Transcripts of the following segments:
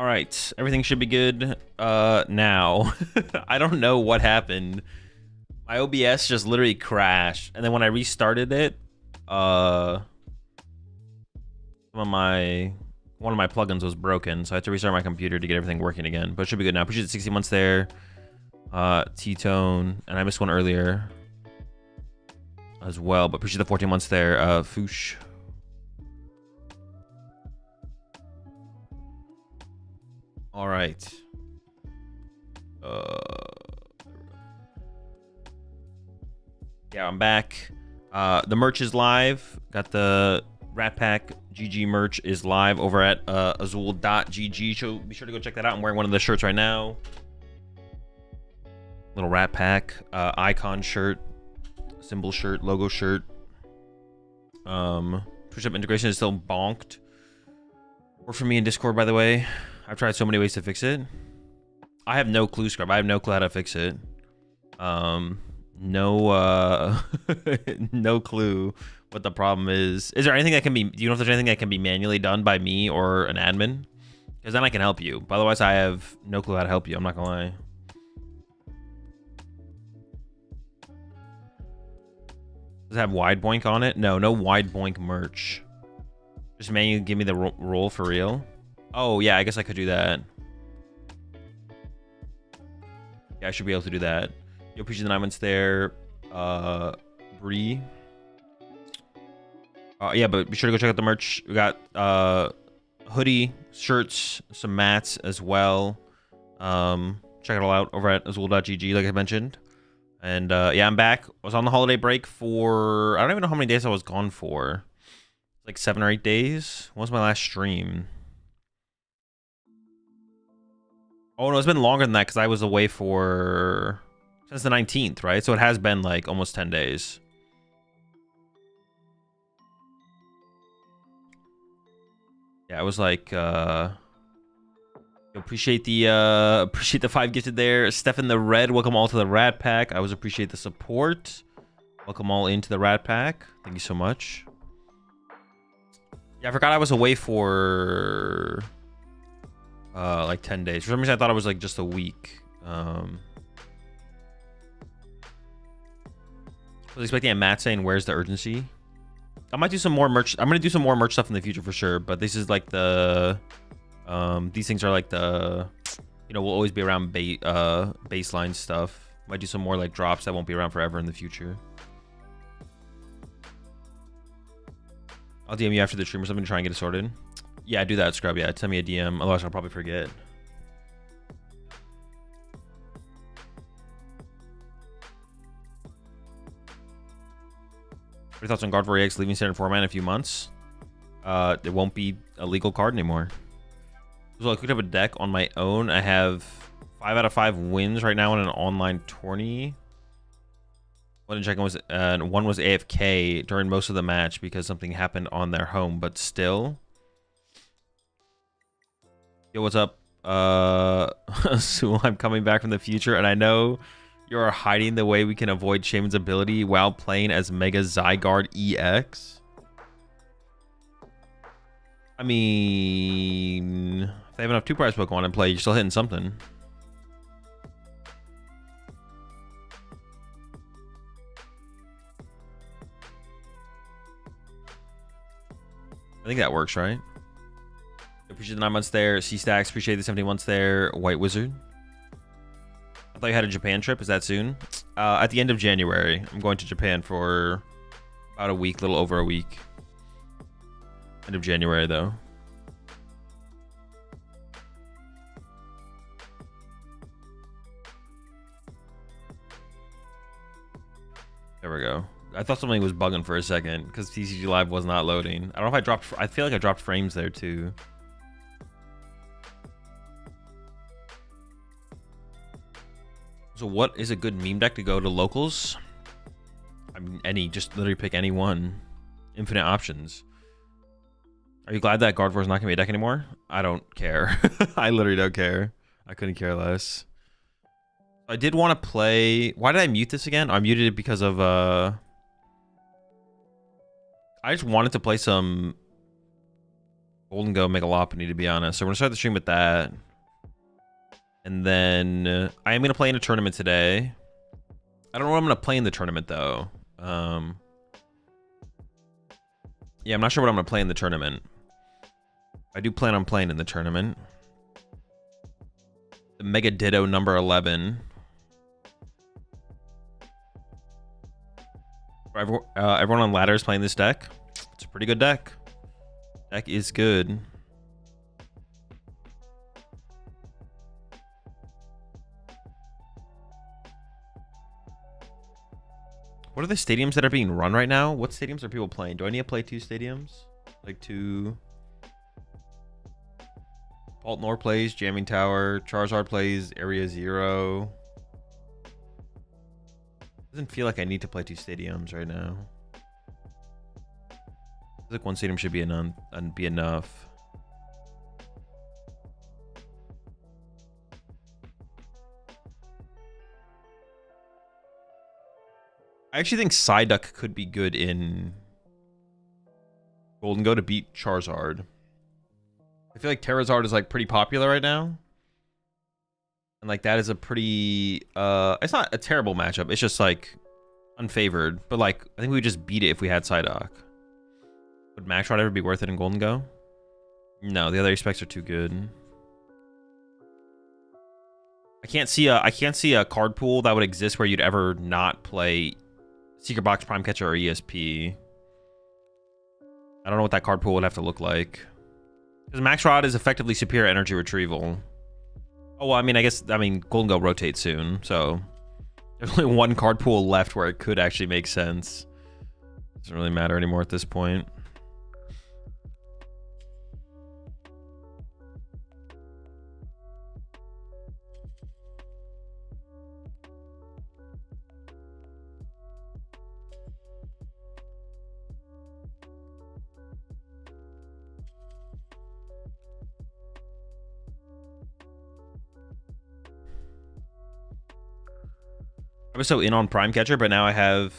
All right, everything should be good now. I don't know what happened. My OBS just literally crashed, and then when I restarted it, one of my plugins was broken, so I had to restart my computer to get everything working again. But it should be good now. Appreciate the 60 months there. T-Tone, and I missed one earlier as well, but appreciate the 14 months there. Foosh. All right. Yeah, I'm back. The merch is live. Got the Rat Pack GG merch is live over at AzulGG. So be sure to go check that out. I'm wearing one of the shirts right now. Little Rat Pack icon shirt, symbol shirt, logo shirt. Push-up integration is still bonked. Or for me in Discord, by the way. I've tried so many ways to fix it. I have no clue, Scrub. I have no clue how to fix it. No clue what the problem is. Is there anything that can be, do you know if there's anything that can be manually done by me or an admin? Because then I can help you. But otherwise, I have no clue how to help you. I'm not gonna lie. Does it have wide boink on it? No, no wide boink merch. Just manually give me the roll for real. Oh, yeah, I guess I could do that. Yeah, I should be able to do that. Yo, appreciate the 9 months there. Bree. Yeah, but be sure to go check out the merch. We got hoodie, shirts, some mats as well. Check it all out over at AzulGG, like I mentioned. And yeah, I'm back. I was on the holiday break for, I don't even know how many days I was gone for. Like 7 or 8 days. When was my last stream? Oh no, it's been longer than that because I was away for since the 19th, right? So it has been like almost 10 days. Yeah, I was like appreciate the 5 gifted there. Stefan the Red, welcome all to the Rat Pack. I always appreciate the support. Welcome all into the Rat Pack. Thank you so much. Yeah, I forgot I was away for like 10 days. For some reason I thought it was like just a week. I was expecting a Matt saying where's the urgency. I might do some more merch. I'm gonna do some more merch stuff in the future for sure, but this is like the these things are like the, you know, we'll always be around baseline stuff. Might do some more like drops that won't be around forever in the future. I'll DM you after the stream or something to try and get it sorted. Yeah, do that, Scrub. Yeah, send me a DM. Otherwise, I'll probably forget. What are your thoughts on Guard EX leaving standard format in a few months? It won't be a legal card anymore. So I cooked up a deck on my own. I have 5 out of 5 wins right now in an online tourney. One was one was AFK during most of the match because something happened on their home, but still. Yo, what's up? Azul, I'm coming back from the future, and I know you're hiding the way we can avoid Shaman's ability while playing as Mega Zygarde EX. I mean, if they have enough 2-prize Pokemon in play, you're still hitting something. I think that works, right? Appreciate the 9 months there. C-Stacks, appreciate the 70 months there. White Wizard. I thought you had a Japan trip. Is that soon? At the end of January. I'm going to Japan for about a week, a little over a week. End of January, though. There we go. I thought something was bugging for a second because TCG Live was not loading. I don't know if I dropped. I feel like I dropped frames there too. So what is a good meme deck to go to locals? I mean, any. Just literally pick any one. Infinite options. Are you glad that Gardevoir is not gonna be a deck anymore? I don't care. I literally don't care. I couldn't care less. I did want to play. Why did I mute this again? I muted it because of I just wanted to play some Gholdengo, Lopunny, to be honest. So we're gonna start the stream with that. And then I am gonna play in a tournament today. I don't know what I'm gonna play in the tournament though. Yeah, I'm not sure what I'm gonna play in the tournament. I do plan on playing in the tournament. The Mega Ditto number 11. Everyone on ladder is playing this deck. It's a pretty good deck. Deck is good. What are the stadiums that are being run right now? What stadiums are people playing? Do I need to play 2 stadiums? Like 2... Baltimore plays Jamming Tower. Charizard plays Area 0. Doesn't feel like I need to play 2 stadiums right now. I feel like 1 stadium should be enough. I actually think Psyduck could be good in Gholdengo to beat Charizard. I feel like Charizard is like pretty popular right now. And like that is a pretty it's not a terrible matchup. It's just like unfavored. But like I think we would just beat it if we had Psyduck. Would Max Rod ever be worth it in Gholdengo? No, the other specs are too good. I can't see a card pool that would exist where you'd ever not play Secret Box, Prime Catcher, or ESP. I don't know what that card pool would have to look like. Because Max Rod is effectively superior energy retrieval. Oh, well, I mean, Gholdengo rotates soon, so there's only 1 card pool left where it could actually make sense. Doesn't really matter anymore at this point. I was so in on Prime Catcher, but now I have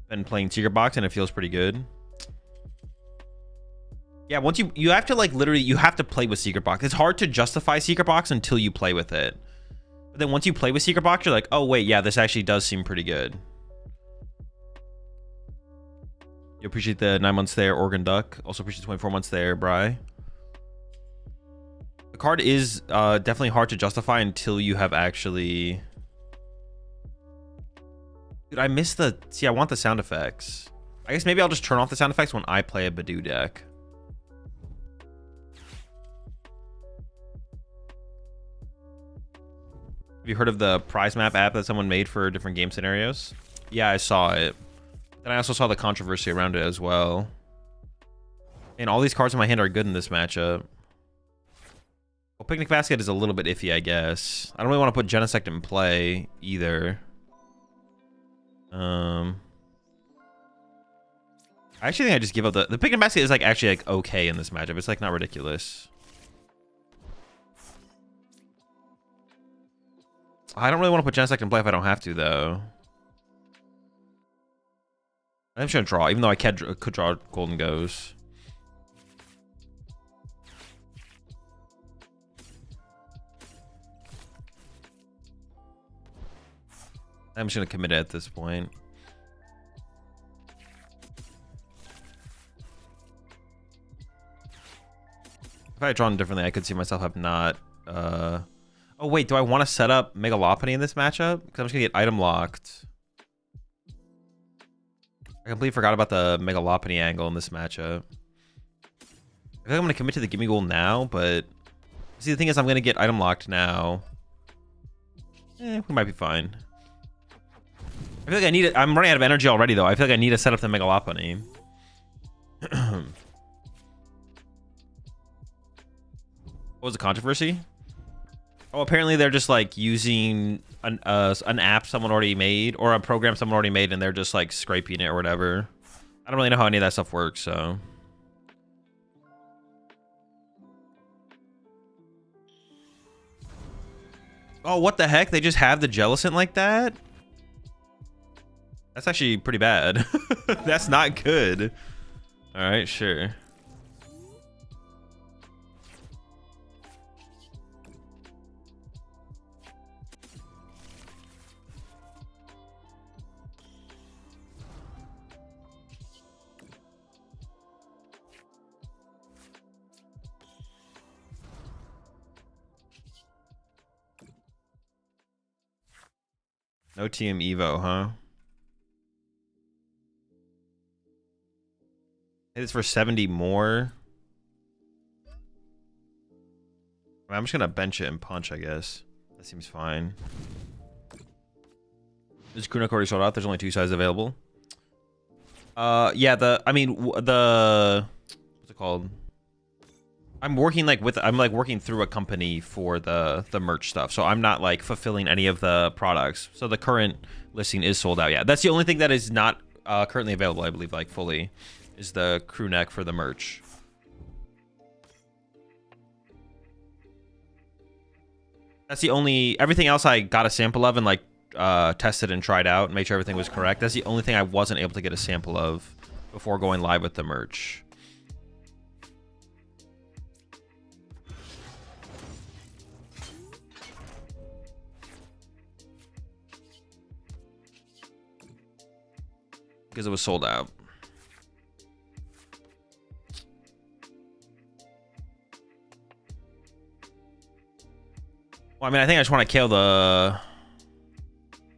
been playing Secret Box and it feels pretty good. Yeah, once you have to like literally you have to play with Secret Box. It's hard to justify Secret Box until you play with it. But then once you play with Secret Box, you're like, oh wait, yeah, this actually does seem pretty good. You appreciate the 9 months there, Oregon Duck. Also appreciate 24 months there, Bry. The card is definitely hard to justify until you have actually... Dude, I miss the... See, I want the sound effects. I guess maybe I'll just turn off the sound effects when I play a Badoo deck. Have you heard of the prize map app that someone made for different game scenarios? Yeah, I saw it. Then I also saw the controversy around it as well. And all these cards in my hand are good in this matchup. Well, Picnic Basket is a little bit iffy, I guess. I don't really want to put Genesect in play either. I actually think I just give up the Picnic Basket is like actually like okay in this matchup. It's like not ridiculous. I don't really want to put Genesect in play if I don't have to though. I'm just gonna draw, even though I could draw Gholdengos. I'm just gonna commit it at this point. If I had drawn differently, I could see myself have not. Oh wait, do I want to set up Mega Lopunny in this matchup? Because I'm just gonna get item locked. I completely forgot about the Mega Lopunny angle in this matchup. I feel like I'm gonna commit to the Gimme Goal now, but see the thing is I'm gonna get item locked now. We might be fine. I feel like I need it. I'm running out of energy already, though. I feel like I need to set up the Mega Lopunny. What was the controversy? Oh, apparently they're just like using an app someone already made or a program someone already made, and they're just like scraping it or whatever. I don't really know how any of that stuff works, so. Oh, what the heck? They just have the Jellicent like that? That's actually pretty bad. That's not good. All right, sure. No TM Evo, huh? Hit this for 70 more. I'm just gonna bench it and punch, I guess. That seems fine. This crew neck already sold out. There's only 2 sizes available. Yeah, what's it called? I'm working working through a company for the merch stuff. So I'm not like fulfilling any of the products. So the current listing is sold out. Yeah, that's the only thing that is not currently available, I believe, like fully, is the crew neck for the merch. That's the only, everything else I got a sample of and like tested and tried out and made sure everything was correct. That's the only thing I wasn't able to get a sample of before going live with the merch. Because it was sold out. Well, I mean, I think I just want to kill the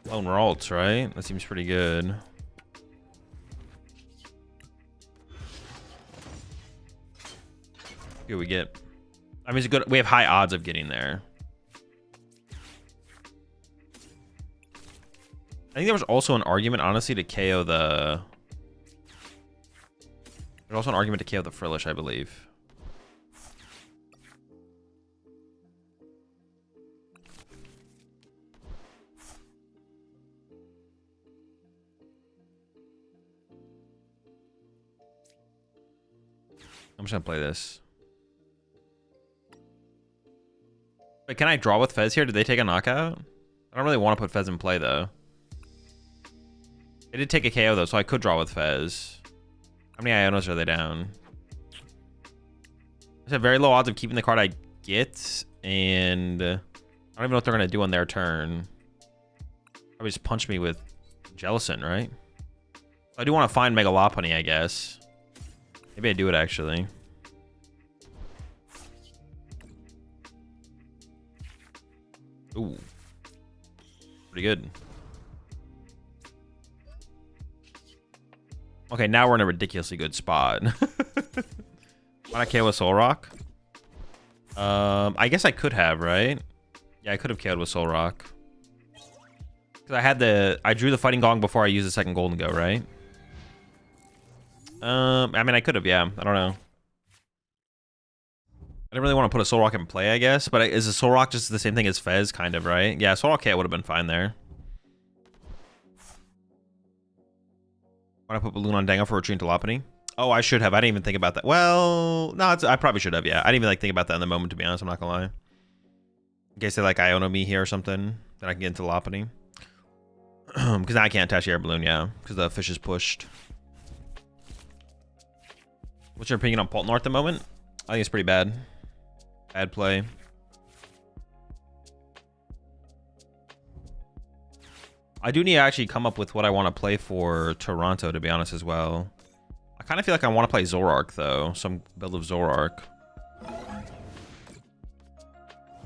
lone Ralts, right? That seems pretty good. Here we get. I mean, it's good. We have high odds of getting there. I think there was also an argument, honestly, to KO the. There's also an argument to KO the Frillish, I believe. I'm just gonna play this. Wait, can I draw with Fez here? Did they take a knockout? I don't really want to put Fez in play though. They did take a KO though, so I could draw with Fez. How many Ionos are they down? There's a very low odds of keeping the card I get, and I don't even know what they're gonna do on their turn. Probably just punch me with Jellicent, right? I do want to find Mega Lopunny, I guess. Maybe I do it actually. Ooh. Pretty good. Okay, now we're in a ridiculously good spot. Why not KO with Soul Rock? I guess I could have, right? Yeah, I could have KO'd with Soul Rock. Because I drew the Fighting Gong before I used the second Gholdengo, right? I mean, I could have, yeah. I don't know. I didn't really want to put a Soul Rock in play, I guess. But is a Soul Rock just the same thing as Fez, kind of, right? Yeah, Soul Rock KO would have been fine there. Why not put Balloon on Dango for retreat to Lopunny? Oh, I should have. I didn't even think about that. Well, no, I probably should have, yeah. I didn't even like think about that in the moment, to be honest. I'm not gonna lie. In case they like Iono me here or something, then I can get into Lopunny. Because now I can't attach the Air Balloon, yeah. Because the fish is pushed. What's your opinion on Poltnar at the moment? I think it's pretty bad. Bad play. I do need to actually come up with what I want to play for Toronto, to be honest, as well. I kind of feel like I want to play Zoroark, though. Some build of Zoroark. I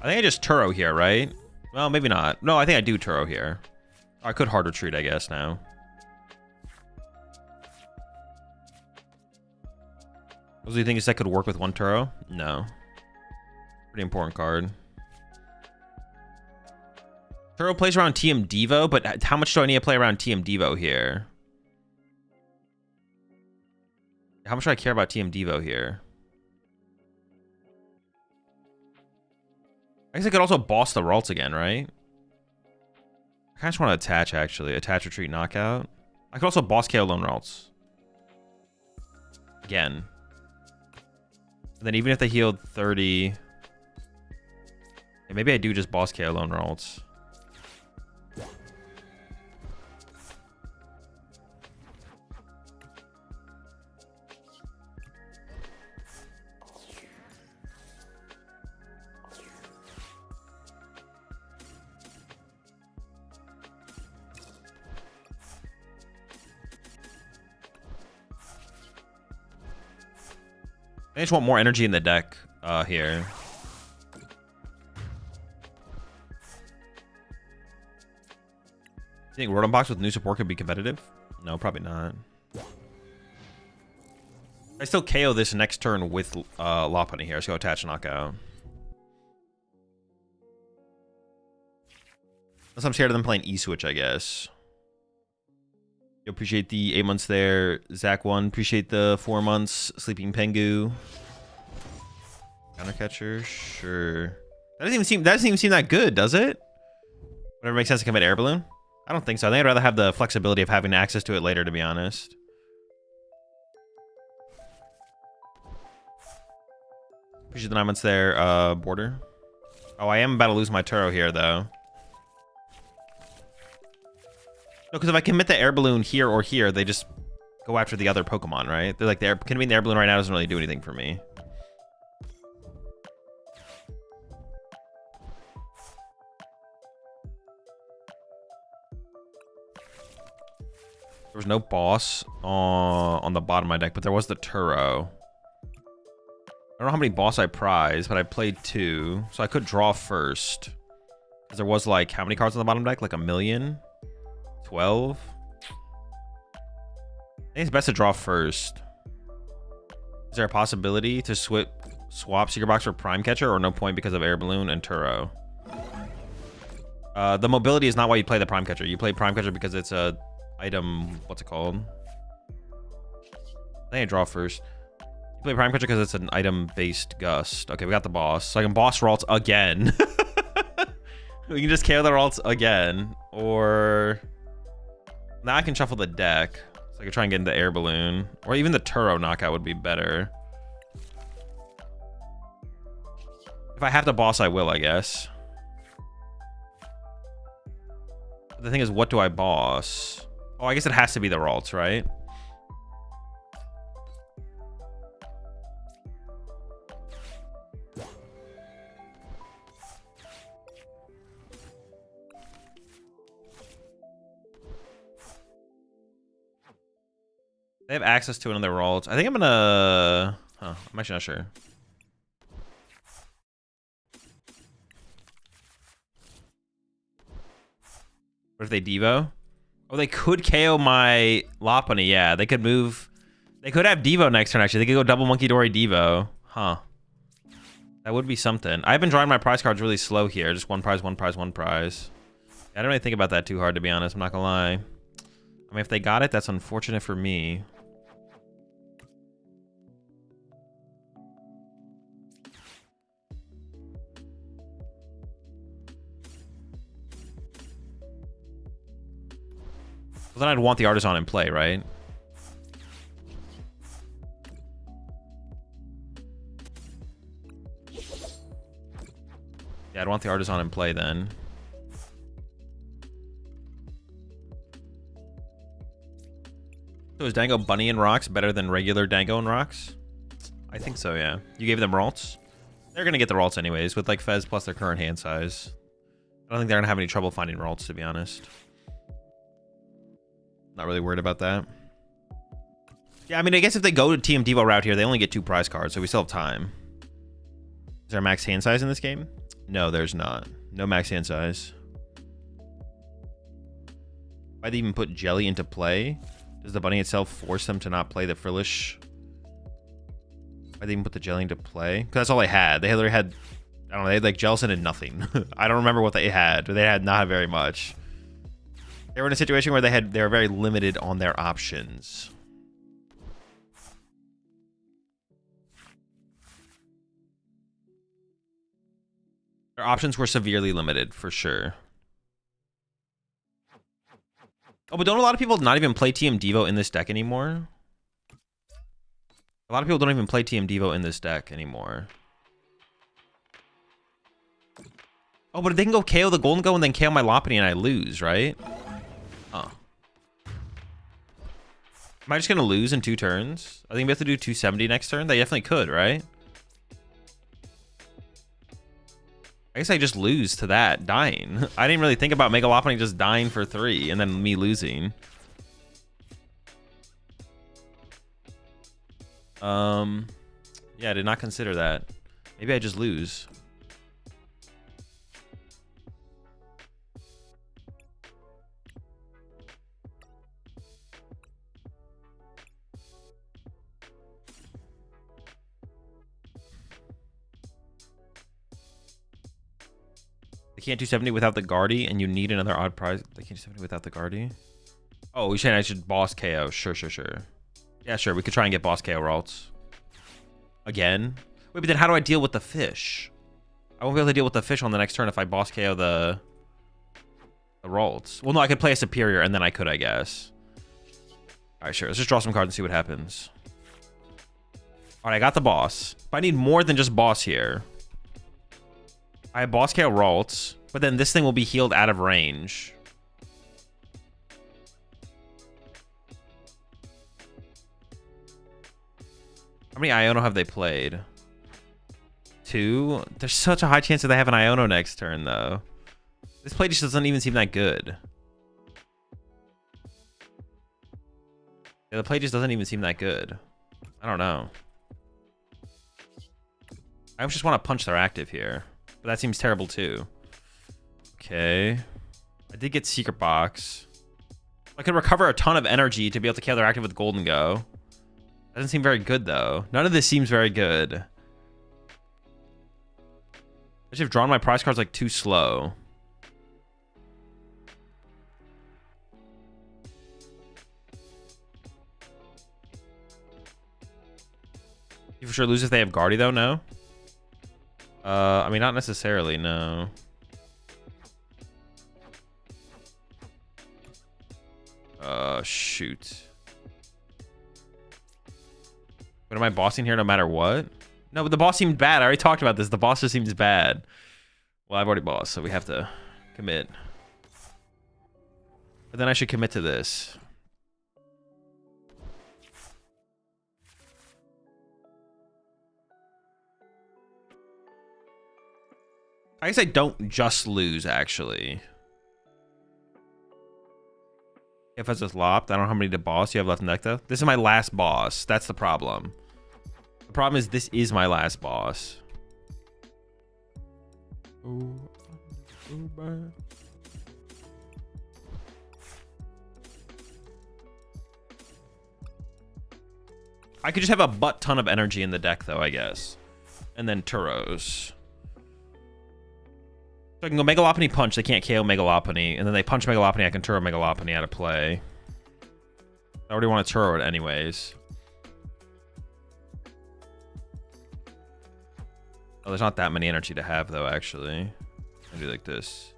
think I just Turo here, right? Well, maybe not. No, I think I do Turo here. I could hard retreat, I guess, now. Do you think that could work with one Turo? No. Pretty important card. Turo plays around TM Devo, but how much do I need to play around TM Devo here? How much do I care about TM Devo here? I guess I could also boss the Ralts again, right? I kind of just want to attach, actually. Attach, retreat, knockout. I could also boss KO Lone Ralts. Again. And then even if they healed 30... Yeah, maybe I do just boss KO Lone Ralts. I just want more energy in the deck here. you think Rotom Box with new support could be competitive? No, probably not. I still KO this next turn with Lopunny here. Let's go attach knockout. Unless I'm scared of them playing E-Switch, I guess. You appreciate the 8 months there. Zach1, appreciate the 4 months. Sleeping Pengu. Countercatcher, sure. That doesn't even seem that good, does it? Whatever makes sense to commit Air Balloon? I don't think so. I think I'd rather have the flexibility of having access to it later, to be honest. Appreciate the 9 months there, Border. Oh, I am about to lose my Turo here, though. No, because if I commit the Air Balloon here or here, they just go after the other Pokemon, right? They're like, committing the Air Balloon right now doesn't really do anything for me. There was no boss on the bottom of my deck, but there was the Turo. I don't know how many boss I prized, but I played 2, so I could draw first. Because there was like, how many cards on the bottom deck? Like 1 million? 12? I think it's best to draw first. Is there a possibility to swap Secret Box for Prime Catcher, or no point because of Air Balloon and Turo? The mobility is not why you play the Prime Catcher. You play Prime Catcher because it's a item, what's it called? I think I draw first. You play Prime Catcher because it's an item-based Gust. Okay, we got the boss. So I can boss Ralts again. We can just KO the Ralts again. Or... now I can shuffle the deck. So I can try and get into Air Balloon. Or even the Turo knockout would be better. If I have the boss, I will, I guess. The thing is, what do I boss? Oh, I guess it has to be the Ralts, right? They have access to another Ralts. I think I'm gonna... huh, I'm actually not sure. What if they Devo? Oh, they could KO my Lopunny. Yeah, they could move. They could have Devo next turn, actually. They could go double Monkey Dory Devo. Huh. That would be something. I've been drawing my prize cards really slow here. Just one prize, one prize, one prize. I don't really think about that too hard, to be honest. I'm not gonna lie. I mean, if they got it, that's unfortunate for me. Well, then I'd want the Artisan in play, right? Yeah, I'd want the Artisan in play then. So is Dango Bunny and Rocks better than regular Dango and Rocks? I think so, yeah. You gave them Ralts? They're going to get the Ralts anyways, with like Fez plus their current hand size. I don't think they're going to have any trouble finding Ralts, to be honest. Not really worried about that. Yeah, I mean, I guess if they go to TM Devo route here, they only get 2 prize cards, so we still have time. Is there a max hand size in this game? No, there's not. No max hand size. Why'd they even put Jelly into play? Does the bunny itself force them to not play the Frillish? Why'd they even put the Jelly into play? Because that's all they had. They literally had, I don't know, they had like Jellicent and nothing. I don't remember what they had, but they had not very much. They were in a situation where they were very limited on their options. Their options were severely limited, for sure. Oh, but don't a lot of people not even play TM Devo in this deck anymore? A lot of people don't even play TM Devo in this deck anymore. Oh, but they can go KO the Gholdengo and then KO my Lopunny and I lose, right? Oh. Am I just going to lose in 2 turns? I think we have to do 270 next turn. They definitely could, right? I guess I just lose to that, dying. I didn't really think about Mega Lopunny just dying for 3 and then me losing. Yeah, I did not consider that. Maybe I just lose. can't do 70 without the Guardy, and you need another odd prize. They can't do 70 without the Guardy. Oh, you're saying I should boss KO? Sure. Yeah, sure. We could try and get boss KO Ralts. Again? Wait, but then how do I deal with the fish? I won't be able to deal with the fish on the next turn if I boss KO the Ralts. Well, no, I could play a Superior, and then I could, I guess. All right, sure. Let's just draw some cards and see what happens. All right, I got the boss. But I need more than just boss here. I have boss KO Ralts, but then this thing will be healed out of range. How many Iono have they played? 2? There's such a high chance that they have an Iono next turn, though. This play just doesn't even seem that good. Yeah, the play just doesn't even seem that good. I don't know. I just want to punch their active here. But that seems terrible, too. Okay. I did get Secret Box. I could recover a ton of energy to be able to kill their active with Gholdengo. Doesn't seem very good, though. None of this seems very good. I should have drawn my prize cards like too slow. You for sure lose if they have Guardy, though? No? I mean, not necessarily, no. Shoot. But am I bossing here no matter what? No, but the boss seemed bad. I already talked about this. The boss just seems bad. Well, I've already bossed, so we have to commit. But then I should commit to this. I guess I don't just lose, actually. If I just lopped, I don't know how many to boss you have left in deck, though. This is my last boss. That's the problem. The problem is this is my last boss. I could just have a butt ton of energy in the deck, though, I guess. And then Turos. So I can go Mega Lopunny punch. They can't KO Mega Lopunny. And then they punch Mega Lopunny. I can Turo Mega Lopunny out of play. I already want to Turo it anyways. Oh, there's not that many energy to have, though, actually. I'll do like this.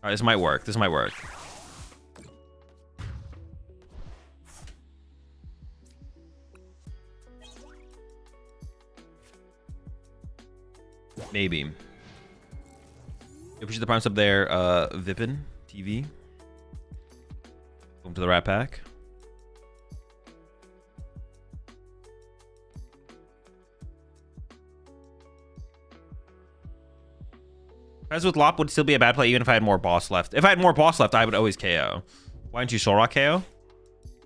All right, this might work. This might work. Maybe. Appreciate the prime sub there, Vipin TV. Welcome to the Rat Pack. As with Lop would still be a bad play even if I had more boss left. If I had more boss left, I would always KO. Why don't you Soul Rock KO?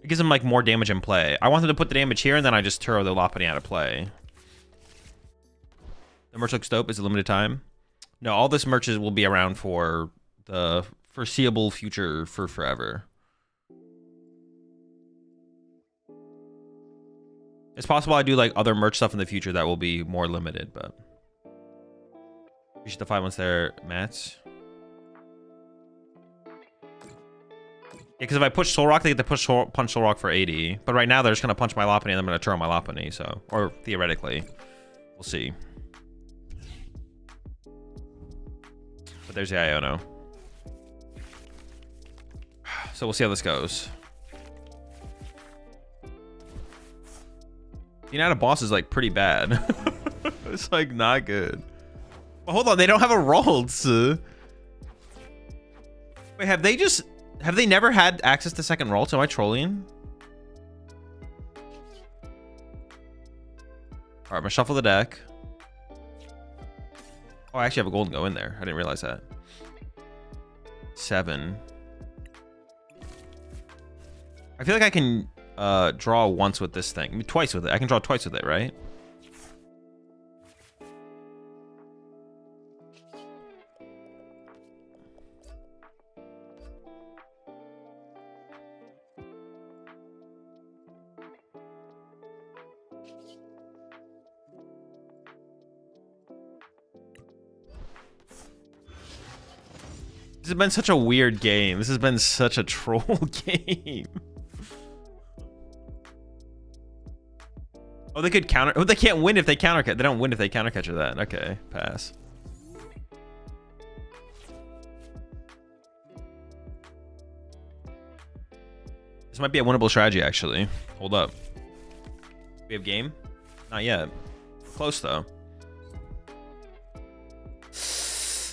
It gives him like more damage in play. I wanted to put the damage here and then I just Turo the Lopunny out of play. The merch looks dope. Is it limited time? No, all this merch will be around for the foreseeable future for forever. It's possible I do like other merch stuff in the future that will be more limited, but... Appreciate the 5 months there, Matt. Yeah, because if I push Soul Rock, they get to punch Soul Rock for 80. But right now, they're just going to punch my Lopunny, and I'm going to turn on my Lopunny, so... Or, theoretically. We'll see. But there's the Iono. So we'll see how this goes. Being out of boss is, like, pretty bad. It's, like, not good. But hold on, they don't have a Ralts. Wait, have they never had access to second Ralts? Am I trolling? Alright, I'm gonna shuffle the deck. Oh, I actually have a Gholdengo in there. I didn't realize that. 7. I feel like I can draw once with this thing. I mean, twice with it. I can draw twice with it, right? This has been such a weird game. This has been such a troll game. Oh, they could counter. Oh, they can't win if they counter catch. They don't win if they counter catch that. Okay, pass. This might be a winnable strategy, actually. Hold up. We have game? Not yet. Close, though.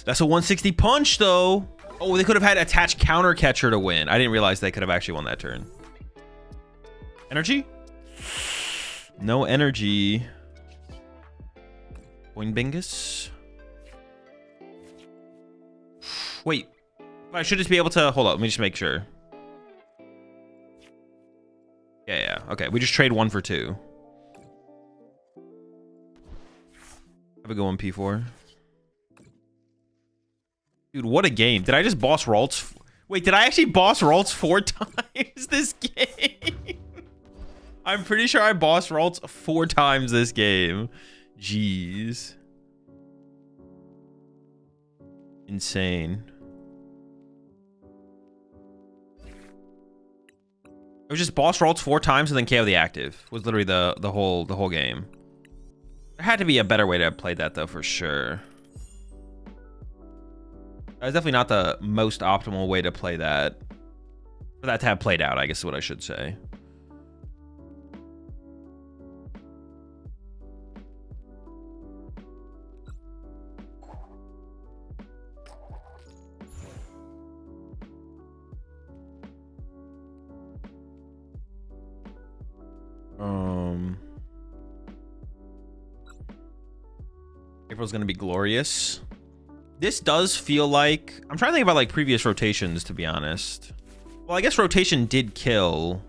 That's a 160 punch, though. Oh, they could have had attached counter catcher to win. I didn't realize they could have actually won that turn. Energy? No energy. Boingbingus. Wait. I should just be able to... Hold up. Let me just make sure. Yeah. Okay. We just trade 1 for 2. Have a go on P4. Dude, what a game. Did I just boss Ralts? Wait, did I actually boss Ralts 4 times this game? I'm pretty sure I boss Ralts 4 times this game. Jeez. Insane. It was just boss Ralts 4 times and then KO the active. Was literally the whole game. There had to be a better way to play that though, for sure. That was definitely not the most optimal way to play that. For that to have played out, I guess is what I should say. April's gonna be glorious. This does feel like... I'm trying to think about like previous rotations, to be honest. Well, I guess rotation did kill...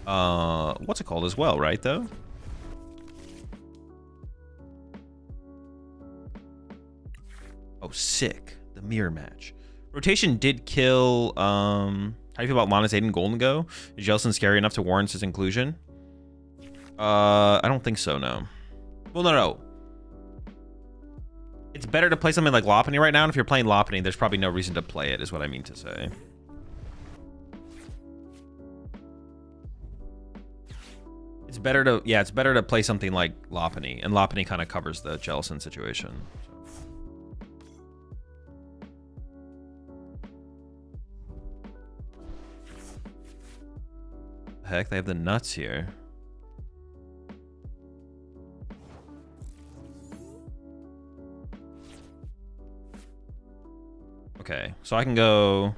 what's it called as well, right, though? Oh, sick. The mirror match. Rotation did kill... How do you feel about Lana's Aiden Gholdengo? Is Jellicent scary enough to warrant his inclusion? I don't think so, no. Well, no. It's better to play something like Lopunny right now, and if you're playing Lopunny, there's probably no reason to play it, is what I mean to say. It's better to, yeah, it's better to play something like Lopunny, and Lopunny kind of covers the Jellicent situation. Heck, they have the nuts here. Okay, so I can go...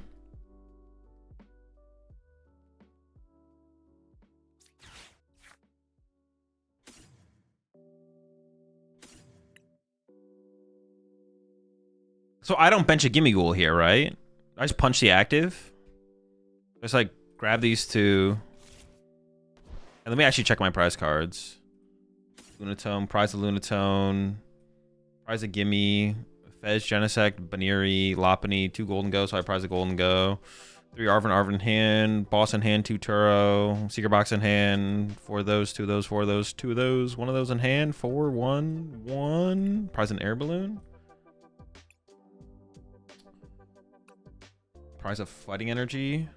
So I don't bench a Gimme Ghoul here, right? I just punch the active. Just like grab these two. And let me actually check my prize cards. Lunatone, prize of Lunatone, prize of Gimme, Fez, Genesect, Baneri, Lopunny, 2 Gholdengo, so I prize a Gholdengo. 3 Arven in hand, Boss in hand, 2 Turo, Secret Box in hand, 4 of those, 2 of those, 4 of those, 2 of those, 1 of those in hand, 4, 1, 1. Prize an Air Balloon. Prize of Fighting Energy.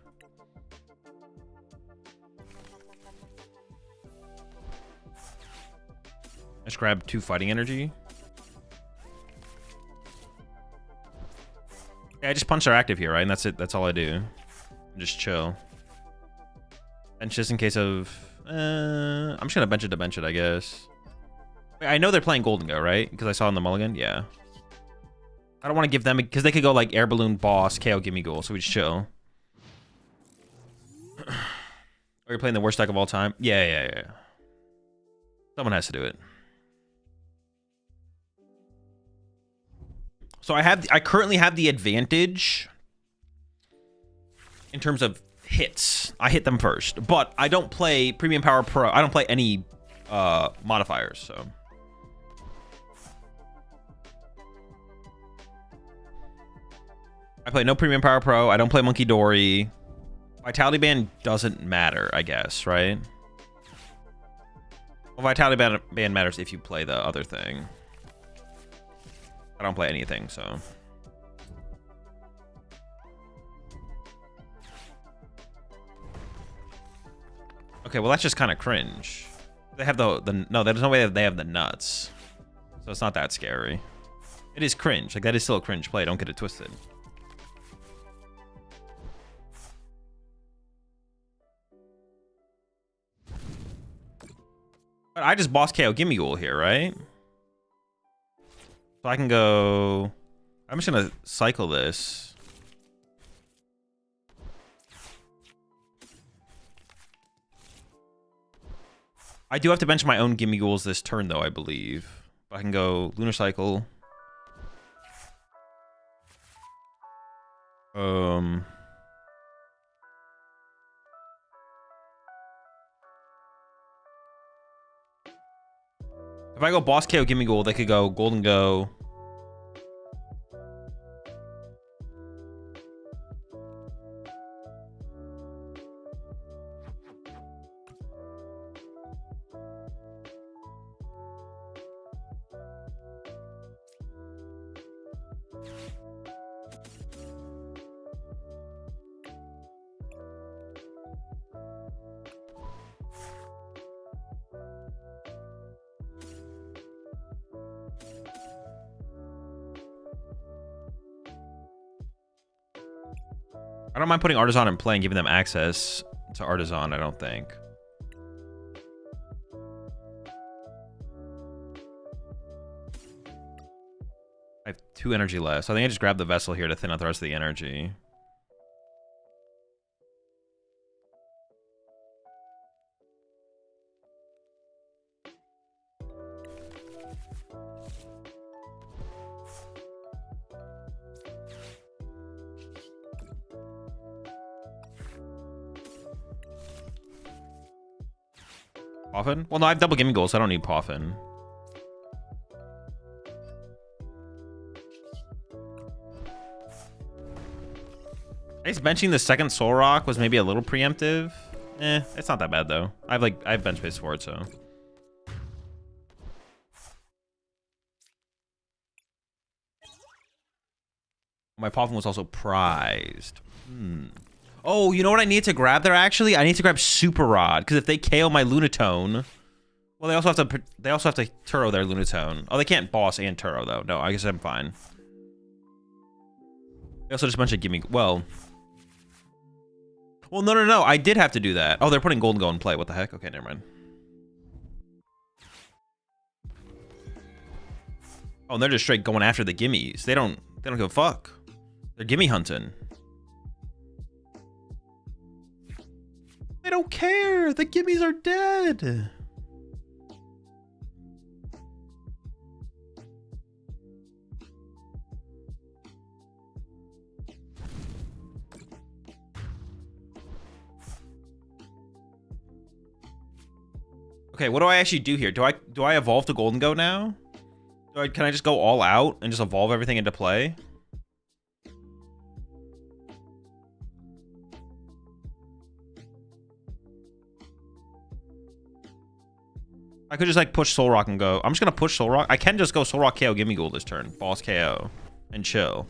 Just grab 2 Fighting Energy. Yeah, I just punch their active here, right? And that's it. That's all I do. Just chill. Bench just in case of... I'm just gonna bench it to bench it, I guess. Wait, I know they're playing Gholdengo, right? Because I saw in the mulligan. Yeah. I don't want to give them... Because they could go like Air Balloon, Boss, KO, Gimme Ghoul. So we just chill. Are you playing the worst deck of all time? Yeah. Someone has to do it. So I currently have the advantage in terms of hits. I hit them first, but I don't play Premium Power Pro. I don't play any modifiers, so. I play no Premium Power Pro. I don't play Monkey Dory. Vitality Band doesn't matter, I guess, right? Well, Vitality Band matters if you play the other thing. I don't play anything, so. Okay, well, that's just kind of cringe. They have no, there's no way that they have the nuts. So it's not that scary. It is cringe. Like, that is still a cringe play. Don't get it twisted. But I just boss KO Gimme Ghoul here, right? So I can go... I'm just going to cycle this. I do have to bench my own Gimme Ghouls this turn, though, I believe. But I can go Lunar Cycle. If I go boss KO Gimme Ghoul, they could go Gholdengo. I don't mind putting Artisan in play and giving them access to Artisan, I don't think. I have 2 energy left, so I think I just grab the vessel here to thin out the rest of the energy. Poffin? Well, no, I have double Gimme Ghoul, so I don't need Poffin. I guess benching the second Soul Rock was maybe a little preemptive. It's not that bad though. I have bench space for it, so. My Poffin was also prized. Oh, you know what I need to grab there actually? I need to grab Super Rod, because if they KO my Lunatone, well, they also have to Turo their Lunatone. Oh, they can't boss and Turo though. No, I guess I'm fine. They also just a bunch of gimme. Well, no. I did have to do that. Oh, they're putting Gholdengo in play. What the heck? Okay, never mind. Oh, and they're just straight going after the gimmies. They don't give a fuck. They're gimme hunting. They don't care. The gimmies are dead. Okay, what do I actually do here? Do I evolve to Gholdengo now? Can I just go all out and just evolve everything into play? I could just like push Soul Rock and go. I'm just gonna push Soul Rock. I can just go Soul Rock KO Gimme Ghoul this turn. Boss KO. And chill.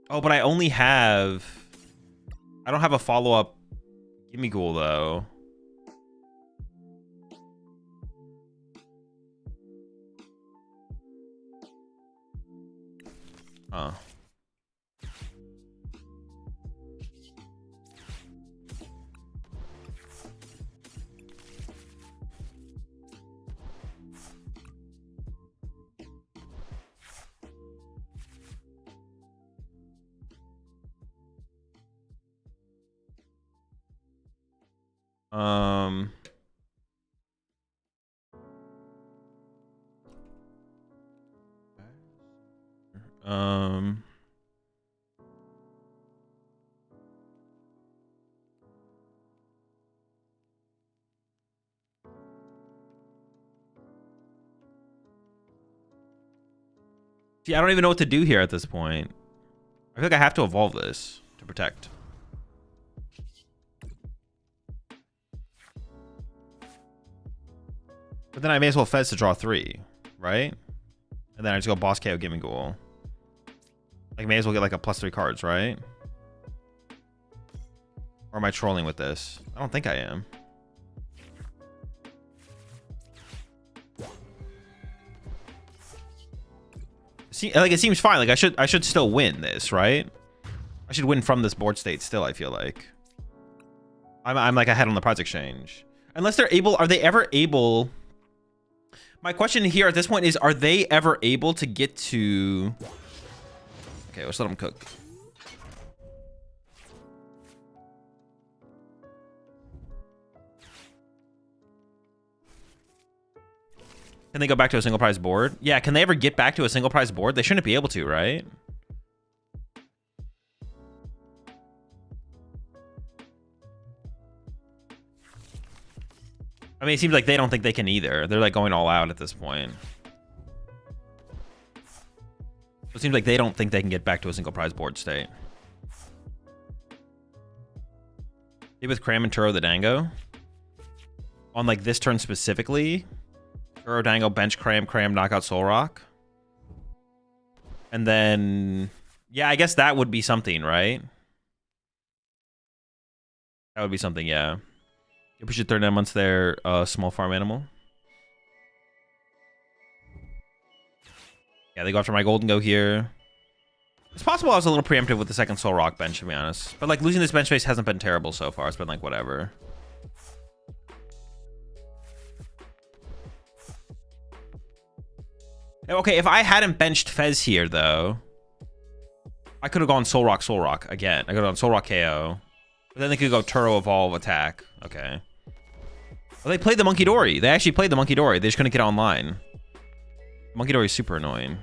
Oh, but I only have... I don't have a follow-up Gimme Ghoul though. Huh. See, I don't even know what to do here at this point. I feel like I have to evolve this to protect. But then I may as well Fez to draw 3, right? And then I just go Boss KO, Gimme Ghoul. Like, may as well get like a +3 cards, right? Or am I trolling with this? I don't think I am. See, like, it seems fine. Like, I should still win this, right? I should win from this board state still, I feel like. I'm like ahead on the prize exchange. Unless they're able, are they ever able... My question here at this point is, are they ever able to get to... Okay, let's let them cook. Can they go back to a single prize board? Yeah, can they ever get back to a single prize board? They shouldn't be able to, right? I mean, it seems like they don't think they can either. They're like going all out at this point. It seems like they don't think they can get back to a single prize board state. Maybe with Cram and Turo the Dango? On like this turn specifically? Turo Dango, bench Cram, knockout Soul Rock. And then... Yeah, I guess that would be something, right? That would be something, yeah. We should turn them onto their small farm animal. Yeah, they go after my Gholdengo here. It's possible I was a little preemptive with the second Soul Rock bench, to be honest. But like losing this bench space hasn't been terrible so far. It's been like whatever. Okay, if I hadn't benched Fez here, though, I could have gone Soul Rock again. I could have gone Soul Rock KO. But then they could go Turo Evolve Attack. Okay. Well, they played the Monkey Dory. They actually played the Monkey Dory. They just couldn't get online. Monkey Dory is super annoying.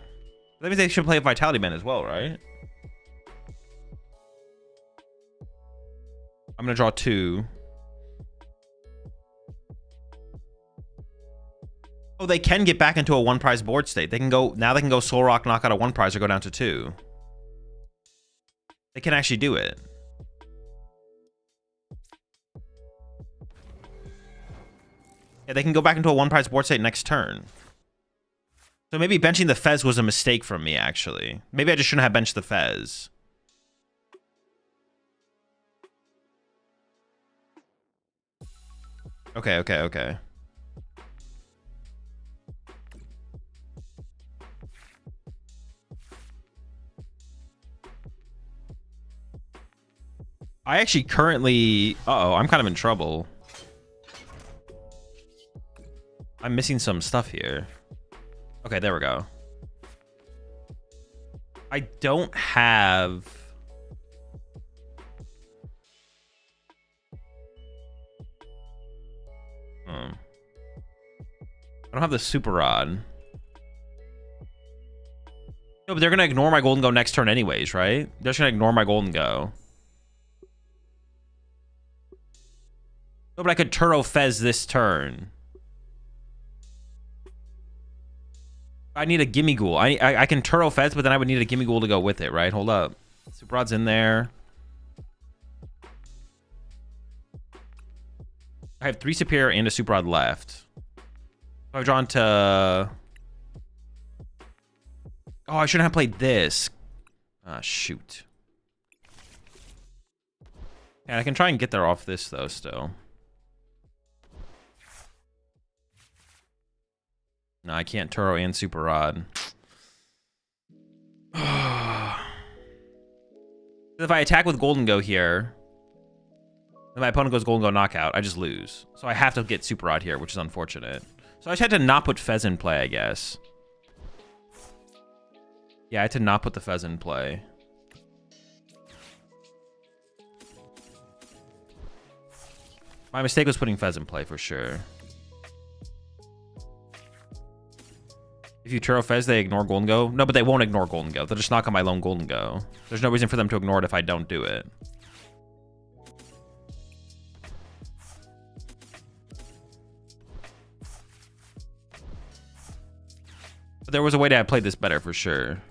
That means they should play a Vitality Band as well, right? I'm going to draw 2. Oh, they can get back into a 1 prize board state. They can go... Now they can go Soul Rock, knock out a 1 prize, or go down to 2. They can actually do it. Yeah, they can go back into a 1 prize board state next turn. So maybe benching the Fez was a mistake from me, actually. Maybe I just shouldn't have benched the Fez. Okay. I actually currently... Uh-oh, I'm kind of in trouble. I'm missing some stuff here. Okay, there we go. I don't have... I don't have the Super Rod. No, but they're going to ignore my Gholdengo next turn anyways, right? They're just going to ignore my Gholdengo. No, but I could Turo Fez this turn. I need a Gimme Ghoul. I can Turo Fez, but then I would need a Gimme Ghoul to go with it, right? Hold up. Super Rod's in there. I have 3 Superior and a Super Rod left. I've drawn to... Oh, I shouldn't have played this. Ah, shoot. And I can try and get there off this, though, still. No, I can't Turo and Super Rod. If I attack with Gholdengo here, then my opponent goes Gholdengo knockout, I just lose. So I have to get Super Rod here, which is unfortunate. So I just had to not put Fez in play, I guess. Yeah, I had to not put the Fez in play. My mistake was putting Fez in play for sure. If you Turo Fez, they ignore Gholdengo. No, but they won't ignore Gholdengo. They'll just knock on my lone Gholdengo. There's no reason for them to ignore it if I don't do it. But there was a way to have played this better for sure.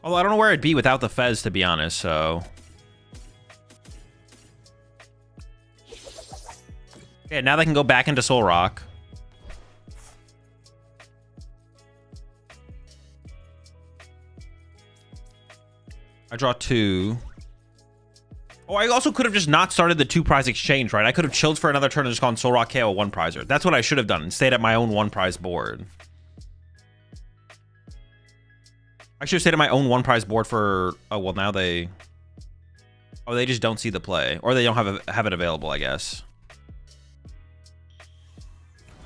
Although I don't know where it'd be without the Fez, to be honest, so... Okay, now they can go back into Soul Rock. I draw 2. Oh, I also could have just not started the 2-prize exchange, right? I could have chilled for another turn and just gone Soul Rock KO 1-prizer. That's what I should have done and stayed at my own 1-prize board. I should have stayed at my own 1-prize board for... Oh, well, now they... Oh, they just don't see the play. Or they don't have it available, I guess.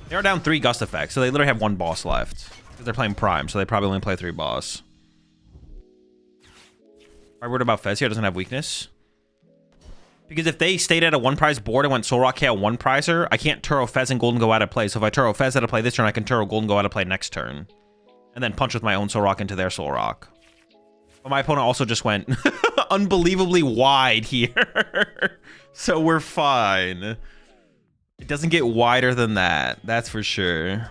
They are down 3 Gust effects, so they literally have 1 boss left. Because they're playing Prime, so they probably only play 3 boss. Are you worried about Fez here? Doesn't have weakness? Because if they stayed at a 1-prize board and went Soul Rock KO 1-prizer, I can't Turo Fez and Gholdengo out of play. So if I Turo Fez out of play this turn, I can Turo Gholdengo out of play next turn. And then punch with my own Soul Rock into their Soul Rock. But my opponent also just went unbelievably wide here. So we're fine. It doesn't get wider than that. That's for sure.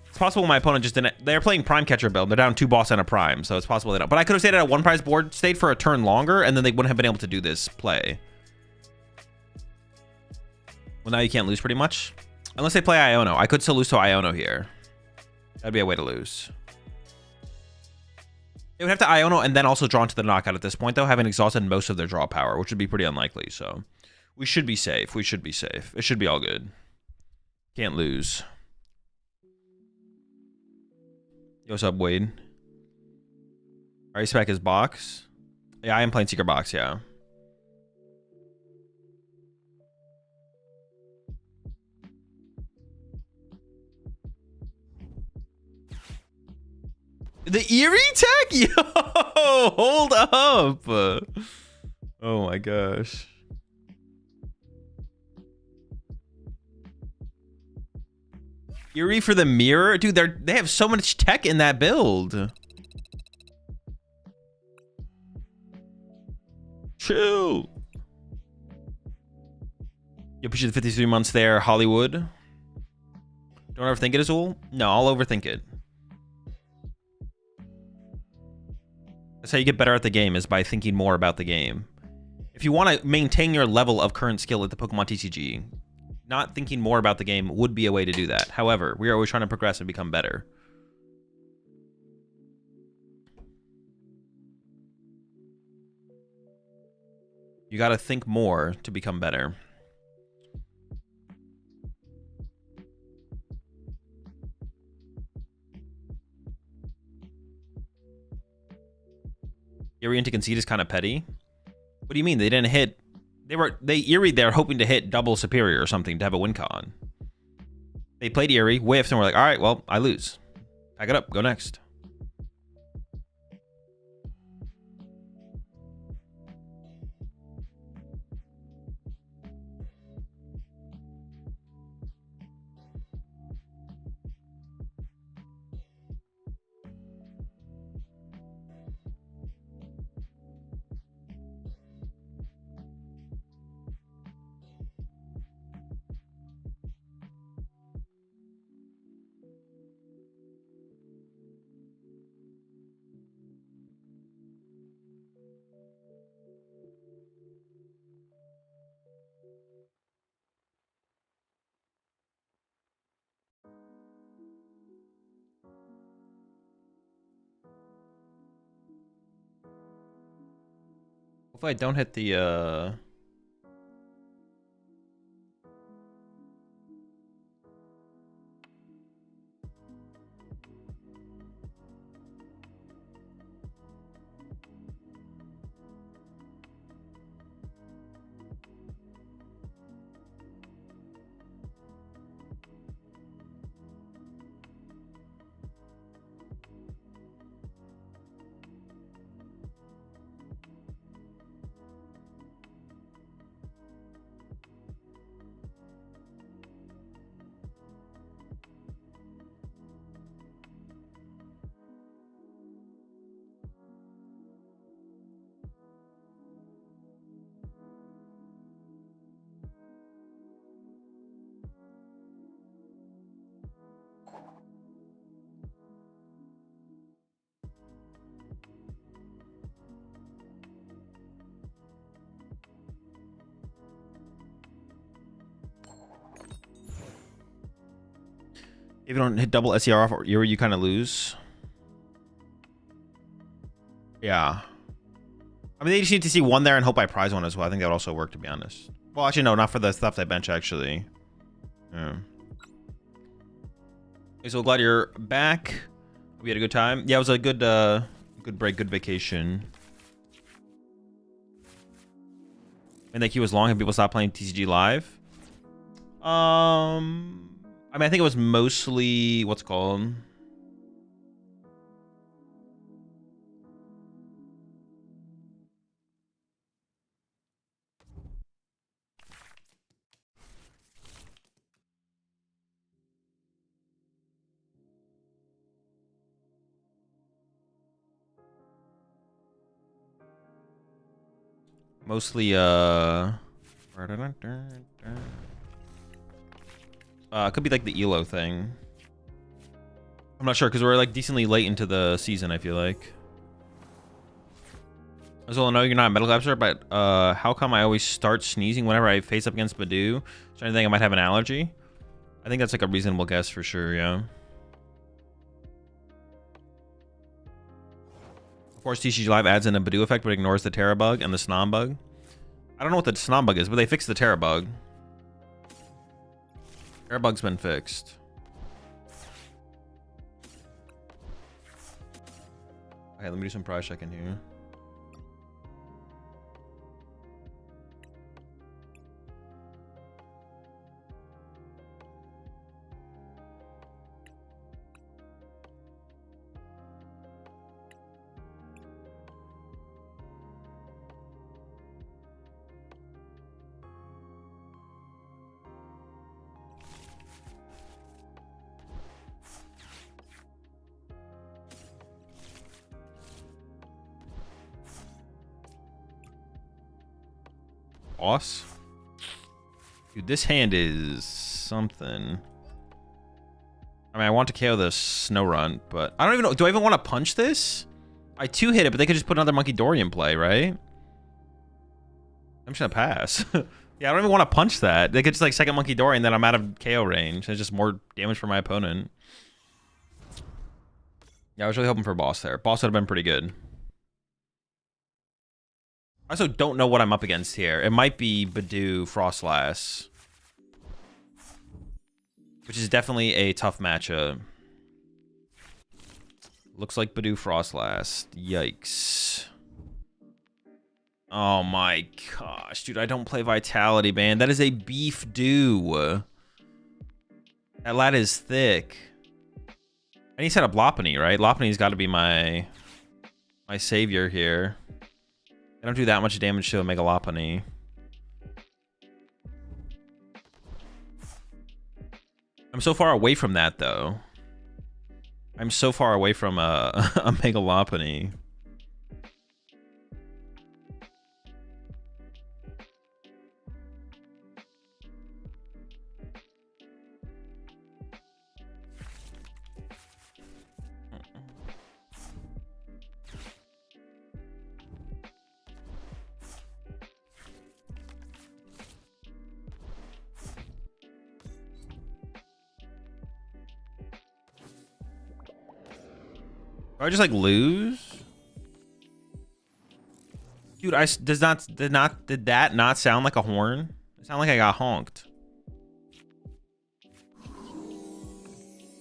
It's possible my opponent just didn't... They're playing Prime Catcher build. They're down 2 boss and a Prime, so it's possible they don't. But I could have stayed at a 1-prize board, stayed for a turn longer, and then they wouldn't have been able to do this play. Well, now you can't lose pretty much. Unless they play Iono. I could still lose to Iono here. That'd be a way to lose. They would have to Iono and then also draw into the knockout at this point, though, having exhausted most of their draw power, which would be pretty unlikely. So we should be safe. We should be safe. It should be all good. Can't lose. Yo, what's up, Wade? Ice back his box. Yeah, I am playing Secret Box, yeah. The Eerie tech? Yo, hold up. Oh my gosh. Eerie for the mirror? Dude, they have so much tech in that build. Chill. You appreciate the 53 months there, Hollywood. Don't overthink it, Azul? No, I'll overthink it. That's how you get better at the game, is by thinking more about the game. If you want to maintain your level of current skill at the Pokemon TCG, not thinking more about the game would be a way to do that. However, we are always trying to progress and become better. You got to think more to become better. Eerie into Concede is kind of petty. What do you mean? They didn't hit... They Eerie there hoping to hit double Superior or something to have a win con. They played Eerie, whiffed, and were like, all right, well, I lose. Pack it up, go next. Hopefully I don't hit the, If you don't hit double SER off, you kind of lose. Yeah. I mean, they just need to see one there and hope I prize one as well. I think that would also work, to be honest. Well, actually, no, not for the stuff they bench, actually. Yeah. Okay, so glad you're back. We had a good time. Yeah, it was a good, good break, good vacation. And the queue was long and people stopped playing TCG live. I mean, I think it was mostly what's it called. Mostly, it could be like the ELO thing. I'm not sure because we're like decently late into the season, I feel like. So I know you're not a Metal Collapser, but how come I always start sneezing whenever I face up against Badoo? So I think I might have an allergy. I think that's like a reasonable guess for sure, yeah. Of course, TCG Live adds in a Badoo effect, but ignores the Terra bug and the Snom bug. I don't know what the Snom bug is, but they fixed the Terra bug. Terra bug's been fixed. Okay, let me do some prize check in here. Boss? Dude, this hand is something. I mean, I want to KO the Snow Run, but I don't even know. Do I even want to punch this? I two-hit it, but they could just put another Monkey Dory in play, right? I'm just gonna pass. Yeah, I don't even want to punch that. They could just like second Monkey Dory and then I'm out of KO range. It's just more damage for my opponent. Yeah, I was really hoping for boss there. Boss would have been pretty good. I also don't know what I'm up against here. It might be Badoo Frostlass, which is definitely a tough matchup. Looks like Badoo Frostlass. Yikes. Oh my gosh, dude, I don't play Vitality, man. That is a beef do. That lad is thick. And he set up Lopunny, right? Lopunny's got to be my savior here. I don't do that much damage to a Mega Lopunny. I'm so far away from that, though. I'm so far away from a Mega Lopunny. Do I just like lose? Dude, did that not sound like a horn? It sounded like I got honked.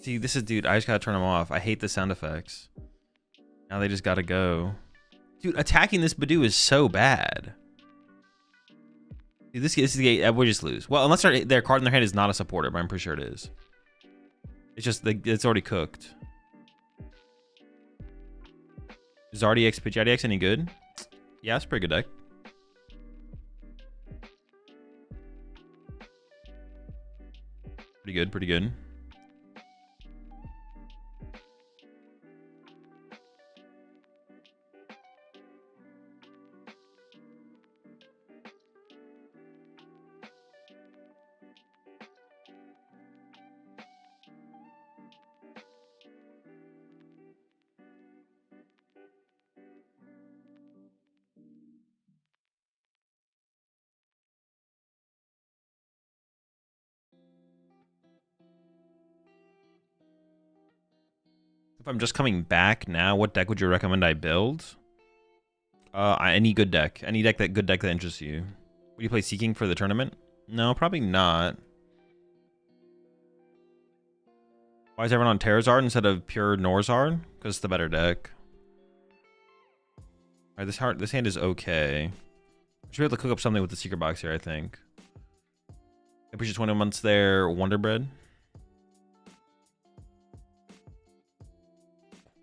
See, this is, dude, I just gotta turn them off. I hate the sound effects. Now they just gotta go. Dude, attacking this Badoo is so bad. Dude, this is the we'll just lose. Well, unless their card in their hand is not a supporter, but I'm pretty sure it is. It's just it's already cooked. Is RDX PGIDX any good? Yeah, it's a pretty good deck. Pretty good, pretty good. If I'm just coming back now, what deck would you recommend I build? Any good deck. Any deck good deck that interests you. Would you play Seeking for the tournament? No, probably not. Why is everyone on Terrazard instead of pure Norzard? Because it's the better deck. Alright, this hand is okay. I should be able to cook up something with the secret box here, I think. I appreciate 21 months there, Wonder Bread.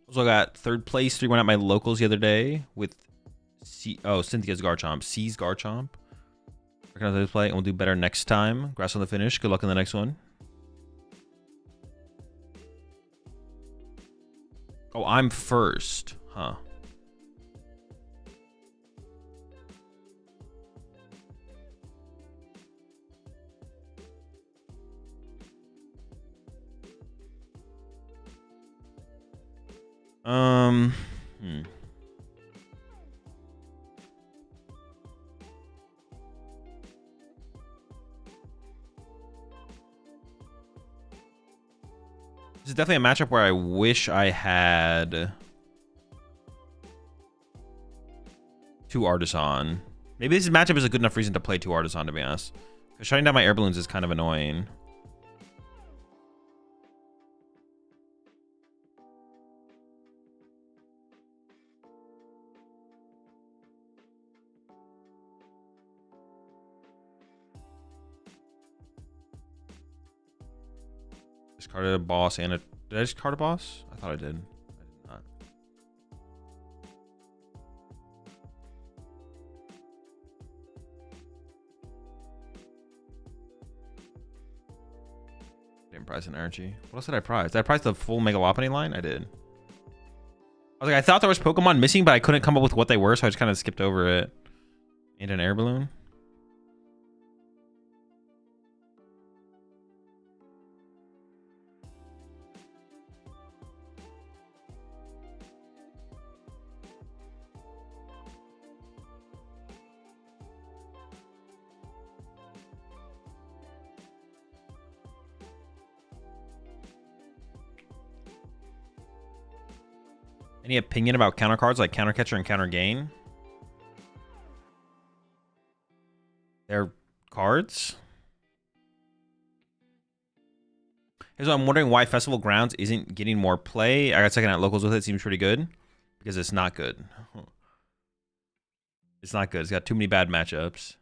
Also got third place, 3-1 at my locals the other day with Cynthia's Garchomp. C's Garchomp. Recognize this play and we'll do better next time. Grass on the finish. Good luck in the next one. Oh, I'm first. Huh. This is definitely a matchup where I wish I had 2 Artisan. Maybe this matchup is a good enough reason to play 2 Artisan, to be honest. Because shutting down my air balloons is kind of annoying. Discarded a boss and a... Did I discard a boss? I thought I did. I did not. Didn't prize an energy. What else did I prize? Did I prize the full Mega Lopunny line? I did. I was like, I thought there was Pokemon missing, but I couldn't come up with what they were, so I just kind of skipped over it. And an air balloon. Any opinion about counter cards like Counter Catcher and Counter Gain? They're cards? So I'm wondering why Festival Grounds isn't getting more play. I got second at locals with it. Seems pretty good. Because it's not good. It's not good. It's got too many bad matchups.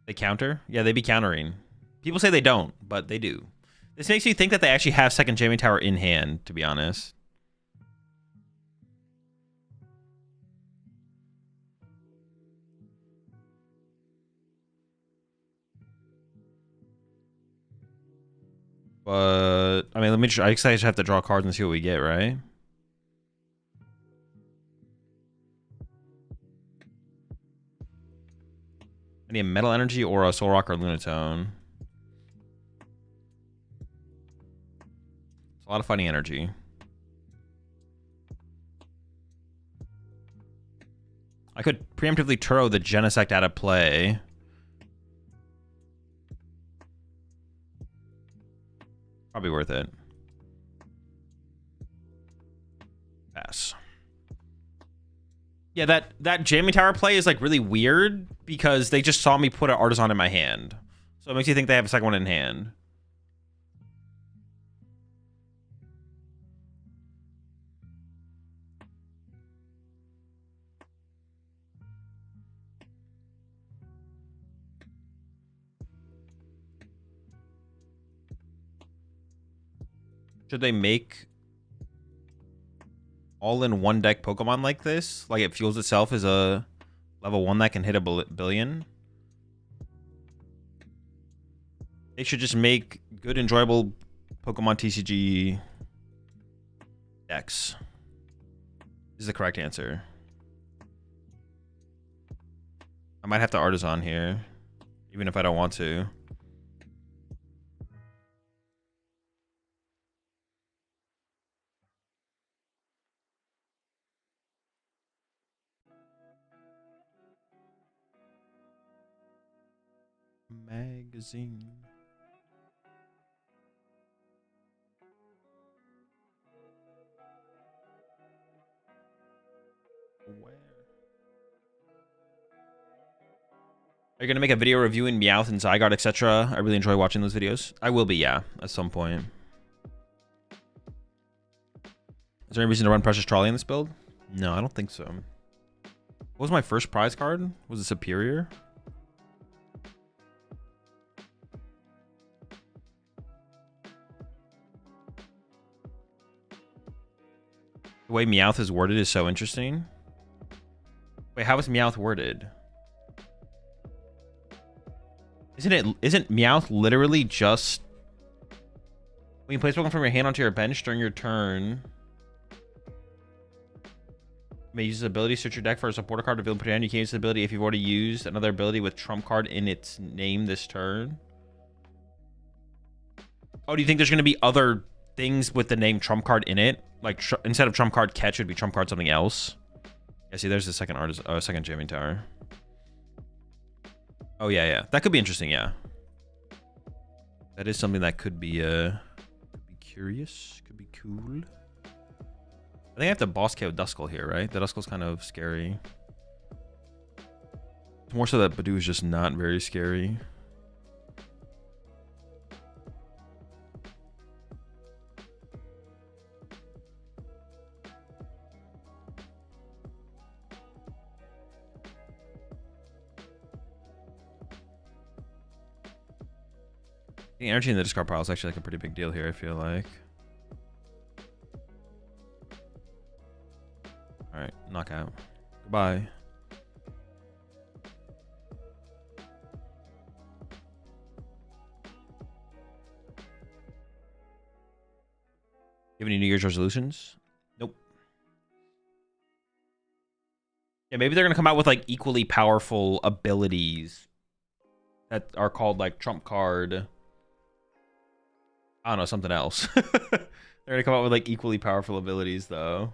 They counter? Yeah, they be countering. People say they don't, but they do. This makes me think that they actually have second Jamming Tower in hand, to be honest. But, I mean, I guess I just have to draw cards and see what we get, right? I need a Metal Energy or a Soul Rock or Lunatone. It's a lot of fighting energy. I could preemptively Turo the Genesect out of play. Probably worth it. Pass. Yeah, that Jamming Tower play is like really weird because they just saw me put an Artisan in my hand. So it makes you think they have a second one in hand. Should they make all-in-one deck Pokemon like this? Like it fuels itself as a level 1 that can hit a billion? They should just make good, enjoyable Pokemon TCG decks. This is the correct answer. I might have to Artisan here, even if I don't want to. Magazine. Are you gonna make a video reviewing Meowth and Zygarde, etc.? I really enjoy watching those videos. I will be, yeah, at some point. Is there any reason to run Precious Trolley in this build? No, I don't think so. What was my first prize card? Was it Superior? The way Meowth is worded is so interesting. Wait, how is Meowth worded? Isn't Meowth literally just when you place Pokemon from your hand onto your bench during your turn? You may use this ability, search your deck for a supporter card to reveal and put it on. You can use this ability if you've already used another ability with trump card in its name this turn. Oh, do you think there's going to be other things with the name trump card in it? Like instead of trump card catch, it would be trump card something else. Yeah, see, there's the second artist, second jamming tower. Oh yeah, that could be interesting. Yeah, that is something that could be curious, could be cool. I think I have to boss KO Duskull here, right? The Duskull's kind of scary. It's more so that Badoo is just not very scary. The energy in the discard pile is actually like a pretty big deal here, I feel like. Alright, knockout. Goodbye. You have any New Year's resolutions? Nope. Yeah, maybe they're gonna come out with like equally powerful abilities that are called like trump card. I don't know, something else. They're gonna come out with like equally powerful abilities though.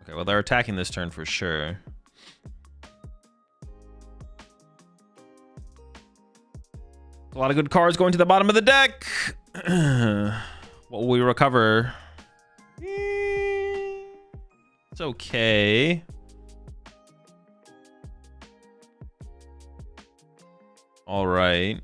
Okay, well, they're attacking this turn for sure. A lot of good cards going to the bottom of the deck. What will we recover? It's okay. All right.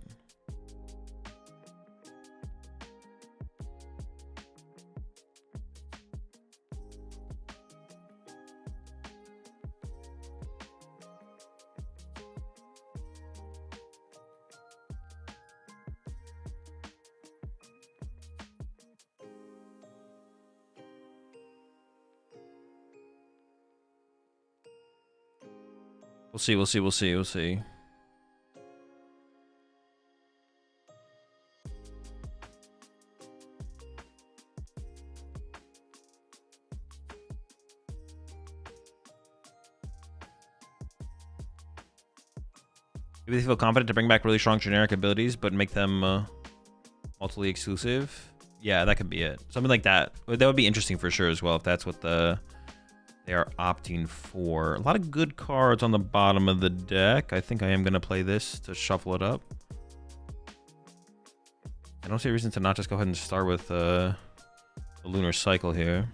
We'll see, we'll see, we'll see, we'll see. Maybe they feel confident to bring back really strong generic abilities, but make them multiply exclusive. Yeah, that could be it. Something like that. That would be interesting for sure as well, if that's what they are opting for. A lot of good cards on the bottom of the deck. I think I am going to play this to shuffle it up. I don't see a reason to not just go ahead and start with the Lunar Cycle here.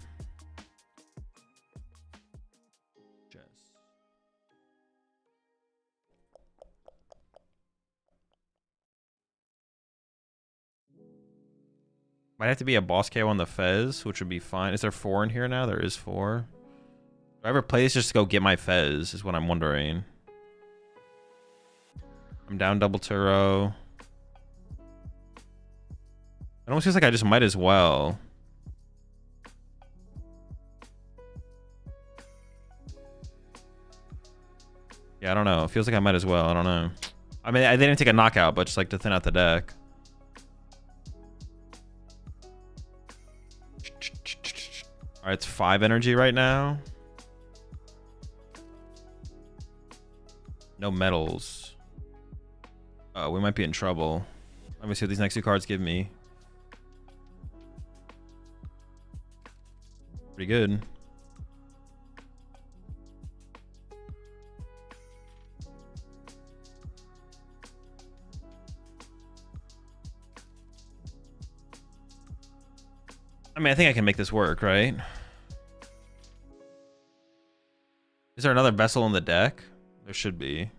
Might have to be a boss KO on the Fez, which would be fine. Is there 4 in here now? There is 4. Do I ever play this just to go get my Fez, is what I'm wondering. I'm down double Turo. It almost feels like I just might as well. Yeah, I don't know. It feels like I might as well. I don't know. I mean, I didn't take a knockout, but just like to thin out the deck. Alright, it's 5 energy right now. No metals. Oh, we might be in trouble. Let me see what these next 2 cards give me. Pretty good. I mean, I think I can make this work, right? Is there another vessel in the deck? There should be.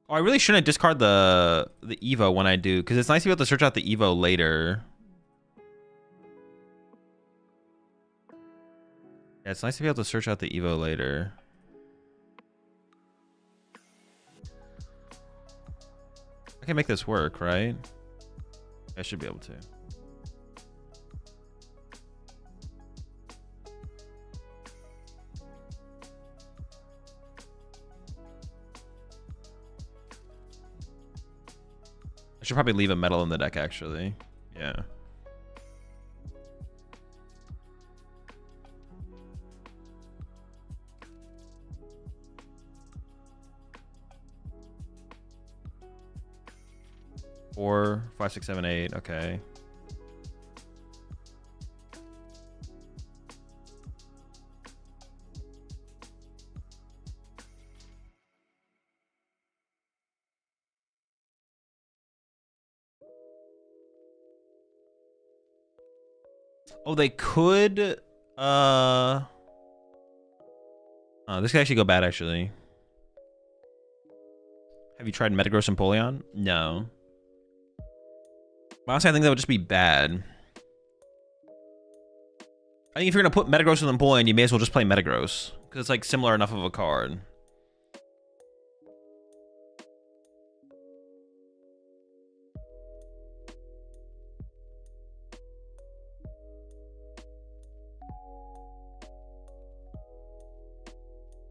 Oh, I really shouldn't discard the Evo when I do, because it's nice to be able to search out the Evo later. Yeah, it's nice to be able to search out the Evo later. I can make this work, right? I should be able to. I should probably leave a metal in the deck, actually. Yeah. Four, 5, 6, 7, 8. Okay. Oh, they could. This could actually go bad, actually. Have you tried Metagross and Empoleon? No. Honestly, I think that would just be bad. I think if you're gonna put Metagross with Empoleon, you may as well just play Metagross, because it's like similar enough of a card.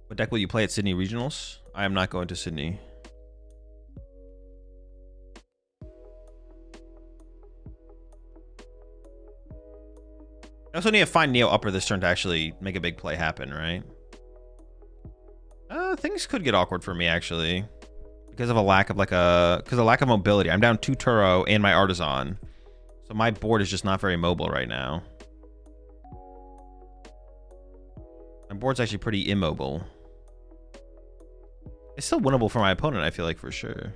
What deck will you play at Sydney Regionals? I am not going to Sydney. I also need to find Neo Upper this turn to actually make a big play happen, right? Things could get awkward for me, actually. Because of a lack of lack of mobility. I'm down 2 Turo and my Artisan. So my board is just not very mobile right now. My board's actually pretty immobile. It's still winnable for my opponent, I feel like, for sure.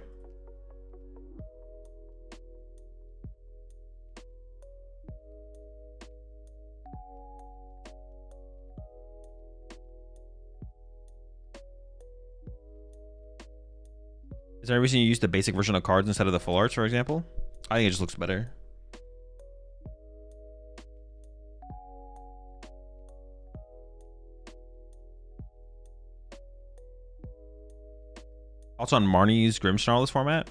Is there a reason you use the basic version of cards instead of the full arts, for example? I think it just looks better. Also on Marnie's Grimmsnarl this format.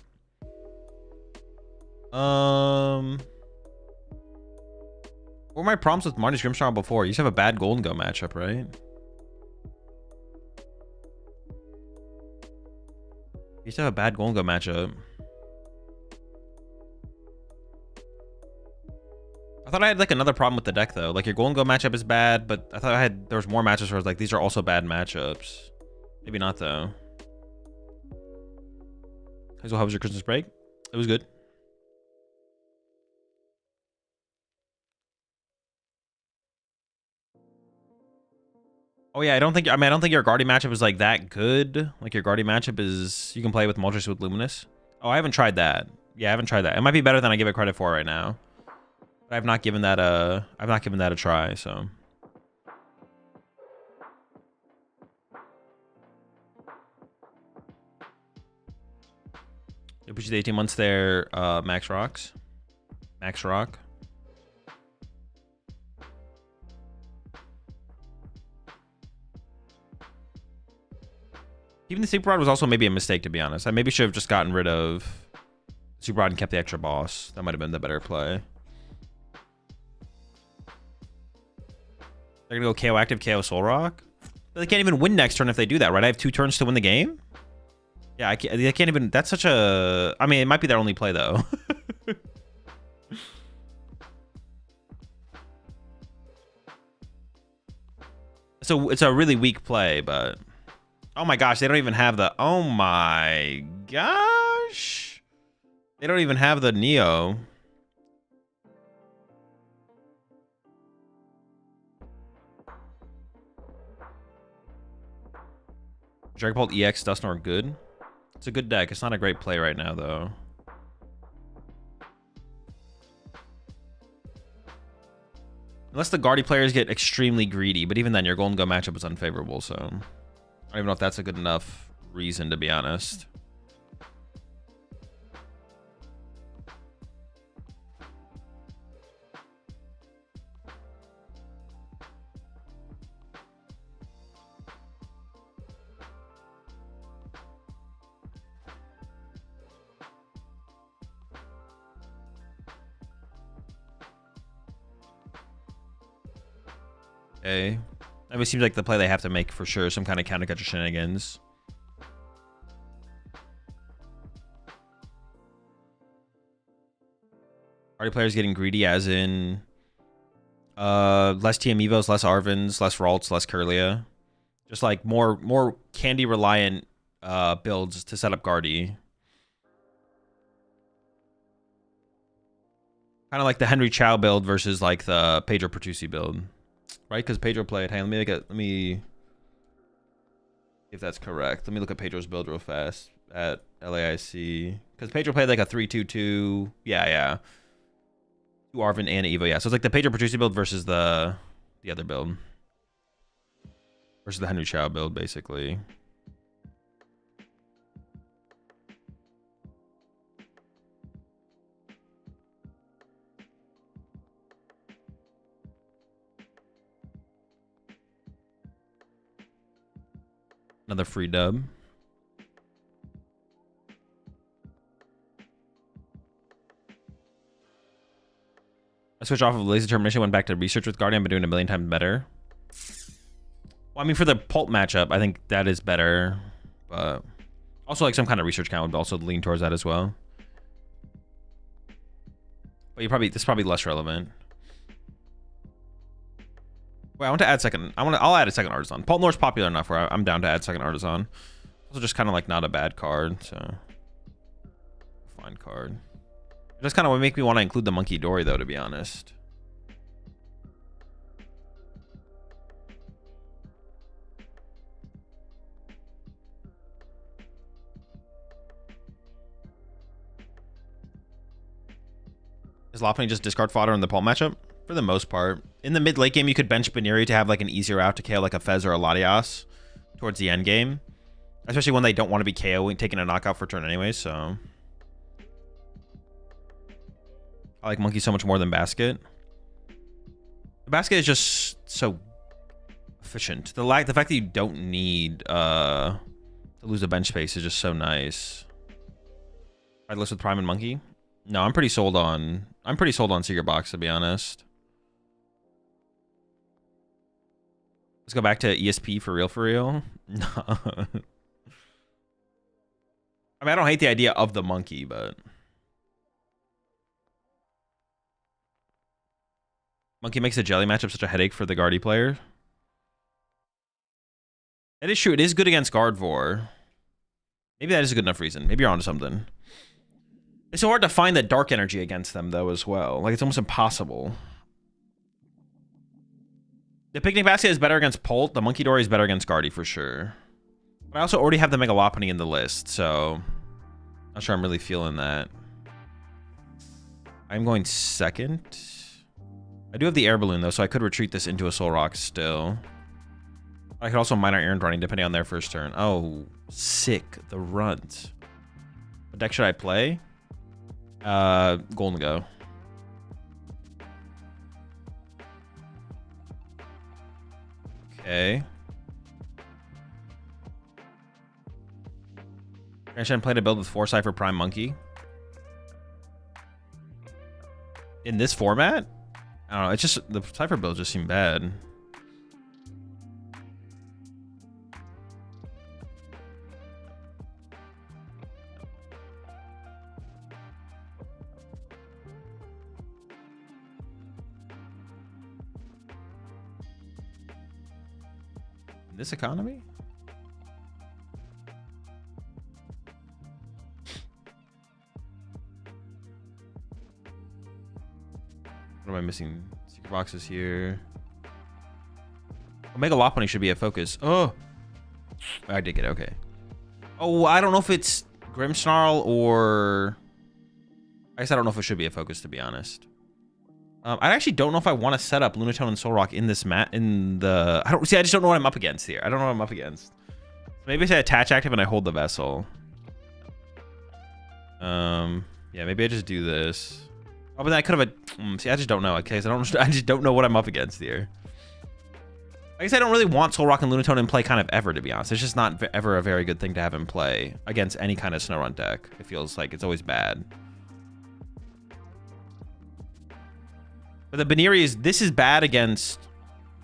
What were my problems with Marnie's Grimmsnarl before? You used to have a bad Gholdengo matchup, right? You used to have a bad Gholdengo matchup. I thought I had like another problem with the deck though. Like your Gholdengo matchup is bad, but I thought there was more matchups where I was like, these are also bad matchups. Maybe not though. Hazel, how was your Christmas break? It was good. Oh yeah, I don't think your Guardian matchup is like that good. Like your Guardian matchup is, you can play with Moltres with Luminous. Oh, I haven't tried that. Yeah, I haven't tried that. It might be better than I give it credit for right now. But I've not given that a try, so. You push the 18 months there, Max Rocks. Max Rock. Even the Super Rod was also maybe a mistake, to be honest. I maybe should have just gotten rid of Super Rod and kept the extra boss. That might have been the better play. They're gonna go KO active, KO Soul Rock. But they can't even win next turn if they do that, right? I have 2 turns to win the game. Yeah, they can't even. That's such a. I mean, it might be their only play though. So it's a really weak play, but. Oh my gosh, they don't even have the. Oh my gosh, they don't even have the Neo. Dragapult EX Dusknoir good. It's a good deck. It's not a great play right now though. Unless the Guardy players get extremely greedy, but even then your Gholdengo matchup is unfavorable, so I don't even know if that's a good enough reason, to be honest. Okay. I mean, it seems like the play they have to make for sure. Some kind of counter catcher shenanigans. Party players getting greedy, as in less TM Evos, less Arvins, less Ralts, less Kirlia. Just like more candy reliant builds to set up Guardy. Kind of like the Henry Chow build versus like the Pedro Pertusi build. Right, because Pedro played. Hey, let me if that's correct. Let me look at Pedro's build real fast at LAIC. Because Pedro played like a 3-2-2. Yeah. 2 Arvin and Evo. Yeah, so it's like the Pedro Pertusi build versus the other build. Versus the Henry Chow build, basically. Another free dub. I switched off of Laser Termination, went back to research with Guardian, but doing a million times better. Well, I mean, for the Pult matchup, I think that is better. But also, like, some kind of research count would also lean towards that as well. But this is probably less relevant. Wait, I want to add second. I'll add a second Artisan. Pult Noir's popular enough where I'm down to add second Artisan. Also, just kind of like not a bad card, so fine card. It just kind of would make me want to include the Monkey Dory though, to be honest. Is Lopunny just discard fodder in the Pult matchup? For the most part. In the mid-late game, you could bench Baneri to have like an easier route to KO like a Fez or a Latias towards the end game. Especially when they don't want to be KOing, taking a knockout for turn anyway, so. I like Monkey so much more than Basket. The Basket is just so efficient. The fact that you don't need to lose a bench space is just so nice. I'd list with Prime and Monkey. No, I'm pretty sold on Secret Box, to be honest. Let's go back to ESP for real. No. I mean, I don't hate the idea of the Monkey, but Monkey makes the Jelly matchup such a headache for the Guardy player. That is true. It is good against Gardevoir. Maybe that is a good enough reason. Maybe you're onto something. It's so hard to find that dark energy against them, though, as well. Like, it's almost impossible. The Picnic Basket is better against Pult. The Monkey Dory is better against Guardy, for sure. But I also already have the Mega Lopunny in the list, so not sure I'm really feeling that. I'm going second. I do have the Air Balloon, though, so I could retreat this into a Soul Rock still. I could also Minor Errand Running, depending on their first turn. Oh, sick. The Runt. What deck should I play? Gholdengo. Okay. I should play a build with 4 Cypher Prime Monkey. In this format? I don't know. It's just the Cypher builds just seem bad. In this economy? What am I missing? Secret boxes here. Omega Lopunny should be a focus. Oh! I did get it, okay. Oh, I don't know if it's Grimmsnarl or... I guess I don't know if it should be a focus, to be honest. I actually don't know if I want to set up Lunatone and Solrock in this mat in the... I just don't know what I'm up against here. I don't know what I'm up against. Maybe I say attach active and I hold the vessel. Yeah, maybe I just do this. Oh, but then I could have... see, I just don't know. Okay, so I just don't know what I'm up against here. I guess I don't really want Solrock and Lunatone in play kind of ever, to be honest. It's just not ever a very good thing to have in play against any kind of Snorunt deck. It feels like it's always bad. But the Baneri is... This is bad against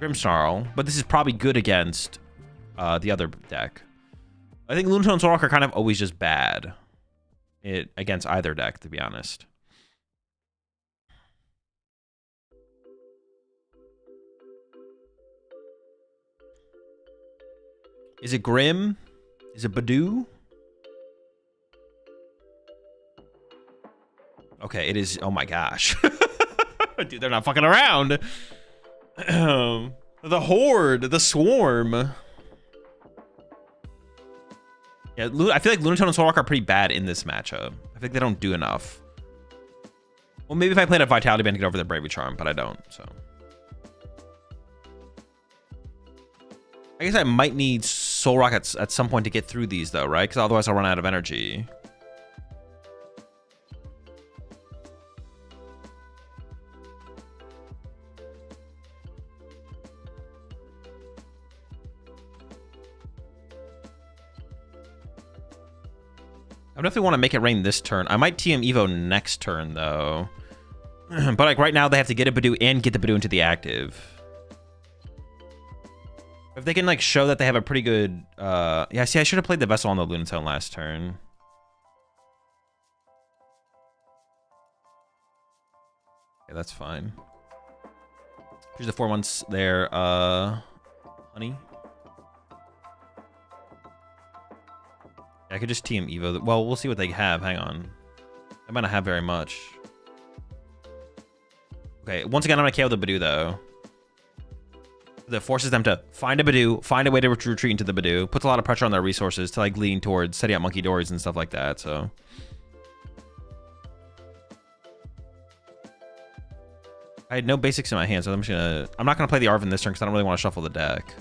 Grimmsnarl, but this is probably good against the other deck. I think Lunatone and Solrock are kind of always just bad against either deck, to be honest. Is it Grim? Is it Badoo? Okay, it is. Oh my gosh. Dude, they're not fucking around. The Horde, the Swarm. Yeah, I feel like Lunatone and Solrock are pretty bad in this matchup. I think they don't do enough. Well, maybe if I played a Vitality Band to get over the Bravery Charm, but I don't, so. I guess I might need Solrock at some point to get through these, though, right? Because otherwise I'll run out of energy. I definitely want to make it rain this turn. I might TM Evo next turn, though. But like right now, they have to get a Badoo and get the Badoo into the active. If they can like show that they have a pretty good... yeah, see, I should have played the Vessel on the Lunatone last turn. Okay, that's fine. Here's the 4 months there. Honey. I could just TM Evo. Well, we'll see what they have. Hang on. They might not have very much. Okay, once again, I'm going to KO the Badoo, though. That forces them to find a Badoo, find a way to retreat into the Badoo. Puts a lot of pressure on their resources to, like, lean towards setting up Monkey Dories and stuff like that, so... I had no basics in my hand, so I'm just gonna... I'm not going to play the Arven this turn because I don't really want to shuffle the deck.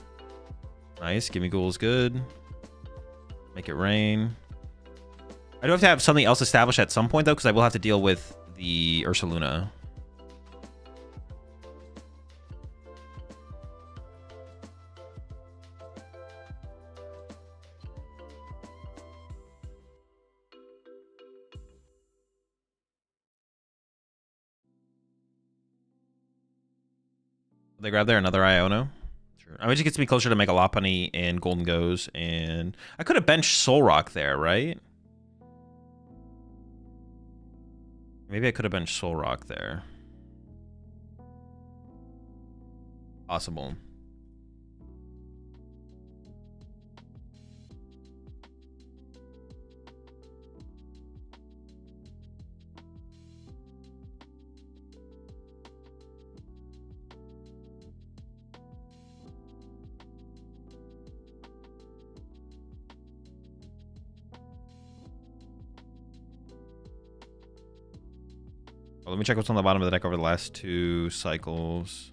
Nice. Gimme Ghouls good. Make it rain. I do have to have something else established at some point, though, because I will have to deal with the Ursaluna. They grab there another Iono. I mean, it just gets me closer to make a Lopunny and Gholdengos, and I could have benched Solrock there, right? Maybe I could have benched Solrock there. Possible. Well, let me check what's on the bottom of the deck over the last 2 cycles.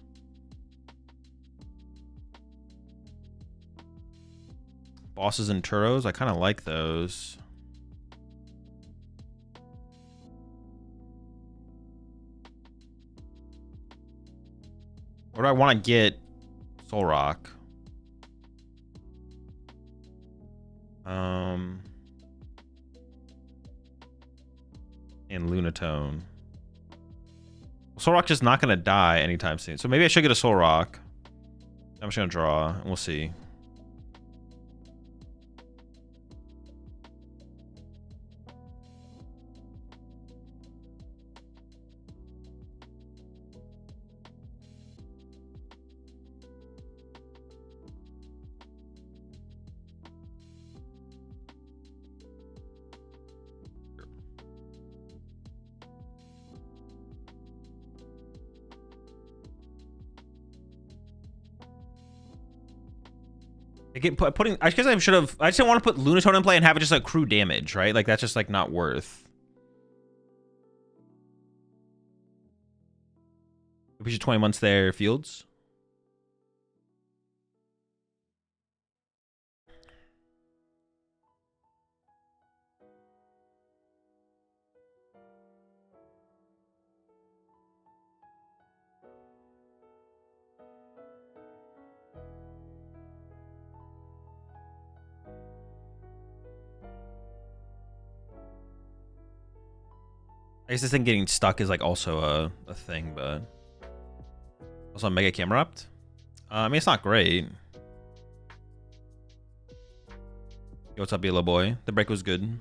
Bosses and Turos, I kind of like those. Where do I want to get Solrock? And Lunatone. Solrock just not going to die anytime soon. So maybe I should get a Solrock. I'm just going to draw, and we'll see. Putting. I guess I should have. I just didn't want to put Lunatone in play and have it just like accrue damage, right? Like that's just like not worth. We should 20 months there, Fields. I guess this thing getting stuck is like also a thing, but also Mega Camerupt. I mean, it's not great. Yo, what's up, yellow boy? The break was good.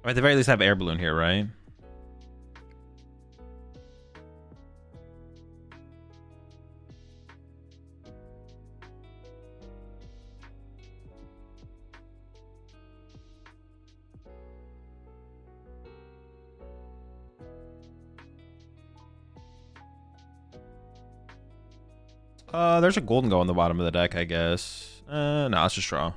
Or at the very least, have Air Balloon here, right? There's a Gholdengo on the bottom of the deck, I guess. No, let's just draw.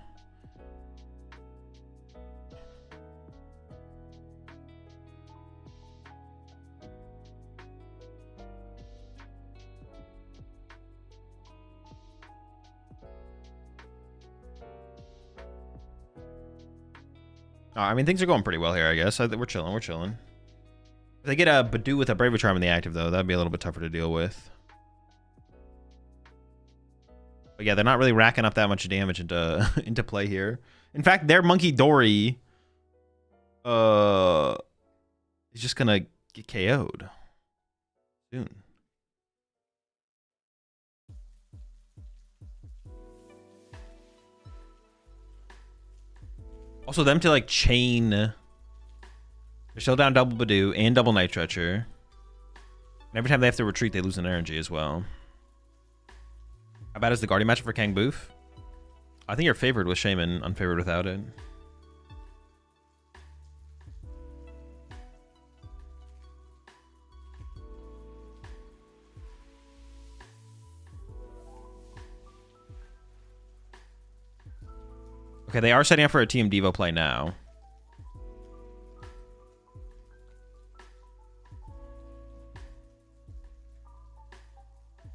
I mean, things are going pretty well here, I guess. We're chilling, we're chilling. If they get a Badoo with a Braver Charm in the active, though, that'd be a little bit tougher to deal with. But yeah, they're not really racking up that much damage into into play here. In fact, their Monkey Dory is just gonna get KO'd soon. Also, them to like chain. They're still down double Badoo and double Night Stretcher. And every time they have to retreat, they lose an energy as well. How bad is the Guardian matchup for Kang Boof? I think you're favored with Shaman, unfavored without it. Okay, they are setting up for a Team Devo play now.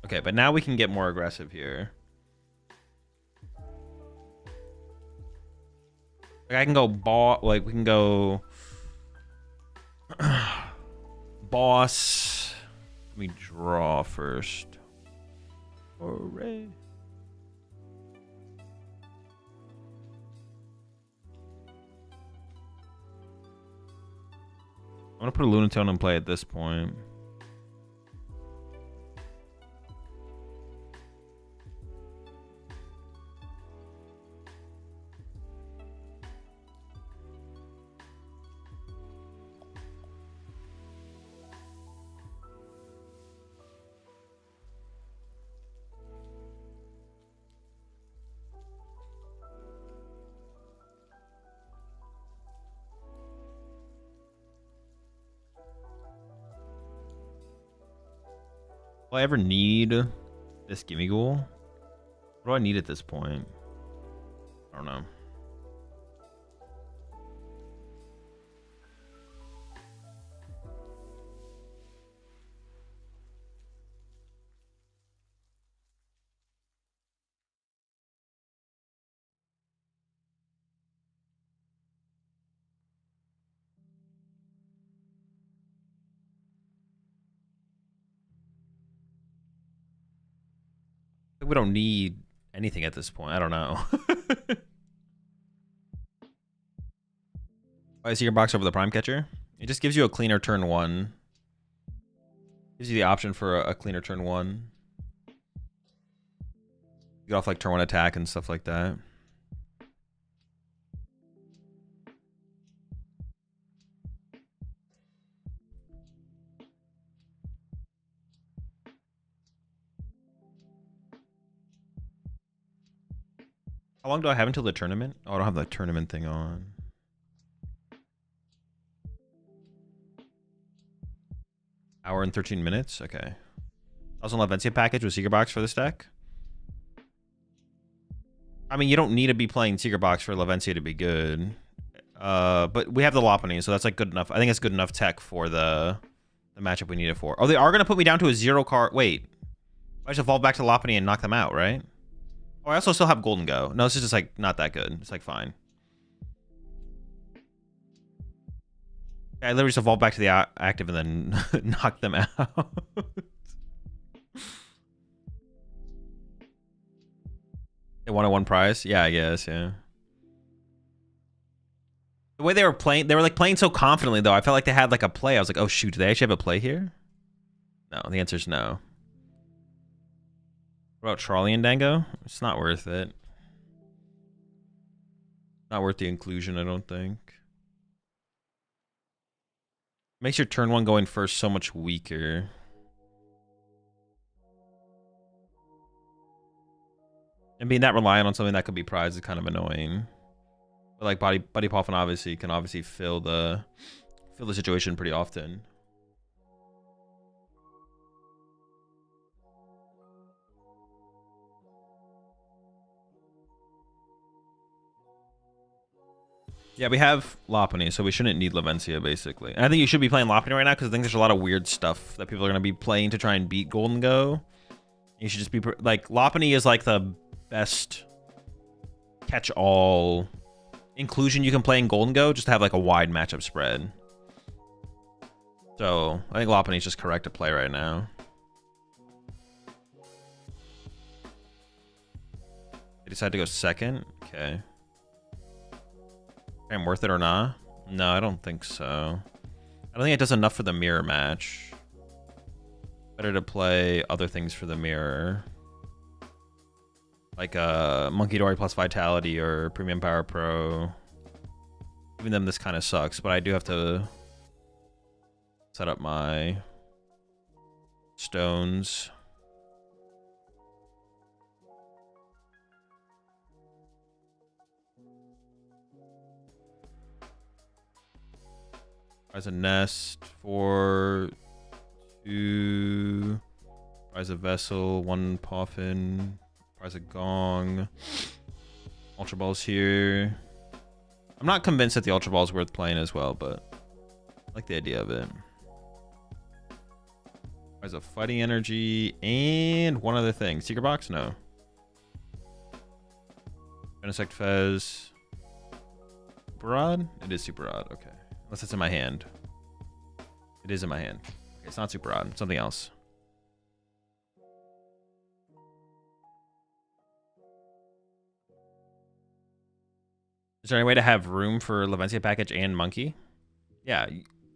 Okay, but now we can get more aggressive here. Like I can go like we can go boss. Let me draw first. Hooray. I'm gonna put a Lunatone in play at this point. Will I ever need this Gimme Ghoul? What do I need at this point? I don't know. We don't need anything at this point. I don't know. I see your box over the Prime Catcher. It just gives you a cleaner turn one. Gives you the option for a cleaner turn one. You get off like turn one attack and stuff like that. How long do I have until the tournament? Oh, I don't have the tournament thing on. Hour and 13 minutes? Okay. Also, Levencia package with Secret Box for this deck. I mean, you don't need to be playing Secret Box for Levencia to be good. But we have the Lopunny, so that's like good enough. I think it's good enough tech for the matchup we need it for. Oh, they are going to put me down to a 0 card. Wait. I just evolve back to Lopunny and knock them out, right? Oh, I also still have Gholdengo. No, this is just like not that good. It's like fine. I literally just evolve back to the active and then knock them out. They won a 1 prize? Yeah, I guess, yeah. The way they were like playing so confidently though. I felt like they had like a play. I was like, oh shoot, do they actually have a play here? No, the answer is no. What about Charlie and Dango? It's not worth it. Not worth the inclusion, I don't think. Makes your turn 1 going first so much weaker. And being that reliant on something that could be prized is kind of annoying. But like Buddy Poffin obviously can fill the situation pretty often. Yeah, we have Lopunny, so we shouldn't need Levencia, basically. And I think you should be playing Lopunny right now, because I think there's a lot of weird stuff that people are going to be playing to try and beat Gholdengo. You should just be... like, Lopunny is, like, the best catch-all inclusion you can play in Gholdengo, just to have, like, a wide matchup spread. So, I think Lopunny is just correct to play right now. They decided to go second? Okay. I'm worth it or not? No, I don't think so. I don't think it does enough for the mirror match. Better to play other things for the mirror. Like Monkey Dory plus Vitality or Premium Power Pro. Even then this kind of sucks, but I do have to set up my stones. Prize a nest for 2. Prize a vessel, 1 Poffin. Prize a gong. Ultra Ball's here. I'm not convinced that the Ultra Ball is worth playing as well, but I like the idea of it. Prize a fighting energy and one other thing. Secret box? No. Genesect Fez. Super odd? It is super odd. Okay. Unless it's in my hand. It is in my hand. Okay, it's not super odd. It's something else. Is there any way to have room for Levencia package and Monkey? Yeah.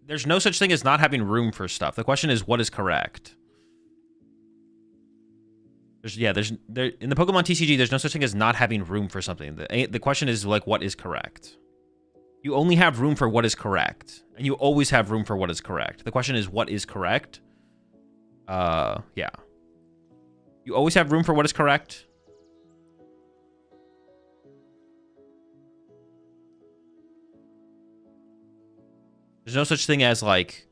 There's no such thing as not having room for stuff. The question is, what is correct? In the Pokemon TCG, there's no such thing as not having room for something. The question is, like, what is correct? You only have room for what is correct. And you always have room for what is correct. The question is, what is correct? Yeah. You always have room for what is correct. There's no such thing as, like,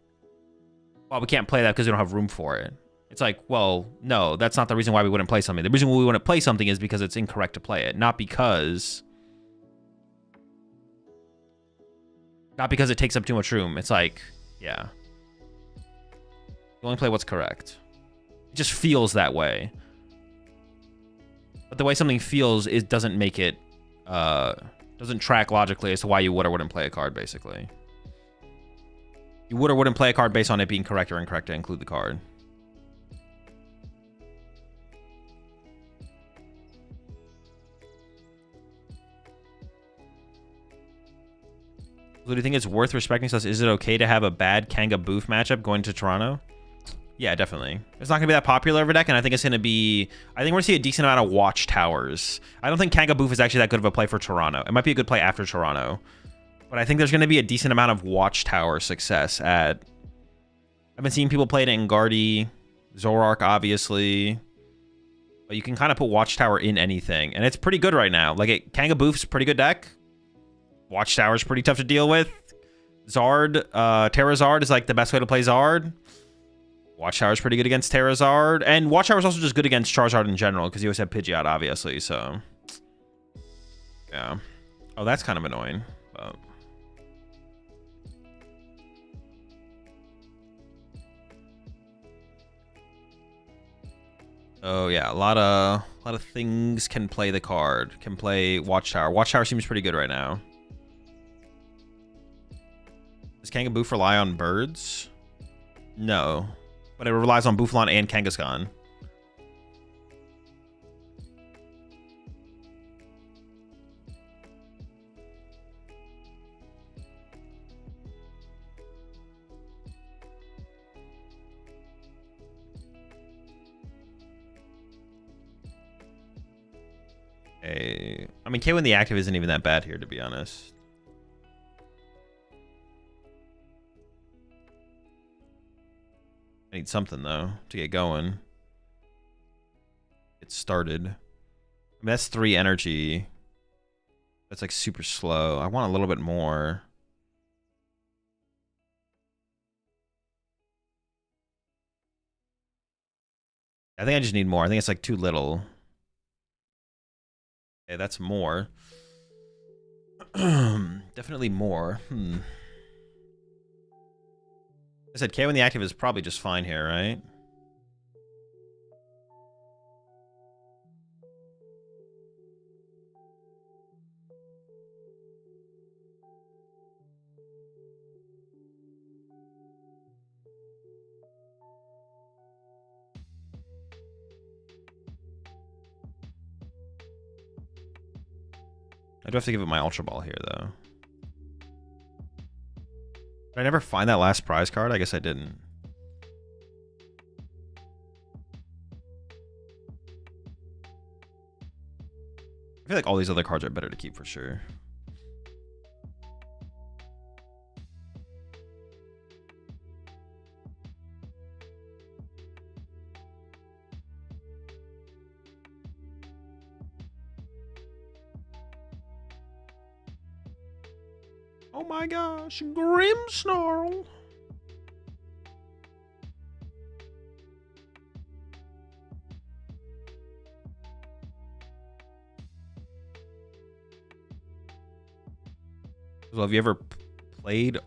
well, we can't play that because we don't have room for it. It's like, well, no, that's not the reason why we wouldn't play something. The reason why we wouldn't play something is because it's incorrect to play it. Not because it takes up too much room. It's like, yeah. You only play what's correct. It just feels that way. But the way something feels, it doesn't make it, doesn't track logically as to why you would or wouldn't play a card, basically. You would or wouldn't play a card based on it being correct or incorrect to include the card. Do you think it's worth respecting us? Is it okay to have a bad Kanga Boof matchup going to Toronto? Yeah, definitely. It's not going to be that popular of a deck, and I think it's going to be... I think we're going to see a decent amount of Watchtowers. I don't think Kanga Boof is actually that good of a play for Toronto. It might be a good play after Toronto. But I think there's going to be a decent amount of Watchtower success at... I've been seeing people play it in Guardy, Zoroark, obviously. But you can kind of put Watchtower in anything. And it's pretty good right now. Like, Kangaboof's a pretty good deck. Watchtower's pretty tough to deal with. Zard, Terrazard is like the best way to play Zard. Watchtower's pretty good against Terrazard. And Watchtower's also just good against Charizard in general, because you always have Pidgeot, obviously, so... Yeah. Oh, that's kind of annoying. But... Oh yeah, a lot of things can play the card. Can play Watchtower. Watchtower seems pretty good right now. Does Kangaboof rely on birds? No. But it relies on Bouffalant and Kangaskhan. I mean, K-Win the active isn't even that bad here, to be honest. I need something, though, to get going. It started. I mean, that's 3 energy. That's, like, super slow. I want a little bit more. I think I just need more. I think it's, like, too little. Okay, that's more. Definitely more. I said K when the active is probably just fine here, right? I do have to give it my Ultra Ball here, though. Did I never find that last prize card? I guess I didn't. I feel like all these other cards are better to keep for sure. Oh my gosh, Grimmsnarl. Well, have you ever played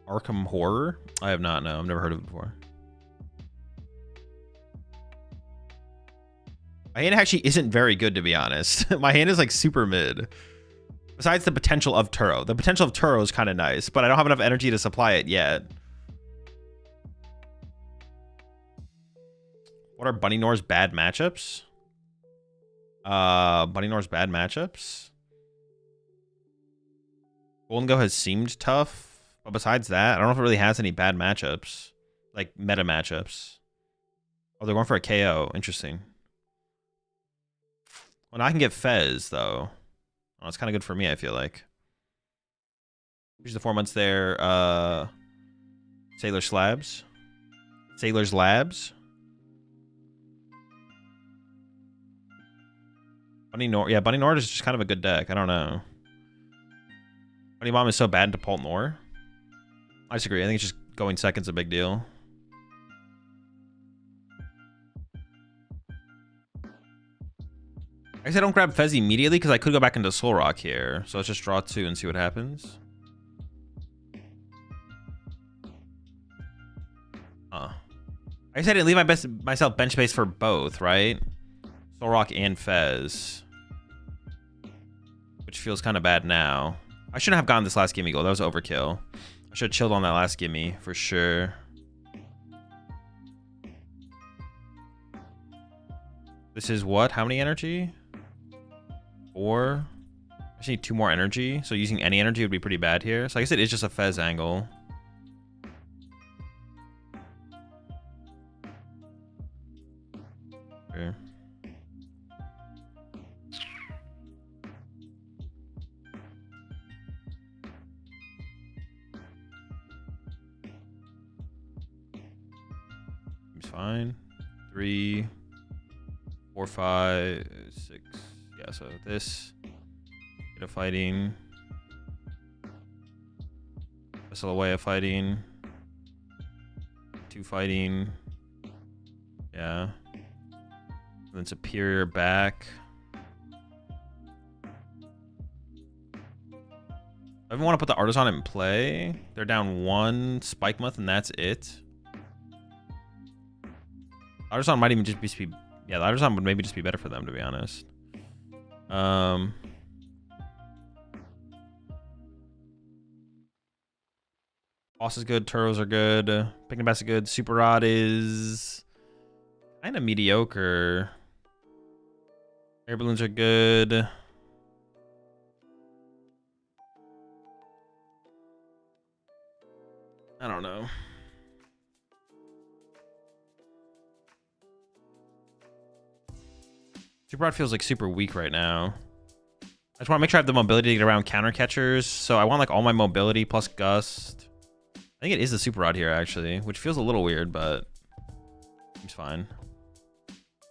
Arkham Horror? I have not, no. I've never heard of it before. My hand actually isn't very good, to be honest. My hand is like super mid. Besides the potential of Turo. The potential of Turo is kind of nice, but I don't have enough energy to supply it yet. What are Bunny Noir's bad matchups? Bunny Noir's bad matchups? Gholdengo has seemed tough, but besides that, I don't know if it really has any bad matchups. Like, meta matchups. Oh, they're going for a KO. Interesting. Well, now I can get Fez, though. Oh, it's kind of good for me, I feel like. Here's the 4 months there. Sailor's Labs. Sailor's Labs. Bunny Nord. Yeah, Bunny Nord is just kind of a good deck. I don't know. Bunny Bomb is so bad to Pult Nor. I disagree. I think it's just going second's a big deal. I guess I don't grab Fez immediately because I could go back into Soul Rock here. So let's just draw 2 and see what happens. I guess I didn't leave myself bench space for both, right? Soul Rock and Fez. Which feels kind of bad now. I shouldn't have gotten this last gimme goal. That was overkill. I should have chilled on that last gimme for sure. This is what? How many energy? 4. I just need 2 more energy. So using any energy would be pretty bad here. So I guess it is just a Fez angle. Okay. Seems fine. 3, 4, 5, 6. Yeah, so this. Get a fighting. Vessel away a fighting. 2 fighting. Yeah. And then superior back. I even want to put the Artisan in play. They're down 1 Spike Month, and that's it. Artisan might even just be... Yeah, the Artisan would maybe just be better for them, to be honest. Boss is good. Turos are good. Picking Bass is good. Super Rod is kind of mediocre. Air Balloons are good. I don't know. Super Rod feels like super weak right now. I just want to make sure I have the mobility to get around counter catchers. So I want like all my mobility plus gust. I think it is the Super Rod here actually, which feels a little weird, but seems fine.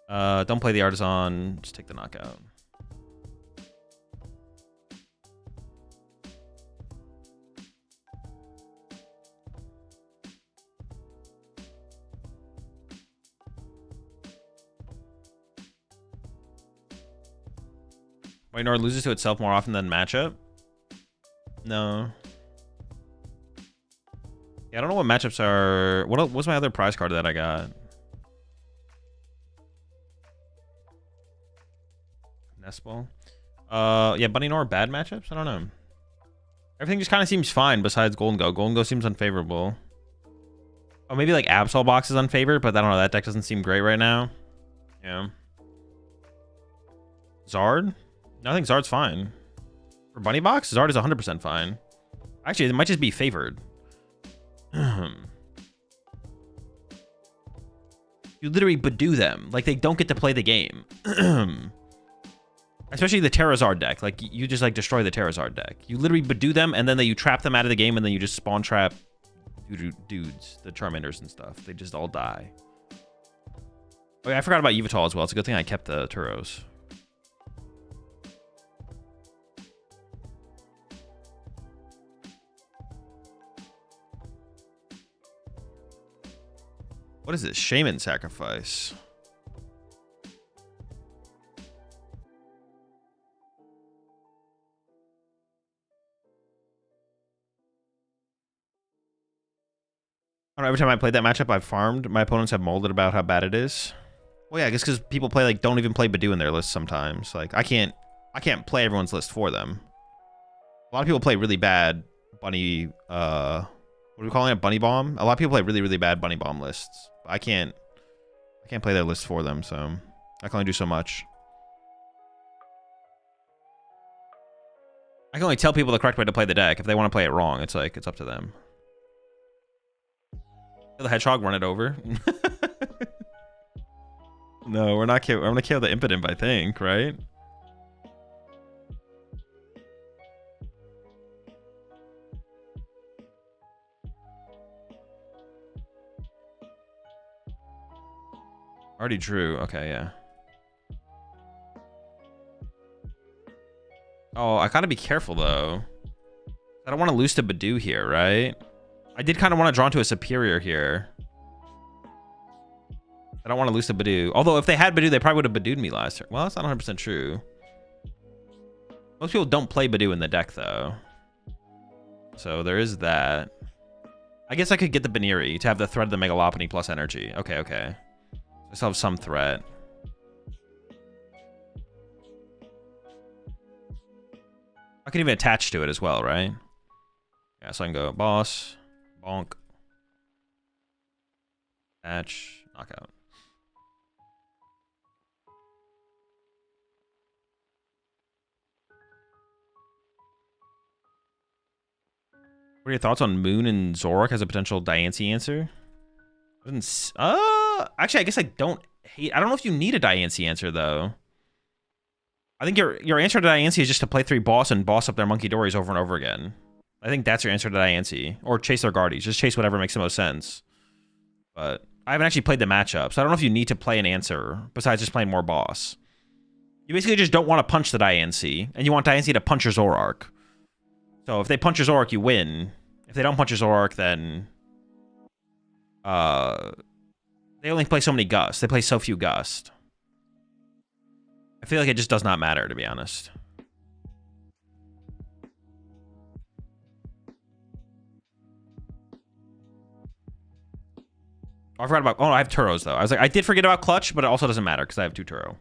Don't play the Artisan. Just take the knockout. Wait, Nor loses to itself more often than matchup? No. Yeah, I don't know what matchups are. What's my other prize card that I got? Nestball. Yeah, Bunny Nor bad matchups? I don't know. Everything just kind of seems fine besides Gholdengo. Gholdengo seems unfavorable. Oh, maybe like Absol Box is unfavored, but I don't know. That deck doesn't seem great right now. Yeah. Zard? No, I think Zard's fine. For Bunny Box, Zard is 100% fine. Actually, it might just be favored. You literally Badoo them. Like, they don't get to play the game. Especially the Terrazard deck. Like, you just, like, destroy the Terrazard deck. You literally Badoo them, and then you trap them out of the game, and then you just spawn trap dudes, the Charmanders and stuff. They just all die. Okay, I forgot about Yveltal as well. It's a good thing I kept the Turos. What is this? Shaman Sacrifice. I don't know, every time I played that matchup, I've farmed. My opponents have molded about how bad it is. Well, yeah, I guess because people play like don't even play Badoo in their list sometimes. Like I can't play everyone's list for them. A lot of people play really bad bunny. What are we calling it? Bunny bomb. A lot of people play really bad bunny bomb lists. I can't play their list for them, so I can only do so much. I can only tell people the correct way to play the deck. If they want to play it wrong, it's like it's up to them. The Hedgehog run it over. No, we're not kill. I'm gonna kill the Impotent, I think, right? Already drew. Okay, yeah. Oh, I gotta be careful though. I don't want to lose to Badoo here, right? I did kind of want to draw into a superior here. I don't want to lose to Badoo. Although if they had Badoo, they probably would have Badooed me last turn. Well, that's not 100% true. Most people don't play Badoo in the deck though. So there is that. I guess I could get the Baniri to have the threat of the Mega Lopunny plus energy. Okay, okay. I still have some threat. I can even attach to it as well, right? Yeah, so I can go boss, bonk, attach, knockout. What are your thoughts on Moon and Zoroark as a potential Diancie answer? Actually, I guess I don't know if you need a Diancie answer though. I think your answer to Diancie is just to play 3 boss and boss up their Monkey Dories over and over again. I think that's your answer to Diancie. Or chase their Guardies. Just chase whatever makes the most sense. But I haven't actually played the matchup, so I don't know if you need to play an answer besides just playing more boss. You basically just don't want to punch the Diancie, and you want Diancie to punch your Zoroark. So if they punch your Zoroark, you win. If they don't punch your Zoroark, then they only play so many Gust. They play so few Gust. I feel like it just does not matter, to be honest. Oh, I forgot about... Oh, I have Turos, though. I was like, I did forget about Clutch, but it also doesn't matter because I have 2 Turo.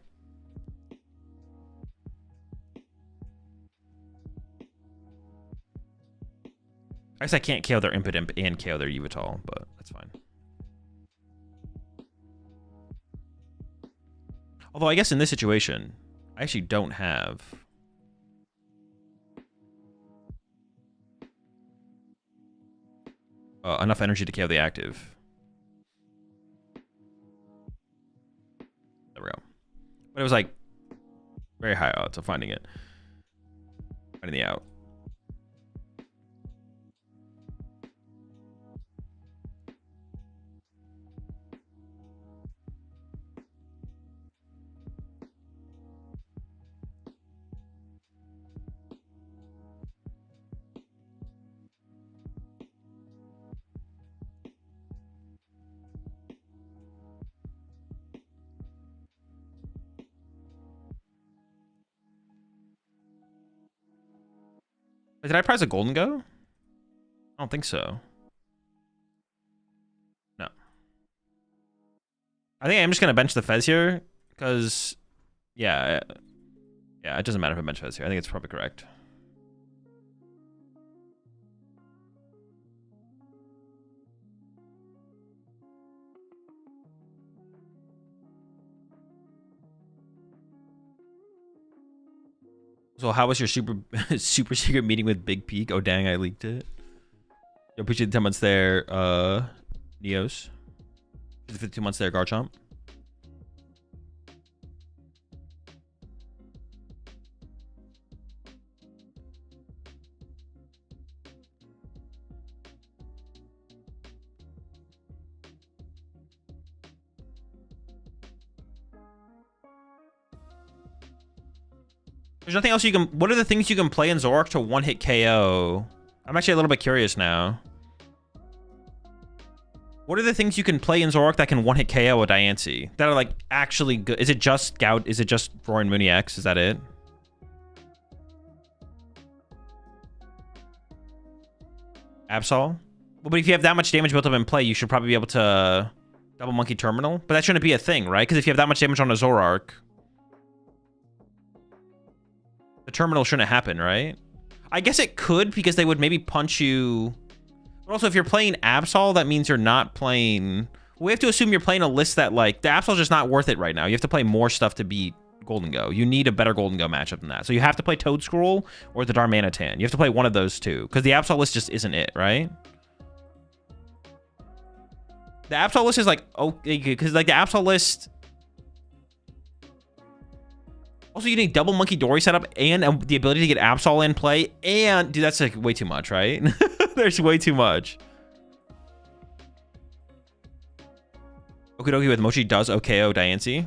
I guess I can't KO their Impidimp and KO their Yveltal, but that's fine. Although I guess in this situation, I actually don't have... enough energy to KO the active. There we go. But it was like very high odds of finding it. Finding the out. Did I prize a Gholdengo? I don't think so. No. I think I'm just going to bench the Fez here, because, yeah, it doesn't matter if I bench Fez here. I think it's probably correct. So how was your super secret meeting with Big Peak? Oh dang, I leaked it. Yo, appreciate the 10 months there, Neos. The 52 months there, Garchomp. There's nothing else you can... What are the things you can play in Zoroark to one-hit KO? I'm actually a little bit curious now. What are the things you can play in Zoroark that can one-hit KO a Diancie? That are, like, actually good? Is it just Gout? Is it just Roaring Mooney X? Is that it? Absol? Well, but if you have that much damage built up in play, you should probably be able to double Monkey Terminal. But that shouldn't be a thing, right? Because if you have that much damage on a Zoroark... The terminal shouldn't happen, right? I guess it could because they would maybe punch you. But also, if you're playing Absol, that means you're not playing... We have to assume you're playing a list that, like, the Absol's just not worth it right now. You have to play more stuff to beat Gholdengo. You need a better Gholdengo matchup than that. So you have to play Toedscruel or the Darmanitan. You have to play one of those two because the Absol list just isn't it, right? The Absol list is like, okay, because like the Absol list... Also, you need double Monkey Dory setup and the ability to get Absol in play. And, dude, that's like way too much, right? There's way too much. Okidoki with Mochi does OKO Diancie.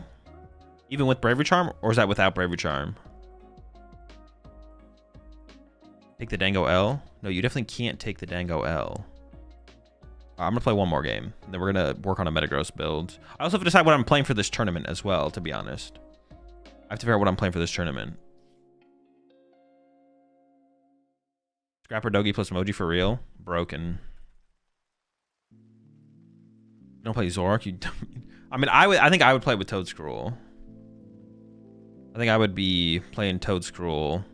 Even with Bravery Charm? Or is that without Bravery Charm? Take the Dango L? No, you definitely can't take the Dango L. I'm going to play one more game. Then we're going to work on a Metagross build. I also have to decide what I'm playing for this tournament as well, to be honest. I have to figure out what I'm playing for this tournament. Scrapper Dogi plus Moji for real? Broken. You don't play Zoroark? You don't... I mean, I think I would play with Toedscruel. I think I would be playing Toedscruel.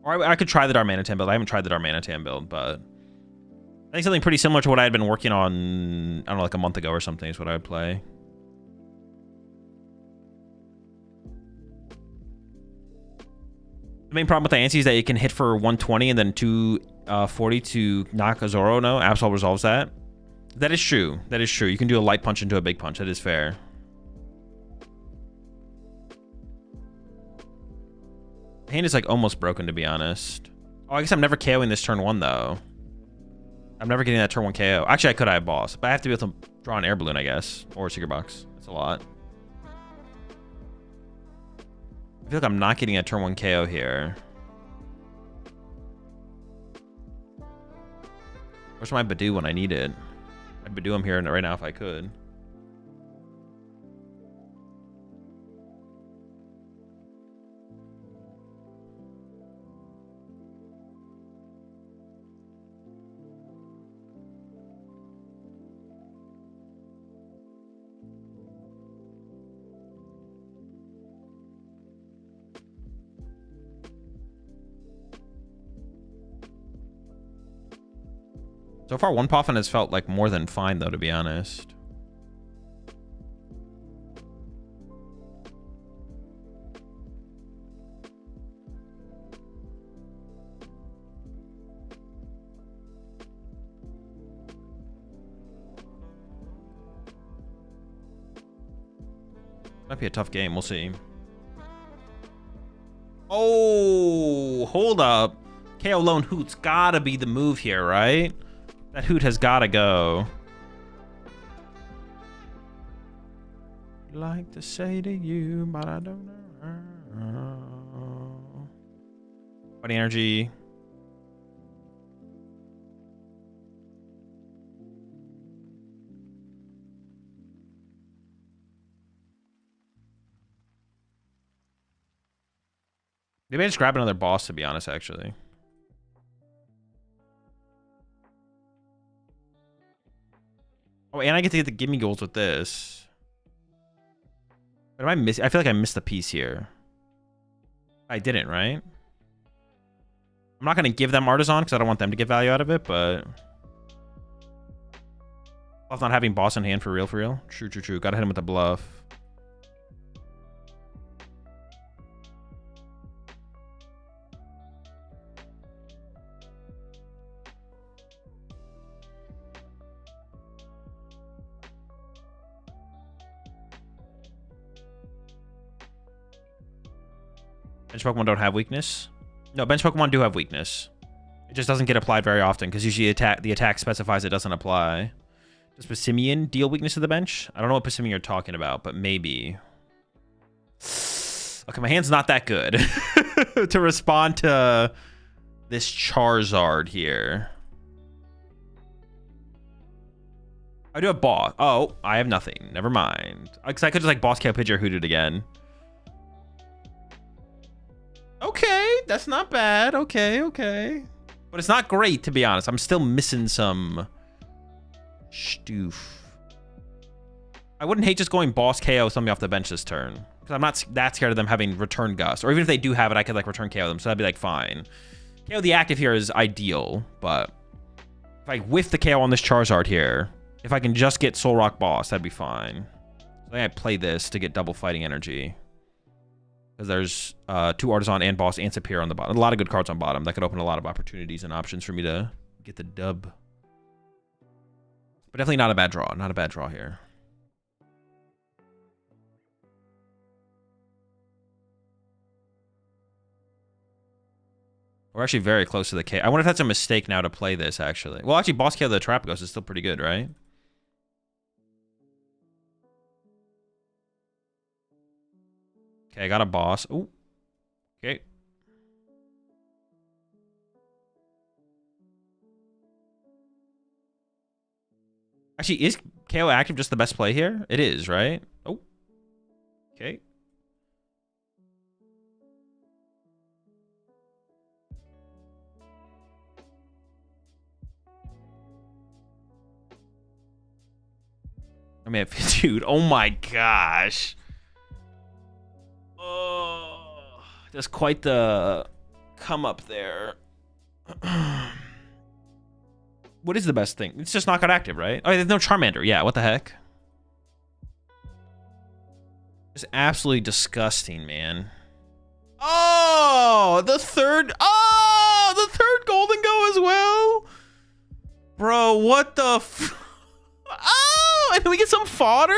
Or I could try the Darmanitan build. I haven't tried the Darmanitan build, but... I think something pretty similar to what I had been working on, I don't know, like a month ago or something is what I would play. The main problem with Diancie is that it can hit for 120 and then 240 to knock a Zoro. No, Absol resolves that. That is true. That is true. You can do a light punch into a big punch. That is fair. Hand is like almost broken, to be honest. Oh, I guess I'm never KOing this turn 1 though. I'm never getting that turn 1 KO. Actually, I could have boss, but I have to be able to Draw an air balloon, I guess. Or a secret box. That's a lot. I feel like I'm not getting a turn 1 KO here. Where's my Badoo when I need it? I'd Badoo him here right now if I could. So far, one Poffin has felt like more than fine, though, to be honest. Might be a tough game. We'll see. Oh, hold up. KO Lone Hoot's gotta be the move here, right? That Hoot has gotta go. Like to say to you, but I don't know. Body energy. Maybe I just grab another boss, to be honest, actually. Oh, and I get to get the gimme goals with this. But am I missing? I feel like I missed the piece here. I didn't, right? I'm not going to give them Artisan because I don't want them to get value out of it, but... Bluff not having boss in hand for real, for real. True, true, true. Gotta hit him with the bluff. Bench Pokemon don't have weakness. No, bench Pokemon do have weakness. It just doesn't get applied very often because usually the attack specifies it doesn't apply. Does Passimian deal weakness to the bench? I don't know what Passimian you're talking about, but maybe. Okay, my hand's not that good to respond to this Charizard here. I do have boss. Oh, I have nothing. Never mind. Because I could just like boss KO Pidgey or Hooded again. Okay, that's not bad. Okay, okay. But it's not great, to be honest. I'm still missing some stoof. I wouldn't hate just going boss KO somebody off the bench this turn. Because I'm not that scared of them having return gust. Or even if they do have it, I could like return KO them. So that'd be like fine. KO the active here is ideal. But if I whiff the KO on this Charizard here, if I can just get Soul Rock boss, that'd be fine. So I think I play this to get double fighting energy. Because there's 2 Artisan and Boss and Sapir on the bottom. A lot of good cards on bottom. That could open a lot of opportunities and options for me to get the dub. But definitely not a bad draw. Not a bad draw here. We're actually very close to the K. I wonder if that's a mistake now to play this, actually. Well, actually, Boss KO the Trap Ghost is still pretty good, right? Okay, I got a boss. Ooh. Okay. Actually, is KO active just the best play here? It is, right? Oh. Okay. I mean, dude, oh my gosh. Oh, there's quite the come up there. What is the best thing? It's just knockout active, right? Oh, there's no Charmander. Yeah, what the heck? It's absolutely disgusting, man. Oh, the third. Oh, the third Gholdengo as well. Bro, what the? Oh, and we get some fodder.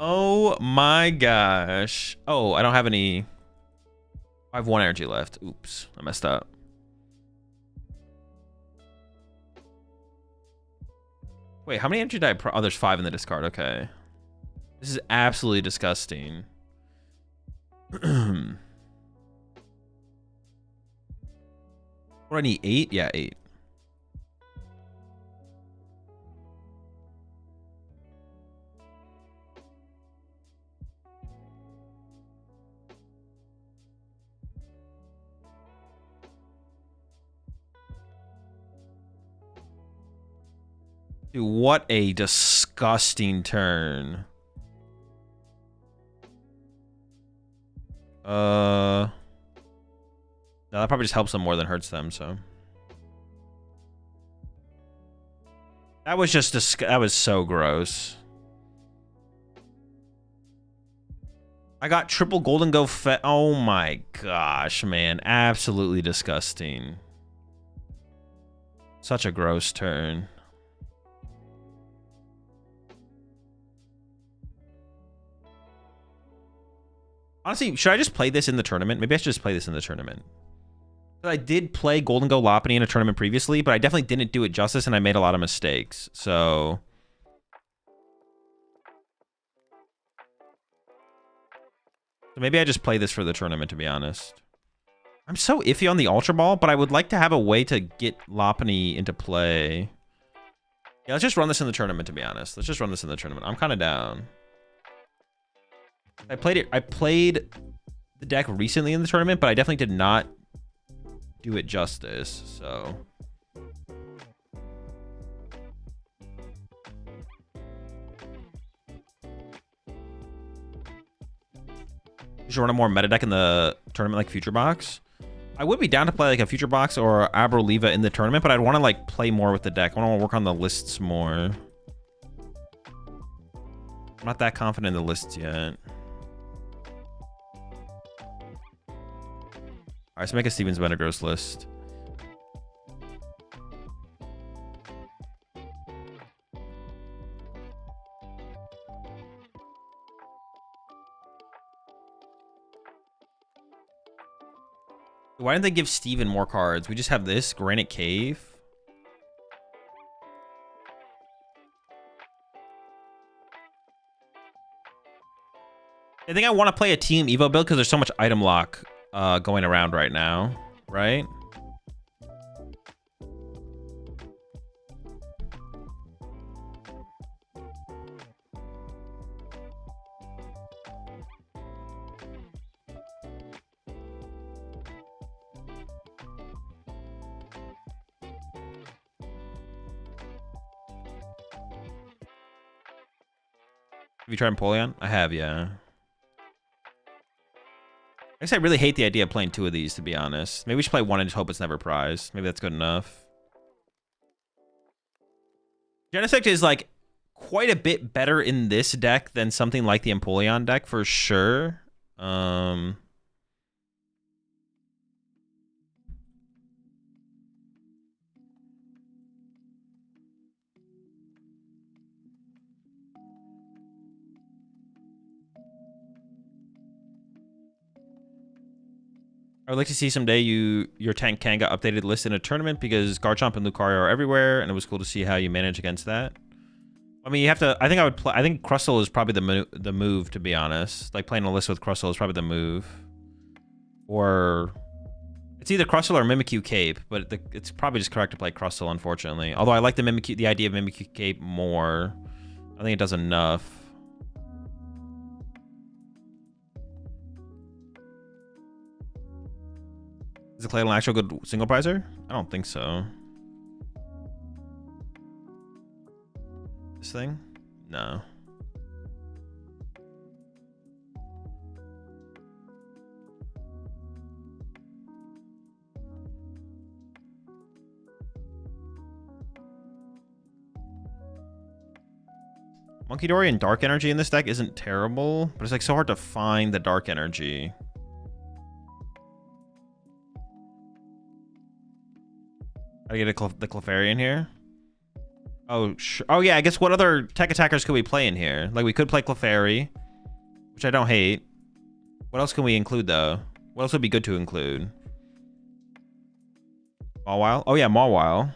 Oh my gosh. Oh, I don't have any. I have 1 energy left. Oops, I messed up. Wait, how many energy did I oh, there's 5 in the discard. Okay. This is absolutely disgusting. What do I need? 8? Yeah, 8. Dude, what a disgusting turn. No, that probably just helps them more than hurts them, so. That was just that was so gross. I got triple Gholdengo fed. Oh my gosh, man. Absolutely disgusting. Such a gross turn. Honestly, should I just play this in the tournament? Maybe I should just play this in the tournament. I did play Gholdengo Lopunny in a tournament previously, but I definitely didn't do it justice, and I made a lot of mistakes. So maybe I just play this for the tournament, to be honest. I'm so iffy on the Ultra Ball, but I would like to have a way to get Lopunny into play. Yeah, let's just run this in the tournament, to be honest. Let's just run this in the tournament. I'm kind of down. I played the deck recently in the tournament, but I definitely did not do it justice, so. You should run a more meta deck in the tournament, like Future Box. I would be down to play like a Future Box or Abroliva in the tournament, but I'd want to like play more with the deck. I want to work on the lists more. I'm not that confident in the lists yet. Alright, so make a Stevens Metagross list. Why didn't they give Steven more cards? We just have this, Granite Cave. I think I want to play a Team Evo build because there's so much item lock going around right now, right? Have you tried Empoleon? I have, yeah. I guess I really hate the idea of playing 2 of these, to be honest. Maybe we should play 1 and just hope it's never prized. Maybe that's good enough. Genesect is, like, quite a bit better in this deck than something like the Empoleon deck, for sure. I would like to see someday your tank can got updated list in a tournament because Garchomp and Lucario are everywhere, and it was cool to see how you manage against that. I mean, you have to. I think I would play. I think Crustle is probably the move, to be honest. Like playing a list with Crustle is probably the move. Or it's either Crustle or Mimikyu Cape, but it's probably just correct to play Crustle, unfortunately. Although I like the idea of Mimikyu Cape more. I think it does enough. Is the Claydol an actual good single prizer? I don't think so. This thing? No. Monkey Dory and Dark Energy in this deck isn't terrible, but it's like so hard to find the Dark Energy. I get the Clefairy in here. Oh, oh yeah. I guess what other tech attackers could we play in here? Like we could play Clefairy, which I don't hate. What else can we include though? What else would be good to include? Mawile. Oh yeah, Mawile.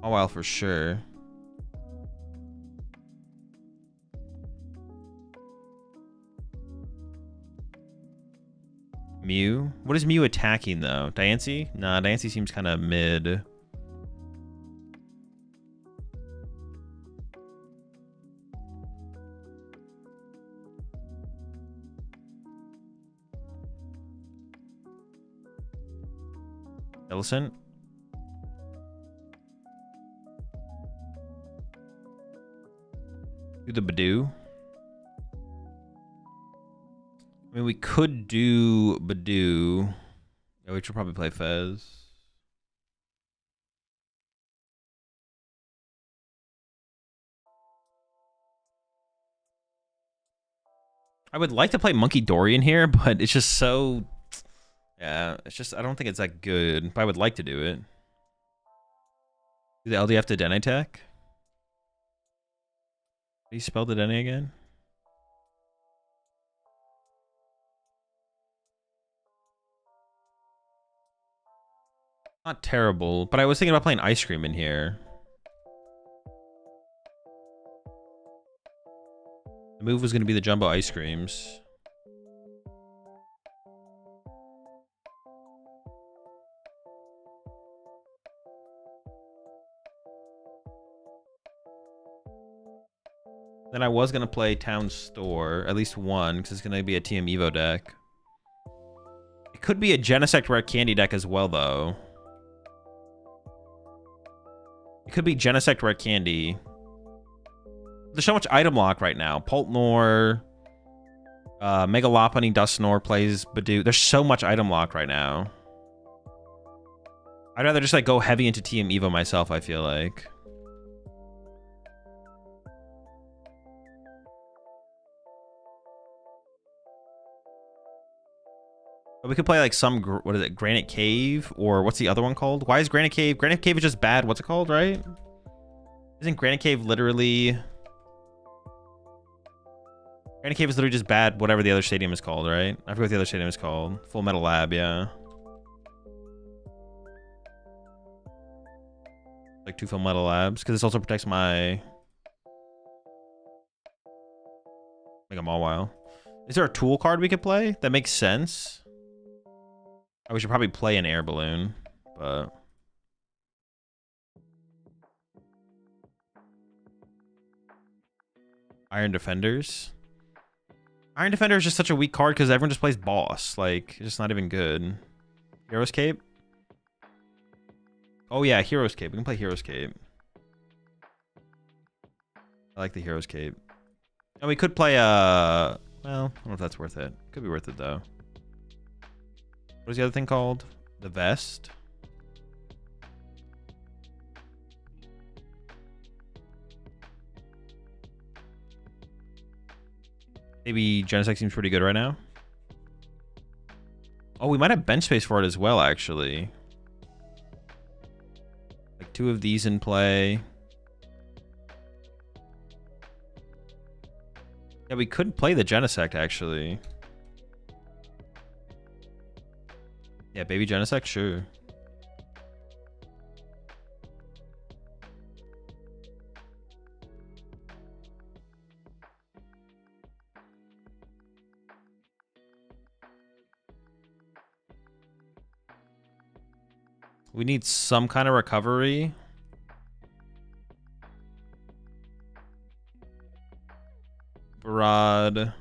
Mawile for sure. Mew? What is Mew attacking, though? Diancie? Nah, Diancie seems kind of mid. Millicent? Do the Badoo? I mean, we could do Badoo. Yeah, we should probably play Fez. I would like to play Monkey Dorian here, but it's just so... Yeah, it's just... I don't think it's that good, but I would like to do it. Do the LDF to Dene attack? How do you spell the Dene again? Not terrible, but I was thinking about playing Ice Cream in here. The move was going to be the Jumbo Ice Creams. Then I was going to play Town Store, at least one, because it's going to be a TM Evo deck. It could be a Genesect Rare Candy deck as well, though. It could be Genesect Rare Candy. There's so much item lock right now. Poltnor, Mega Lopunny, Dusknor plays Badoo. There's so much item lock right now. I'd rather just like go heavy into TM Evo myself, I feel like. But we could play like some, what is it, Granite Cave? Or what's the other one called? Why is Granite Cave? Granite Cave is just bad. What's it called, right? Isn't Granite Cave literally... Granite Cave is literally just bad, whatever the other stadium is called, right? I forget what the other stadium is called. Full Metal Lab, yeah. Like 2 Full Metal Labs, because this also protects my... Mega Mawile. Is there a tool card we could play that makes sense? Oh, we should probably play an Air Balloon, but... Iron Defenders? Iron Defender is just such a weak card because everyone just plays Boss. Like, it's just not even good. Hero's Cape? Oh yeah, Hero's Cape. We can play Hero's Cape. I like the Hero's Cape. And we could play, well, I don't know if that's worth it. Could be worth it, though. What is the other thing called? The Vest? Maybe Genesect seems pretty good right now. Oh, we might have bench space for it as well, actually. Like 2 of these in play. Yeah, we could play the Genesect, actually. Yeah, baby Genesect, sure. We need some kind of recovery. Barad.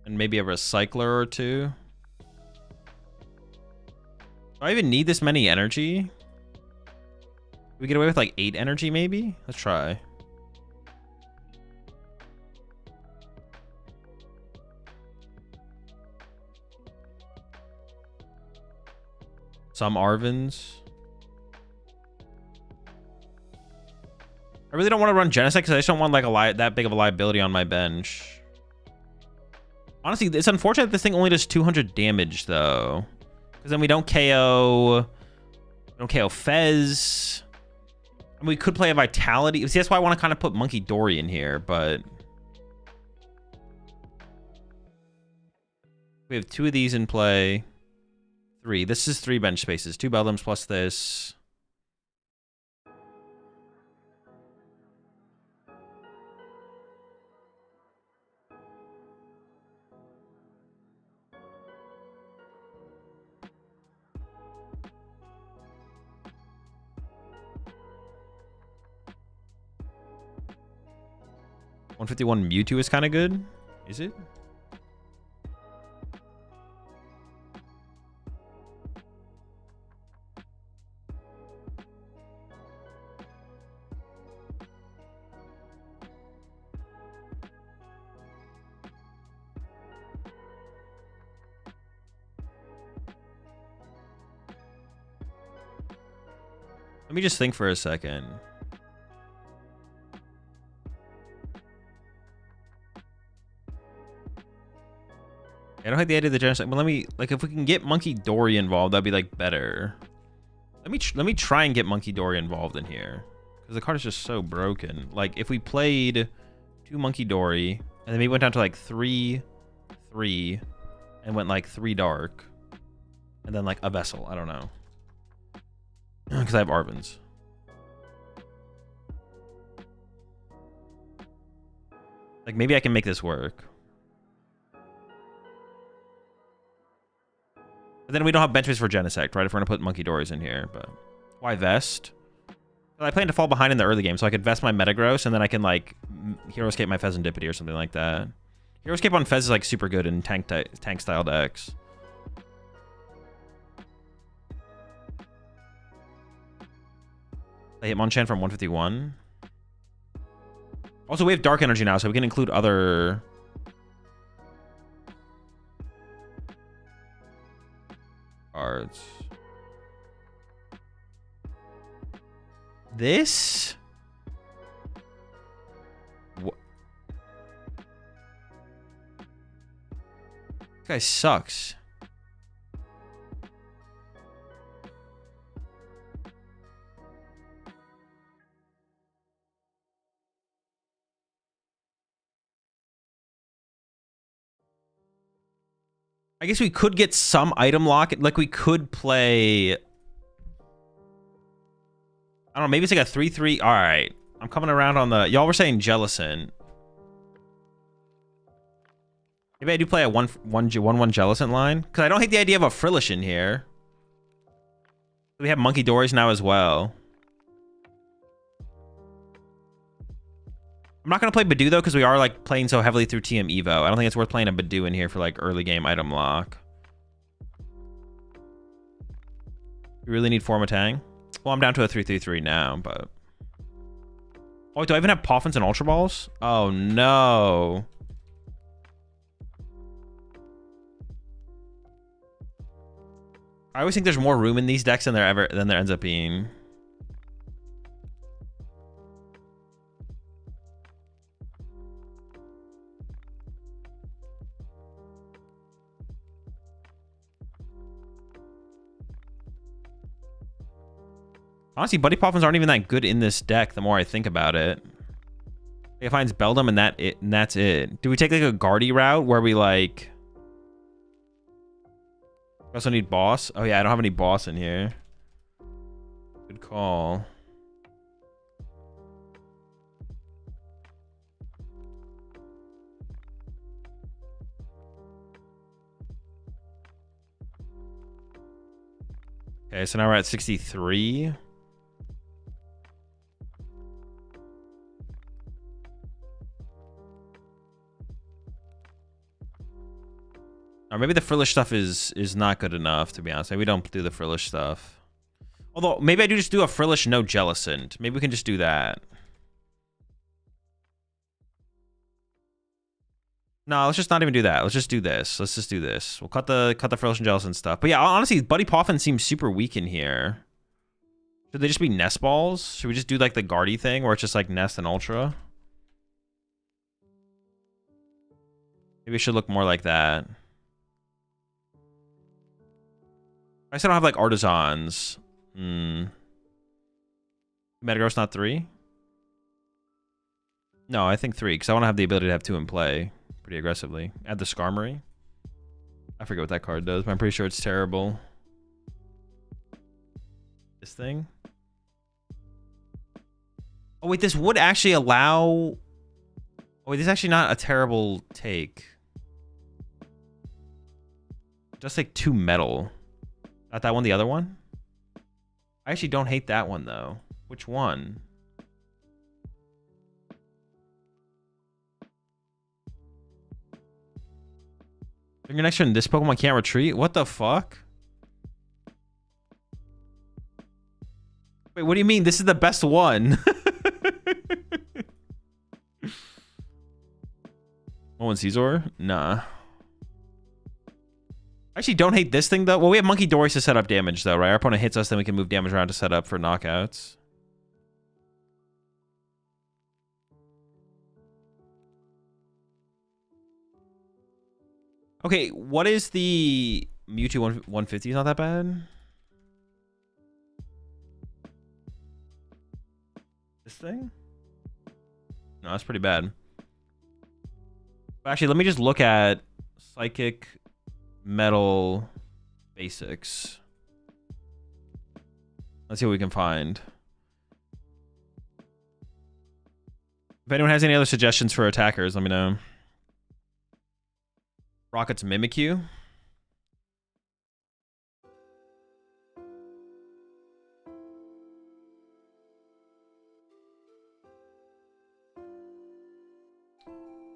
And maybe a recycler or 2. Do I even need this many energy? Can we get away with like 8 energy maybe? Let's try. Some Arvins. I really don't want to run Genesect because I just don't want like that big of a liability on my bench. Honestly, it's unfortunate that this thing only does 200 damage though. Because then we don't KO Fez. And we could play a Vitality. See, that's why I want to kind of put Monkey Dory in here, but we have 2 of these in play. 3. This is 3 bench spaces. 2 Beldums plus this. 151 Mewtwo is kind of good. Is it? Let me just think for a second. I don't like the idea of the genocide, but let me, like, if we can get Monkey Dory involved, that'd be like better. Let me try and get Monkey Dory involved in here, because the card is just so broken. Like, if we played 2 Monkey Dory and then we went down to like 3, and went like 3 dark, and then like a Vessel. I don't know, because I have Arvins. Like, maybe I can make this work. But then we don't have bench space for Genesect, right? If we're going to put Monkey Dories in here. But why Vest? Well, I plan to fall behind in the early game, so I could Vest my Metagross, and then I can, like, Hero Escape my Pheasantipity or something like that. Hero Escape on Fez is, like, super good in tank-style decks. I hit Hitmonchan from 151. Also, we have Dark Energy now, so we can include other... cards. This? What? This guy sucks. I guess we could get some item lock. Like, we could play... I don't know, maybe it's like a 3-3. All right. I'm coming around on the... Y'all were saying Jellicent. Maybe I do play a 1-1 Jellicent line. Because I don't hate the idea of a Frillish in here. We have Monkey Dories now as well. I'm not going to play Badoo, though, because we are, like, playing so heavily through TM Evo. I don't think it's worth playing a Badoo in here for, like, early game item lock. We really need Formatang. Well, I'm down to a 3-3-3 now, but... Oh, do I even have Poffins and Ultra Balls? Oh, no. I always think there's more room in these decks than there ends up being. Honestly, Buddy Poffins aren't even that good in this deck the more I think about it. It finds Beldum and that's it. Do we take like a Guardy route where we like... We also need Boss? Oh yeah, I don't have any Boss in here. Good call. Okay, so now we're at 63. Or maybe the Frillish stuff is not good enough, to be honest. Maybe we don't do the Frillish stuff. Although, maybe I do just do a Frillish, no Jellicent. Maybe we can just do that. No, let's just not even do that. Let's just do this. Let's just do this. We'll cut the Frillish and Jellicent stuff. But yeah, honestly, Buddy Poffin seems super weak in here. Should they just be Nest Balls? Should we just do like the Guardy thing where it's just like Nest and Ultra? Maybe it should look more like that. I still don't have like Artisans. Metagross not 3? No, I think 3, because I want to have the ability to have 2 in play pretty aggressively. Add the Skarmory. I forget what that card does, but I'm pretty sure it's terrible. This thing? Oh wait, this would actually allow... Oh wait, this is actually not a terrible take. Just like 2 metal. Not that one, the other one? I actually don't hate that one, though. Which one? Your next turn, this Pokemon can't retreat? What the fuck? Wait, what do you mean? This is the best one. Oh, and Caesar? Nah. I actually don't hate this thing, though. Well, we have Monkey Doris to set up damage, though, right? Our opponent hits us, then we can move damage around to set up for knockouts. Okay, what is the Mewtwo 150? Is not that bad. This thing? No, that's pretty bad. Actually, let me just look at Psychic Metal Basics. Let's see what we can find. If anyone has any other suggestions for attackers, let me know. Rocket's Mimikyu.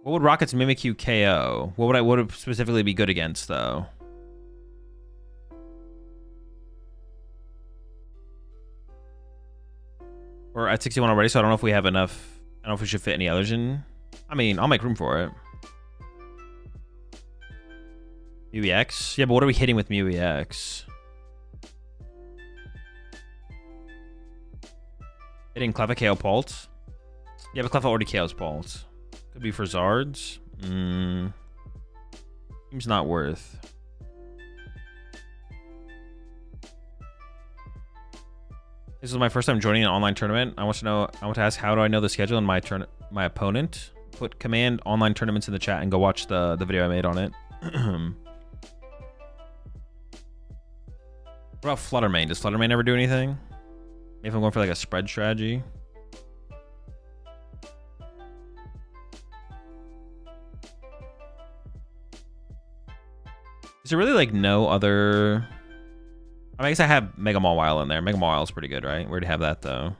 What would Rocket's Mimikyu KO? What would it specifically be good against, though? We're at 61 already, so I don't know if we have enough. I don't know if we should fit any others in. I mean, I'll make room for it. Mew EX? Yeah, but what are we hitting with Mew EX? Hitting Cleffa KO Pulse? Yeah, but Cleffa already KOs Pulse. Could be for Zards. Seems not worth. This is my first time joining an online tournament. I want to ask, how do I know the schedule and my opponent? Put command online tournaments in the chat and go watch the video I made on it. What about Fluttermane? Does Fluttermane ever do anything? Maybe if I'm going for like a spread strategy. Is there really like no other? I guess I have Mega Mawile in there. Mega Mawile is pretty good, right? We already have that though.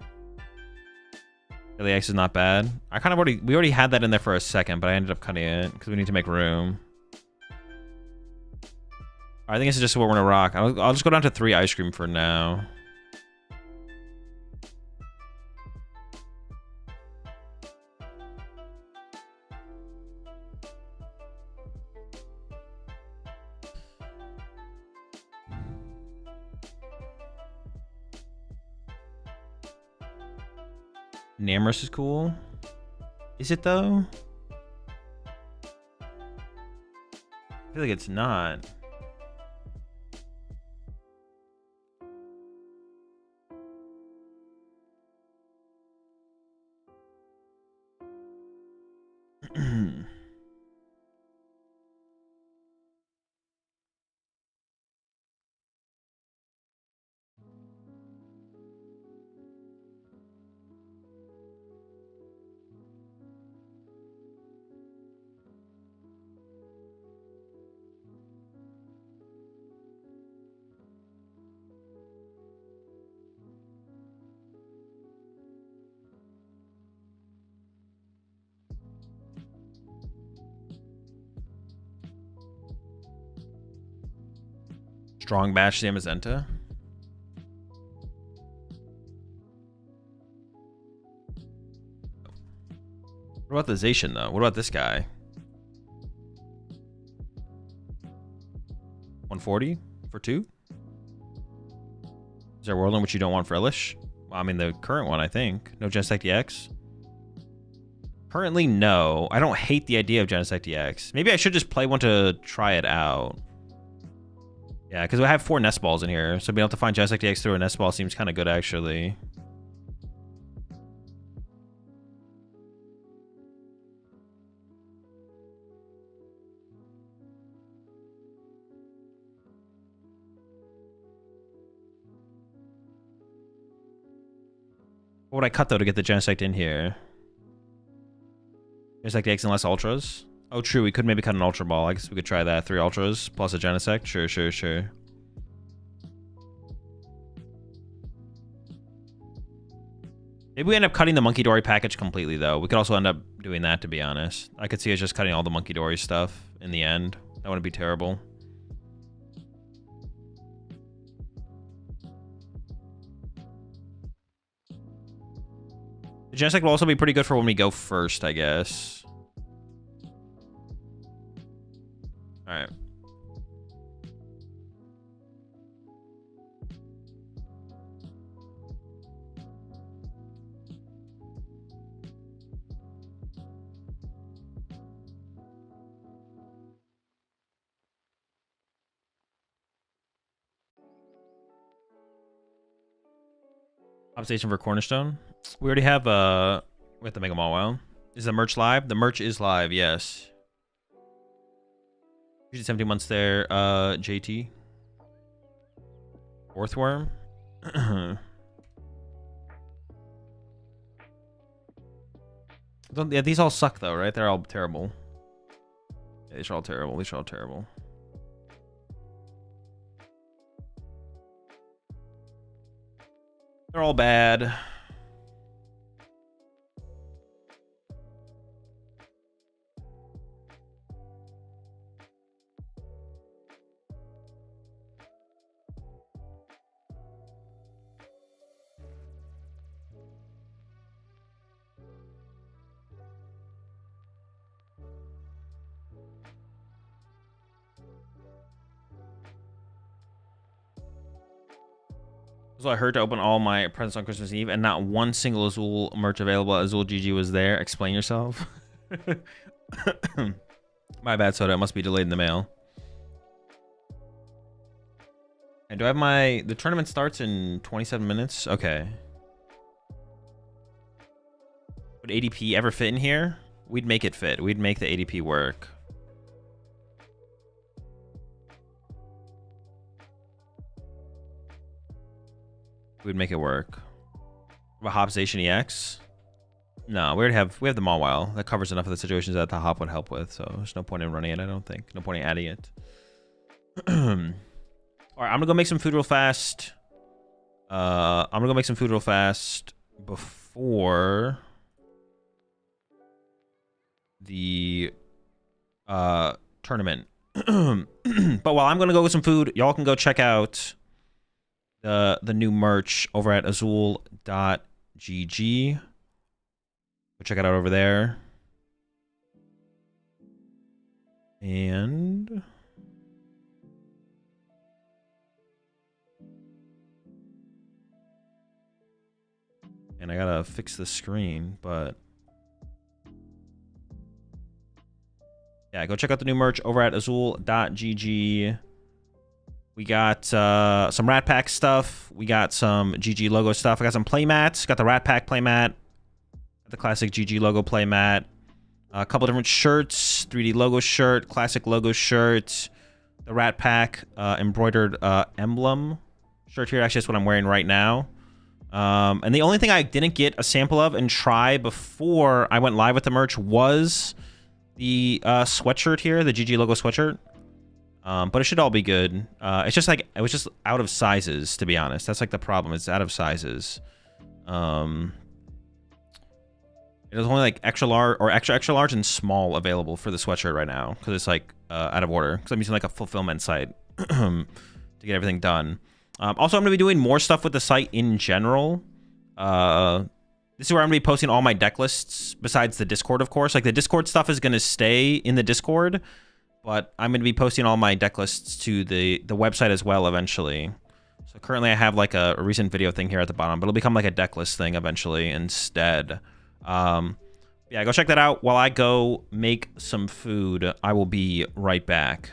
X is not bad. We already had that in there for a second, but I ended up cutting it because we need to make room. I think this is just what we're gonna rock. I'll just go down to 3 Ice Cream for now. Namorous is cool. Is it though? I feel like it's not. Strong Bash Zamazenta. What about the Zacian though? What about this guy? 140 for 2? Is there a world in which you don't want Frillish? Well, I mean the current one, I think. No Genesect DX? Currently, no. I don't hate the idea of Genesect DX. Maybe I should just play one to try it out. Yeah, because I have 4 Nest Balls in here, so being able to find Genesect DX through a Nest Ball seems kind of good, actually. What would I cut, though, to get the Genesect in here? Genesect DX and less Ultras? Oh, true. We could maybe cut an Ultra Ball. I guess we could try that. 3 Ultras plus a Genesect. Sure, sure, sure. Maybe we end up cutting the Monkey Dory package completely, though. We could also end up doing that, to be honest. I could see us just cutting all the Monkey Dory stuff in the end. That wouldn't be terrible. The Genesect will also be pretty good for when we go first, I guess. Alright. Top station for Cornerstone. We already have we have to make them all well. Is the merch live? The merch is live, yes. Usually 17 months there. JT. Fourth worm. Yeah, these all suck though, right? They're all terrible. Yeah, these are all terrible. These are all terrible. They're all bad. So I heard to open all my presents on Christmas Eve and not one single Azul merch available. AzulGG was there. Explain yourself. My bad, Soda. It must be delayed in the mail. And do I have the tournament starts in 27 minutes? Okay. Would ADP ever fit in here? We'd make it fit. We'd make the ADP work. We'd make it work. About Hopstation EX? No, we have the Mawile. That covers enough of the situations that the Hop would help with, so there's no point in running it, I don't think. No point in adding it. Alright, I'm gonna go make some food real fast. I'm gonna go make some food real fast before the tournament. But while I'm gonna go get some food, y'all can go check out the new merch over at AzulGG. Go check it out over there. And I gotta fix the screen, but yeah, go check out the new merch over at AzulGG. We got some Rat Pack stuff. We got some GG logo stuff. I got some playmats. Got the Rat Pack playmat. The classic GG logo playmat. A couple different shirts. 3D logo shirt. Classic logo shirt. The Rat Pack embroidered emblem shirt here. Actually, that's what I'm wearing right now. And the only thing I didn't get a sample of and try before I went live with the merch was the sweatshirt here. The GG logo sweatshirt. But it should all be good. It's just like, it was just out of sizes, to be honest. That's like the problem. It's out of sizes. It was only like extra large or extra large and small available for the sweatshirt right now. Because it's like out of order. Because I'm using like a fulfillment site to get everything done. Also, I'm going to be doing more stuff with the site in general. This is where I'm going to be posting all my deck lists besides the Discord, of course. Like the Discord stuff is going to stay in the Discord. But I'm going to be posting all my deck lists to the website as well eventually. So currently I have like a recent video thing here at the bottom, but it'll become like a deck list thing eventually instead. Yeah, go check that out. While I go make some food, I will be right back.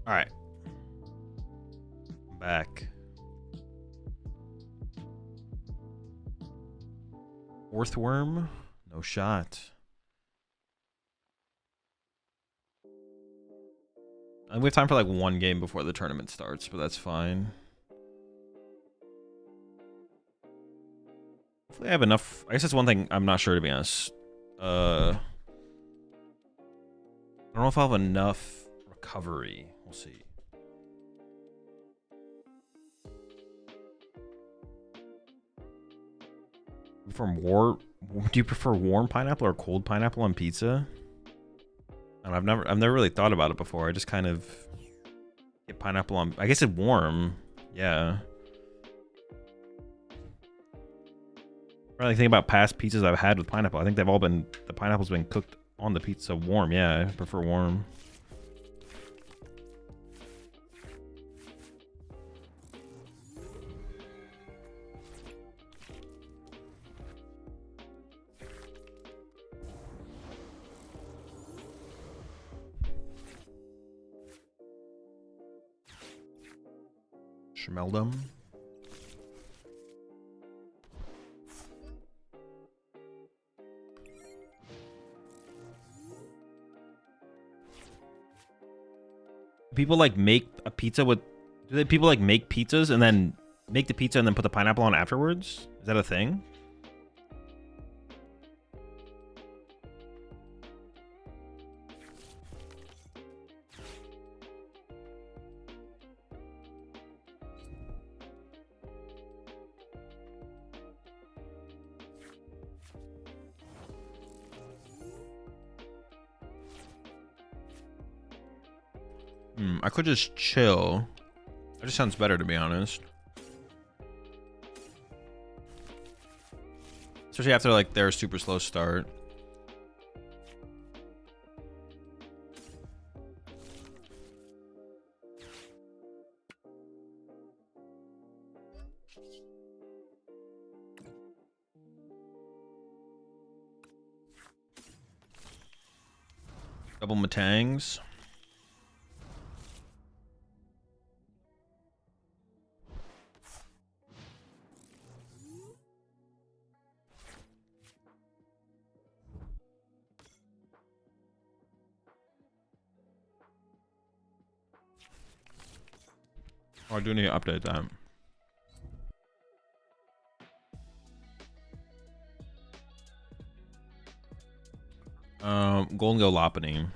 All right. Back. Fourth worm, no shot. And we have time for like one game before the tournament starts, but that's fine. Hopefully I have enough. I guess that's one thing I'm not sure, to be honest. I don't know if I'll have enough recovery. We'll see. Do you prefer warm pineapple or cold pineapple on pizza? And I've never really thought about it before. I just kind of get pineapple on. I guess it's warm. Yeah. I really think about past pizzas I've had with pineapple. I think they've all been, the pineapple's been cooked on the pizza warm. Yeah, I prefer warm. Schmeldum. People like make a pizza with, people like make pizzas and then make the pizza and then put the pineapple on afterwards? Is that a thing? I could just chill. That just sounds better, to be honest. Especially after like their super slow start. Double Matangs. Oh, I do need to update that. Gholdengo Lopunny.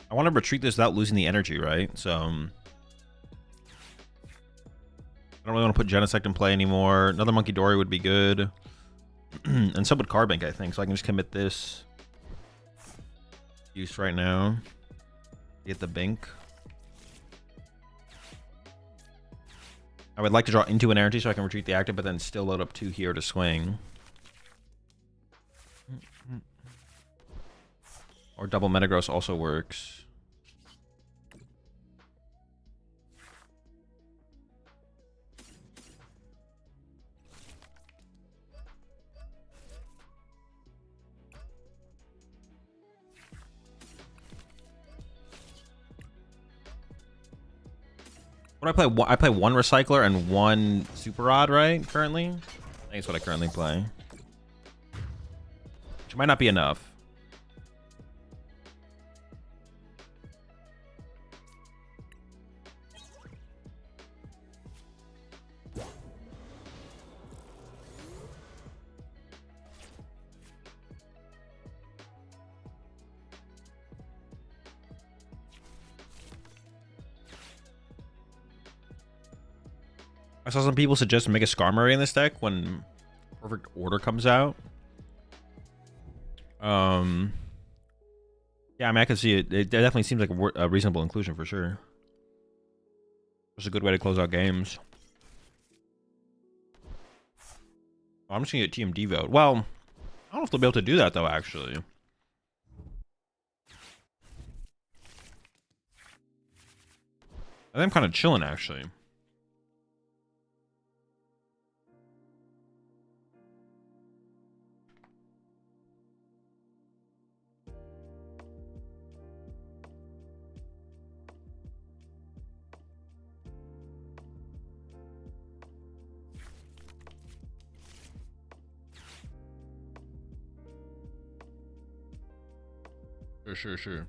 I want to retreat this without losing the energy, right? So I don't really want to put Genesect in play anymore. Another Monkey Dory would be good. And so would Carbink, I think. So I can just commit this use right now. Get the Bink. I would like to draw into an energy so I can retreat the active, but then still load up 2 here to swing. Or double Metagross also works. What I play? I play 1 Recycler and 1 Super Rod, right? Currently, I think it's what I currently play, which might not be enough. I saw some people suggest Mega Skarmory in this deck when Perfect Order comes out. Yeah, I mean, I can see it. It definitely seems like a reasonable inclusion for sure. It's a good way to close out games. Oh, I'm just gonna get TMD vote. Well, I don't know if they'll be able to do that though, actually. I think I'm kind of chilling, actually. Sure.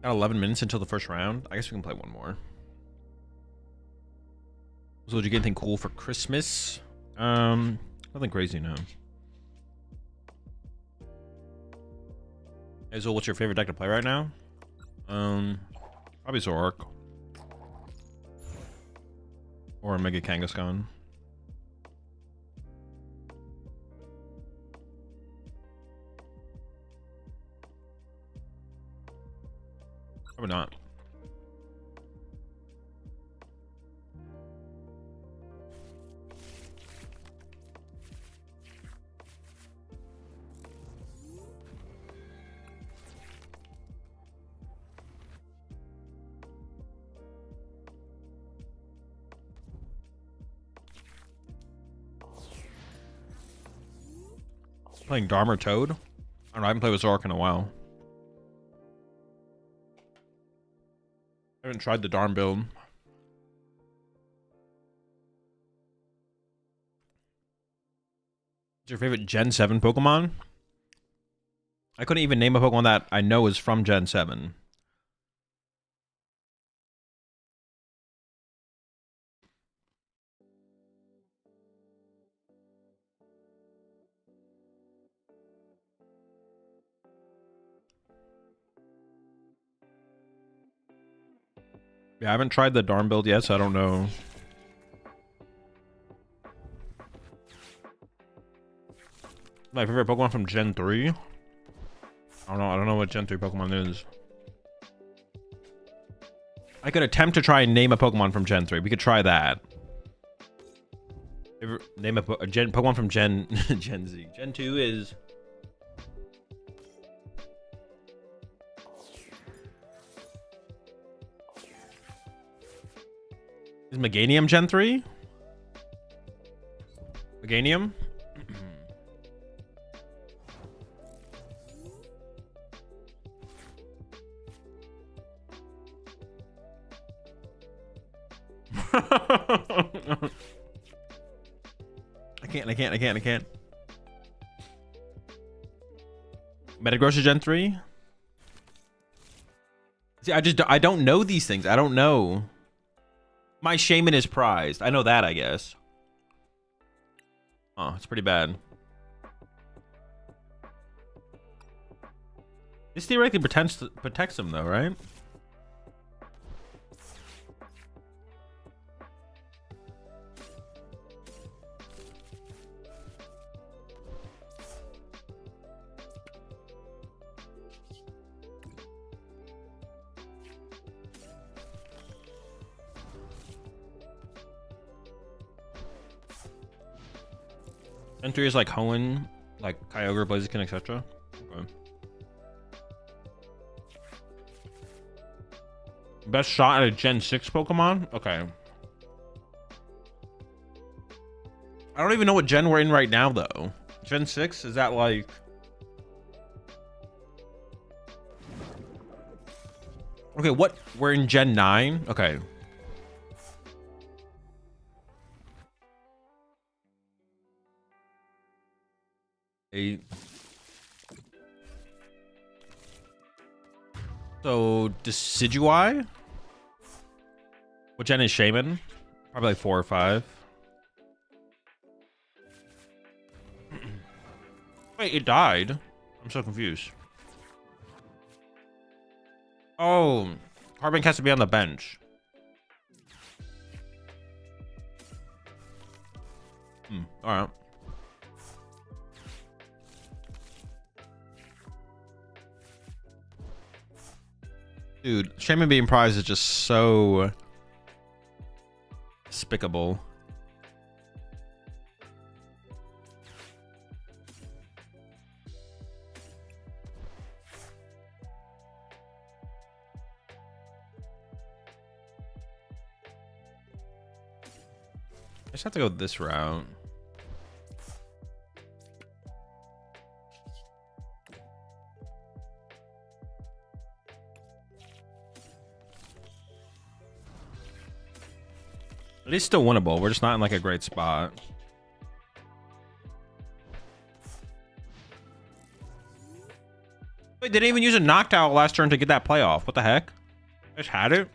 Got 11 minutes until the first round. I guess we can play one more. So did you get anything cool for Christmas? Nothing crazy, no. Azul, what's your favorite deck to play right now? Probably Zork. Or Mega Kangaskhan. Probably not. Playing Dharma Toad? I don't know, I haven't played with Zork in a while. I haven't tried the Darm build. What's your favorite Gen 7 Pokemon? I couldn't even name a Pokemon that I know is from Gen 7. Yeah, I haven't tried the Darm build yet, so I don't know. My favorite Pokemon from Gen 3? I don't know what Gen 3 Pokemon is. I could attempt to try and name a Pokemon from Gen 3. We could try that. Name a Pokemon from Gen Gen Z. Gen 2 is... Is Meganium Gen 3? Meganium? I can't. Metagross Gen 3? See, I don't know these things. I don't know. My Shaman is prized. I know that, I guess. Oh, it's pretty bad. This theoretically protects him, though, right? Gen 3 is like Hoenn, like Kyogre, Blaziken, etc. Okay. Best shot at a Gen 6 Pokemon? Okay. I don't even know what gen we're in right now, though. Gen 6? Is that like... Okay, what? We're in Gen 9? Okay. So, Decidueye? What gen is Shaman? Probably like 4 or 5. Wait, it died? I'm so confused. Oh, Carbink has to be on the bench. Alright. Dude, Shaman being prized is just so despicable. I just have to go this route. It is still winnable. We're just not in like a great spot. Wait, they didn't even use a Noctowl last turn to get that playoff. What the heck? I just had it.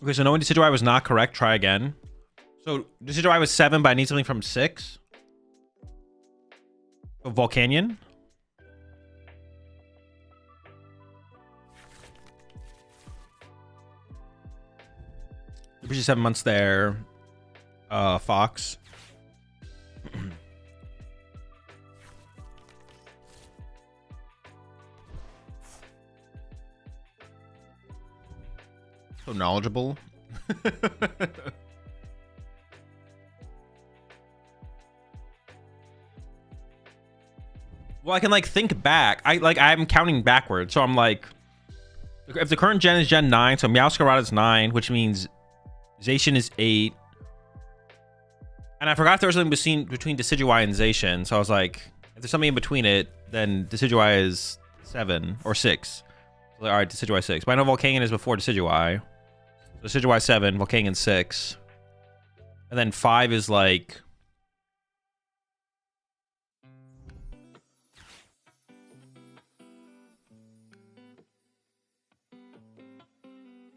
Okay, so no one Decidueye was not correct. Try again. So Decidueye was 7, but I need something from 6. So Volcanion. Which is 7 months there. Fox. So knowledgeable. Well, I can like think back. I'm counting backwards. So I'm like, if the current gen is Gen 9, so Meowscarada is 9, which means Zacian is 8. And I forgot there was something between Decidueye and Zacian. So I was like, if there's something in between it, then Decidueye is 7 or 6. So like, all right, Decidueye 6. But I know Volcanion is before Decidueye. So Decidueye 7, Volcanion 6. And then 5 is like...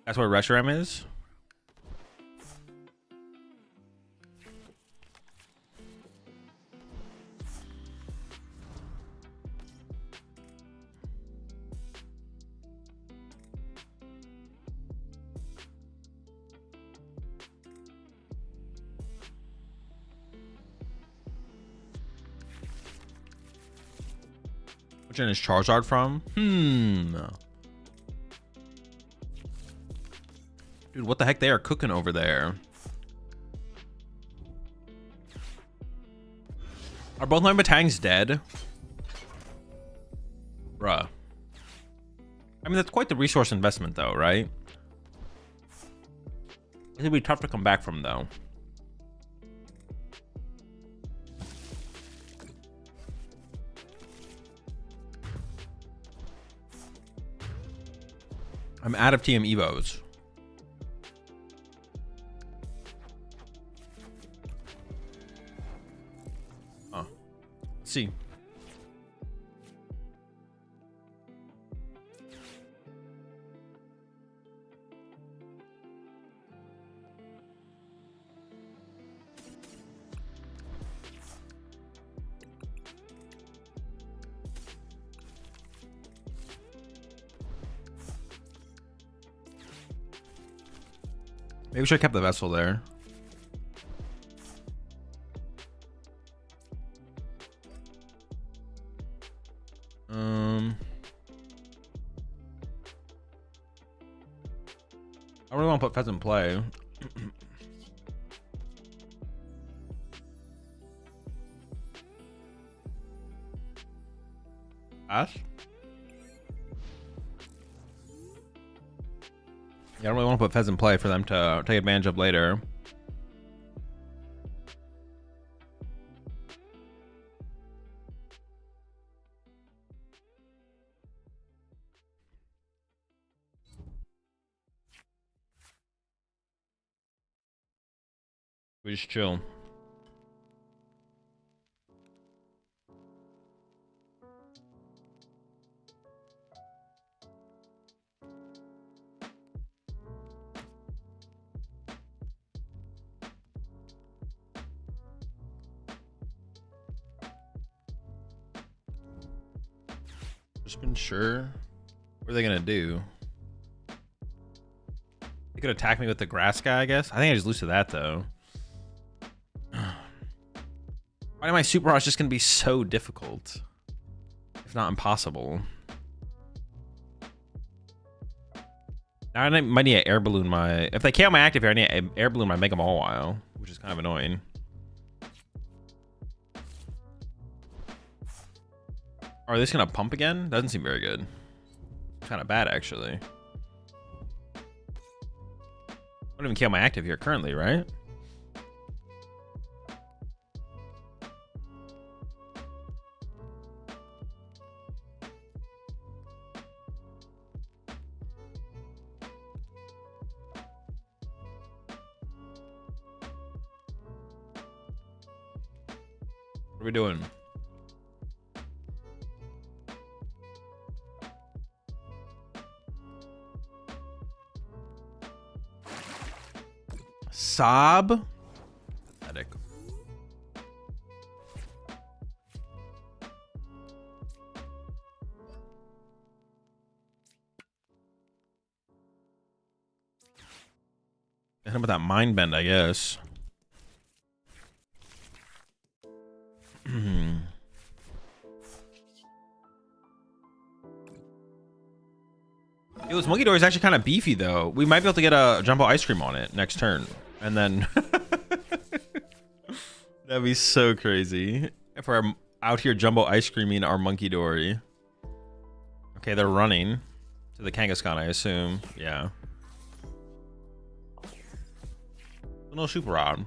That's what Reshiram is? Which gen is Charizard from? Dude, what the heck they are cooking over there? Are both my Batangs dead? Bruh. I mean, that's quite the resource investment though, right? It'd be tough to come back from though. I'm out of TM Evos. Let's see. Maybe we should have kept the vessel there. I really want to put Fez in play. Ash? Yeah, I don't really want to put Fez in play for them to take advantage of later. We just chill. Just been sure. What are they gonna do? They could attack me with the grass guy, I guess. I think I just lose to that though. Why am I Super Rush just gonna be so difficult? If not impossible. Now I might need to air balloon my... If they KO my active here, I need to air balloon my Mega Mawile, which is kind of annoying. Are they just gonna pump again? Doesn't seem very good. Kind of bad, actually. I don't even KO my active here currently, right? What are we doing? Sob? Pathetic. Hit him with that mind bend, I guess. Yo, this Monkey Door is actually kind of beefy, though. We might be able to get a Jumbo Ice Cream on it next turn. And then... That'd be so crazy. If we're out here Jumbo Ice Creaming our Monkey Dory. Okay, they're running to the Kangaskhan, I assume. Yeah. No Super Rod.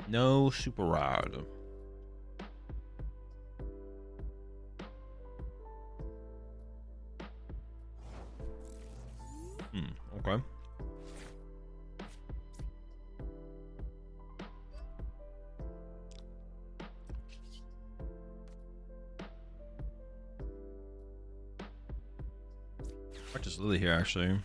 No Super Rod. Okay. Just Lily here, actually.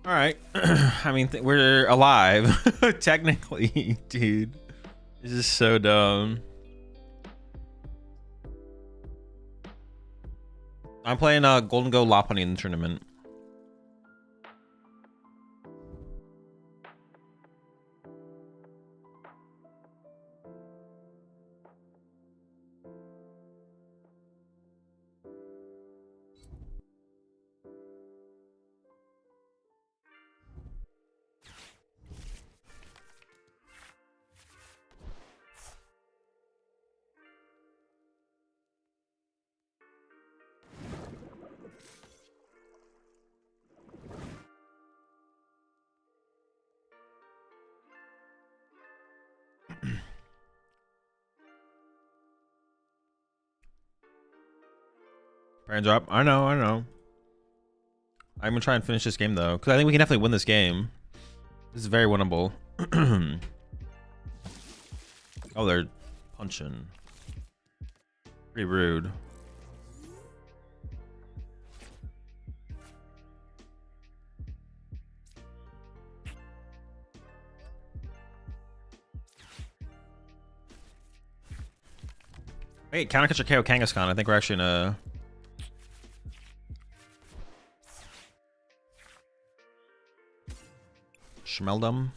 All right. I mean, we're alive. Technically, dude. This is so dumb. I'm playing Gholdengo Lopunny in the tournament. Brand drop. I know. I'm gonna try and finish this game though, because I think we can definitely win this game. This is very winnable. Oh, they're punching. Pretty rude. Wait, counter catch or KO Kangaskhan. I think we're actually in a... Schmeldum.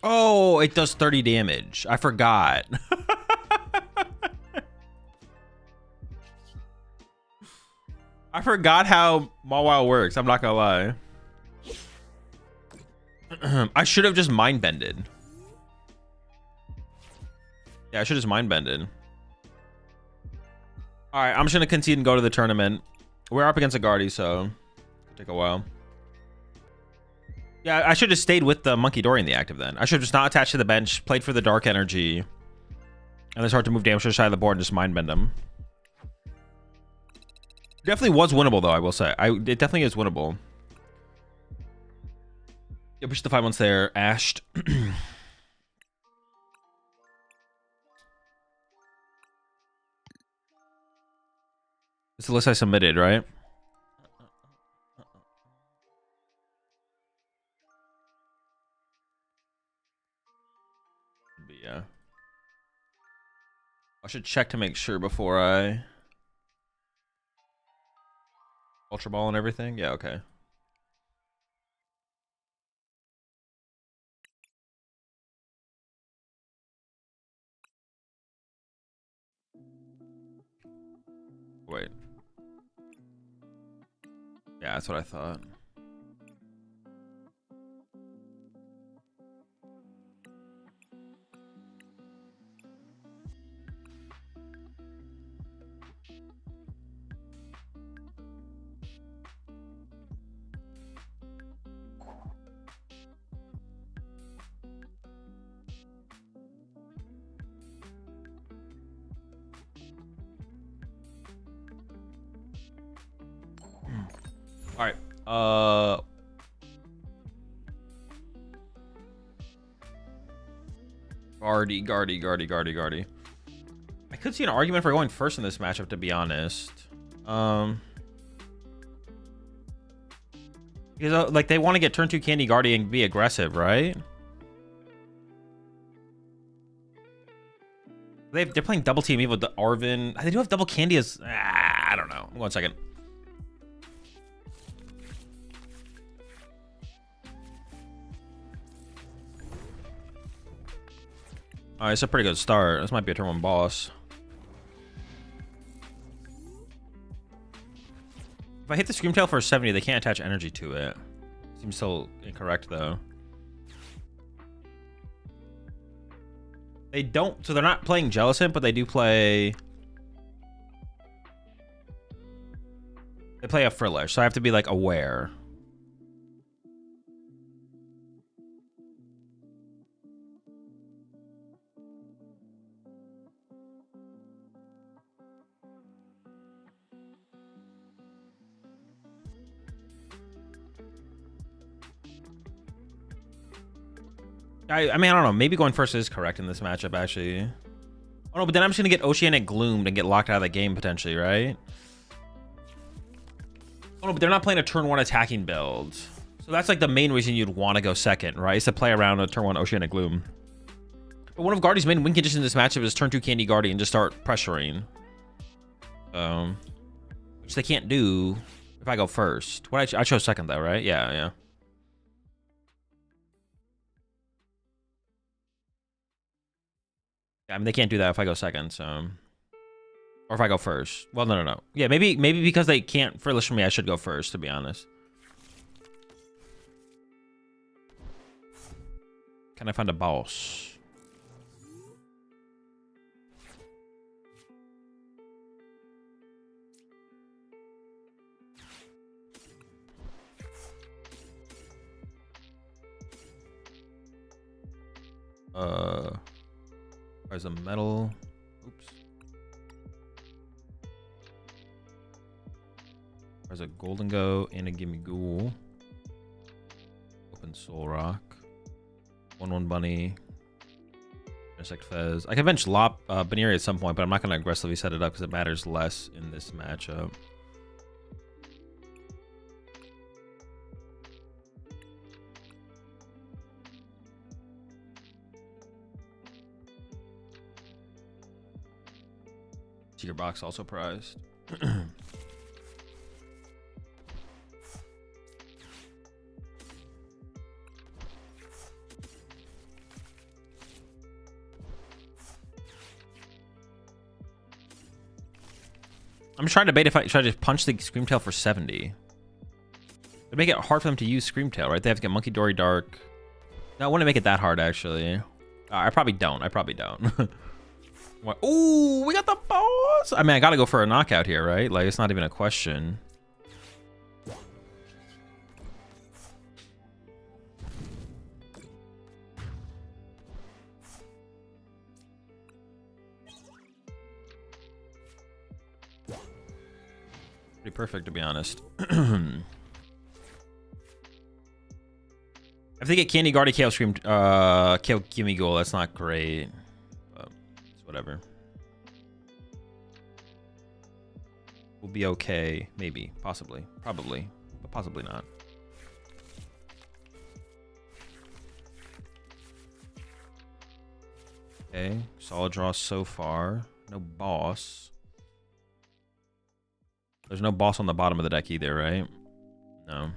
Oh, it does 30 damage. I forgot. I forgot how Mawile works. I'm not gonna lie. I should have just mind bended. Yeah, I should have just mind bended. All right, I'm just gonna concede and go to the tournament. We're up against a Guardy, so it'll take a while. Yeah, I should have stayed with the Monkey Dory in the active then. I should have just not attached to the bench, played for the Dark Energy, and then start to move damage to the side of the board and just mind bend them. Definitely was winnable, though, I will say. It definitely is winnable. Yeah, push the 5 months there. Ashed. It's the list I submitted, right? But yeah. I should check to make sure before I... Ultra Ball and everything? Yeah, okay. Wait. Yeah, that's what I thought. All right. Guardy. I could see an argument for going first in this matchup, to be honest. Because like they want to get turn 2 Candy Guardy and be aggressive, right? They're playing double team Evil with the Arvin. They do have double Candy as... I don't know. 1 second. Alright, it's a pretty good start. This might be a turn 1 boss. If I hit the Screamtail for 70, they can't attach energy to it. Seems so incorrect, though. They don't... So they're not playing Jealous Imp, but they do play... They play a Frillish, so I have to be, like, aware. I mean, I don't know. Maybe going first is correct in this matchup, actually. Oh, no, but then I'm just going to get Oceanic Gloomed and get locked out of the game, potentially, right? Oh, no, but they're not playing a turn 1 attacking build. So that's, like, the main reason you'd want to go second, right? Is to play around a turn 1 Oceanic Gloom. But one of Guardy's main win conditions in this matchup is turn 2 Candy Guardy and just start pressuring. Which they can't do if I go first. What I chose second, though, right? Yeah. I mean, they can't do that if I go second, so... Or if I go first. Well, no. Yeah, maybe because they can't Frillish for me, I should go first, to be honest. Can I find a boss? There's a metal. Oops. There's a Gholdengo and a Gimme Ghoul. Open Soul Rock. 1/1 Bunny. Insect Fez. I can bench Baneri at some point, but I'm not going to aggressively set it up because it matters less in this matchup. Secret box also prized. I'm just trying to debate if I should just punch the Screamtail for 70. It'd make it hard for them to use Screamtail, right? They have to get Monkey Dory Dark. No, I wouldn't make it that hard, actually. I probably don't. Ooh, we got the boss! I mean, I gotta go for a knockout here, right? Like, it's not even a question. Pretty perfect, to be honest. If they get Candy Guardy, KO Scream, KO Gimme Goal, that's not great. But it's whatever. We'll be okay. Maybe. Possibly. Probably. But possibly not. Okay. Solid draw so far. No boss. There's no boss on the bottom of the deck either, right? No.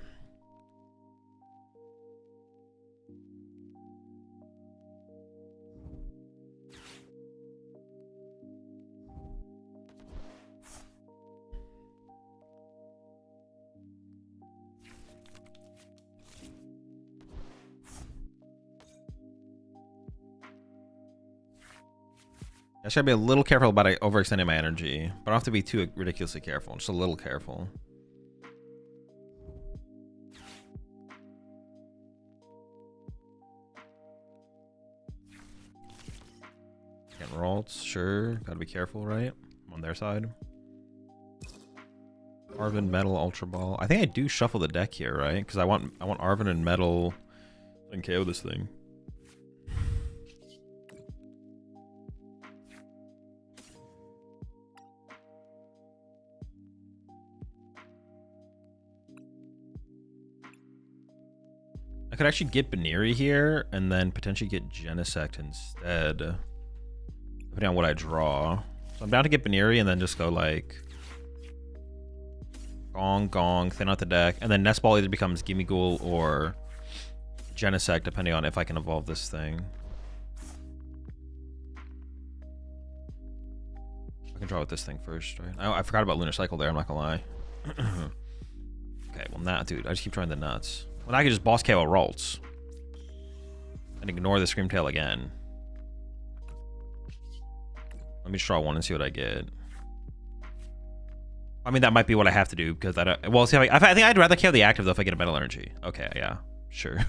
I should be a little careful about overextending my energy, but I don't have to be too ridiculously careful. Just a little careful. Getting Ralts, sure. Gotta be careful, right? I'm on their side. Arvin, Metal, Ultra Ball. I think I do shuffle the deck here, right? Because I want Arvin and Metal and KO this thing. I could actually get Baneri here and then potentially get Genesect instead, depending on what I draw. So I'm down to get Baneri and then just go like Gong, thin out the deck, and then Nest Ball either becomes Gimme Ghoul or Genesect, depending on if I can evolve this thing. I can draw with this thing first, right? I forgot about Lunar Cycle there, I'm not gonna lie. Okay, well now, dude, I just keep trying the nuts. Well, I could just boss KO Ralts and ignore the Screamtail again. Let me just draw one and see what I get. I mean, that might be what I have to do because I don't. Well, see, I think I'd rather KO the active though if I get a Metal Energy. Okay, yeah, sure. I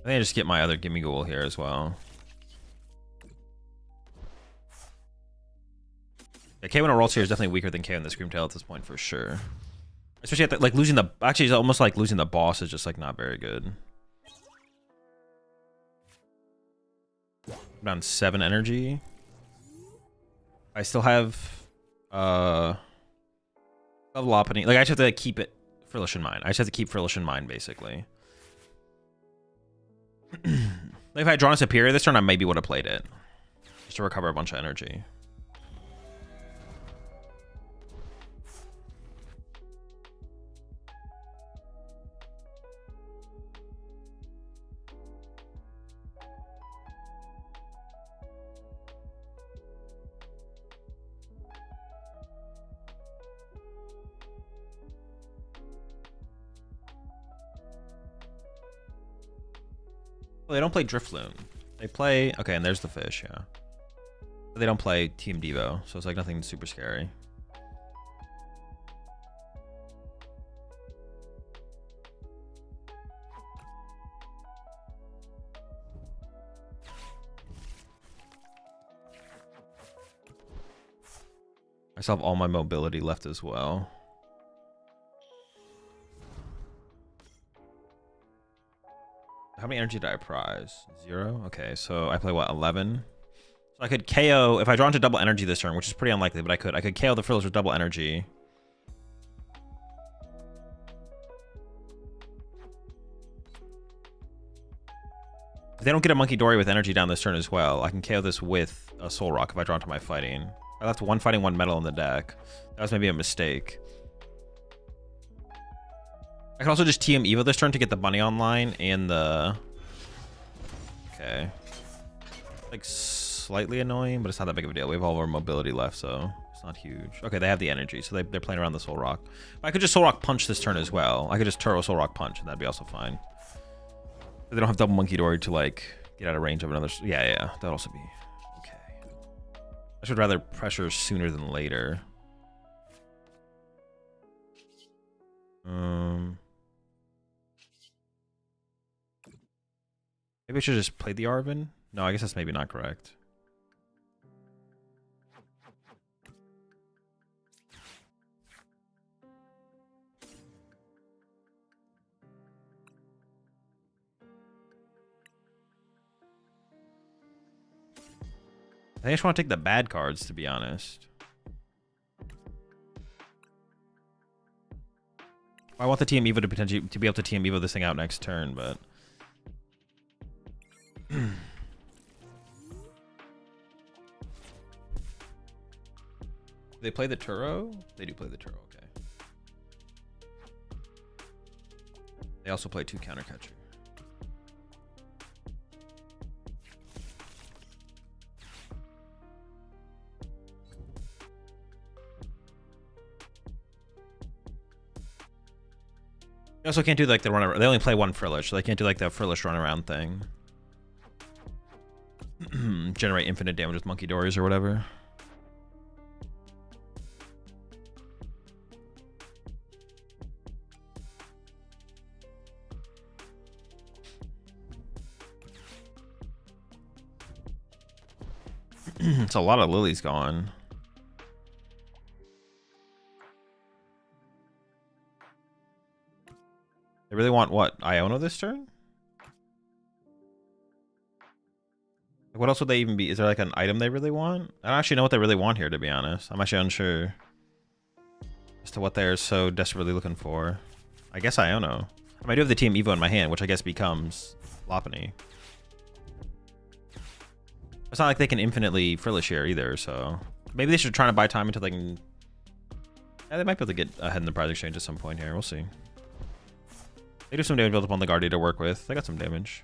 think I just get my other Gimme Ghoul here as well. Yeah, KO and a Ralts here is definitely weaker than KO and the Screamtail at this point for sure. Especially at the, like losing the. Actually, it's almost like losing the boss is just like not very good. I'm down 7 energy. I still have Lopunny. Like I just have to keep it Frillish in mind. I just have to keep Frillish in mind basically. Like if I had drawn a Superior this turn, I maybe would have played it just to recover a bunch of energy. Well, they don't play Drifloon. They play... Okay, and there's the fish, yeah. But they don't play Team Devo, so it's like nothing super scary. I still have all my mobility left as well. How many energy did I prize? 0? Okay, so I play what, 11? So I could KO if I draw into double energy this turn, which is pretty unlikely, but I could KO the Frills with double energy. If they don't get a Monkey Dory with energy down this turn as well, I can KO this with a Soul Rock if I draw into my fighting. I left 1 fighting, 1 metal in the deck. That was maybe a mistake. I can also just TM Evo this turn to get the bunny online and the... Okay. Like, slightly annoying, but it's not that big of a deal. We have all of our mobility left, so it's not huge. Okay, they have the energy, so they're playing around the Soul Rock. I could just Soul Rock Punch this turn as well. I could just Turbo Soul Rock Punch, and that'd be also fine. They don't have double Monkey Dory to, like, get out of range of another... Yeah, that'd also be... Okay. I should rather pressure sooner than later. Maybe I should just play the Arvin. No, I guess that's maybe not correct. I just want to take the bad cards, to be honest. I want the TM Evo to potentially be able to TM Evo this thing out next turn, but do they play the Turo? They do play the Turo, okay. They also play 2 counter catcher. They also can't do like the run around. They only play 1 Frillish, so they can't do like the Frillish run around thing. Generate infinite damage with Monkey Dories or whatever. It's a lot of lilies gone. They really want what? Iono this turn? Like, what else would they even be? Is there like an item they really want? I don't actually know what they really want here, to be honest. I'm actually unsure as to what they're so desperately looking for. I guess Iono. I do have the Team Evo in my hand, which I guess becomes Lopunny. It's not like they can infinitely Frillish here either, so maybe they should try to buy time until they can. Yeah, they might be able to get ahead in the prize exchange at some point here. We'll see. They do some damage built up on the Guardia to work with. They got some damage.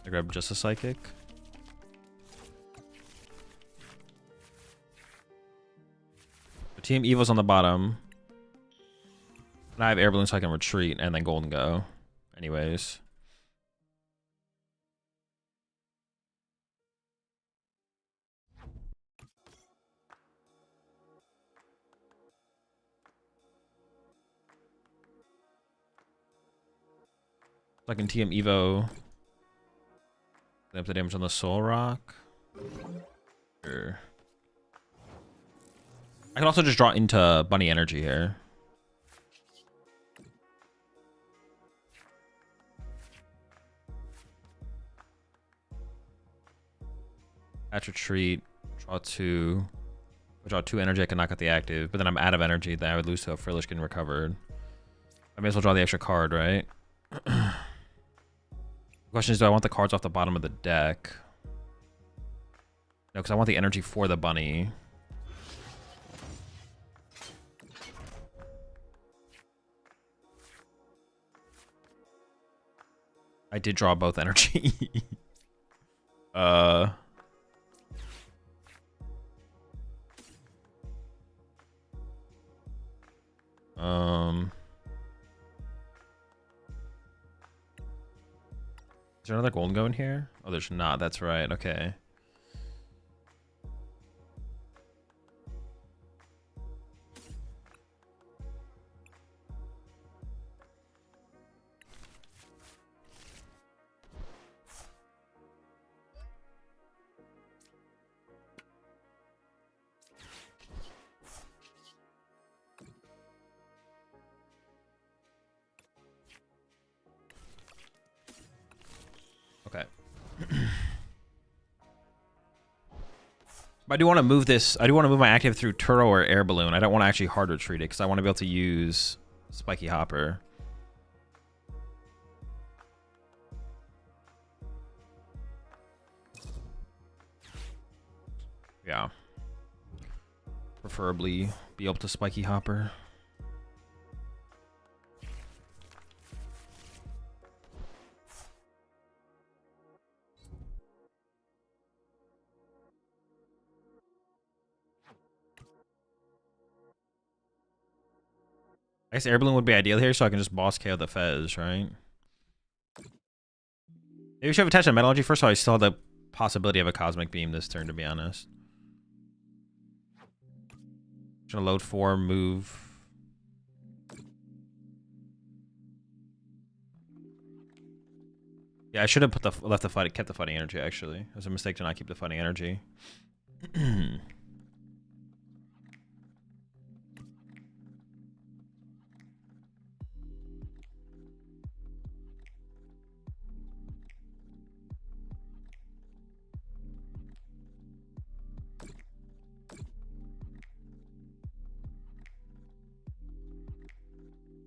I grabbed just a Psychic. The Team Evo's on the bottom. And I have Air Balloon so I can retreat and then Gholdengo. Anyways. So I can TM Evo. They have the damage on the Soul Rock. Sure. I can also just draw into Bunny Energy here. Catch Retreat. Draw 2. Draw 2 energy. I can knock out the active. But then I'm out of energy. Then I would lose to a Frillish getting recovered. I may as well draw the extra card, right? The question is, do I want the cards off the bottom of the deck? No, because I want the energy for the bunny. I did draw both energy. Is there another Gholdengo in here? Oh, there's not. That's right. Okay. Okay. But I do want to move this. I do want to move my active through Turo or Air Balloon. I don't want to actually hard retreat it because I want to be able to use Spiky Hopper. Yeah. Preferably be able to Spiky Hopper. I guess Air Balloon would be ideal here, so I can just boss KO the Fez, right? Maybe we should have attached a Metallurgy first, so I still have the possibility of a Cosmic Beam this turn, to be honest. Just gonna load 4, move Yeah, I should have left the fighting, kept the fighting energy. Actually, it was a mistake to not keep the fighting energy. Yeah,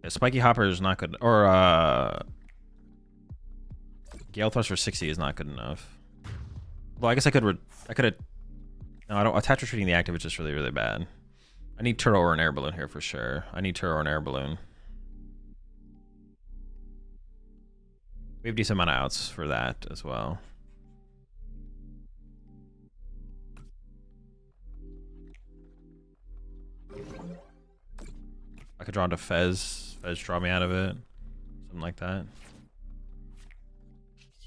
Spiky Hopper is not good, or Gale Thrust for 60 is not good enough. Well, I guess I could have. No, I don't. Attach retreating the active is just really, really bad. I need Turtle or an air balloon here for sure. I need Turtle or an air balloon. We have a decent amount of outs for that as well. I could draw into Fez. Fez draw me out of it. Something like that.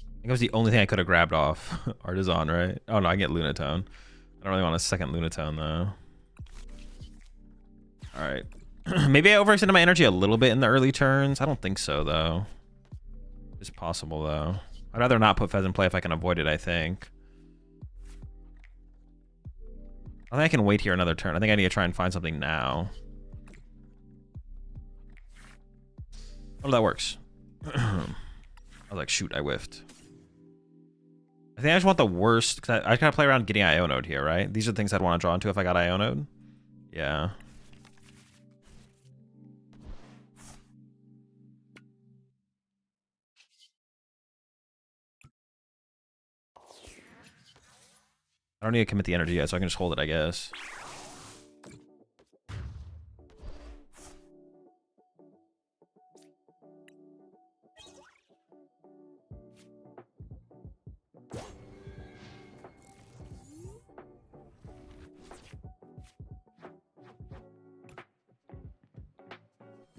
I think it was the only thing I could have grabbed off. Artisan, right? Oh no, I get Lunatone. I don't really want a second Lunatone though. Alright. Maybe I overextended my energy a little bit in the early turns. I don't think so though. It's possible though. I'd rather not put Fez in play if I can avoid it, I think. I think I can wait here another turn. I think I need to try and find something now. Oh, that works. I was like, shoot, I whiffed. I think I just want the worst, because I gotta play around getting Ionode here, right? These are the things I'd want to draw into if I got Ionode. Yeah. I don't need to commit the energy yet, so I can just hold it, I guess.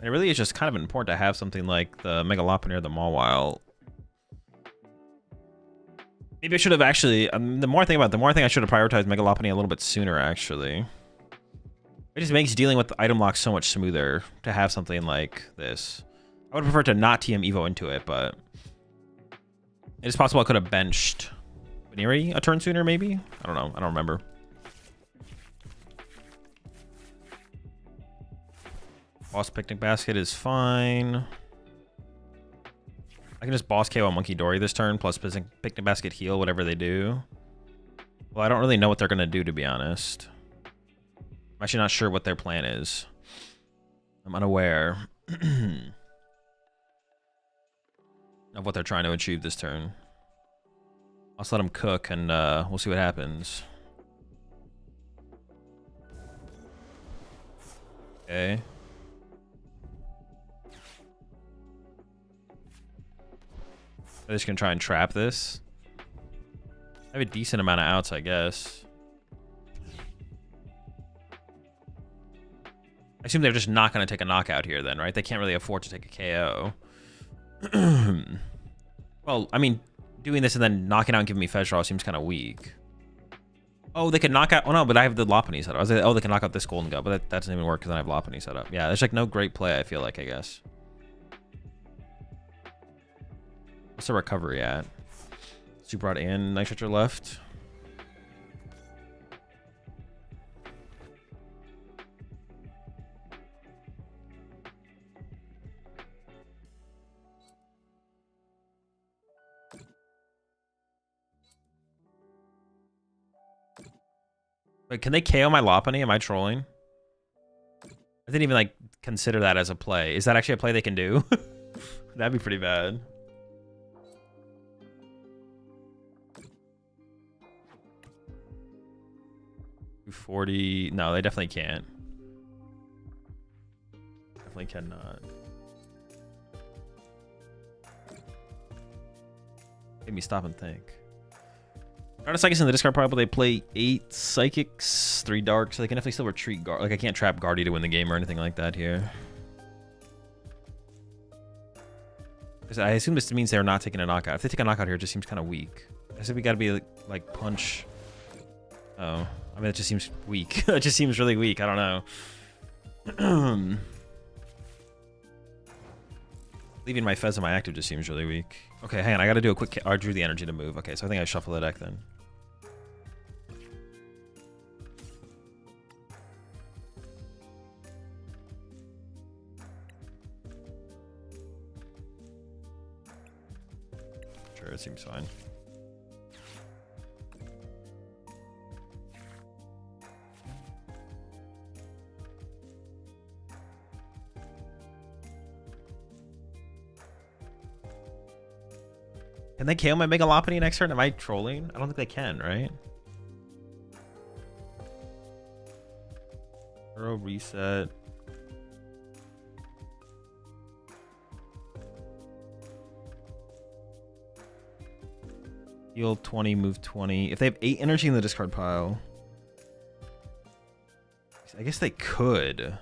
It really is just kind of important to have something like the Mega Lopunny or the Mawile. Maybe I should have actually, the more I think about it, the more I think I should have prioritized Mega Lopunny a little bit sooner, actually. It just makes dealing with the item lock so much smoother to have something like this. I would prefer to not TM Evo into it, but it is possible I could have benched Baniri a turn sooner, maybe? I don't know. I don't remember. Boss Picnic Basket is fine. I can just boss KO Monkey Dory this turn, plus Picnic Basket heal, whatever they do. Well, I don't really know what they're going to do, to be honest. I'm actually not sure what their plan is. I'm unaware of what they're trying to achieve this turn. I'll just let them cook, and we'll see what happens. Okay. I'm just gonna try and trap this. I have a decent amount of outs, I guess. I assume they're just not gonna take a knockout here then, right? They can't really afford to take a KO. Well, I mean, doing this and then knocking out and giving me Fez Draw seems kind of weak. Oh, they can knock out... Oh, no, but I have the Lopunny set up. I was like, oh, they can knock out this Gholdengo, but that doesn't even work because I have Lopunny set up. Yeah, there's like no great play, I feel like, I guess. What's the recovery at? Super Rod and Nitrate left. Wait, can they KO my Lopunny? Am I trolling? I didn't even like consider that as a play. Is that actually a play they can do? That'd be pretty bad. $40. No, they definitely can't. Definitely cannot. Make me stop and think. Guard Psychics in the discard pile, but they play 8 Psychics, 3 Dark, so they can definitely still retreat Guard. Like, I can't trap Guardy to win the game or anything like that here. Because I assume this means they're not taking a knockout. If they take a knockout here, it just seems kind of weak. I said we gotta be like punch. Oh. I mean, it just seems weak. It just seems really weak. I don't know. Leaving my Fez on my active just seems really weak. Okay, hang on. I gotta do a quick... I drew the energy to move. Okay, so I think I shuffle the deck then. Sure, it seems fine. Can they KO my Mega Lopunny next turn? Am I trolling? I don't think they can, right? Throw, reset. Heal 20, move 20. If they have 8 energy in the discard pile, I guess they could.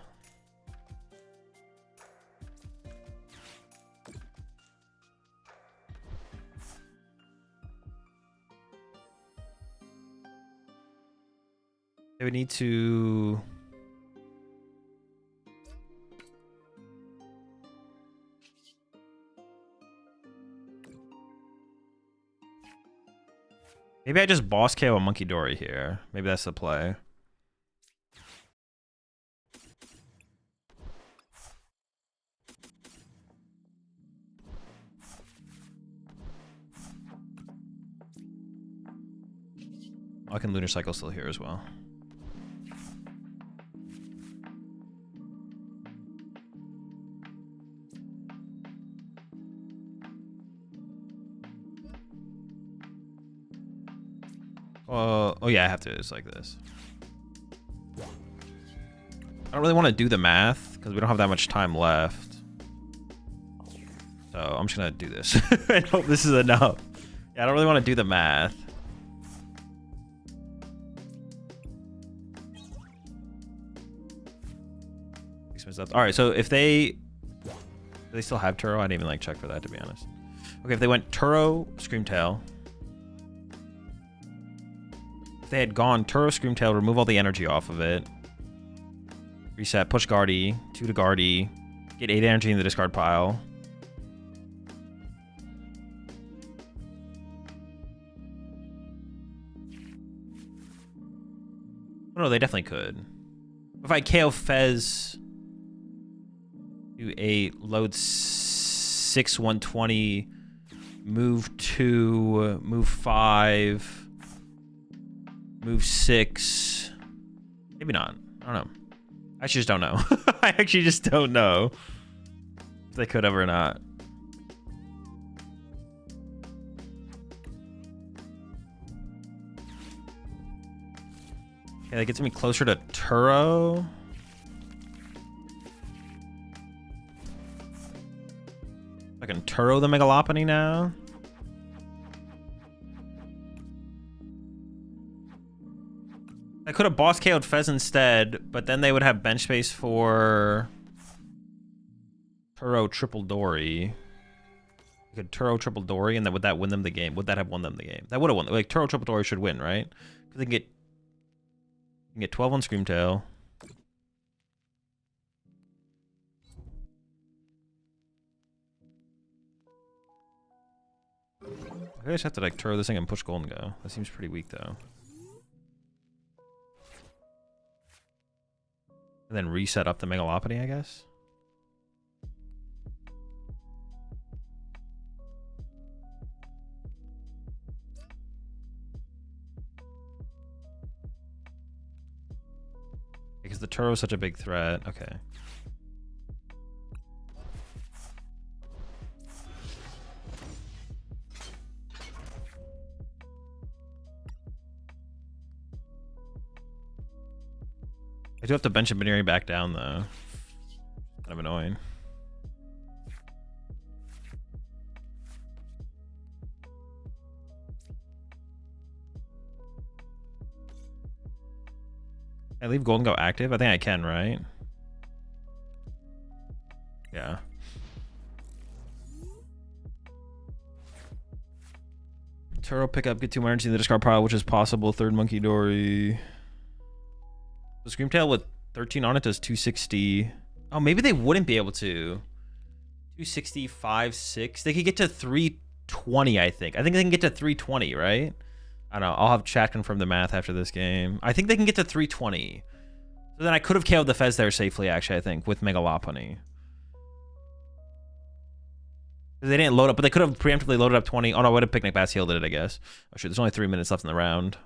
They would need to... Maybe I just boss KO a Monkey Dory here. Maybe that's the play. I can Lunar Cycle still here as well. Oh yeah, I have to. It's like this. I don't really want to do the math because we don't have that much time left. So I'm just gonna do this. I hope this is enough. Yeah, I don't really want to do the math. All right, so if they... Do they still have Turo? I didn't even like check for that, to be honest. Okay, if they went Turo, Screamtail. If they had gone Turo, Screamtail, remove all the energy off of it. Reset, push Guardy, 2 to Guardy. Get 8 energy in the discard pile. Oh no, they definitely could. If I KO Fez... Do a load 6 120, move 2, move 5, move 6. Maybe not. I don't know. I just don't know. I actually just don't know if they could have or not. Okay, that gets me closer to Turo. I can Turo the Mega Lopunny now. I could have boss KO'd Fez instead, but then they would have bench space for Turo Triple Dory. You could Turo Triple Dory, and then would that win them the game? Would that have won them the game? That would have won. Like Turo Triple Dory should win, right? Because they can get 12 on Screamtail. I just have to like Turo this thing and push Gholdengo. That seems pretty weak though. And then reset up the Mega Lopunny, I guess. Because the Turo is such a big threat. Okay. I do have to bench a Binary back down though. Kind of annoying. I leave Gholdengo active? I think I can, right? Yeah. Turo pick up, get 2 more energy in the discard pile, which is possible. 3rd Monkey Dory. The Screamtail with 13 on it does 260. Oh, maybe they wouldn't be able to. 260, 5, 6. They could get to 3 320, I think. I think they can get to 320, right? I don't know. I'll have chat confirm the math after this game. I think they can get to 320. So then I could have KO'd the Fez there safely, actually, I think, with Mega Lopunny. They didn't load up, but they could have preemptively loaded up 20. Oh, no, I would have Picnic Bass healed it, I guess. Oh, shoot, there's only 3 minutes left in the round.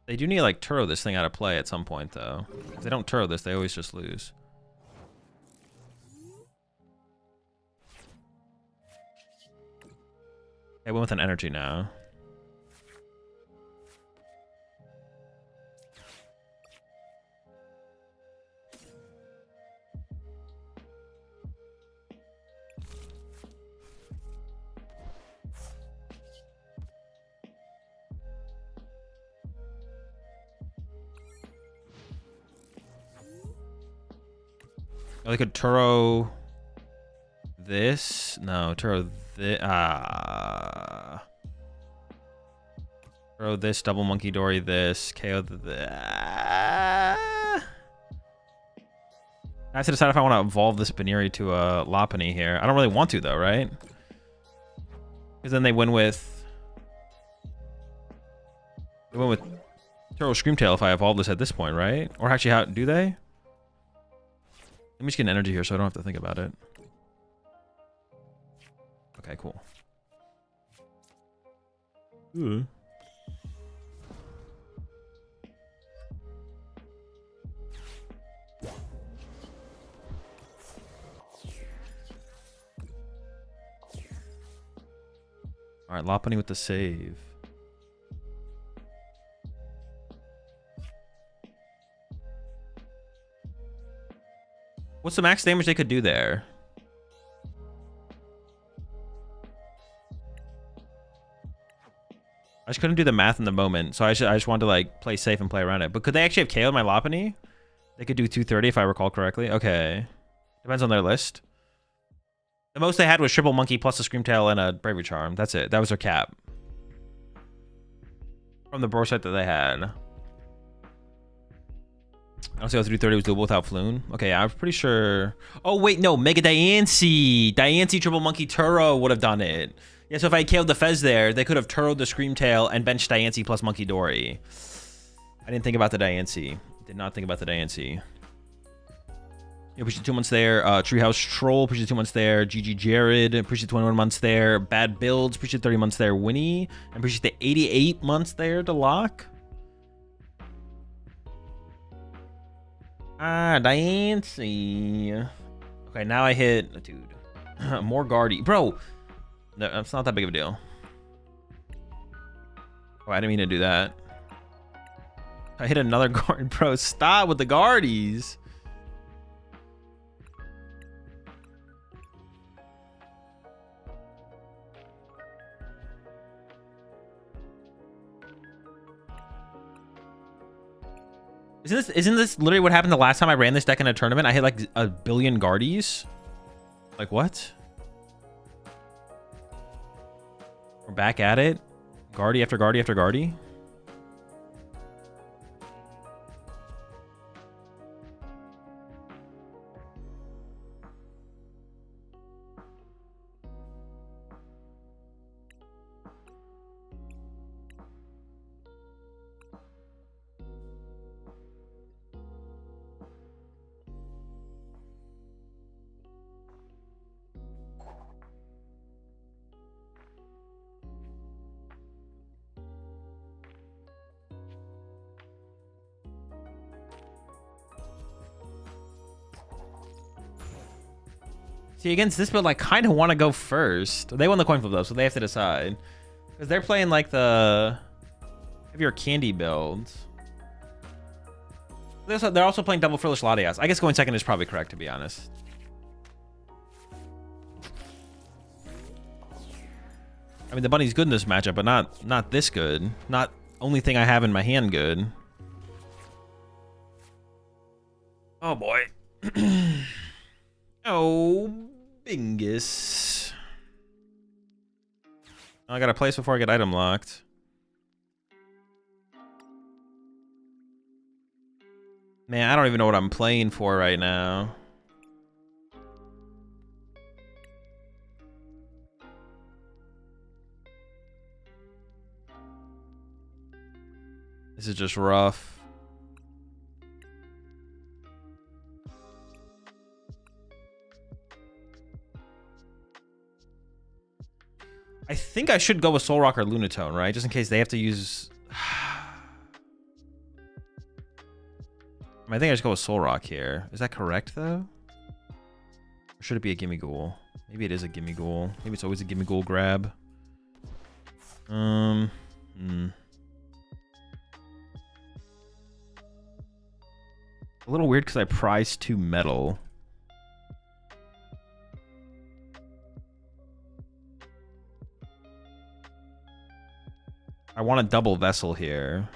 They do need to, like, Turo this thing out of play at some point, though. If they don't Turo this, they always just lose. I went with an energy now. Oh, they could Turo this. No, Turo this. Turo this, double Monkey Dory this, KO the. I have to decide if I want to evolve this Baneri to a Lopunny here. I don't really want to, though, right? Because then they win with. They win with Turo Screamtail if I evolve this at this point, right? Or actually, how do they? Let me just get an energy here so I don't have to think about it. Okay, cool. Ooh. All right, Lopunny with the save. What's the max damage they could do there? I just couldn't do the math in the moment, so I just wanted to like play safe and play around it. But could they actually have KO'd my Lopunny? They could do 230 if I recall correctly. Okay. Depends on their list. The most they had was Triple Monkey plus a Screamtail and a Bravery Charm. That's it. That was their cap. From the bro set that they had. I don't see how 330 was doable without Floon. Okay, I was pretty sure. Oh, wait, no. Mega Diancie. Diancie Triple Monkey Turo would have done it. Yeah, so if I KO'd the Fez there, they could have Turo'd the Screamtail and benched Diancie plus Monkey Dory. I didn't think about the Diancie. Did not think about the Diancie. Yeah, appreciate 2 months there. Treehouse Troll, appreciate 2 months there. GG Jared, appreciate 21 months there. Bad Builds, appreciate 30 months there. Winnie, and appreciate the 88 months there to Lock. Ah, Diancie. Okay, now I hit, dude, more Guardy. Bro, no, that's not that big of a deal. Oh, I didn't mean to do that. I hit another guard. Bro, stop with the Guardies. Isn't this literally what happened the last time I ran this deck in a tournament? I hit like a billion Guardies. Like what? We're back at it. Guardy after Guardy after Guardy. See, against this build, I kind of want to go first. They won the coin flip, though, so they have to decide. Because they're playing, like, the heavier candy builds. They're also playing double Frillish Latias. I guess going second is probably correct, to be honest. I mean, the bunny's good in this matchup, but not this good. Not only thing I have in my hand good. Oh, boy. Oh, Bingus. I gotta place before I get item locked. Man, I don't even know what I'm playing for right now. This is just rough. I think I should go with Soul Rock or Lunatone, right? Just in case they have to use... I think I just go with Soul Rock here. Is that correct, though? Or should it be a Gimme Ghoul? Maybe it is a Gimme Ghoul. Maybe it's always a Gimme Ghoul grab. A little weird because I prize 2 metal. I want a double vessel here.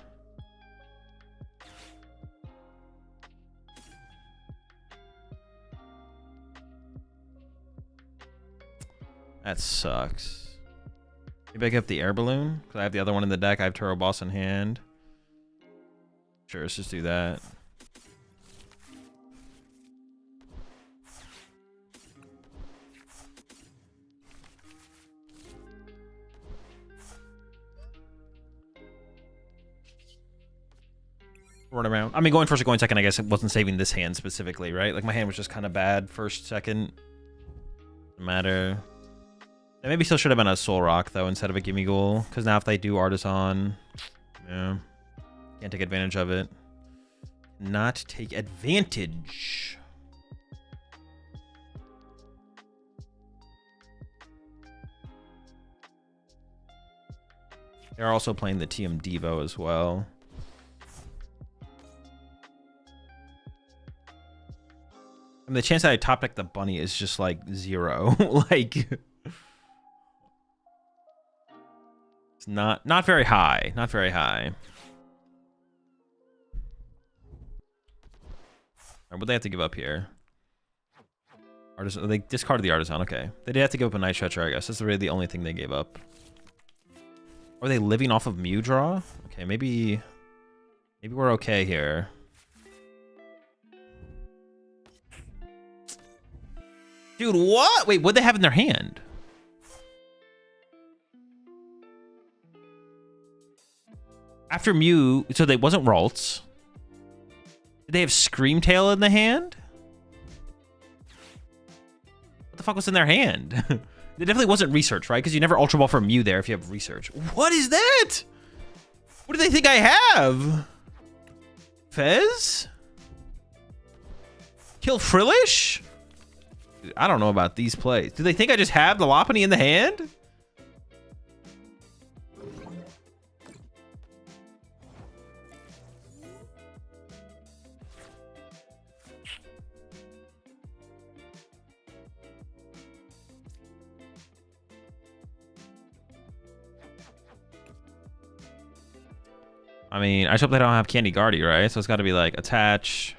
That sucks. Maybe I get the air balloon because I have the other one in the deck. I have Turbo Boss in hand. Sure, let's just do that. Run around. I mean, going first or going second, I guess it wasn't saving this hand specifically, right? Like, my hand was just kind of bad first, second. Doesn't matter. That maybe still should have been a Soul Rock, though, instead of a Gimme Ghoul. Because now if they do Artisan, yeah, can't take advantage of it. Not take advantage. They're also playing the TM Devo as well. I mean, the chance that I top deck the bunny is just like 0. Like, it's not very high. Not very high. All right, what do they have to give up here? Artisan. They discarded the Artisan. Okay, they did have to give up a Night Stretcher, I guess. That's really the only thing they gave up. Are they living off of Mew draw? Okay, maybe we're okay here. Dude, what? Wait, what'd they have in their hand? After Mew, so they wasn't Ralts. Did they have Screamtail in the hand? What the fuck was in their hand? It definitely wasn't Research, right? Because you never Ultra Ball for Mew there if you have Research. What is that? What do they think I have? Fez? Kill Frillish? Dude, I don't know about these plays. Do they think I just have the Lopunny in the hand? I mean, I just hope they don't have Candy Guardy, right? So it's got to be like attach.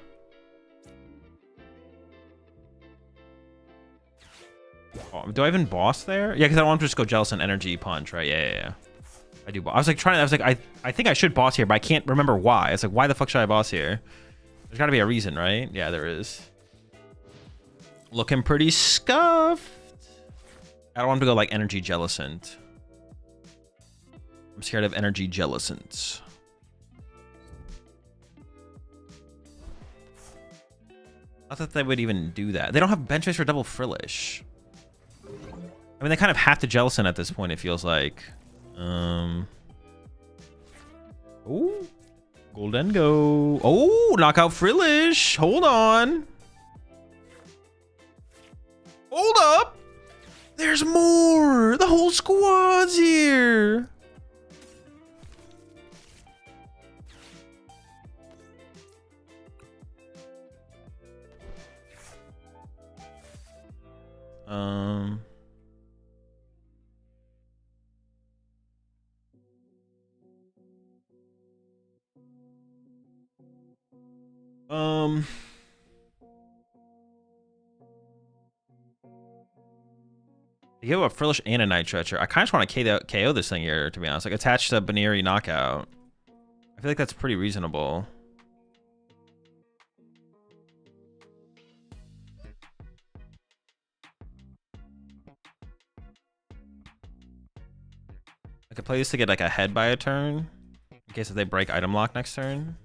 Oh, do I even boss there? Yeah, because I don't want to just go Jealous and Energy Punch, right? Yeah. I do. I was like I think I should boss here, but I can't remember why. It's like, why the fuck should I boss here? There's got to be a reason, right? Yeah, there is. Looking pretty scuffed. I don't want to go like Energy Jellicent. I'm scared of Energy Jellicent. Not that they would even do that. They don't have bench space for double Frillish. I mean, they kind of have to Jellicent at this point, it feels like. Ooh. Gholdengo. Oh, knockout Frillish. Hold on. Hold up. There's more. The whole squad's here. You give up Frillish and a Night Stretcher. I kind of just want to KO this thing here, to be honest. Like, attach to Baneri Knockout. I feel like that's pretty reasonable. I could play this to get like ahead by a turn. In case if they break item lock next turn.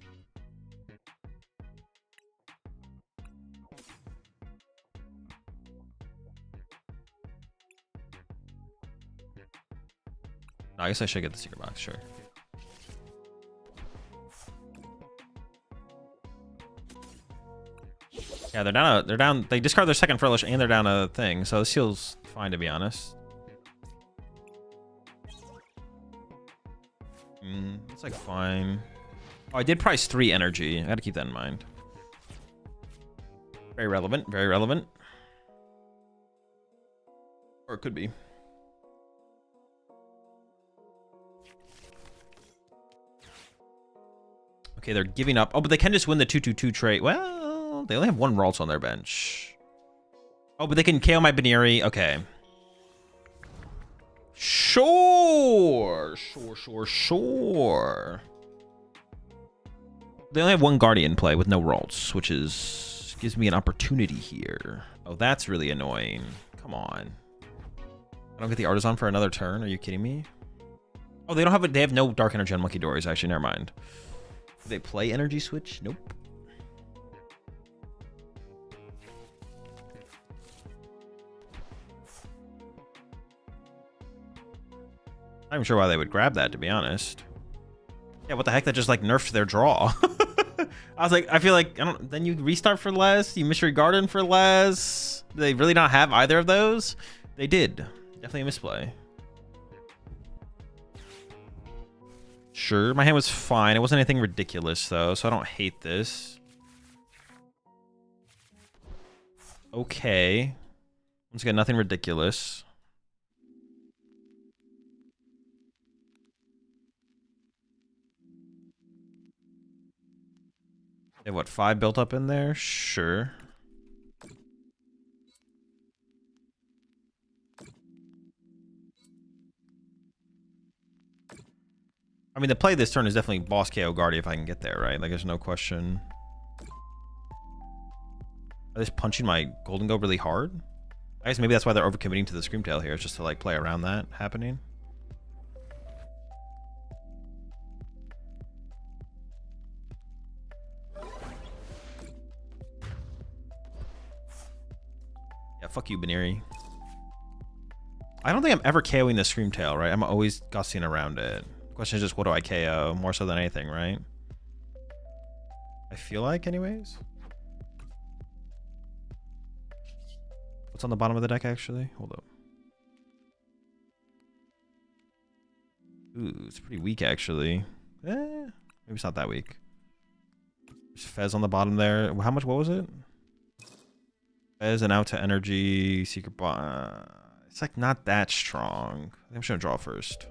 No, I guess I should get the secret box, sure. Yeah, they're down. They discard their second Frillish and they're down a thing, so this feels fine to be honest. It's like fine. Oh, I did price 3 energy. I gotta keep that in mind. Very relevant, very relevant. Or it could be. Okay, they're giving up. Oh, but they can just win the 2/2/2 trait. Well, they only have 1 Ralts on their bench. Oh, but they can KO my Baneri. Okay. Sure. They only have 1 Guardian play with no Ralts, which is gives me an opportunity here. Oh, that's really annoying. Come on. I don't get the Artisan for another turn. Are you kidding me? Oh, they don't have they have no Dark Energy on Monkey Dories, actually. Never mind. Do they play Energy Switch? Nope. I'm not even sure why they would grab that, to be honest. Yeah, what the heck? That just like nerfed their draw. I was like, I feel like, I don't. Then you restart for less. You Mystery Garden for less. Do they really not have either of those? They did. Definitely a misplay. Sure, my hand was fine. It wasn't anything ridiculous though, so I don't hate this. Okay. Once again, nothing ridiculous. They have what, 5 built up in there? Sure. I mean, the play this turn is definitely boss KO Guardy if I can get there, right? Like, there's no question. Are they just punching my Gholdengo really hard? I guess maybe that's why they're overcommitting to the Screamtail here, just to like play around that happening. Yeah, fuck you, Baneri. I don't think I'm ever KOing the Screamtail, right? I'm always gussing around it. The question is just, what do I KO? More so than anything, right? I feel like, anyways. What's on the bottom of the deck, actually? Hold up. Ooh, it's pretty weak, actually. Maybe it's not that weak. There's Fez on the bottom there. How much? What was it? Fez and out to energy. Secret bot. It's like not that strong. I think I'm just gonna draw first.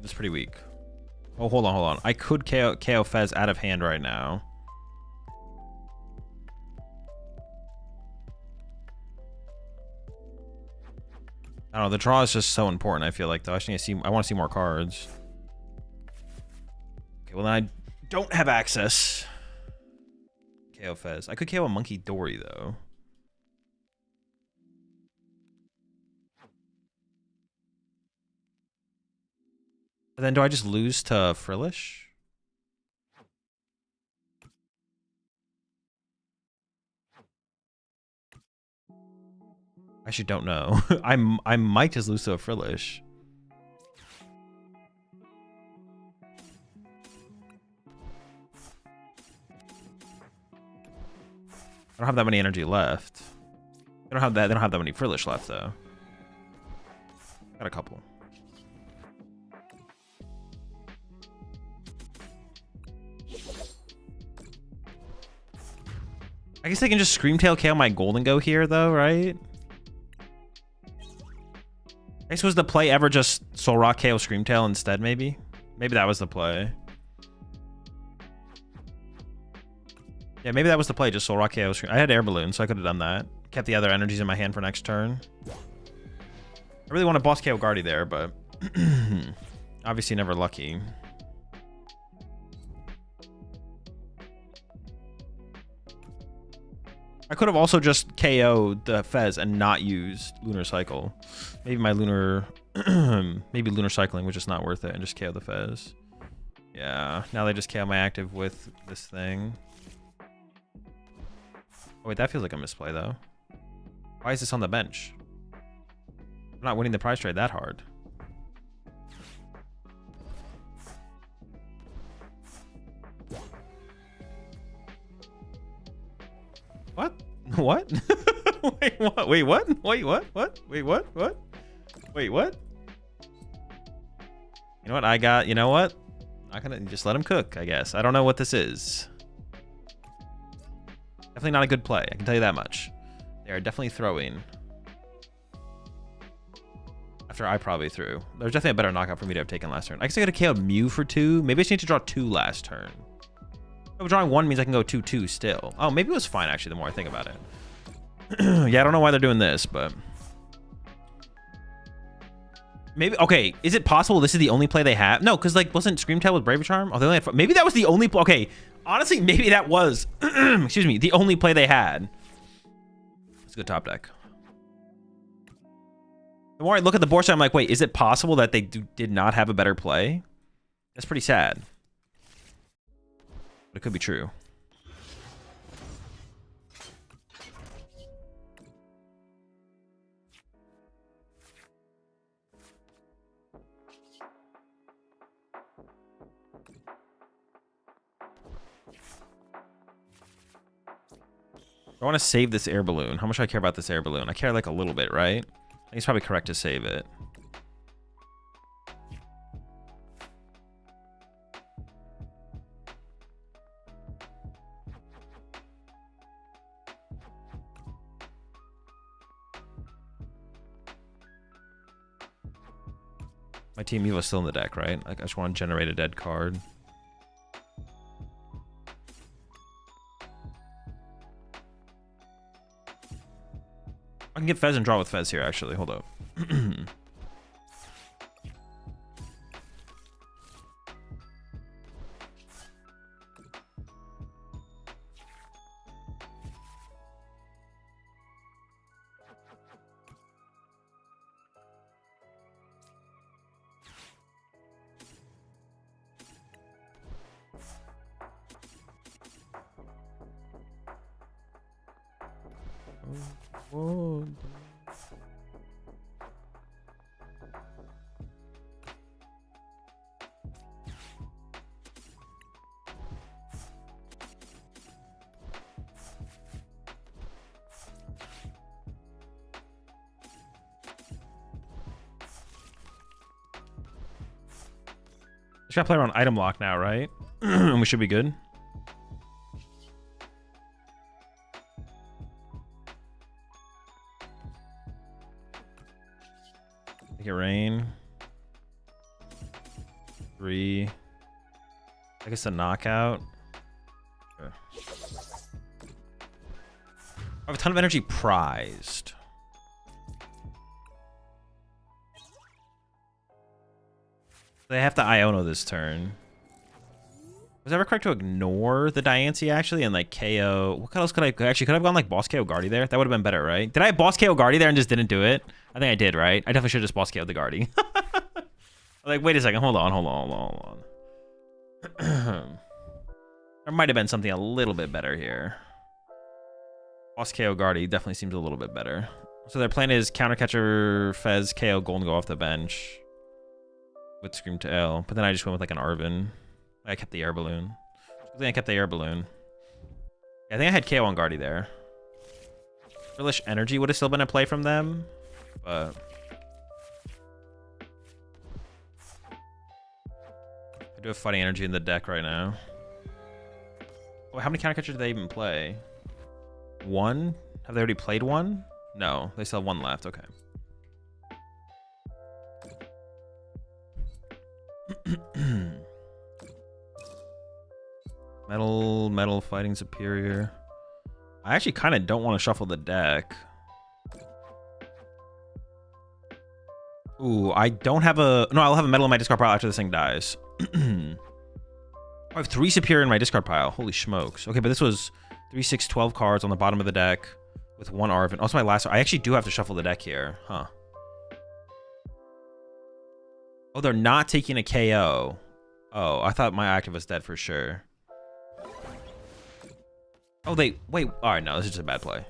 That's pretty weak. Oh, hold on. I could KO Fez out of hand right now. I don't know. The draw is just so important. I feel like though. I want to see more cards. Okay, well then I don't have access. KO Fez. I could KO a Monkey Dory though. And then do I just lose to Frillish? I actually don't know. I might just lose to a Frillish. I don't have that many energy left. They don't have that many Frillish left though. Got a couple. I guess they can just Screamtail KO my Gholdengo here, though, right? I guess was the play ever just Soul Rock KO Screamtail instead, maybe? Maybe that was the play. Yeah, maybe that was the play, just Soul Rock KO Screamtail. I had Air Balloon, so I could have done that. Kept the other energies in my hand for next turn. I really want to boss KO Guardy there, but Obviously never lucky. I could have also just KO'd the Fez and not used Lunar Cycle. Maybe my Lunar... maybe Lunar Cycling was just not worth it and just KO the Fez. Yeah, now they just KO my active with this thing. Oh, wait, that feels like a misplay, though. Why is this on the bench? I'm not winning the prize trade that hard. What? What? Wait, what? Wait, what? Wait, what? What? Wait, what? What? Wait, what? You know what? I got... You know what? Not gonna... Just let him cook, I guess. I don't know what this is. Definitely not a good play. I can tell you that much. They are definitely throwing. After I probably threw. There's definitely a better knockout for me to have taken last turn. I guess I got to KO Mew for 2. Maybe I just need to draw 2 last turn. Oh, drawing 1 means I can go 2-2 still. Oh, maybe it was fine, actually, the more I think about it. Yeah, I don't know why they're doing this, but... Maybe... Okay, is it possible this is the only play they have? No, because, like, wasn't Screamtail with Brave Charm? Oh, they only had... Maybe that was the only... Okay, honestly, maybe that was... excuse me, the only play they had. It's a good top deck. The more I look at the board, I'm like, wait, is it possible that they did not have a better play? That's pretty sad. But it could be true. I want to save this air balloon. How much do I care about this air balloon? I care like a little bit, right? I think it's probably correct to save it. My Team Evo's still in the deck, right? Like, I just want to generate a dead card. I can get Fez and draw with Fez here, actually. Hold up. Whoa. Just gotta play around item lock now, right? And we should be good. Make it rain. 3. I guess a knockout. Okay. I have a ton of energy prized. They have to Iono this turn. Was it ever correct to ignore the Diancie actually and like KO? What else could I actually could I have gone like boss KO Guardy there? That would have been better, right? Did I have boss KO Guardy there and just didn't do it? I think I did, right? I definitely should have just boss KO'd the Guardy. Like, wait a second, hold on. There might have been something a little bit better here. Boss KO Guardy definitely seems a little bit better. So their plan is counter catcher Fez KO Gholdengo off the bench with Screamtail, but then I just went with like an Arven. I kept the air balloon. I think I kept the air balloon. Yeah, I think I had KO on Guardy there. Foolish Energy would have still been a play from them, but I do have Fighting Energy in the deck right now. Oh, how many counter catchers do they even play? 1? Have they already played 1? No, they still have 1 left. Okay. Metal, Fighting Superior. I actually kind of don't want to shuffle the deck. Ooh, I don't have a... No, I'll have a metal in my discard pile after this thing dies. I have 3 superior in my discard pile. Holy smokes. Okay, but this was 3, 6, 12 cards on the bottom of the deck with 1 Arvin. Also, my last... I actually do have to shuffle the deck here. Huh. Oh, they're not taking a KO. Oh, I thought my active was dead for sure. Oh, they... Wait. All right, no, this is just a bad play.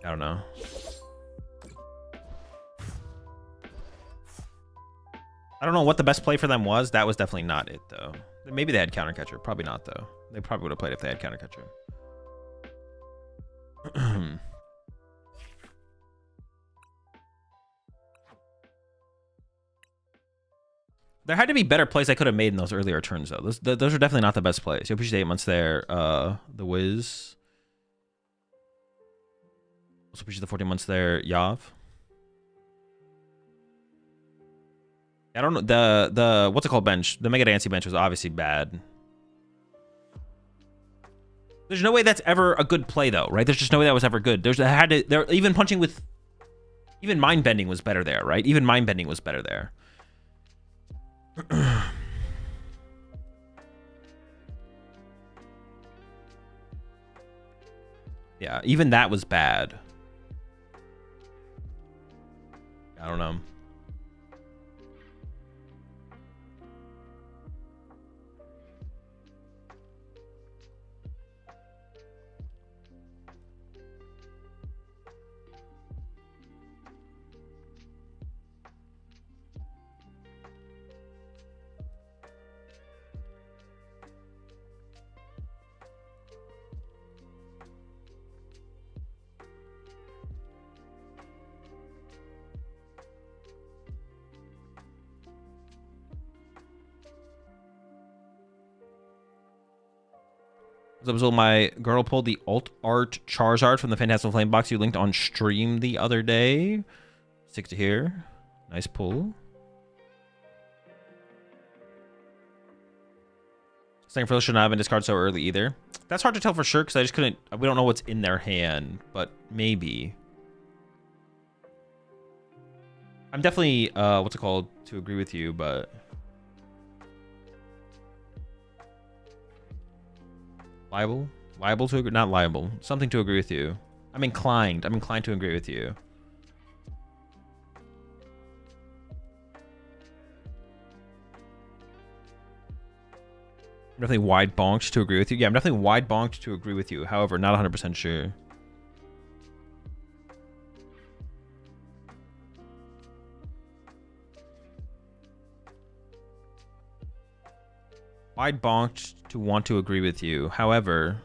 I don't know. I don't know what the best play for them was. That was definitely not it, though. Maybe they had counter catcher. Probably not, though. They probably would have played if they had counter catcher. There had to be better plays I could have made in those earlier turns, though. Those are definitely not the best plays. You appreciate 8 months there. The Wiz. Also appreciate the 14 months there, Yav. I don't know. The what's it called bench? The Mega Dancy bench was obviously bad. There's no way that's ever a good play, though, right? There's just no way that was ever good. Even punching with... Even Mind Bending was better there, right? Even Mind Bending was better there. Yeah, even that was bad. I don't know. So my girl pulled the alt art Charizard from the Phantasmal Flame box you linked on stream the other day. Stick to here. Nice pull. Saying Frill should not have been discarded so early either. That's hard to tell for sure because I just couldn't... We don't know what's in their hand, but maybe. I'm definitely, what's it called, to agree with you, but... Liable to agree, not liable. Something to agree with you. I'm inclined to agree with you. I'm definitely wide bonked to agree with you. Yeah, I'm definitely wide bonked to agree with you. However, not 100% sure. Wide bonked to want to agree with you. However,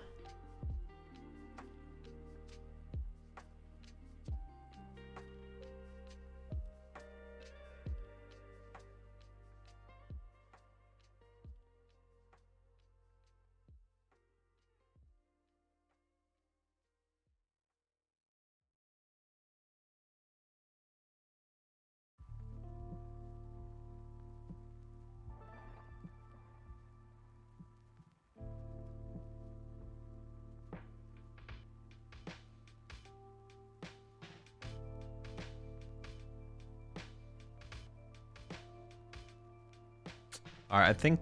all right, I think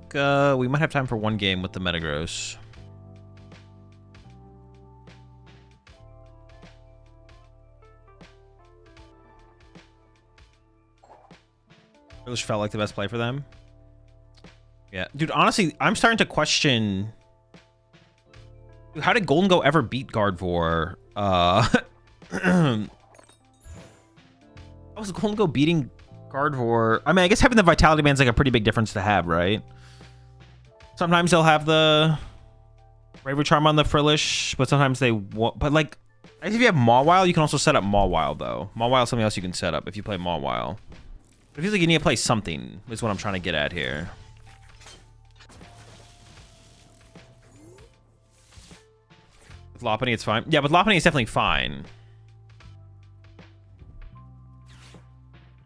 we might have time for one game with the Metagross. Really felt like the best play for them. Yeah, dude, honestly, I'm starting to question... Dude, how did Gholdengo ever beat Gardevoir? How was Gholdengo beating Gardevoir? I mean, I guess having the Vitality Band's like a pretty big difference to have, right? Sometimes they'll have the Bravery Charm on the Frillish, but sometimes they won't. But like, if you have Mawile, you can also set up Mawile, though. Mawile is something else you can set up if you play Mawile. But it feels like you need to play something, is what I'm trying to get at here. With Lopunny, it's fine. Yeah, with Lopunny, it's definitely fine.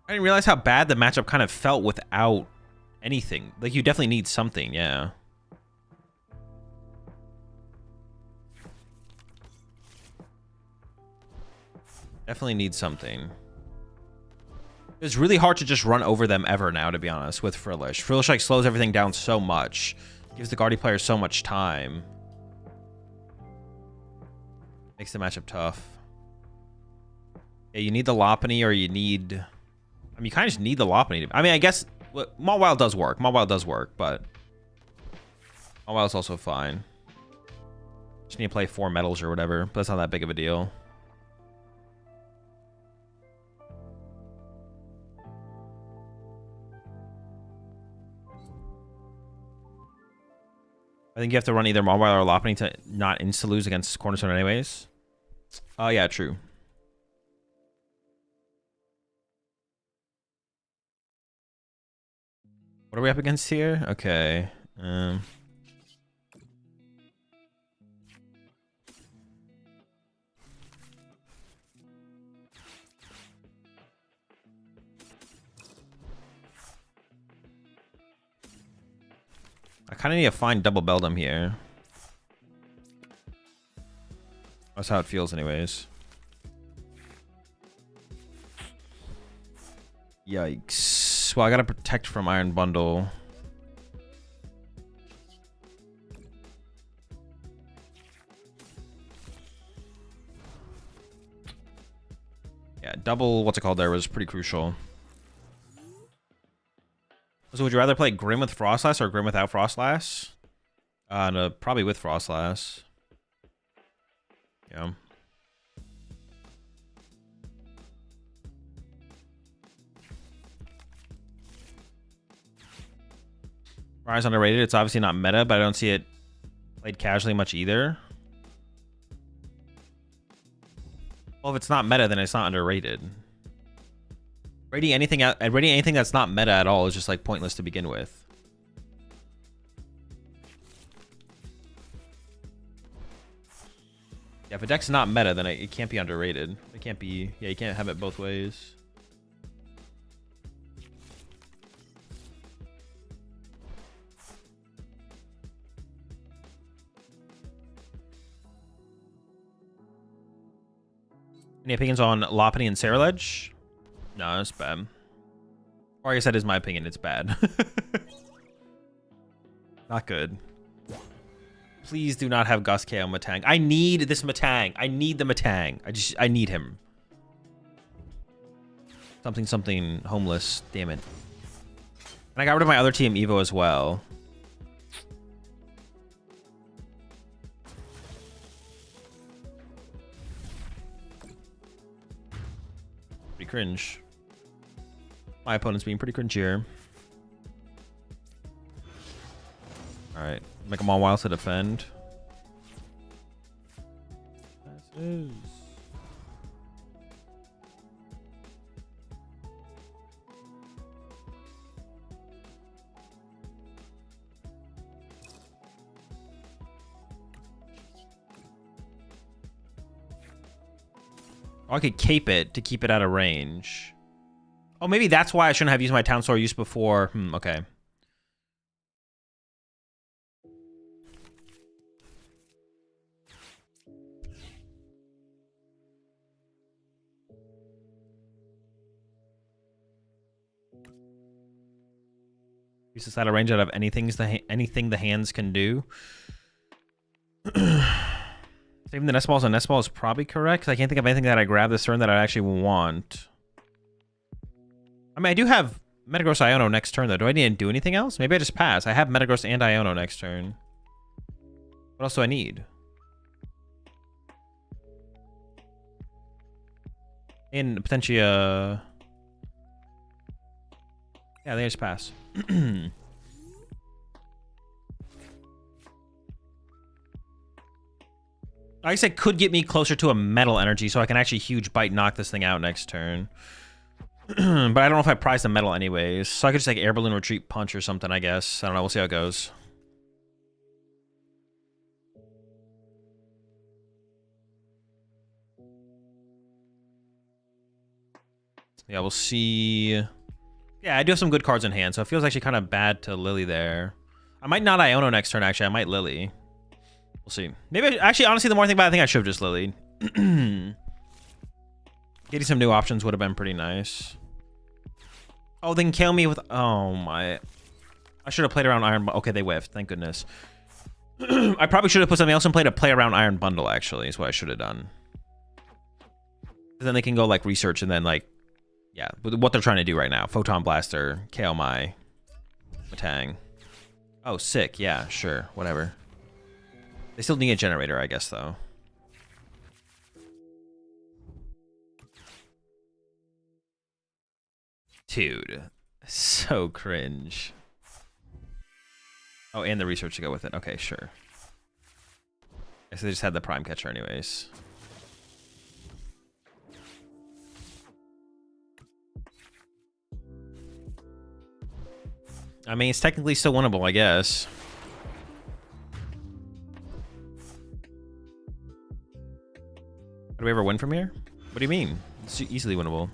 I didn't realize how bad the matchup kind of felt without anything. Like, you definitely need something, yeah. Definitely need something. It's really hard to just run over them ever now, to be honest, with Frillish. Frillish, like, slows everything down so much. Gives the Guardy player so much time. Makes the matchup tough. Yeah, you need the Lopunny, or you need... I mean, you kind of just need the Lopunny. I mean, I guess... Mawile does work. Mawile does work, but... Mawile's also fine. Just need to play 4 metals or whatever, but that's not that big of a deal. I think you have to run either Mawile or Lopunny to not insta-lose against Cornerstone anyways. Oh, yeah, true. What are we up against here? Okay. I kind of need to find double Beldum here. That's how it feels anyways. Yikes. Well, I gotta protect from Iron Bundle. Yeah, double, what's it called there, was pretty crucial. So would you rather play Grim with Frostlass or Grim without Frostlass? No, probably with Frostlass. Yeah. Rise underrated. It's obviously not meta, but I don't see it played casually much either. Well, if it's not meta, then it's not underrated. Rating anything that's not meta at all is just like pointless to begin with. Yeah, if a deck's not meta, then it can't be underrated. It can't be. Yeah, you can't have it both ways. Any opinions on Lopunny and Saraledge? No, it's bad. Or I guess that is my opinion. It's bad. Not good. Please do not have Gus KO Matang. I need this Matang. I need the Matang. I need him. Something homeless. Damn it. And I got rid of my other team Evo as well. Pretty cringe. My opponent's being pretty cringe here. Alright. Make them all wild to defend. I could cape it to keep it out of range. Oh, maybe that's why I shouldn't have used my Town Store use before. Okay. Use this out of range out of anything the hands can do. Saving the nest balls on nest ball is probably correct, because I can't think of anything that I grab this turn that I actually want. I mean, I do have Metagross Iono next turn, though. Do I need to do anything else? Maybe I just pass. I have Metagross and Iono next turn. What else do I need? And potentially, yeah, they just pass. I guess it could get me closer to a metal energy, so I can actually huge bite knock this thing out next turn. But I don't know if I prize the metal anyways. So I could just like air balloon retreat punch or something, I guess. I don't know. We'll see how it goes. Yeah, we'll see. Yeah, I do have some good cards in hand, so it feels actually kind of bad to Lily there. I might not Iono next turn, actually. I might Lily. We'll see. Maybe, actually, honestly, the more I think about it, I think I should have just Lilied. Getting some new options would have been pretty nice. Oh, they can kill me with... Oh, my... I should have played around Iron... Okay, they whiffed. Thank goodness. I probably should have put something else in play to play around Iron Bundle, actually, is what I should have done. Then they can go, like, research and then, like... Yeah, what they're trying to do right now. Photon Blaster, KO my... Matang. Oh, sick. Yeah, sure. Whatever. They still need a generator, I guess, though. Dude. So cringe. Oh, and the research to go with it. Okay, sure. I guess they just had the Prime Catcher anyways. I mean, it's technically still winnable, I guess. Do we ever win from here? What do you mean? It's easily winnable.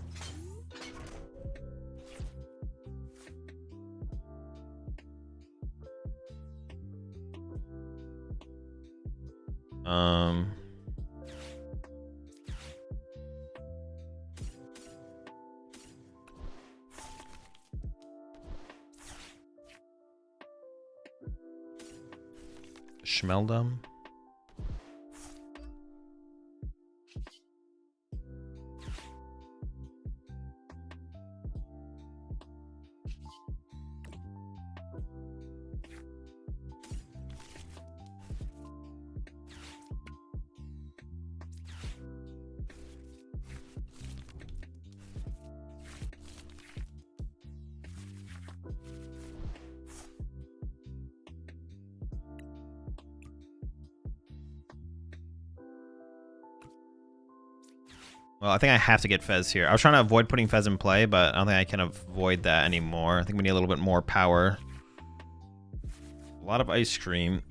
Schmeldum. Well, I think I have to get Fez here. I was trying to avoid putting Fez in play, but I don't think I can avoid that anymore. I think we need a little bit more power. A lot of ice cream.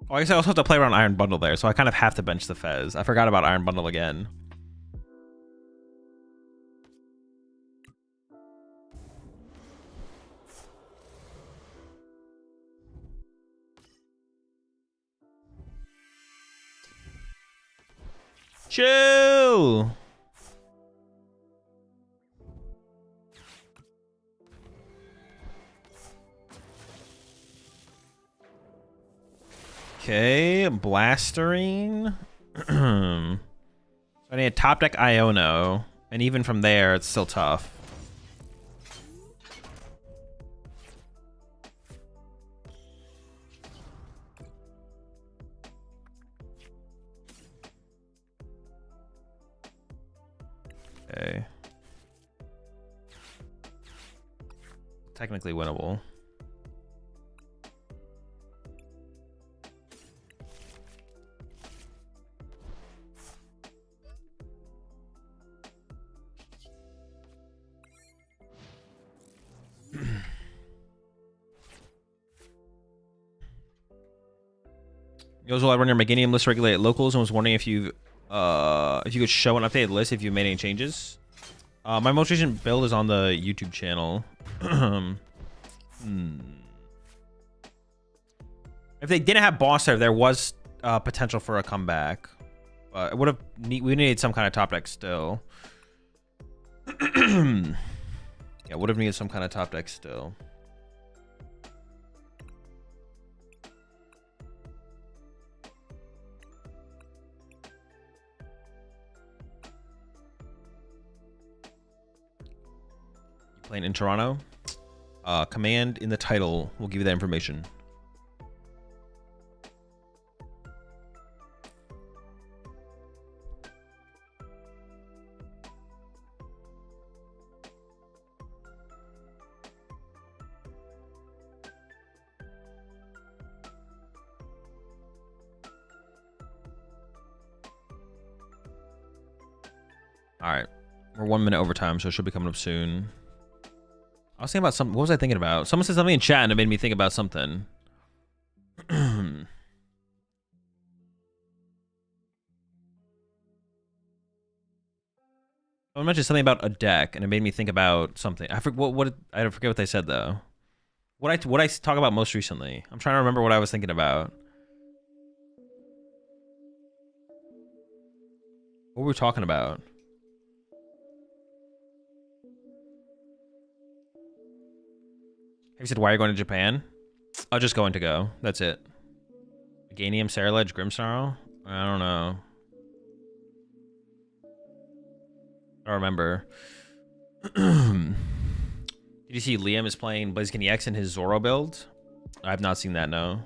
Oh, I guess I also have to play around Iron Bundle there, so I kind of have to bench the Fez. I forgot about Iron Bundle again. Chill. Okay, Blasterine. I need a top deck Iono, and even from there, it's still tough. Okay. Technically winnable. Yozul, I run your Meganium list regulated locals and was wondering if you could show an updated list if you made any changes. My most recent build is on the YouTube channel. If they didn't have boss there was potential for a comeback. But it would have we needed some kind of top deck still. Yeah, would have needed some kind of top deck still. Playing in Toronto. Command in the title will give you that information. All right, we're 1 minute overtime, so it should be coming up soon. I was thinking about something. What was I thinking about? Someone said something in chat and it made me think about something. Someone mentioned something about a deck, and it made me think about something. I forget I forget what they said though. What I talk about most recently. I'm trying to remember what I was thinking about. What were we talking about? He said, "Why are you going to Japan?" I'll just going to go. That's it. Ganium, Saraledge, Grimmsnarl? I don't know. I don't remember. Did you see Liam is playing Blaziken EX in his Zoro build? I have not seen that, no.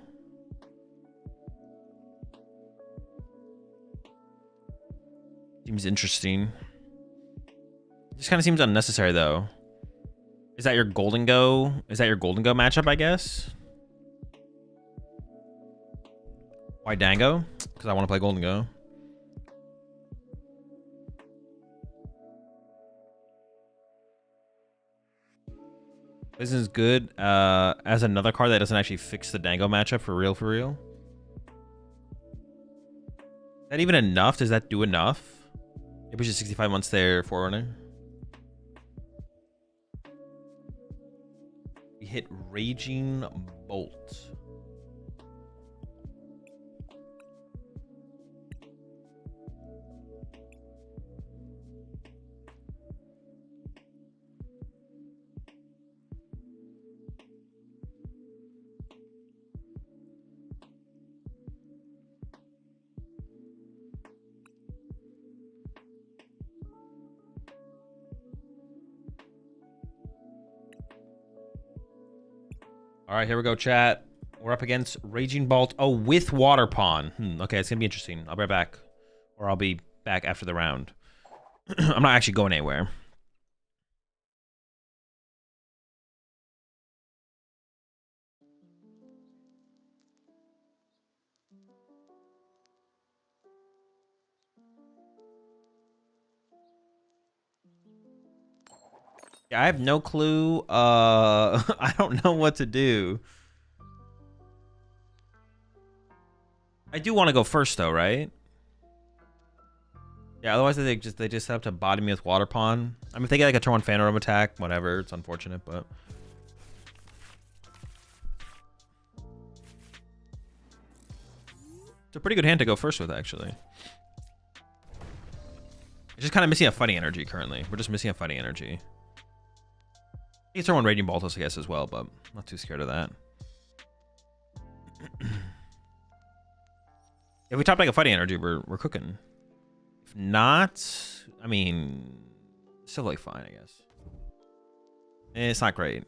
Seems interesting. Just kind of seems unnecessary, though. Is that your Gholdengo? Is that your Gholdengo matchup, I guess? Why Dango? Because I want to play Gholdengo. This is good as another card that doesn't actually fix the Dango matchup for real, for real. Is that even enough? Does that do enough? It pushes 65 months there, Forerunner. We hit Raging Bolt. All right, here we go, chat. We're up against Raging Bolt. Oh, with Water Pawn. Okay, it's going to be interesting. I'll be right back. Or I'll be back after the round. I'm not actually going anywhere. Yeah, I have no clue. I don't know what to do. I do want to go first, though, right? Yeah, otherwise they just set up to body me with Water Pawn. I mean, if they get like a turn 1 Phantom attack, whatever. It's unfortunate, but it's a pretty good hand to go first with, actually. It's just kind of missing a fighting energy currently. We're just missing a fighting energy. You can turn 1 Raging Bolt, I guess, as well, but I'm not too scared of that. If we top like a fighting energy, we're cooking. If not, I mean, still like fine, I guess. It's not great.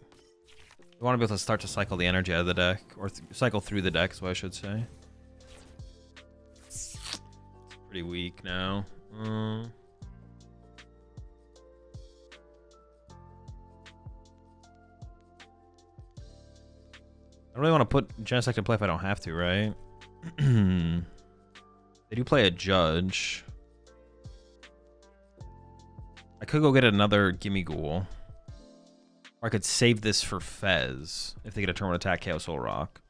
We want to be able to start to cycle the energy out of the deck, or cycle through the deck is what I should say. It's pretty weak now. I don't really want to put Genesect in play if I don't have to, right? They do play a Judge. I could go get another Gimme Ghoul. Or I could save this for Fez if they get a turn 1 attack KO Soul Rock.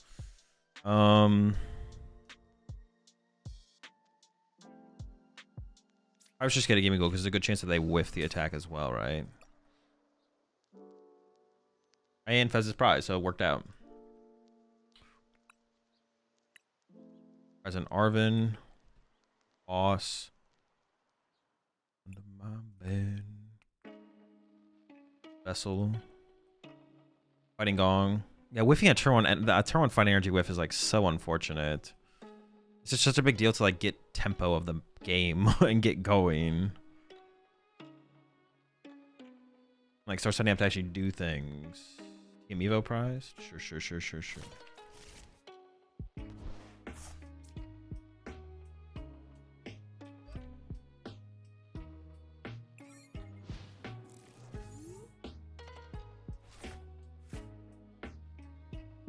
I was just gonna Gimme Ghoul because there's a good chance that they whiff the attack as well, right? And Fez's prize, so it worked out. As an Arvin, Boss, under my bed, Vessel, Fighting Gong. Yeah, whiffing a turn 1, and a turn 1 fighting energy whiff is like so unfortunate. It's just such a big deal to like get tempo of the game and get going. Like start setting up to actually do things. Game Evo prize? Sure.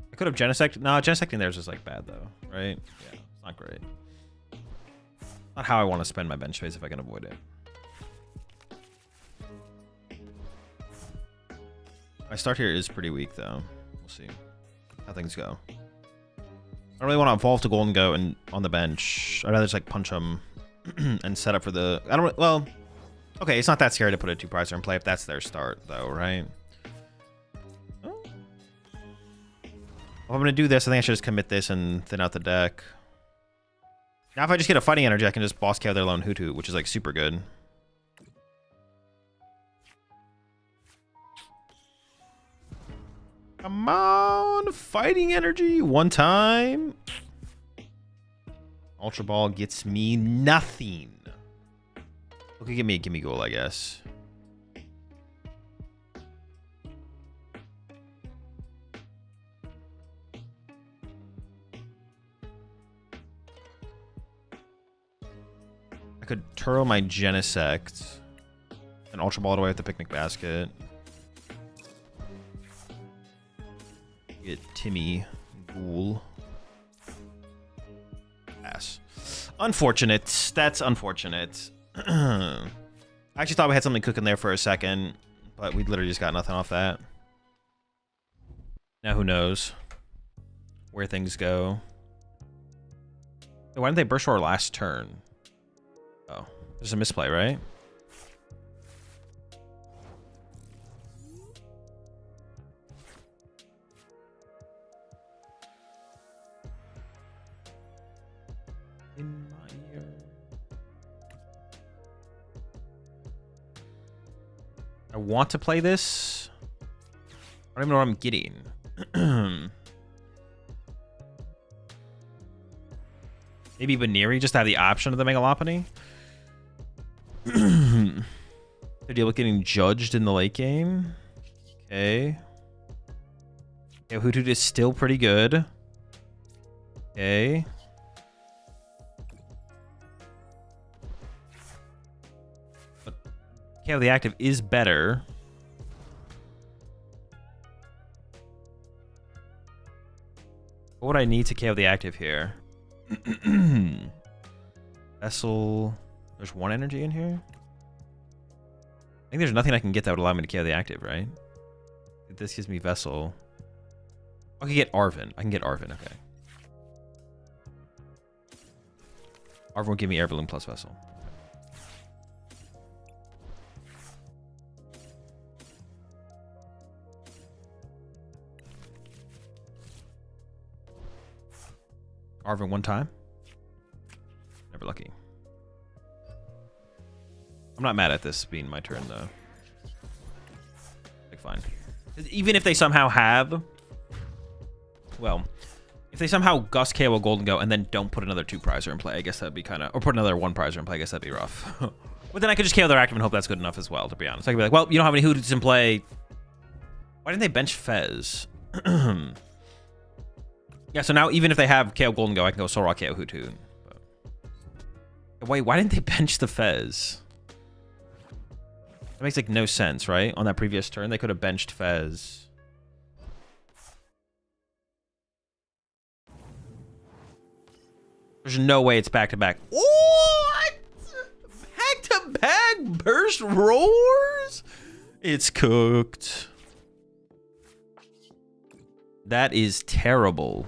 I could have Genesect. No, Genesecting theirs is like bad though, right? Yeah, it's not great. Not how I want to spend my bench space if I can avoid it. My start here is pretty weak though. We'll see how things go. I don't really want to evolve to Gholdengo and on the bench. I'd rather just like punch them and set up for the. Well, Okay, it's not that scary to put a 2-pricer in play if that's their start, though, right? Oh. If I'm going to do this, I think I should just commit this and thin out the deck. Now if I just get a fighting energy, I can just boss KO their lone Hoot, which is like super good. Come on, fighting energy, one time. Ultra Ball gets me nothing. Okay, give me a goal, I guess. I could Turo my Genesect and Ultra Ball it away with the picnic basket. Get Timmy Ghoul. Pass. Unfortunate. That's unfortunate. I actually thought we had something cooking there for a second, but we literally just got nothing off that. Now who knows where things go. Why didn't they burst our last turn? Oh, there's a misplay, right? In my ear. I want to play this. I don't even know what I'm getting. Maybe Baneri just to have the option of the Mega Lopunny. To deal with getting judged in the late game. Okay. Yeah, Hoot is still pretty good. Okay. But KO the active is better. What would I need to KO the active here? Vessel. There's one energy in here. I think there's nothing I can get that would allow me to KO the active, right? This gives me Vessel. I can get Arven. I can get Arven, okay. Arven will give me Air Balloon plus Vessel. Arven one time. Never lucky. I'm not mad at this being my turn, though. Like, fine. Even if they somehow have... Well, if they somehow Gus KO a Gholdengo and then don't put another 2-prizer in play, I guess that'd be kind of... Or put another 1-prizer in play, I guess that'd be rough. But then I could just KO their active and hope that's good enough as well, to be honest. I could be like, well, you don't have any Hoots in play. Why didn't they bench Fez? Yeah, so now even if they have KO Gholdengo, I can go Soul Rock KO Hoot. But... Wait, why didn't they bench the Fez? That makes like no sense, right? On that previous turn, they could have benched Fez. There's no way it's back-to-back. What? Back-to-back burst roars? It's cooked. That is terrible.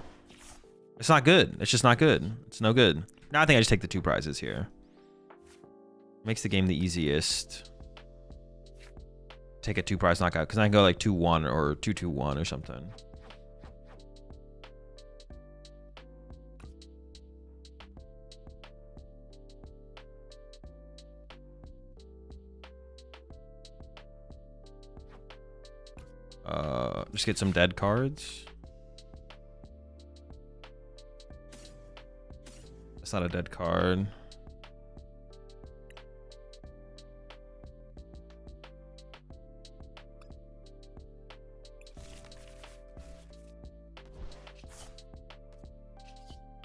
It's not good. It's just not good. It's no good. Now I think I just take the 2 prizes here. Makes the game the easiest. Take a 2-prize knockout because I can go like 2-1 or 2-2-1 or something. Just get some dead cards. That's not a dead card.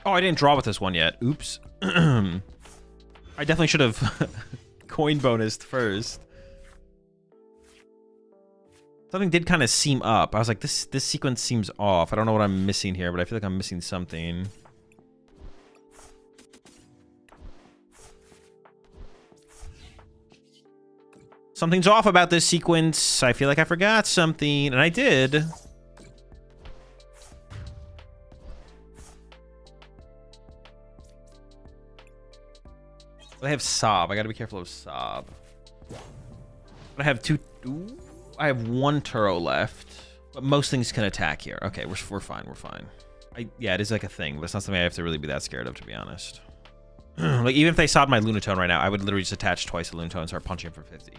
Oh, I didn't draw with this one yet. Oops. I definitely should have coin bonused first. Something did kind of seem up. I was like, this sequence seems off. I don't know what I'm missing here, but I feel like I'm missing something. Something's off about this sequence. I feel like I forgot something, and I did. I have Sob. I gotta be careful of Sob. I have two. Ooh, I have one Turo left, but most things can attack here. Okay, we're fine. We're fine. Yeah, it is like a thing, but it's not something I have to really be that scared of, to be honest. Like, even if they stopped my Lunatone right now, I would literally just attach twice to Lunatone and start punching him for 50.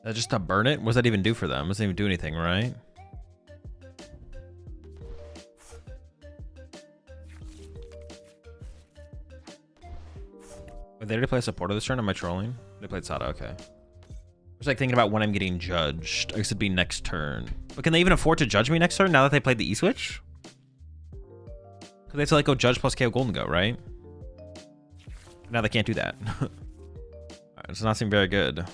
That just to burn it? What does that even do for them? It doesn't even do anything, right? Wait, they already play a supporter this turn? Am I trolling? They played Sada, okay. I was like thinking about when I'm getting judged. I guess it'd be next turn. But can they even afford to judge me next turn now that they played the E-Switch? Because they have to like go judge plus KO Gholdengo, right? Now they can't do that. Right, it's not seeming very good.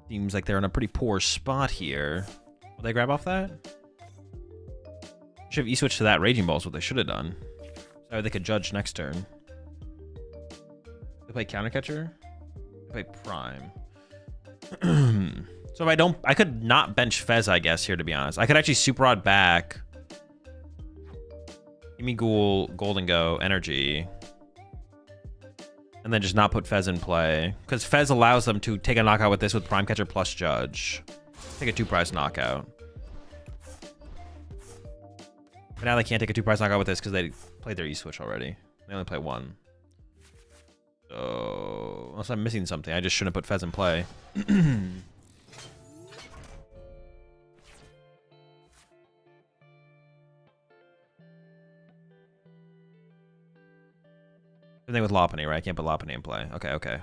Seems like they're in a pretty poor spot here. Will they grab off that? Should have E-switched to that. Raging Ball's what they should have done. So they could judge next turn. They play Counter Catcher. They play Prime. So if I could not bench Fez, I guess, here, to be honest. I could actually Super Rod back. Give me Gholdengo, Energy. And then just not put Fez in play. Because Fez allows them to take a knockout with this with Prime Catcher plus Judge. Take a 2-prize knockout. But now they can't take a 2-prize knockout with this because they played their E-Switch already. They only play one. So, unless I'm missing something, I just shouldn't put Fez in play. Same thing with Lopunny, right? I can't put Lopunny in play. Okay, okay.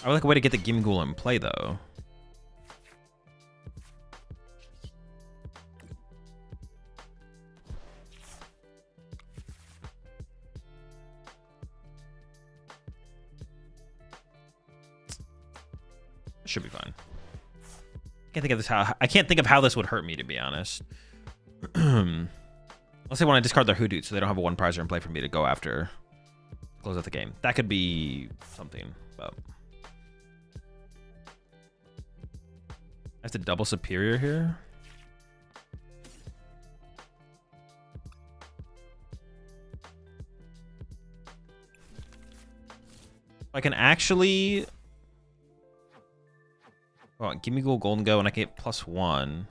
I would like a way to get the Gholdengo in play, though. Should be fine. Can't think of this I can't think of how this would hurt me, to be honest. Unless they want to discard their Hoodoo so they don't have a 1-prizer in play for me to go after. Close out the game. That could be something, but I have to double Superior here. I can actually... Oh, give me Gholdengo and I can get +1.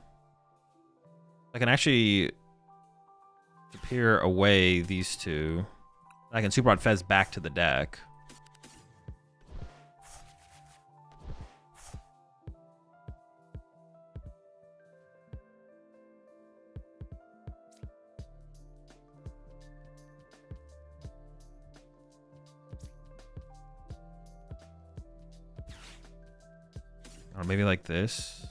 I can actually Superior away these two. I can Super Rod Fez back to the deck. Or maybe like this.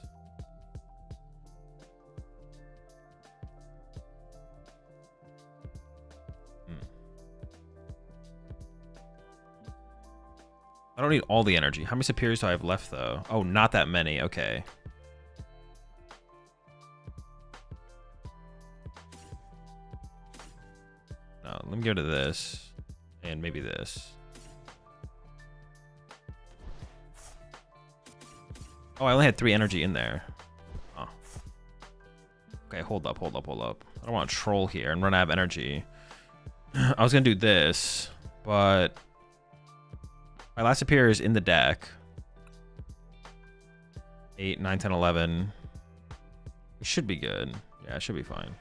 I don't need all the energy. How many superiors do I have left, though? Oh, not that many. Okay. No, let me go to this. And maybe this. Oh, I only had 3 energy in there. Oh. Okay, hold up. I don't want to troll here and run out of energy. I was going to do this, but my last superior is in the deck. 8, 9, 10, 11. It should be good. Yeah, it should be fine.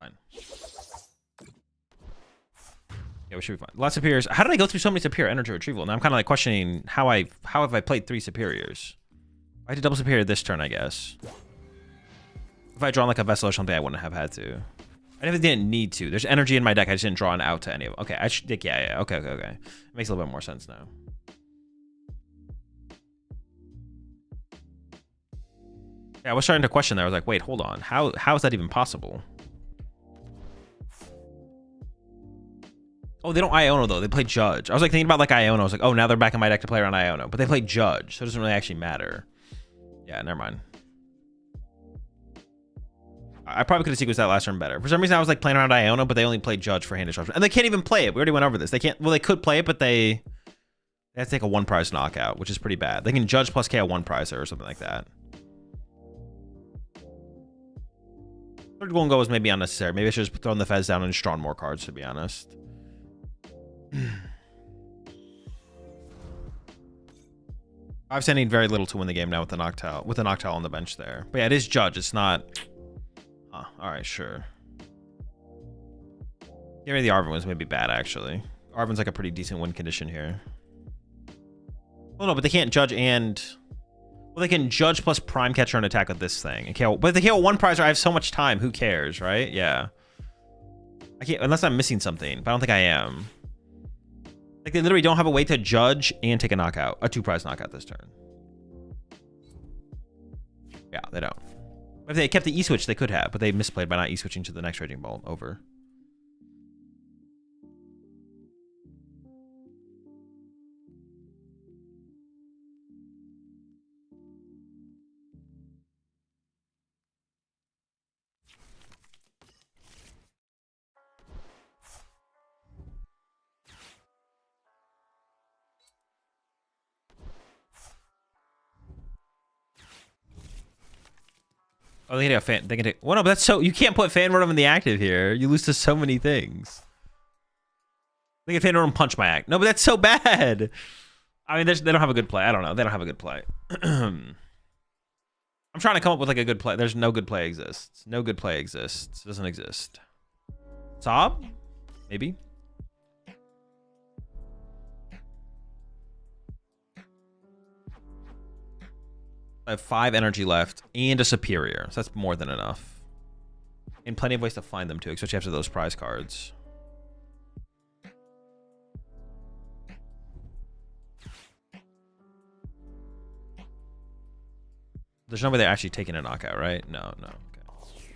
Fine. Yeah, we should be fine. Lots of superiors. How did I go through so many superior energy retrieval? Now I'm kind of like questioning how have I played 3 superiors? I had to double superior this turn, I guess. If I drawn like a vessel or something, I wouldn't have had to. I didn't need to. There's energy in my deck. I just didn't draw an out to any of them. Okay, I should. Yeah. Okay. It makes a little bit more sense now. Yeah, I was starting to question there. I was like, wait, hold on. How is that even possible? Oh, they don't Iono though. They play Judge. I was like thinking about like Iono. I was like, oh, now they're back in my deck to play around Iono, but they play Judge, so it doesn't really actually matter. Yeah, never mind. I probably could have sequenced that last turn better. For some reason, I was like playing around Iono, but they only play Judge for hand disruption. And they can't even play it. We already went over this. They can't. Well, they could play it, but they have to take a 1-prize knockout, which is pretty bad. They can Judge plus KO 1-prizer or something like that. Third Gholdengo was maybe unnecessary. Maybe I should just thrown the Fez down and just drawn more cards, to be honest. I'm sending very little to win the game now with the Noctowl. With the Noctowl on the bench there. But yeah, it is Judge. It's not... Huh, alright, sure. Yeah, the Arven was maybe bad, actually. Arven's like a pretty decent win condition here. Well, no, but they can't Judge and... Well, they can Judge plus Prime Catcher and attack with this thing. And KO, but if they KO 1-prizer, I have so much time. Who cares, right? Yeah. I can't... Unless I'm missing something. But I don't think I am. Like, they literally don't have a way to Judge and take a knockout. A 2-prize knockout this turn. Yeah, they don't. If they kept the E-switch, they could have, but they misplayed by not E-switching to the next Raging Bolt. Over. Oh, they can take a fan. They can take. Well, no, but that's so. You can't put Fan Rotom in the active here. You lose to so many things. They can Fan Rotom punch my act. No, but that's so bad. I mean, they don't have a good play. I don't know. They don't have a good play. I'm trying to come up with like a good play. There's no good play exists. No good play exists. It doesn't exist. Sob? Maybe. I have 5 energy left and a superior, so that's more than enough. And plenty of ways to find them too, especially after those prize cards. There's no way they're actually taking a knockout, right? No. Okay.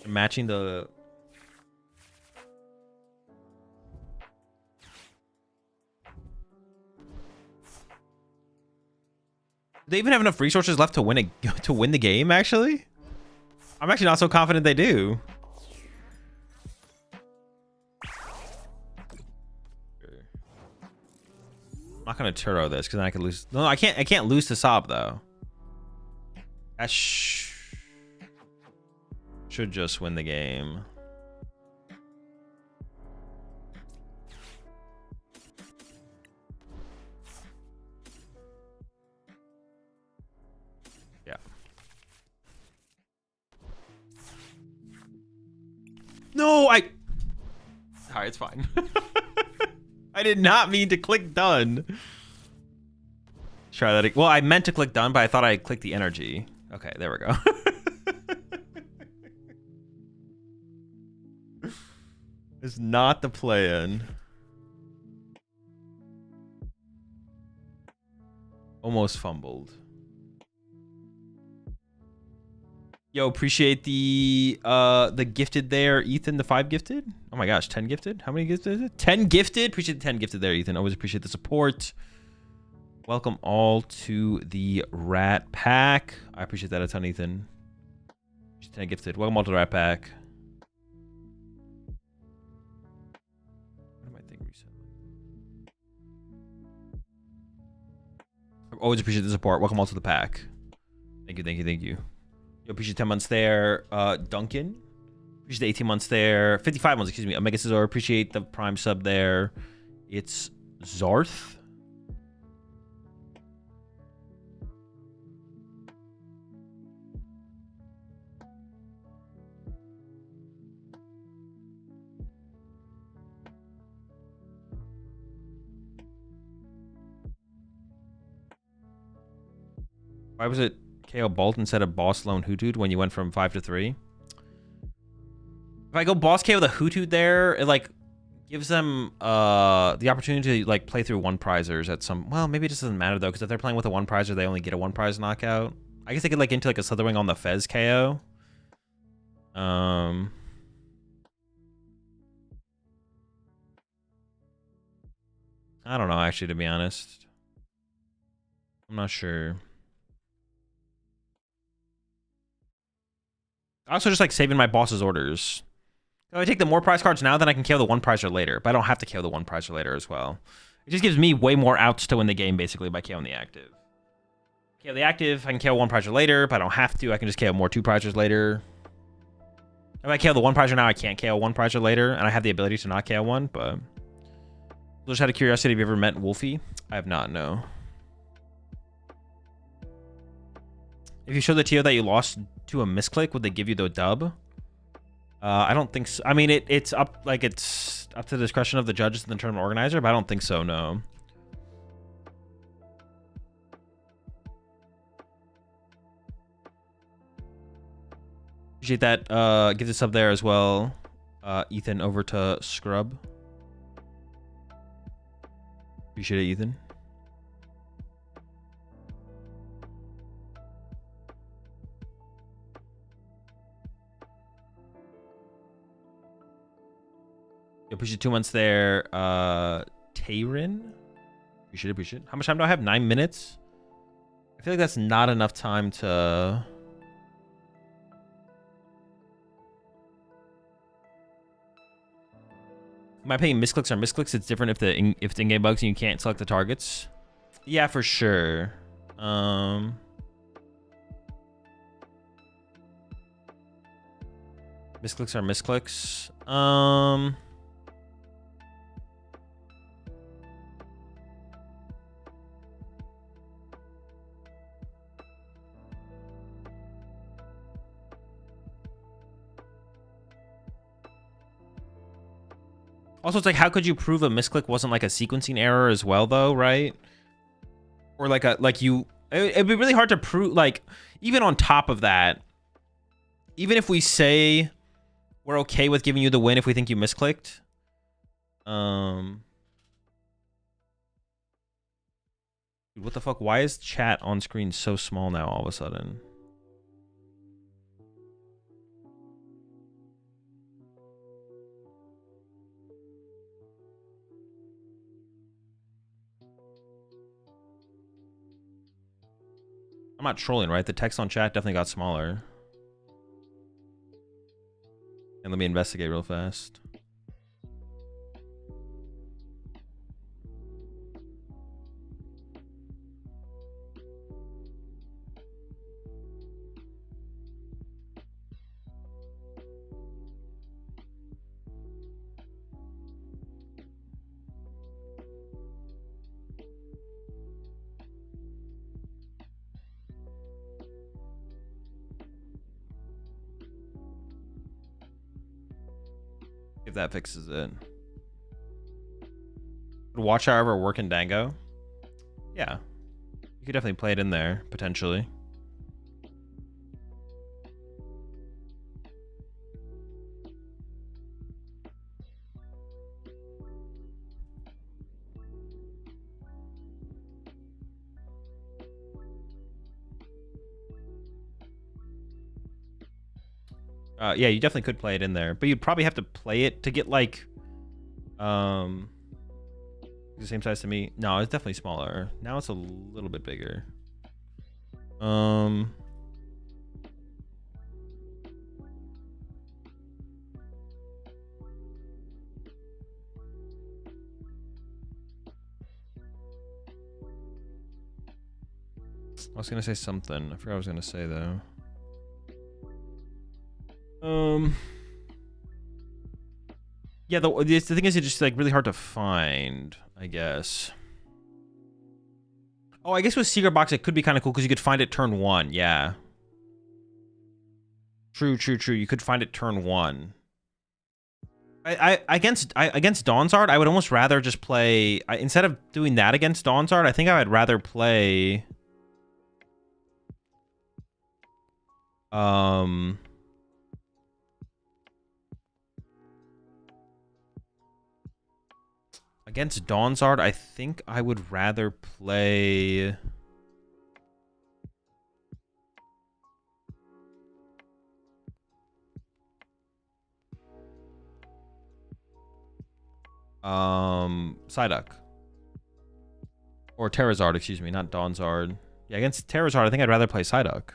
Matching the... Do they even have enough resources left to win the game, actually? I'm actually not so confident they do. I'm not gonna Turo this because then I could lose. No, I can't lose to Sob though. That should just win the game. Yeah. No, Alright, it's fine. I did not mean to click done. Try that. Well, I meant to click done, but I thought I clicked the energy. Okay, there we go. It's not the plan. Almost fumbled. Yo, appreciate the gifted there, Ethan, the 5 gifted. Oh my gosh, 10 gifted? How many gifted is it? 10 gifted? Appreciate the 10 gifted there, Ethan. Always appreciate the support. Welcome all to the Rat Pack. I appreciate that a ton, Ethan. 10 gifted. Welcome all to the Rat Pack. What am I thinking recently? I always appreciate the support. Welcome all to the pack. Thank you. Yo, appreciate 10 months there. Duncan. Appreciate the 18 months there. 55 months, excuse me. Omega Scizor, appreciate the Prime sub there. It's Zarth. Why was it KO Bolt instead of Boss Lone Hootooed when you went from 5 to 3? If I go Boss KO the Hootooed there, it like gives them the opportunity to like play through one prizers at some. Well, maybe it just doesn't matter though, because if they're playing with a one prizer, they only get a one prize knockout. I guess they could like into like a Slitherwing on the Fez KO. I don't know actually, to be honest. I'm not sure. I also just like saving my boss's orders. If I take the more prize cards now, then I can KO the one prizer later, but I don't have to KO the one prizer later as well. It just gives me way more outs to win the game basically by KOing the active. KO the active, I can KO one prizer later, but I don't have to. I can just KO more two prizers later. If I KO the one prizer now, I can't KO one prizer later, and I have the ability to not KO one, but... Just out of curiosity, have you ever met Wolfie? I have not, no. If you show the TO that you lost to a misclick, would they give you the dub? I don't think so. I mean, it's up to the discretion of the judges and the tournament organizer, but I don't think so, no. Appreciate that. Give this up there as well. Ethan over to Scrub. Appreciate it, Ethan. Appreciate 2 months there. Tayrin. Appreciate it. How much time do I have? 9 minutes? I feel like that's not enough time to... Am I paying misclicks or misclicks? It's different if it's in-game bugs and you can't select the targets. Yeah, for sure. Misclicks are misclicks. Also, it's like, how could you prove a misclick wasn't like a sequencing error as well, though, right? Or like it'd be really hard to prove, like, even on top of that, even if we say we're okay with giving you the win if we think you misclicked. Dude, what the fuck? Why is chat on screen so small now all of a sudden? I'm not trolling, right? The text on chat definitely got smaller. And let me investigate real fast. If that fixes it. Would Watch Hour work in Dango? Yeah. You could definitely play it in there, potentially. Yeah, you definitely could play it in there, but you'd probably have to play it to get like, the same size to me. No, it's definitely smaller. Now it's a little bit bigger. I was gonna say something. I forgot what I was gonna say though. Yeah, the thing is, it's just like really hard to find, I guess. Oh, I guess with Secret Box it could be kind of cool because you could find it turn 1. Yeah. True. You could find it turn 1. Against Dawn's Art, I would almost rather just play. Instead of doing that against Dawn's Art, I think I would rather play. Against Dawnzard, I think I would rather play... Psyduck. Or Terrazard, excuse me, not Dawnzard. Yeah, against Terrazard, I think I'd rather play Psyduck.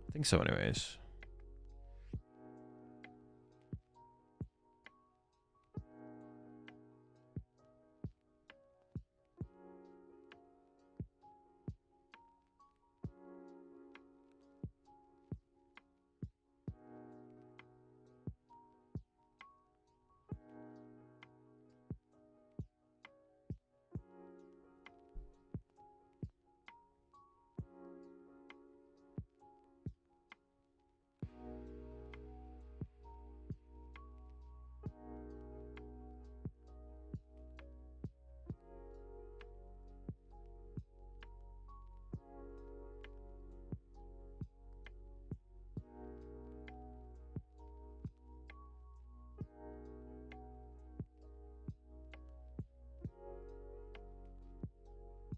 I think so anyways.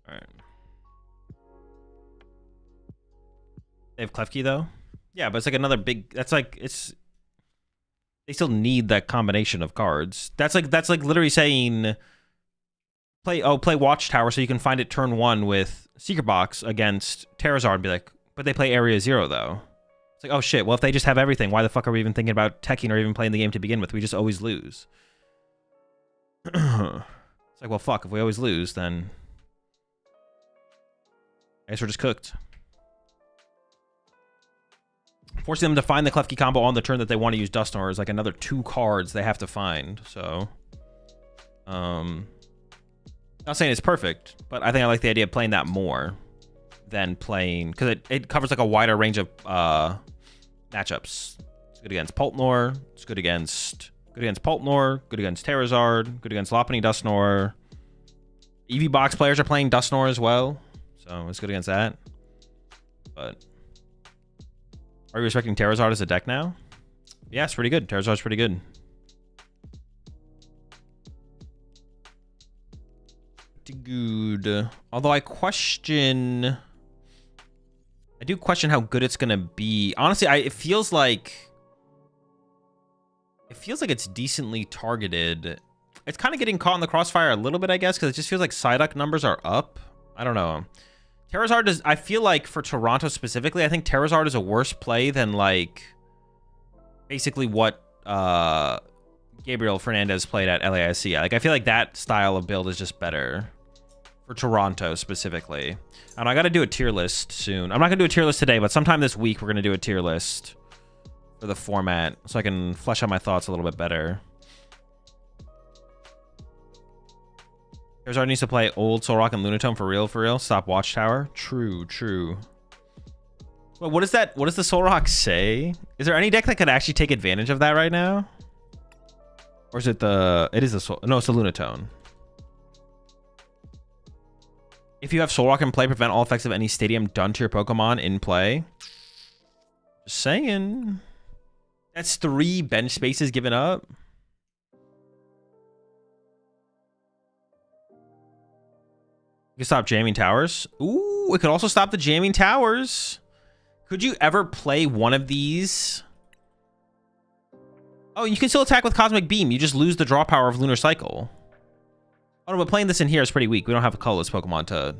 All right. They have Klefki though. Yeah, but it's like another big. That's like it's. They still need that combination of cards. That's like literally saying. Play Watchtower so you can find it turn 1 with Secret Box against Terrazard and be like, but they play Area 0 though. It's like, oh shit. Well, if they just have everything, why the fuck are we even thinking about teching or even playing the game to begin with? We just always lose. It's like, well, fuck. If we always lose, then I guess we're just cooked. Forcing them to find the Klefki combo on the turn that they want to use Dusknoir is like another 2 cards they have to find. So, not saying it's perfect, but I think I like the idea of playing that more than playing because it covers like a wider range of matchups. It's good against Pultnor. It's good against Pultnor. Good against Terrazard. Good against Lopunny, Dusknoir. EV box players are playing Dusknoir as well, so it's good against that. But are you respecting Terrazard as a deck now? Yeah, it's pretty good. Terrazard's pretty good. Good. Although I do question how good it's gonna be. Honestly, it feels like it's decently targeted. It's kind of getting caught in the crossfire a little bit, I guess, because it just feels like Psyduck numbers are up. I don't know. Terrazard is. I feel like for Toronto specifically, I think Terrazard is a worse play than like basically what Gabriel Fernandez played at LAIC. Like I feel like that style of build is just better for Toronto specifically. And I got to do a tier list soon. I'm not gonna do a tier list today, but sometime this week we're gonna do a tier list for the format so I can flesh out my thoughts a little bit better. Terrazard needs to play old Solrock and Lunatone for real. Stop Watchtower. True. Well, what does the Solrock say? Is there any deck that could actually take advantage of that right now? Or is it no, it's the Lunatone. If you have Solrock in play, prevent all effects of any stadium done to your Pokemon in play. Just saying. That's 3 bench spaces given up. You can stop jamming towers. Ooh, it could also stop the jamming towers. Could you ever play one of these? Oh, you can still attack with Cosmic Beam. You just lose the draw power of Lunar Cycle. Oh, no, but playing this in here is pretty weak. We don't have a colorless Pokemon to...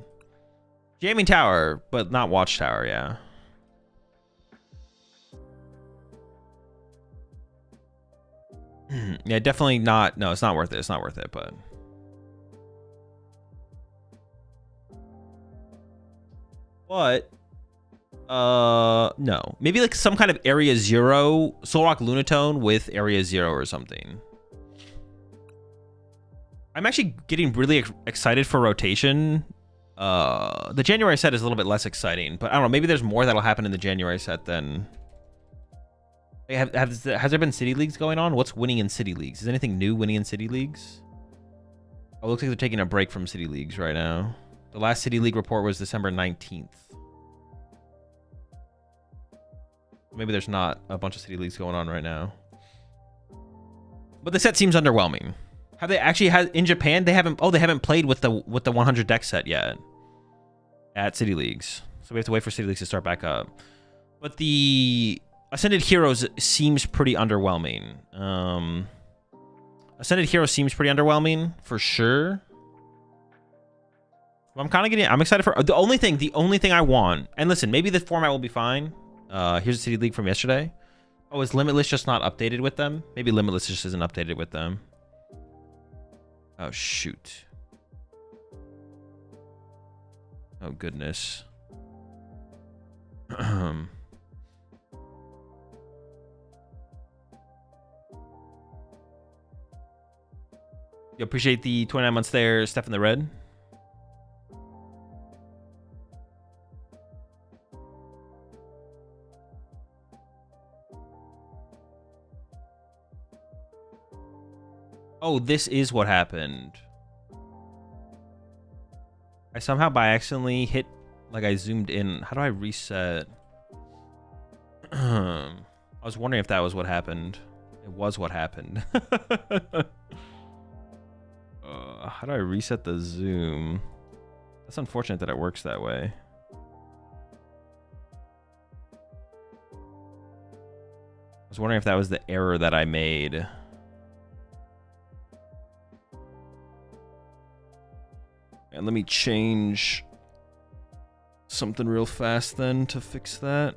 Jamming Tower, but not Watchtower, yeah. Yeah, definitely not... No, it's not worth it. It's not worth it, but... But... no. Maybe like some kind of Area 0 Solrock Lunatone with Area 0 or something. I'm actually getting really excited for rotation The January set is a little bit less exciting, but I don't know. Maybe there's more that'll happen in the January set than. Has there been city leagues going on? What's winning in city leagues? Is anything new winning in city leagues? Oh, it looks like they're taking a break from city leagues right now. The last city league report was December 19th. Maybe there's not a bunch of city leagues going on right now. But the set seems underwhelming. Have they actually had in Japan? They haven't. Oh, they haven't played with the 100 deck set yet at city leagues. So we have to wait for city leagues to start back up. But the Ascended Heroes seems pretty underwhelming. Ascended Heroes seems pretty underwhelming for sure. I'm kind of getting. I'm excited for the only thing I want. And listen, maybe the format will be fine. Here's a city league from yesterday. Oh, is Limitless just not updated with them? Maybe Limitless just isn't updated with them. Oh, shoot. Oh, goodness. You appreciate the 29 months there, Steph in the red. Oh, this is what happened. I somehow by accidentally hit, like I zoomed in. How do I reset? I was wondering if that was what happened. It was what happened. How do I reset the zoom? That's unfortunate that it works that way. I was wondering if that was the error that I made. And let me change something real fast then to fix that.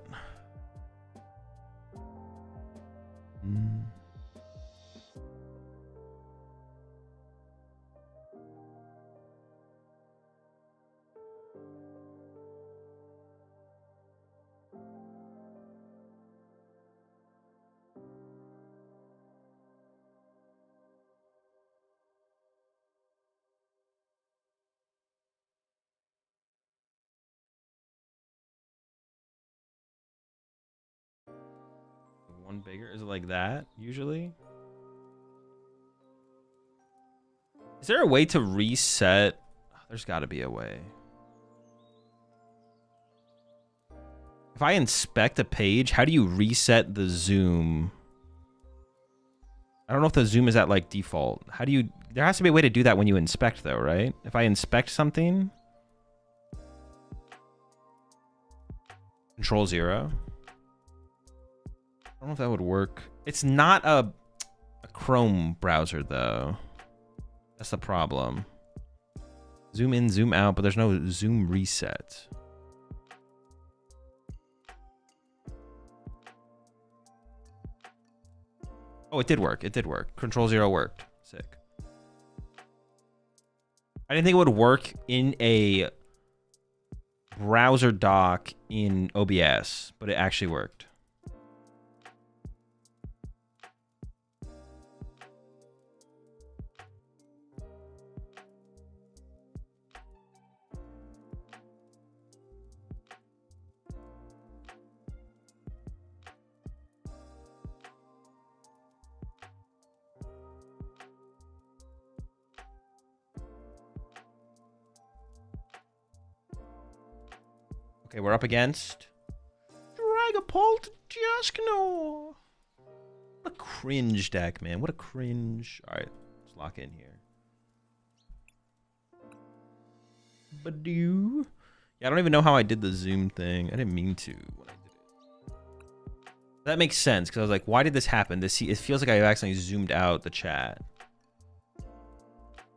One bigger? Is it like that usually? Is there a way to reset? There's got to be a way. If I inspect a page, how do you reset the zoom? I don't know if the zoom is at like default. How do you... There has to be a way to do that when you inspect though, right? If I inspect something... Control 0. I don't know if that would work. It's not a Chrome browser though. That's the problem. Zoom in, zoom out, but there's no zoom reset. Oh, it did work. It did work. Control 0 worked. Sick. I didn't think it would work in a browser dock in OBS, but it actually worked. Okay, we're up against Dragapult Dusknoir. What a cringe deck, man. What a cringe. All right, let's lock in here. Badoo. Yeah, I don't even know how I did the zoom thing. I didn't mean to when I did it. That makes sense because I was like, why did this happen? It feels like I accidentally zoomed out the chat.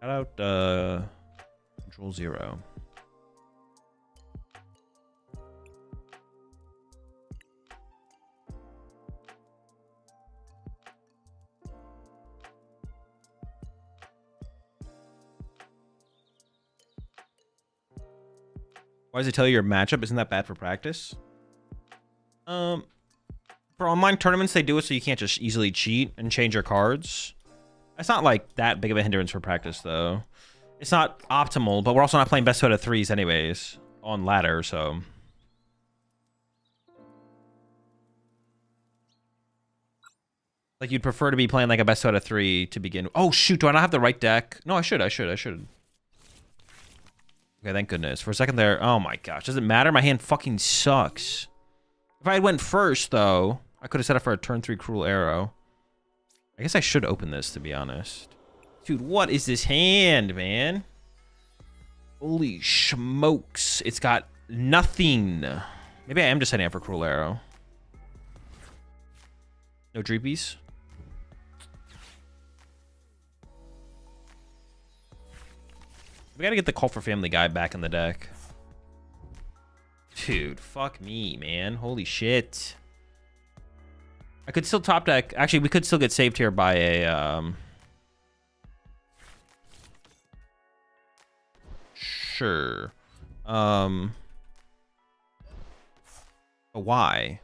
Shout out Control 0. Why does it tell you your matchup? Isn't that bad for practice? For online tournaments, they do it so you can't just easily cheat and change your cards. It's not like that big of a hindrance for practice, though. It's not optimal, but we're also not playing best out of threes anyways on ladder, so. Like, you'd prefer to be playing like a best out of three to begin. Oh, shoot. Do I not have the right deck? No, I should. Okay, thank goodness. For a second there. Oh, my gosh. Does it matter? My hand fucking sucks. If I had went first, though, I could have set up for a turn 3 Cruel Arrow. I guess I should open this, to be honest. Dude, what is this hand, man? Holy smokes. It's got nothing. Maybe I am just setting up for Cruel Arrow. No Dreepies? We gotta get the Call for Family guy back in the deck. Dude, fuck me, man. Holy shit. I could still top deck. Actually, we could still get saved here by a... Sure. But why?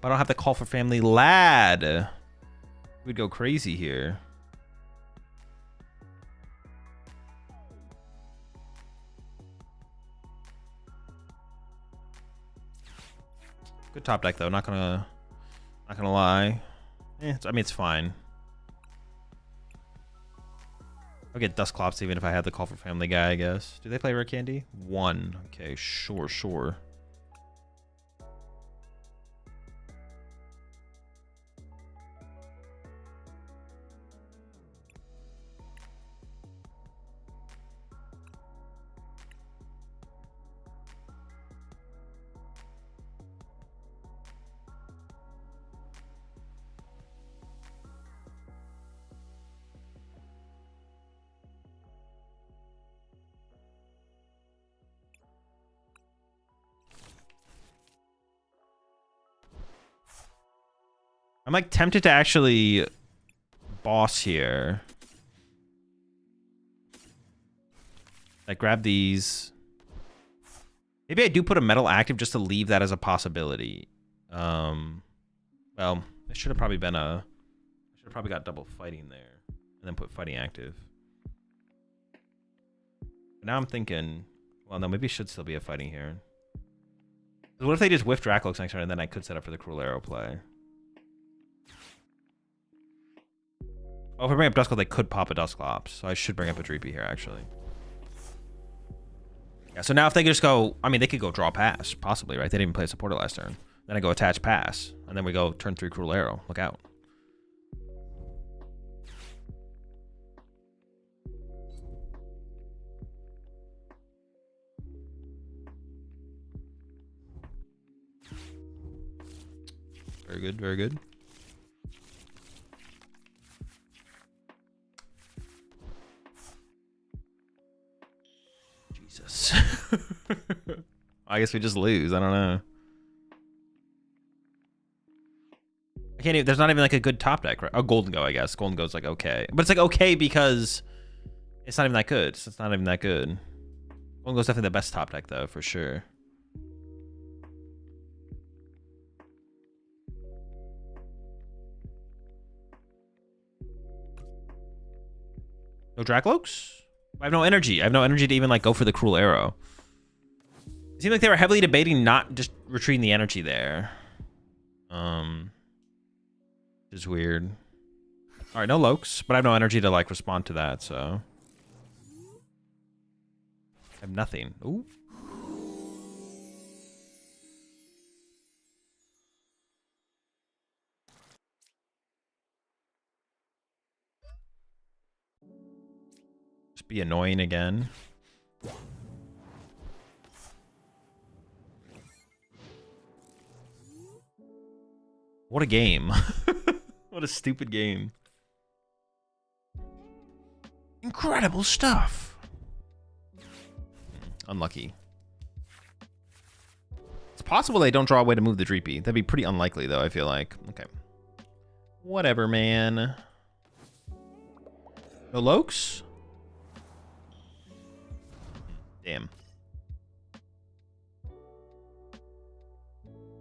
I don't have to Call for Family lad. We'd go crazy here. Good top deck though. Not gonna lie. I mean, it's fine. I'll get Dusclops even if I had the Call for Family guy, I guess. Do they play Rare Candy? 1. Okay, sure. I'm like tempted to actually boss here. Like grab these. Maybe I do put a metal active just to leave that as a possibility. Well, it should have probably been I should have probably got double fighting there and then put fighting active. But now I'm thinking, well, no, maybe it should still be a fighting here. What if they just whiff Dracloaks next turn and then I could set up for the Cruel Arrow play? Oh, if I bring up Dusclops, they could pop a Dusclops. So I should bring up a Dreepy here, actually. Yeah, so now if they could just go... I mean, they could go draw pass, possibly, right? They didn't even play a supporter last turn. Then I go attach pass. And then we go turn 3 Cruel Arrow. Look out. Very good, very good. Jesus. I guess we just lose. I don't know. I can't even, there's not even like a good top deck, right? Oh, Gholdengo, I guess. Gholdengo's like okay. But it's like okay because it's not even that good. So it's not even that good. Gholdengo's definitely the best top deck though, for sure. No Dracloaks? I have no energy. I have no energy to even like go for the Cruel Arrow. It seemed like they were heavily debating not just retreating the energy there. Which is weird. All right, no Lokes, but I have no energy to like respond to that, so I have nothing. Ooh. Just be annoying again. What a game. What a stupid game. Incredible stuff. Unlucky. It's possible they don't draw a way to move the Dreepy. That'd be pretty unlikely, though, I feel like. Okay. Whatever, man. No Lokes? Damn.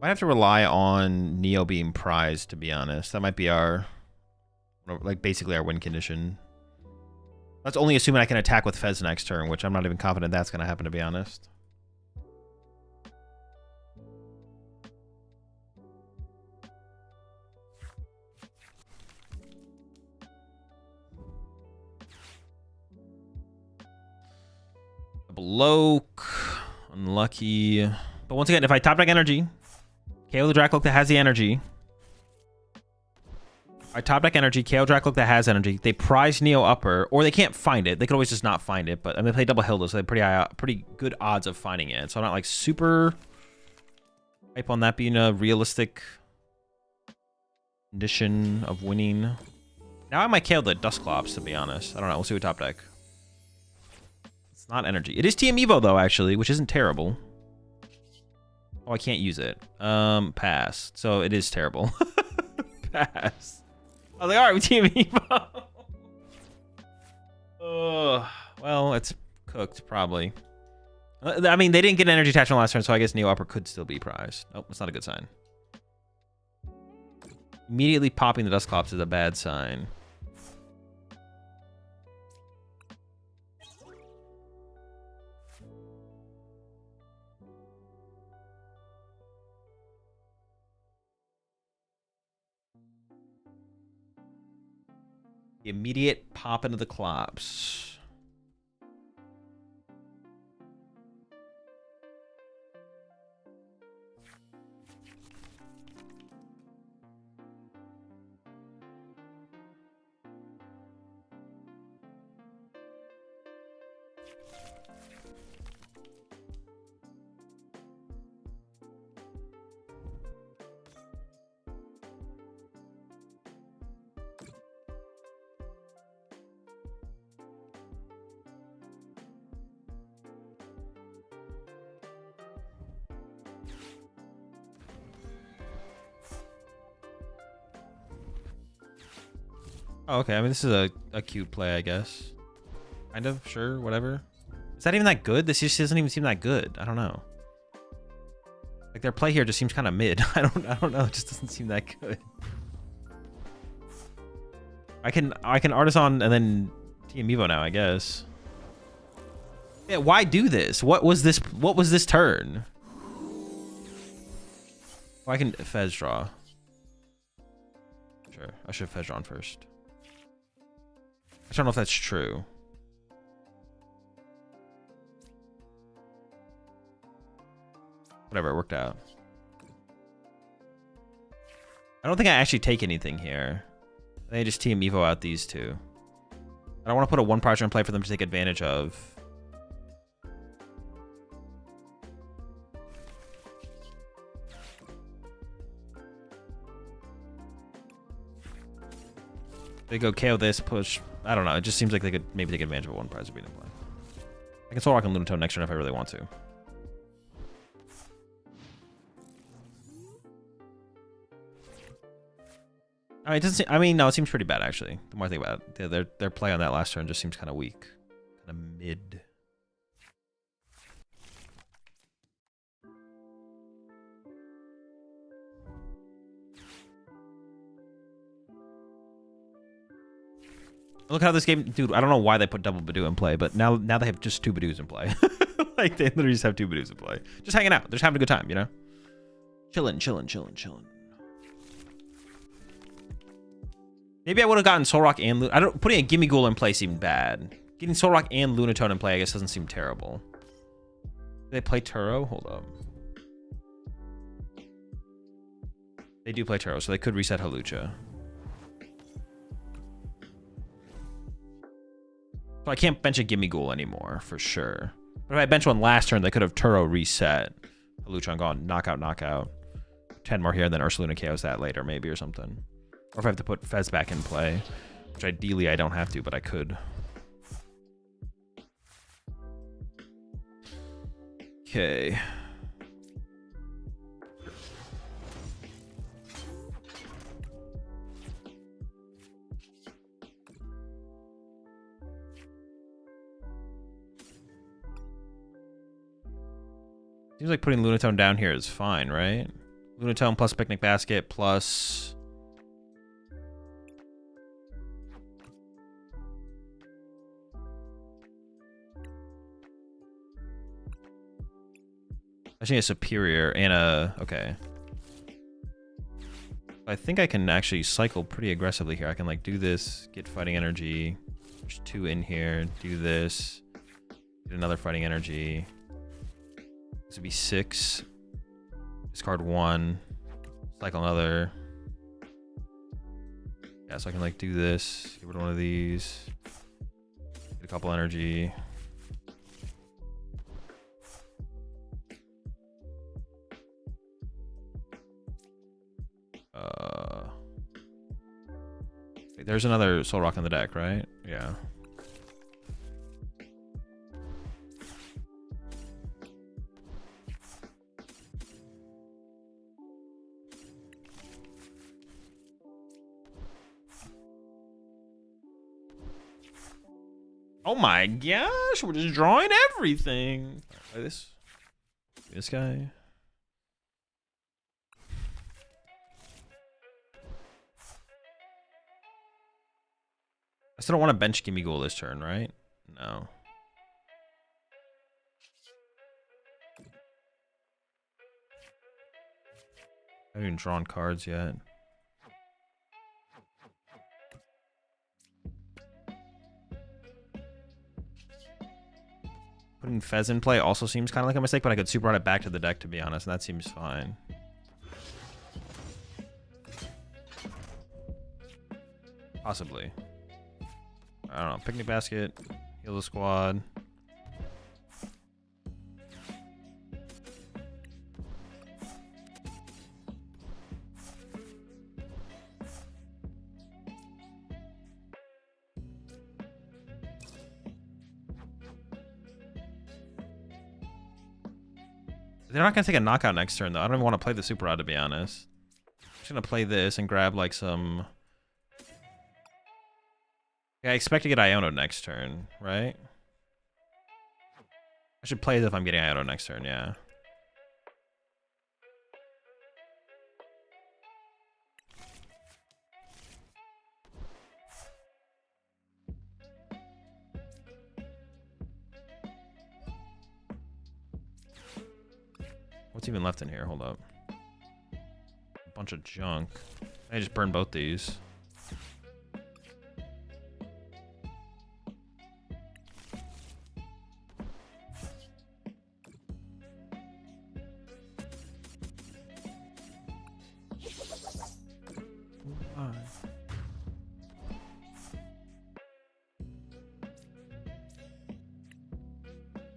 I have to rely on Neo being prized, to be honest. That might be our, like, basically our win condition. That's only assuming I can attack with Fez next turn, which I'm not even confident that's going to happen, to be honest. Loke, unlucky. But once again, if I top deck energy, KO the Dracloak that has the energy. I top deck energy, KO Dracloak that has energy. They prize Neo upper, or they can't find it. They could always just not find it. But I mean, they play double Hilda, so they have pretty good odds of finding it. So I'm not like super hype on that being a realistic condition of winning. Now I might KO the Dusclops, to be honest. I don't know. We'll see what top deck. Not energy. It is TM Evo though, actually, which isn't terrible. Oh, I can't use it. Pass. So it is terrible. Pass. I was like, all right, we TM Evo. Well, it's cooked probably. I mean, they didn't get an energy attachment last turn, so I guess Neo Upper could still be prized. Nope, that's not a good sign. Immediately popping the Dusclops is a bad sign. The immediate pop into the Clops. Oh, okay. I mean, this is a cute play, I guess. Kind of, sure, whatever. Is that even that good? This just doesn't even seem that good. I don't know. Like their play here just seems kind of mid. I don't know. It just doesn't seem that good. I can Artisan and then TM Evo now, I guess. Yeah, why do this? What was this turn? Oh, I can Fez draw. Sure. I should have Fez drawn first. I don't know if that's true. Whatever, it worked out. I don't think I actually take anything here. I think I just TM Evo out these two. I don't want to put a one prize in play for them to take advantage of. They go KO this, push. I don't know. It just seems like they could maybe take advantage of a one prize of being in play. I can Soul Rock and Lunatone next turn if I really want to. I mean, it doesn't seem, I mean, no, it seems pretty bad actually. The more I think about it, their play on that last turn just seems kind of weak, kind of mid. Look how this game, dude. I don't know why they put double Badoo in play, but now they have just two Badoos in play. Like they literally just have two Badoos in play, just hanging out. They're just having a good time, you know, chilling. Maybe I would have gotten Soul Rock and putting a Gimme Ghoul in play seemed bad. Getting Soul Rock and Lunatone in play, I guess, doesn't seem terrible. Do they play Turo? Hold up. They do play Turo, so they could reset Hawlucha. So I can't bench a Gimme Ghoul anymore, for sure. But if I bench one last turn, they could have Turo reset. Hawlucha gone, knockout. 10 more here, and then Ursaluna KOs that later, maybe, or something. Or if I have to put Fez back in play, which ideally I don't have to, but I could. Okay. Seems like putting Lunatone down here is fine, right? Lunatone plus Picnic Basket plus... I think a Superior and a... Okay. I think I can actually cycle pretty aggressively here. I can like do this, get Fighting Energy. There's 2 in here. Do this. Get another Fighting Energy. This would be 6. Discard 1. Cycle another. Yeah, so I can like do this. Get rid of one of these. Get a couple energy. Wait, there's another Soul Rock on the deck, right? Yeah. Oh my gosh, we're just drawing everything. Play this guy. I still don't want to bench Gimme Ghoul this turn, right? No. I haven't even drawn cards yet. Putting Fez in play also seems kind of like a mistake, but I could super run it back to the deck, to be honest, and that seems fine. Possibly. I don't know. Picnic Basket, heal the squad. They're not going to take a knockout next turn, though. I don't even want to play the Super Rod, to be honest. I'm just going to play this and grab, like, some... Yeah, I expect to get Iono next turn, right? I should play as if I'm getting Iono next turn, yeah. What's even left in here? Hold up. A bunch of junk. I just burned both these.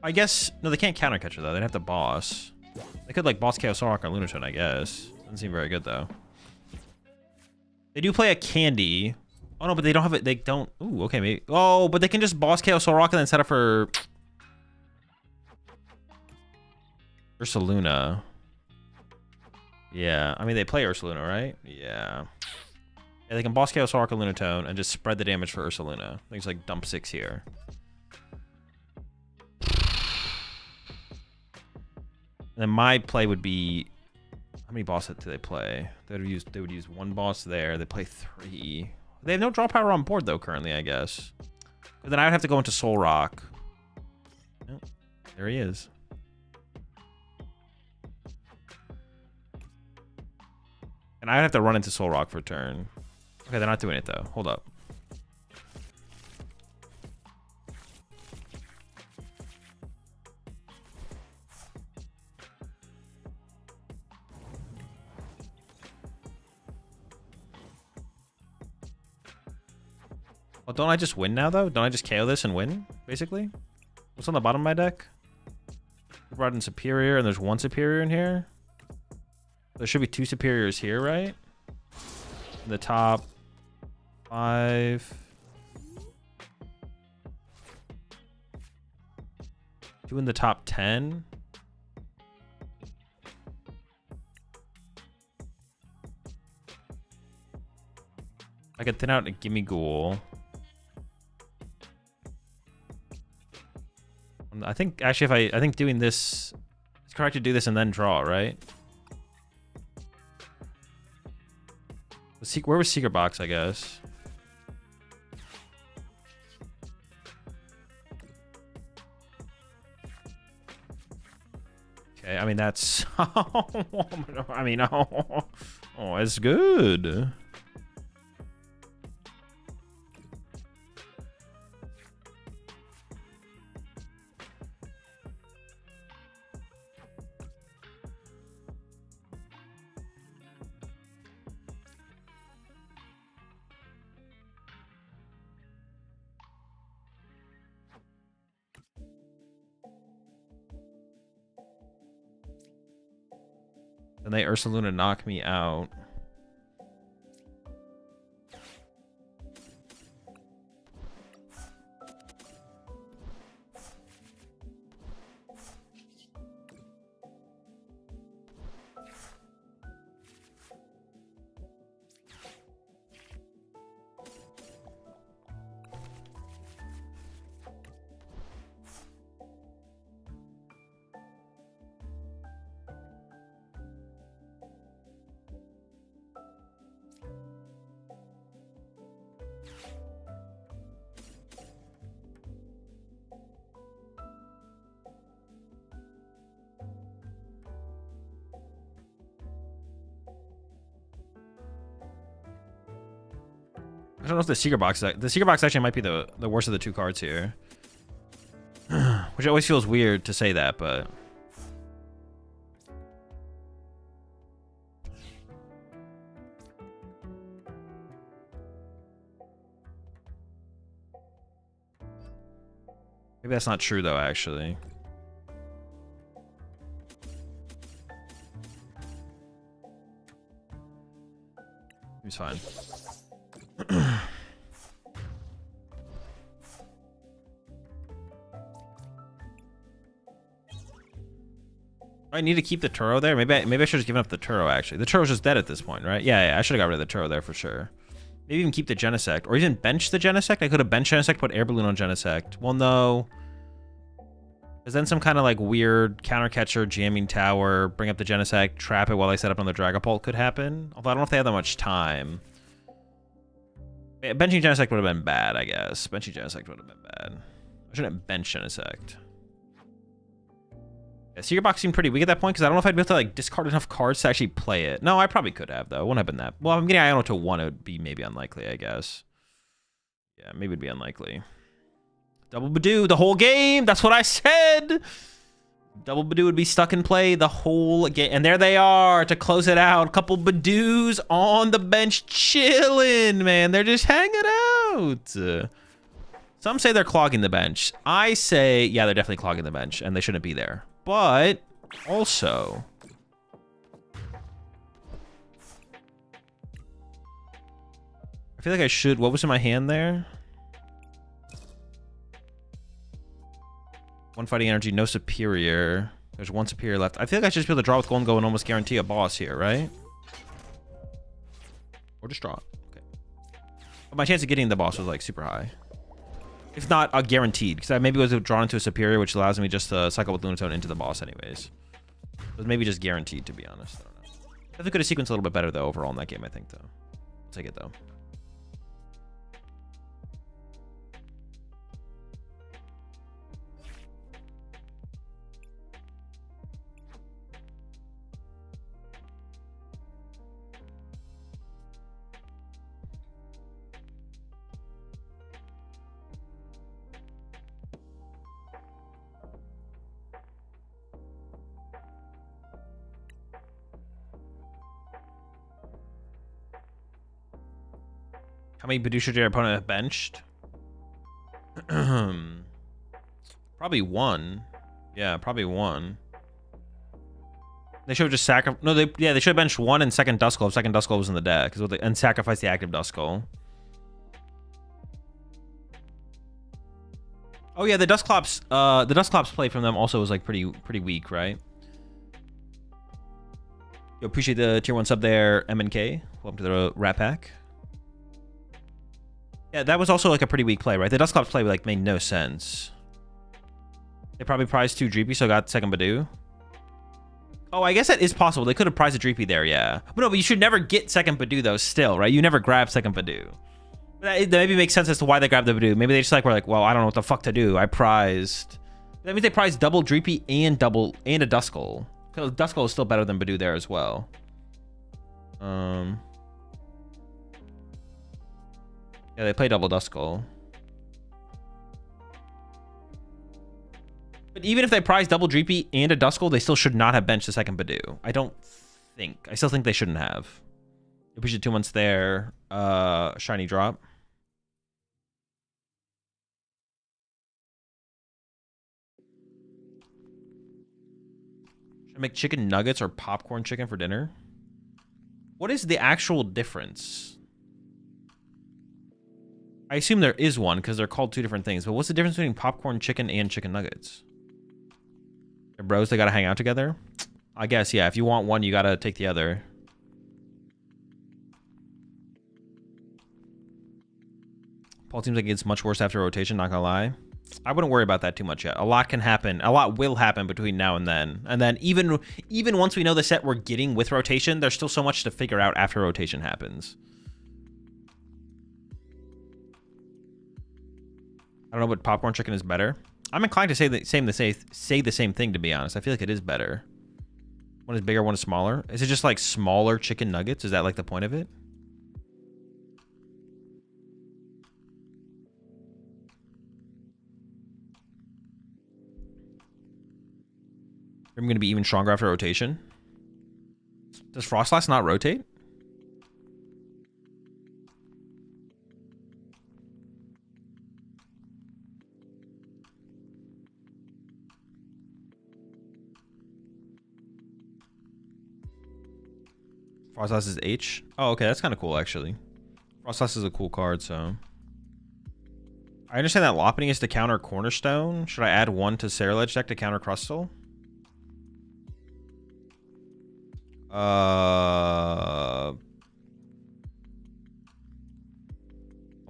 I guess... No, they can't counter catch it, though. They'd have to boss. They could, like, boss KO Solrock or Lunatone, I guess. Doesn't seem very good, though. They do play a Candy. Oh, no, but they don't have it. They don't... Ooh, okay, maybe... Oh, but they can just boss KO Solrock and then set up for... Ursaluna. Yeah, I mean, they play Ursaluna, right? Yeah. Yeah, they can boss KO Solrock or Lunatone and just spread the damage for Ursaluna. Things like dump 6 here. And then my play would be, how many bosses do they play? They would use 1 boss there. They play 3. They have no draw power on board though currently, I guess. But then I would have to go into Soul Rock. Oh, there he is. And I would have to run into Soul Rock for a turn. Okay, they're not doing it though. Hold up. Well, don't I just win now, though? Don't I just KO this and win, basically? What's on the bottom of my deck? We brought in Superior, and there's 1 Superior in here. There should be 2 Superiors here, right? In the top 5. 2 in the top 10. I could thin out a Gimme Ghoul. I think actually, if I think doing this, it's correct to do this and then draw, right? Where was Secret Box, I guess? Okay, I mean, that's... I mean, oh, it's good. Then they Ursaluna knock me out. I don't know if the Secret Box... The Secret Box actually might be the worst of the two cards here. Which always feels weird to say that, but... Maybe that's not true, though, actually. He's fine. I need to keep the Turo there. Maybe I should have given up the Turo, actually. The Turo's just dead at this point, right? Yeah, I should have got rid of the Turo there for sure. Maybe even keep the Genesect. Or even bench the Genesect. I could have benched Genesect, put Air Balloon on Genesect. Well, no. Because then some kind of like weird counter catcher, jamming tower, bring up the Genesect, trap it while I set up on the Dragapult could happen. Although I don't know if they have that much time. Benching Genesect would have been bad, I guess. Benching Genesect would have been bad. I shouldn't bench Genesect. Yeah, Secret Box seemed pretty weak at that point because I don't know if I'd be able to like discard enough cards to actually play it. No, I probably could have though. It wouldn't have been that. Well, I'm getting Iono to 1. It would be maybe unlikely, I guess. Yeah, maybe it'd be unlikely. Double Badoo the whole game. That's what I said. Double Badoo would be stuck in play the whole game. And there they are to close it out. A couple Badoos on the bench chilling, man. They're just hanging out. Some say they're clogging the bench. I say, yeah, they're definitely clogging the bench and they shouldn't be there. But also, I feel like I should. What was in my hand there? 1 fighting energy, no superior. There's 1 superior left. I feel like I should just be able to draw with Gholdengo and almost guarantee a boss here, right? Or just draw it. Okay. But my chance of getting the boss was like super high. If not, guaranteed. Because I maybe was drawn into a superior, which allows me just to cycle with Lunatone into the boss anyways. But maybe just guaranteed, to be honest. I don't know. I think I could have sequenced a little bit better, though, overall in that game, I think, though. I'll take it, though. How many Badoo should your opponent have benched? Probably 1. Yeah, probably 1. They should have just sacrificed. No, they should have benched 1 and second Duskull if second Duskull was in the deck, and sacrifice the active Duskull. Oh yeah, the Dusclops play from them also was like pretty weak, right? Yo, appreciate the tier 1 sub there, MNK. Welcome to the Rat Pack. Yeah, that was also like a pretty weak play, right? The Dusclops play like made no sense. They probably prized 2 Dreepy, so got second Badoo. Oh, I guess that is possible. They could have prized a Dreepy there, yeah. But no, but you should never get second Badoo, though, still, right? You never grab second Badoo. That maybe makes sense as to why they grabbed the Badoo. Maybe they just like were like, well, I don't know what the fuck to do. I prized. That means they prized double Dreepy and a Duskull. Because Duskull is still better than Badoo there as well. Yeah, they play double Duskull. But even if they prize double Dreepy and a Duskull, they still should not have benched the second Badoo. I don't think. I still think they shouldn't have. They push it 2 months there. Shiny drop. Should I make chicken nuggets or popcorn chicken for dinner? What is the actual difference? I assume there is one because they're called two different things. But what's the difference between popcorn chicken and chicken nuggets? They're bros, they gotta hang out together? I guess, yeah. If you want one, you gotta take the other. Paul seems like it's much worse after rotation, not gonna lie. I wouldn't worry about that too much yet. A lot can happen. A lot will happen between now and then. And then even once we know the set we're getting with rotation, there's still so much to figure out after rotation happens. I don't know, but popcorn chicken is better. I'm inclined to say the same thing, to be honest. I feel like it is better. One is bigger, one is smaller. Is it just like smaller chicken nuggets? Is that like the point of it? I'm going to be even stronger after rotation. Does Frostlass not rotate? Frostlass is H. Oh, okay. That's kind of cool, actually. Frostlass is a cool card, so... I understand that Lopunny is to counter Cornerstone. Should I add one to Ceruledge deck to counter Crustle?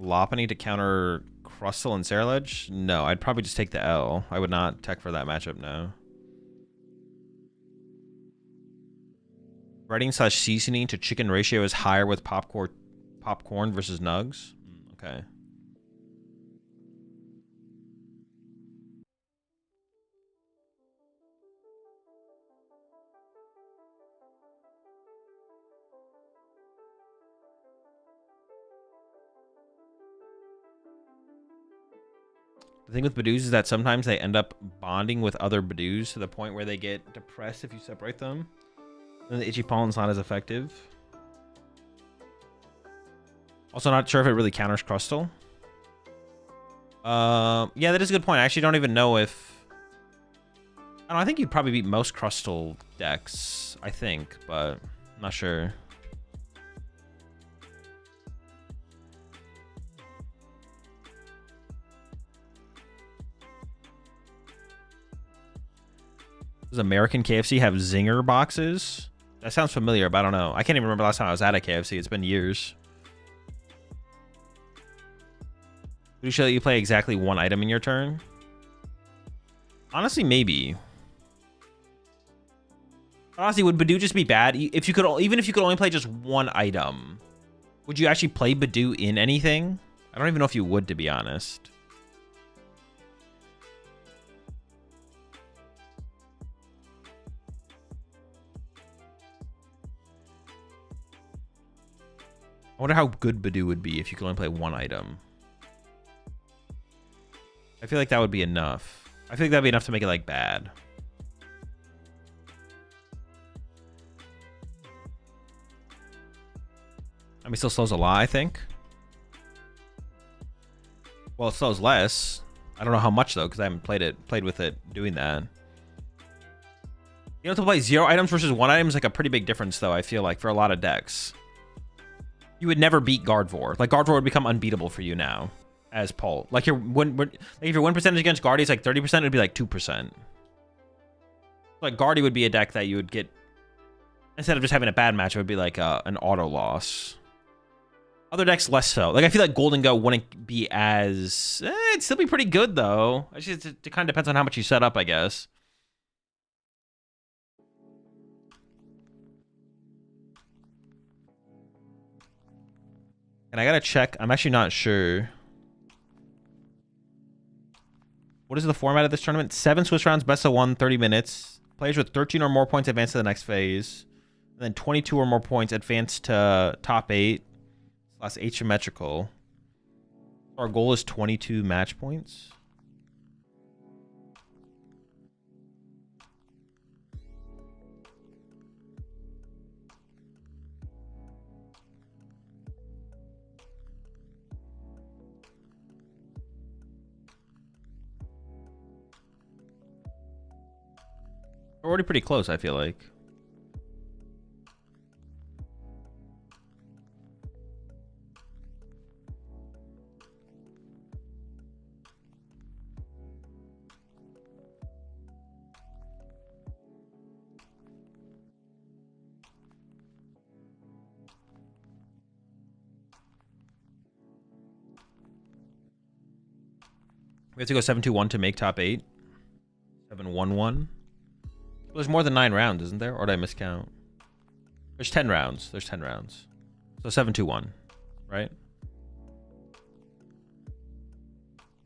Lopunny to counter Crustle and Ceruledge? No, I'd probably just take the L. I would not tech for that matchup, no. Breading / seasoning to chicken ratio is higher with popcorn versus nugs. Okay. The thing with Badoos is that sometimes they end up bonding with other Badoos to the point where they get depressed if you separate them. And the itchy pollen's not as effective. Also, not sure if it really counters Crustle. Yeah, that is a good point. I actually don't even know if... I don't know, I think you'd probably beat most Crustle decks, I think, but I'm not sure. Does American KFC have Zinger boxes? That sounds familiar, but I don't know. I can't even remember last time I was at a KFC. It's been years. Would you show that you play exactly one item in your turn? Honestly, maybe. Honestly, would Badoo just be bad? If you could, even if you could only play just one item, would you actually play Badoo in anything? I don't even know if you would, to be honest. I wonder how good Badoo would be if you could only play one item. I feel like that would be enough. I feel like that'd be enough to make it, like, bad. I mean, it still slows a lot, I think. Well, it slows less. I don't know how much, though, because I haven't played with it doing that. You know, to play 0 items versus 1 item is, like, a pretty big difference, though, I feel like, for a lot of decks. You would never beat Gardevoir. Like, Gardevoir would become unbeatable for you now as Paul. Like, if your win percentage against Guardy is like 30%, it'd be like 2%. Like, Guardy would be a deck that you would get, instead of just having a bad match, it would be like an auto loss. Other decks, less so. Like, I feel like Gholdengo wouldn't be as... it'd still be pretty good, though. It kind of depends on how much you set up, I guess. And I gotta check. I'm actually not sure. What is the format of this tournament? 7 Swiss rounds, best of 1, 30 minutes. Players with 13 or more points advance to the next phase. And then 22 or more points advance to top 8. Plus asymmetrical. Our goal is 22 match points. We're already pretty close, I feel like. We have to go 7-2-1 to make top 8. 7-1-1. Well, there's more than 9 rounds, isn't there? Or did I miscount? There's 10 rounds. There's 10 rounds. So 7-2-1, right?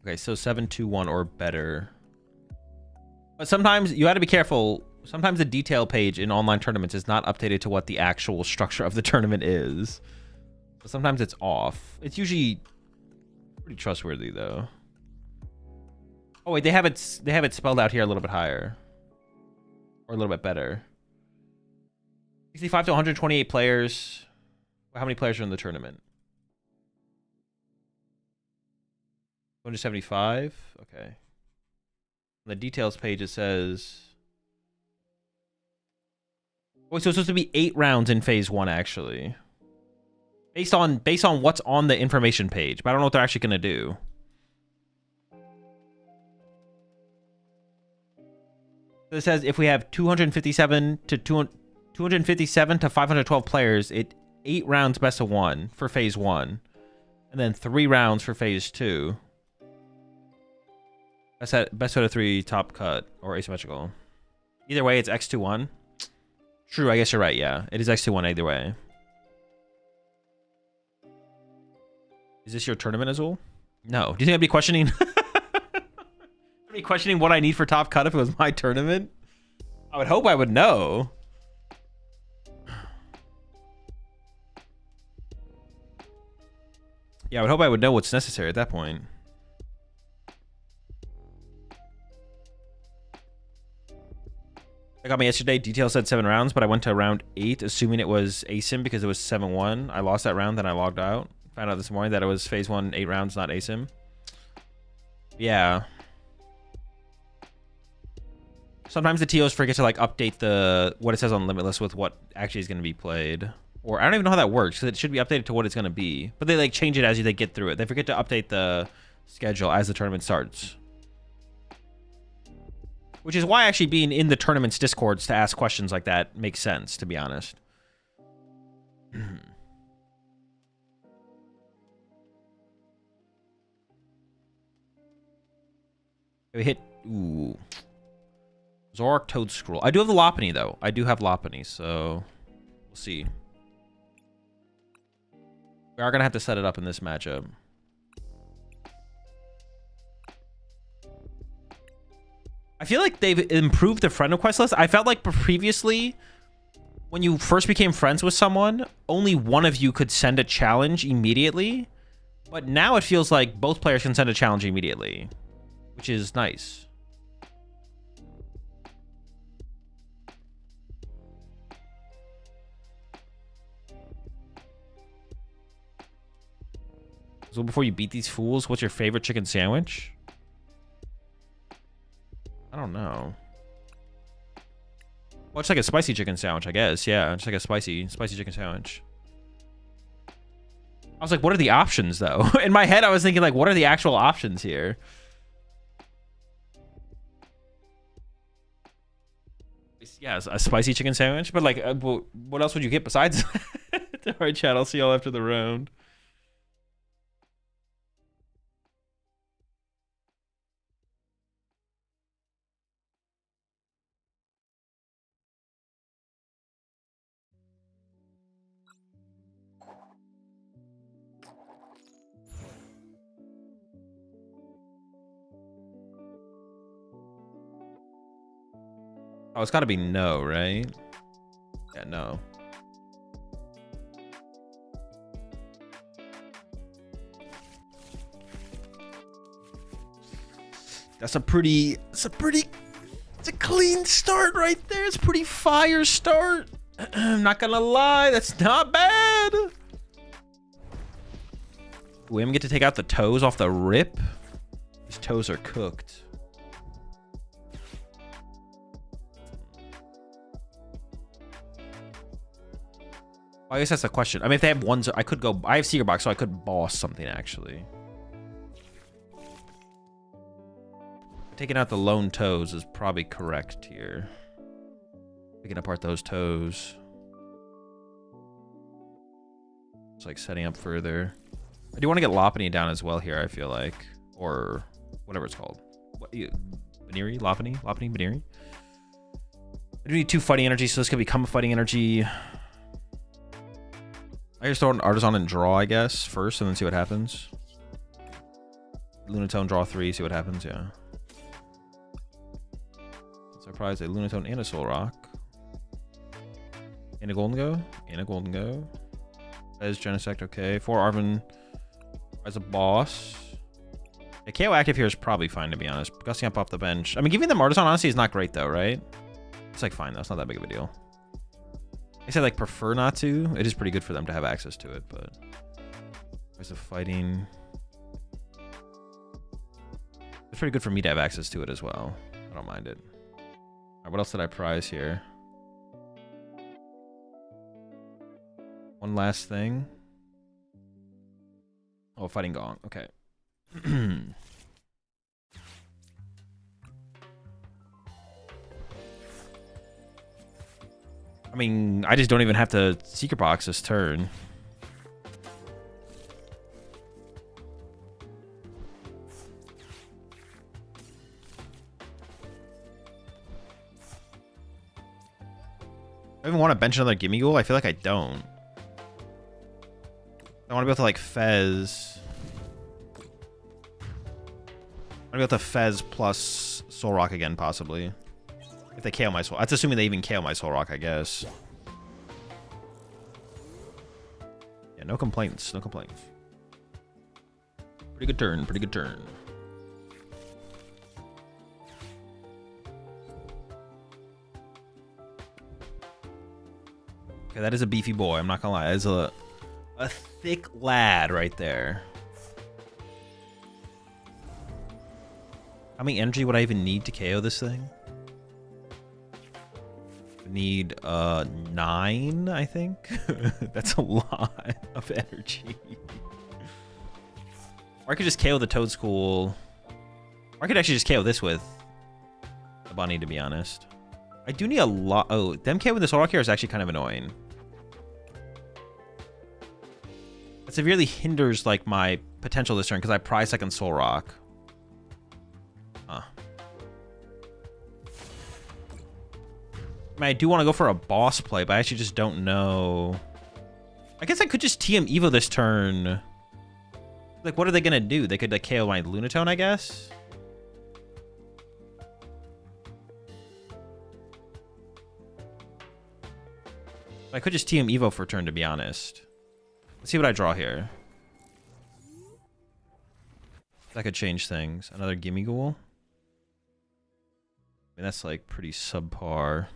Okay, so 7-2-1 or better. But sometimes you got to be careful. Sometimes the detail page in online tournaments is not updated to what the actual structure of the tournament is. So sometimes it's off. It's usually pretty trustworthy though. Oh wait, they have it spelled out here a little bit higher. Or a little bit better. 65 to 128 players. How many players are in the tournament? 275? Okay. On the details page it says... Oh, so it's supposed to be 8 rounds in phase 1 actually. Based on what's on the information page, but I don't know what they're actually gonna do. It says if we have 257 to 512 players, 8 rounds best of 1 for phase 1, and then 3 rounds for phase 2. Best out of 3 top cut or asymmetrical. Either way, it's X21. True, I guess you're right. Yeah, it is X21 either way. Is this your tournament, Azul? No. Do you think I'd be questioning? I'd be questioning what I need for top cut if it was my tournament? I would hope I would know. Yeah, I would hope I would know what's necessary at that point. I got me yesterday. Detail said 7 rounds, but I went to round 8, assuming it was asym because it was 7-1. I lost that round, then I logged out. Found out this morning that it was phase 1, 8 rounds, not asym. Yeah. Sometimes the TOs forget to like update what it says on Limitless with what actually is going to be played. Or I don't even know how that works because it should be updated to what it's going to be. But they like change it as they get through it. They forget to update the schedule as the tournament starts. Which is why actually being in the tournament's discords to ask questions like that makes sense, to be honest. We hit... Ooh. Zork, Toad Scroll. I do have the Lopunny, though. I do have Lopunny, so... We'll see. We are going to have to set it up in this matchup. I feel like they've improved the friend request list. I felt like previously, when you first became friends with someone, only one of you could send a challenge immediately. But now it feels like both players can send a challenge immediately, which is nice. So before you beat these fools, what's your favorite chicken sandwich? I don't know. Well, it's like a spicy chicken sandwich, I guess. Yeah, it's like a spicy chicken sandwich. I was like, what are the options, though? In my head, I was thinking, like, what are the actual options here? Yeah, a spicy chicken sandwich. But, like, what else would you get besides that? All right, chat. I'll see y'all after the round. Oh, it's got to be no, right? Yeah, no. It's a clean start right there. It's a pretty fire start. I'm not gonna lie, that's not bad. We even get to take out the toes off the rip. These toes are cooked. I guess that's a question. I mean, if they have ones, I could go. I have Secret Box, so I could boss something actually. Taking out the lone toes is probably correct here. Picking apart those toes. It's like setting up further. I do want to get Lopunny down as well here, I feel like. Or whatever it's called. What, Baniri? Lopunny? Lopunny? Baniri? I do need 2 fighting energy, so this could become a fighting energy. I just throw an Artisan and draw, I guess, first, and then see what happens. Lunatone, draw 3, see what happens, yeah. Surprise, a Lunatone and a Soul Rock. And a Gholdengo. And a Gholdengo. As Genesect, okay. 4 Arvin as a boss. A KO active here is probably fine, to be honest. Gusting up off the bench. I mean, giving them Artisan, honestly, is not great, though, right? It's, like, fine, though. It's not that big of a deal. I said, like, prefer not to. It is pretty good for them to have access to it, but... There's a fighting... It's pretty good for me to have access to it as well. I don't mind it. Alright, what else did I prize here? One last thing. Oh, fighting Gong. Okay. I mean, I just don't even have to Secret Box this turn. I even want to bench another Gimme Ghoul. I feel like I don't. I want to be able to, like, Fez. I want to be able to Fez plus Soul Rock again, possibly. If they KO my Soul. That's assuming they even KO my Soul Rock, I guess. Yeah, no complaints. No complaints. Pretty good turn. Pretty good turn. Okay, that is a beefy boy. I'm not gonna lie. That is a thick lad right there. How many energy would I even need to KO this thing? Need 9, I think. That's a lot of energy. Or I could just KO the Toad School. Or I could actually just KO this with the bunny, to be honest. I do need a lot. Oh, them KO with the Soul Rock here is actually kind of annoying. It severely hinders, like, my potential this turn because I prize second Soul Rock. Huh. I mean, I do want to go for a boss play, but I actually just don't know. I guess I could just TM Evo this turn. Like, what are they going to do? They could, like, KO my Lunatone, I guess? I could just TM Evo for turn, to be honest. Let's see what I draw here. That could change things. Another Gimme Ghoul. I mean, that's, like, pretty subpar.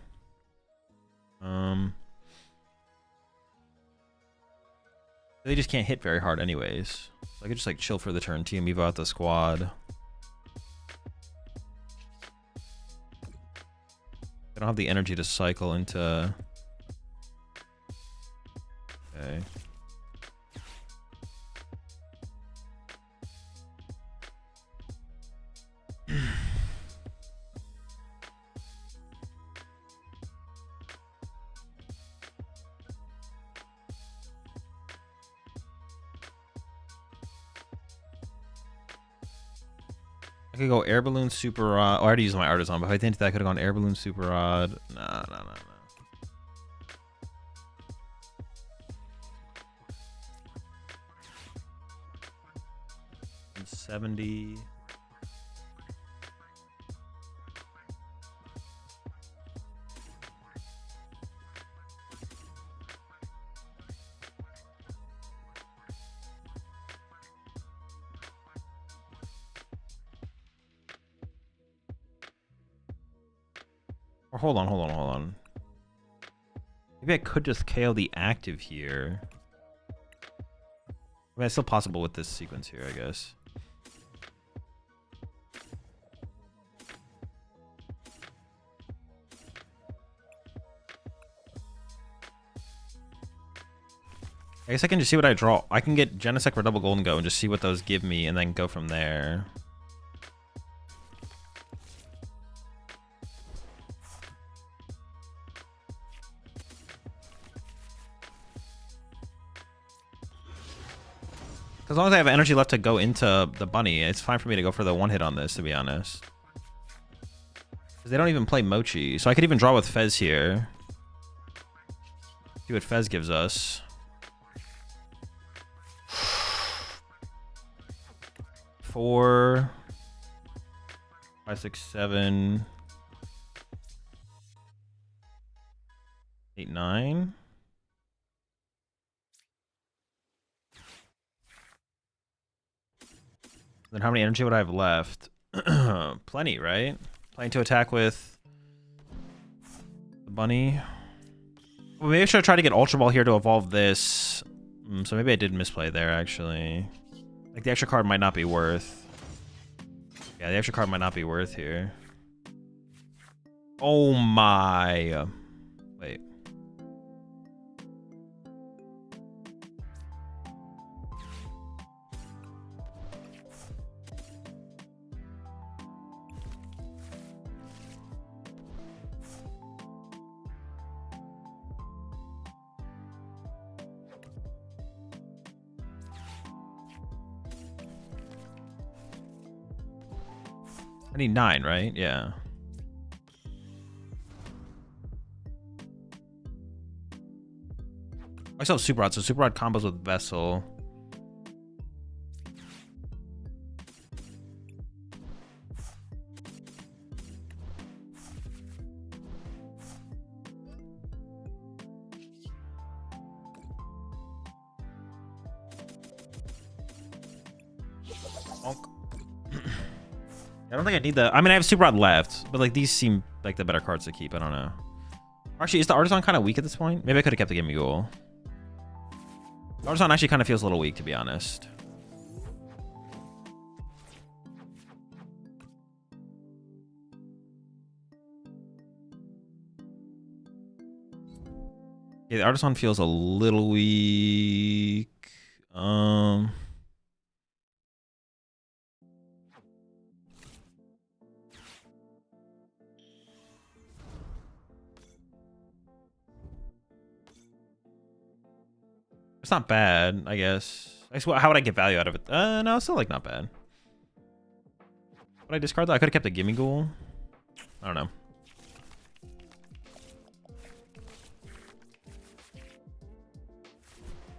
They just can't hit very hard anyways. So I could just, like, chill for the turn, TM Evo out the squad. They don't have the energy to cycle into... Okay. I could go Air Balloon, Super Rod. Oh, I already used my Artisan, but if I didn't, I could have gone Air Balloon, Super Rod. Nah. 70. Or hold on. Maybe I could just KO the active here. I mean, it's still possible with this sequence here, I guess. I guess I can just see what I draw. I can get Genesect for double Gholdengo and just see what those give me and then go from there. As long as I have energy left to go into the bunny, it's fine for me to go for the one hit on this, to be honest. Because they don't even play Mochi. So I could even draw with Fez here. See what Fez gives us. 4, 5, 6, 7, 8, 9. Then how many energy would I have left? Plenty, right? Plenty to attack with the bunny. Well, maybe I should try to get Ultra Ball here to evolve this. So maybe I did misplay there, actually. Like, the extra card might not be worth. Yeah, the extra card might not be worth here. Oh my. Wait. I need 9, right? Yeah. I still have Super Rod, so Super Rod combos with Vessel. I don't think I need the... I mean, I have Super Rod left, but like these seem like the better cards to keep. I don't know. Actually, is the Artisan kind of weak at this point? Maybe I could have kept the Gimme-Ghoul. Artisan actually kind of feels a little weak, to be honest. Yeah, the Artisan feels a little weak. It's not bad, I guess. How would I get value out of it? No, it's still like not bad. Would I discard that? I could have kept the Gimme-Ghoul. I don't know.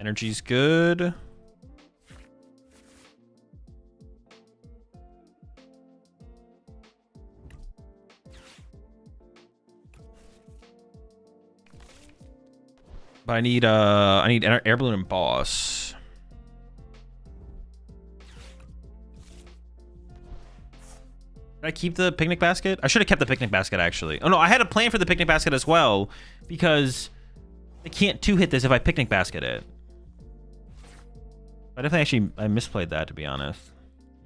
Energy's good. But I need Air Balloon and Boss. Did I keep the Picnic Basket? I should have kept the Picnic Basket, actually. Oh no, I had a plan for the Picnic Basket as well, because I can't two-hit this if I Picnic Basket it. I definitely I misplayed that, to be honest.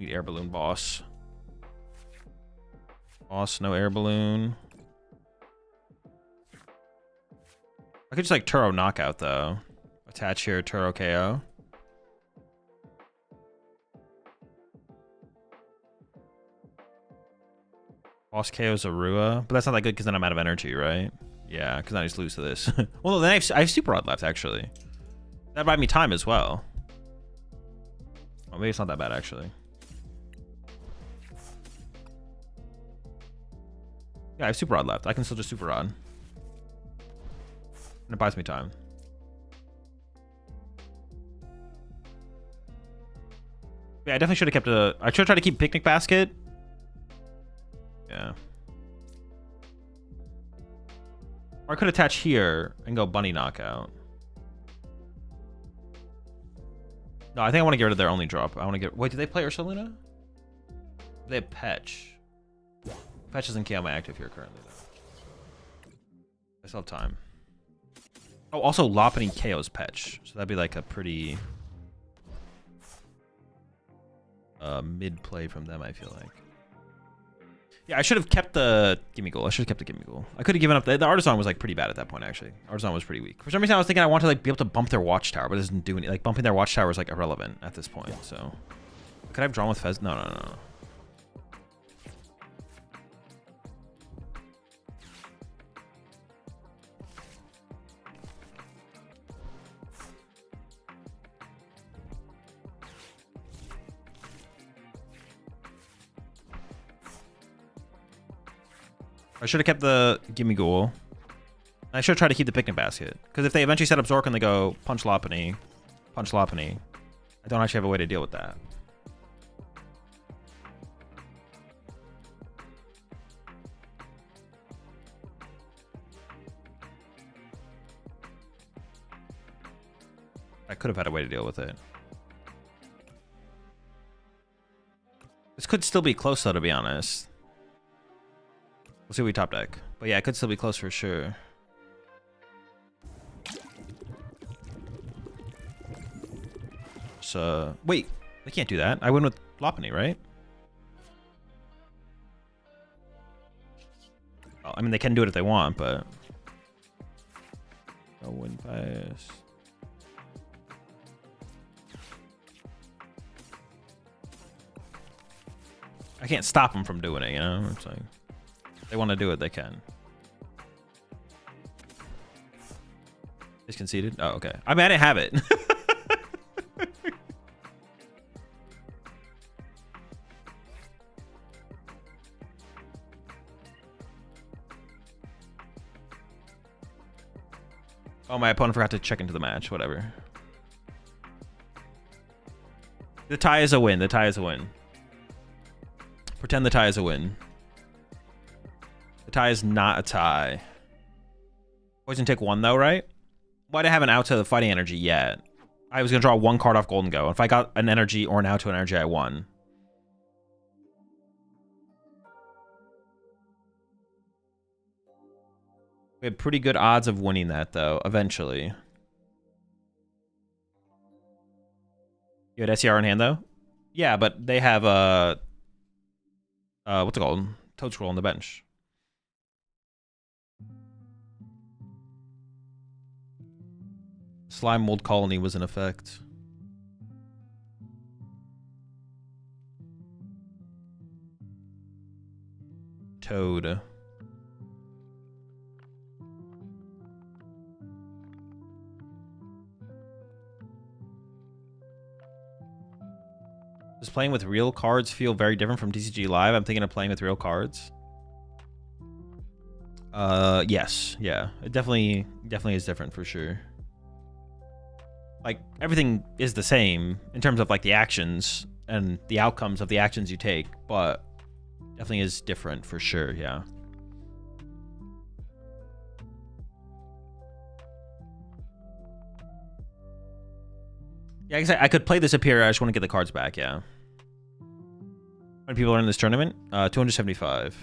Need Air Balloon, Boss. Boss, no Air Balloon. I could just like Turo Knockout though. Attach here, Turo KO. Boss KO Zarua, but that's not that good because then I'm out of energy, right? Yeah, because I just lose to this. Well, then I have Super Rod left actually. That buy me time as well. Oh, maybe it's not that bad actually. Yeah, I have Super Rod left. I can still just Super Rod. And it buys me time. Yeah, I definitely should have kept I should have tried to keep Picnic Basket. Yeah. Or I could attach here and go Bunny Knockout. No, I think I want to get rid of their only drop. I want to get... Wait, do they play Ursaluna? They have Petch. Petch isn't KO my active here currently, though. I still have time. Oh, also Lopunny KO's Petch. So that'd be like a pretty mid play from them, I feel like. Yeah, I should have kept the Gimme Ghoul. I should have kept the Gimme Ghoul. I could have given up. The Artisan was like pretty bad at that point, actually. Artisan was pretty weak. For some reason, I was thinking I wanted to like be able to bump their Watchtower, but it doesn't do anything. Like bumping their Watchtower is like irrelevant at this point. So, could I have drawn with Fez? No, no, no, no. I should have kept the Gimme Ghoul. I should have tried to keep the Picnic Basket. Because if they eventually set up Zork and they go punch Lopunny, I don't actually have a way to deal with that. I could have had a way to deal with it. This could still be close though, to be honest. We'll see what we top deck. But yeah, it could still be close for sure. So, wait, they can't do that. I win with Lopunny, right? Well, I mean, they can do it if they want, but... No win bias. I can't stop them from doing it, you know? It's like... If they want to do it, they can. It's conceded? Oh, okay. I mean, I didn't have it. Oh, my opponent forgot to check into the match. Whatever. The tie is a win. The tie is a win. Pretend the tie is a win. The tie is not a tie. Poison take one though, right? Why do I have an out to the fighting energy yet? I was gonna draw one card off Gholdengo. If I got an energy or an out to an energy, I won. We had pretty good odds of winning that though, eventually. You had SCR in hand though? Yeah, but they have what's it called? Toad Scroll on the bench. Slime Mold Colony was in effect. Toad. Does playing with real cards feel very different from TCG Live? I'm thinking of playing with real cards. Yes. Yeah. It definitely is different for sure. Like, everything is the same in terms of, like, the actions and the outcomes of the actions you take, but definitely is different for sure, yeah. Yeah, I could play this up here. I just want to get the cards back, yeah. How many people are in this tournament? 275.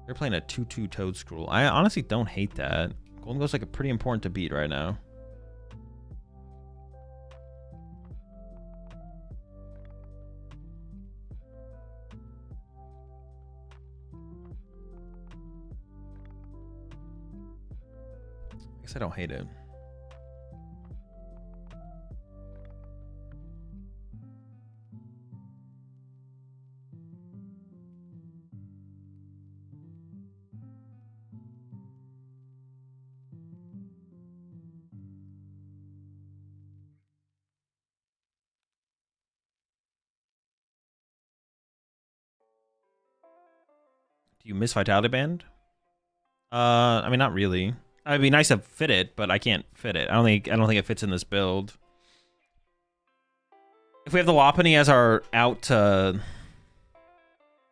They're playing a 2/2 Toad Scroll. I honestly don't hate that. Gholdengo's like a pretty important to beat right now. I guess I don't hate it. Do you miss Vitality Band? I mean, not really. It'd be nice to fit it, but I can't fit it. I don't think it fits in this build. If we have the Lopunny as our out to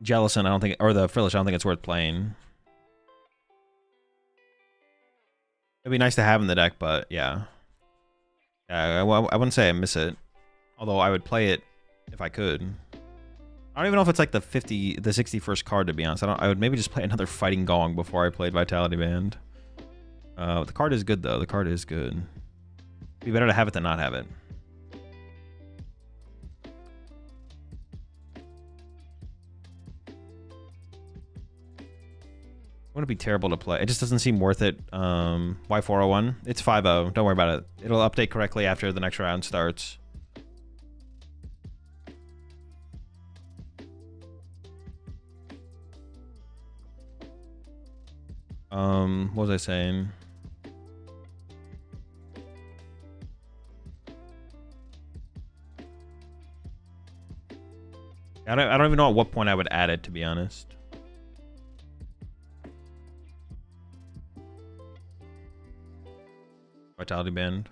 Jellison, I don't think, or the Frillish, I don't think it's worth playing. It'd be nice to have in the deck, but yeah. Yeah, I wouldn't say I miss it. Although I would play it if I could. I don't even know if it's like the 61st card, to be honest. I would maybe just play another Fighting Gong before I played Vitality Band. The card is good, though. The card is good. It'd be better to have it than not have it. Wouldn't be terrible to play. It just doesn't seem worth it. Y401. It's 5-0. Don't worry about it. It'll update correctly after the next round starts. What was I saying? I don't even know at what point I would add it, to be honest. Vitality Band.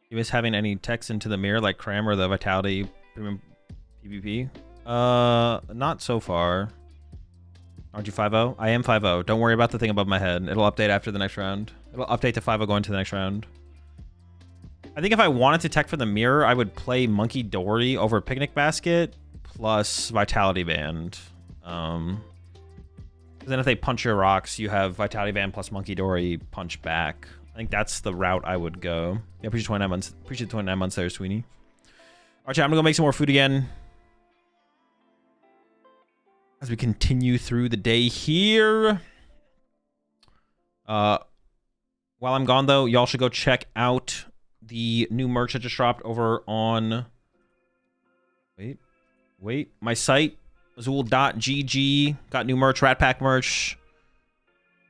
You miss having any text into the mirror like Cram or the Vitality Premium PvP? Not so far. Aren't you 5-0? I am 5-0. Don't worry about the thing above my head. It'll update after the next round. It'll update to 5-0 going to the next round. I think if I wanted to tech for the mirror, I would play Monkey Dory over Picnic Basket plus Vitality Band. Then if they punch your rocks, you have Vitality Band plus Monkey Dory punch back. I think that's the route I would go. Yeah, appreciate 29 months. Appreciate 29 months there, Sweeney. All right, chat, I'm gonna go make some more food again as we continue through the day here. While I'm gone, though, y'all should go check out the new merch that just dropped over on... Wait. My site, AzulGG. Got new merch, Rat Pack merch.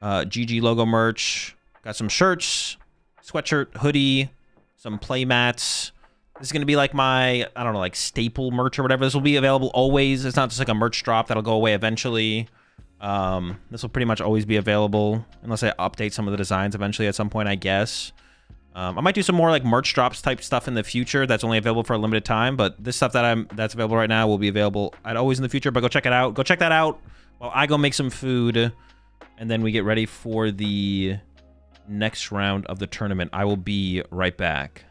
GG logo merch. Got some shirts, sweatshirt, hoodie, some play mats. This is going to be like my, I don't know, like staple merch or whatever. This will be available always. It's not just like a merch drop that'll go away eventually. This will pretty much always be available unless I update some of the designs eventually at some point, I guess. I might do some more like merch drops type stuff in the future that's only available for a limited time, but this stuff that's available right now will be available at always in the future. But go check it out. Go check that out while I go make some food, and then we get ready for the next round of the tournament. I will be right back.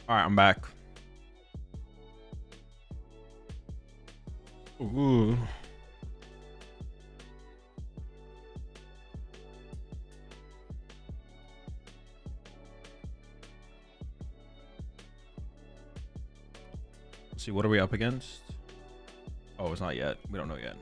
All right, I'm back. Ooh. Let's see, what are we up against? Oh, it's not yet. We don't know yet.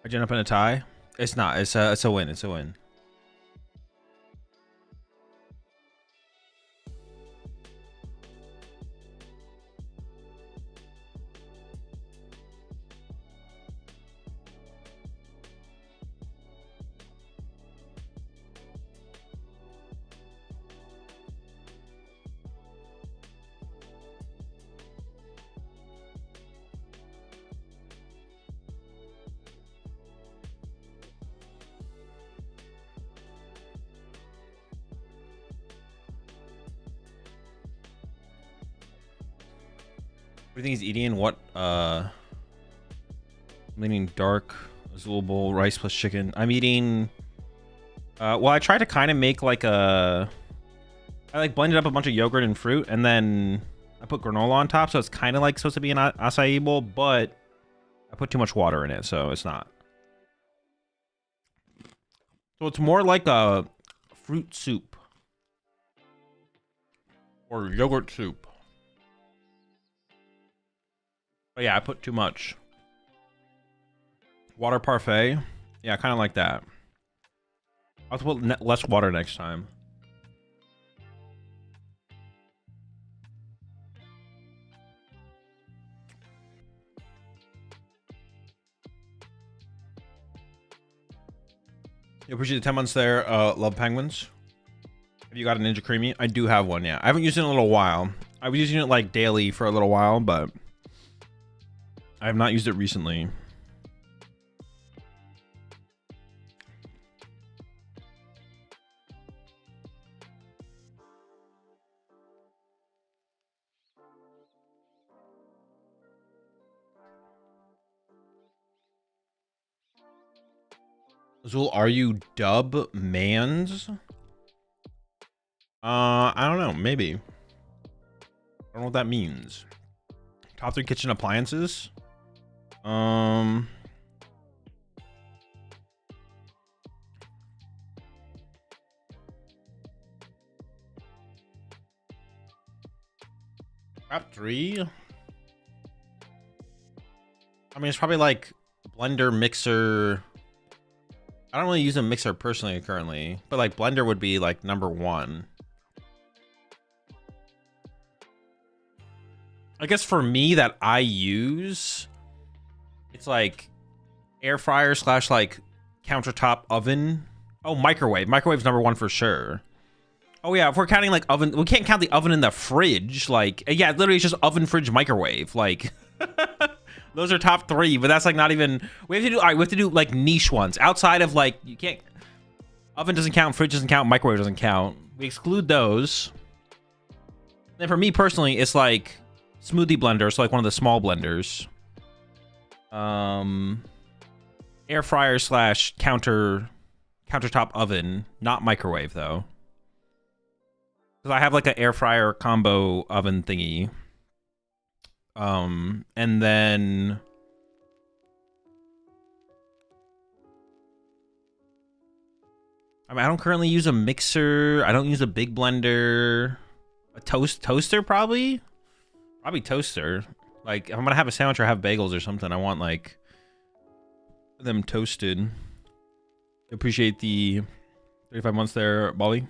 I jump up in a tie. It's not. It's a win. It's a win. What do you think he's eating? What? I'm eating dark Azul bowl rice plus chicken. I'm eating. Well, I tried to kind of make like a. I like blended up a bunch of yogurt and fruit, and then I put granola on top, so it's kind of like supposed to be an acai bowl, but I put too much water in it, so it's not. So it's more like a fruit soup or yogurt soup. But yeah, I put too much. Water parfait. Yeah, kind of like that. I'll have to put less water next time. You appreciate the 10 months there. Love penguins. Have you got a Ninja Creamy? I do have one, yeah. I haven't used it in a little while. I was using it like daily for a little while, but I have not used it recently. Azul, are you dub mans? I don't know. Maybe. I don't know what that means. Top 3 kitchen appliances? Top 3? I mean, it's probably like blender, mixer. I don't really use a mixer personally currently, but like blender would be like #1. I guess for me that I use, it's like air fryer / like countertop oven. Oh, microwave. Microwave's #1 for sure. Oh yeah, if we're counting like oven, we can't count the oven in the fridge. Like, yeah, literally it's just oven, fridge, microwave. Like, those are top 3, but that's like not even. We have to do. All right, we have to do like niche ones outside of like you can't. Oven doesn't count. Fridge doesn't count. Microwave doesn't count. We exclude those. And for me personally, it's like smoothie blender, so like one of the small blenders. Air fryer / countertop oven, not microwave though. Because I have like an air fryer combo oven thingy. And then I mean, I don't currently use a mixer. I don't use a big blender. A toaster probably toaster. Like if I'm gonna have a sandwich or have bagels or something, I want like them toasted. Appreciate the 35 months there, Bolly.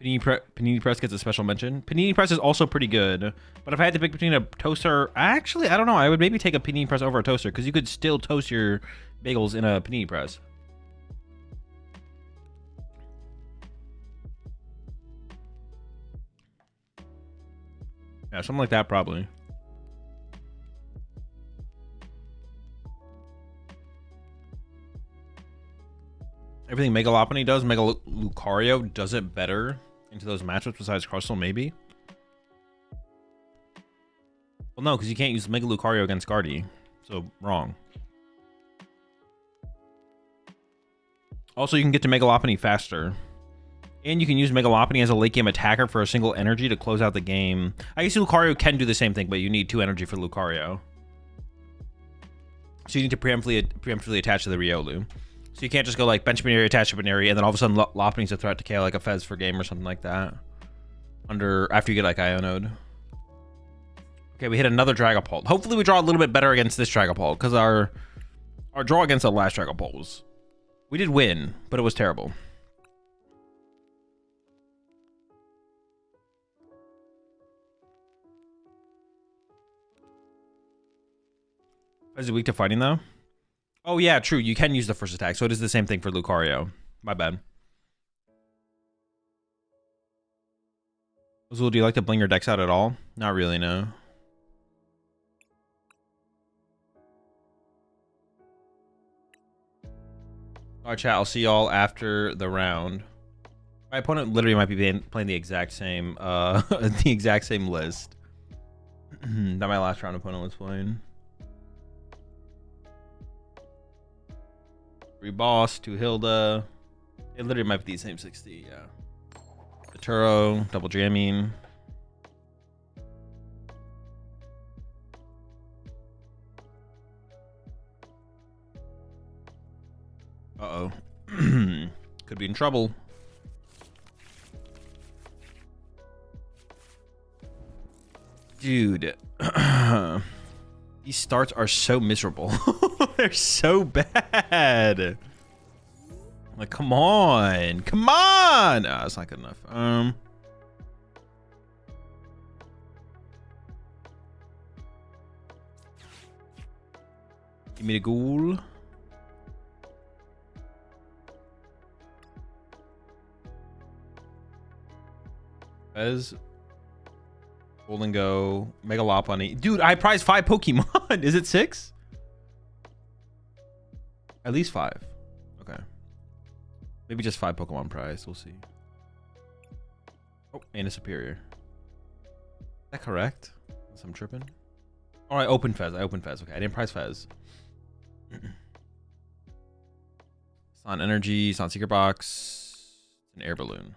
Panini Press gets a special mention. Panini Press is also pretty good, but if I had to pick between a toaster, actually, I don't know. I would maybe take a Panini Press over a toaster because you could still toast your bagels in a Panini Press. Yeah, something like that probably. everything Mega Lopunny does, Mega Lucario does it better into those matchups besides Crustle, maybe? Well, no, because you can't use Mega Lucario against Guardy. So, wrong. Also, you can get to Mega Lopunny faster. And you can use Mega Lopunny as a late game attacker for a single energy to close out the game. I guess Lucario can do the same thing, but you need 2 energy for Lucario. So you need to preemptively attach to the Riolu. So you can't just go like bench Baneri, attach to Baneri, and then all of a sudden Lopunny's a threat to KO like a Fez for game or something like that. After you get like Ionode. Okay, we hit another Dragapult. Hopefully we draw a little bit better against this Dragapult, because our draw against the last Dragapult was... We did win, but it was terrible. Is it weak to fighting though? Oh yeah, true. You can use the first attack, so it is the same thing for Lucario. My bad. Azul, do you like to bling your decks out at all? Not really, no. Alright, chat. I'll see y'all after the round. My opponent literally might be playing the exact same, the exact same list that my last round opponent was playing. 3 boss, 2 Hilda. It literally might be the same 60, yeah. The Turo, double jamming. Uh-oh. Could be in trouble. Dude. These starts are so miserable. They're so bad. Like, come on. Come on. Oh, that's not good enough. Give me the ghoul. As Gholdengo, Mega Lopunny. Dude, I prized 5 Pokemon. Is it 6? At least 5. Okay. Maybe just 5 Pokemon prize. We'll see. Oh, and a superior. Is that correct? Unless I'm tripping. Oh, I opened Fez. Okay, I didn't prize Fez. It's not energy. It's not secret box. It's an air balloon.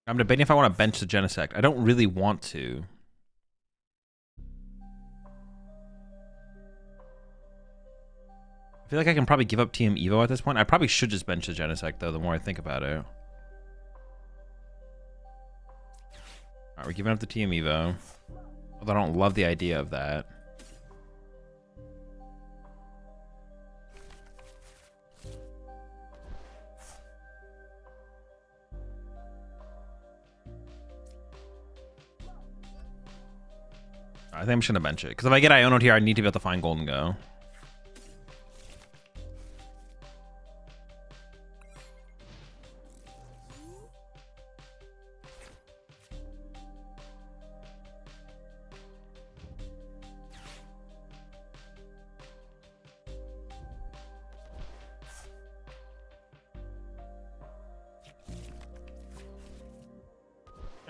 I'm debating if I want to bench the Genesect. I don't really want to. I feel like I can probably give up TM Evo at this point. I probably should just bench the Genesect, though, the more I think about it. Alright, we're giving up the TM Evo. Although I don't love the idea of that. I think I'm just gonna bench it. Because if I get Ionode here, I need to be able to find Gholdengo.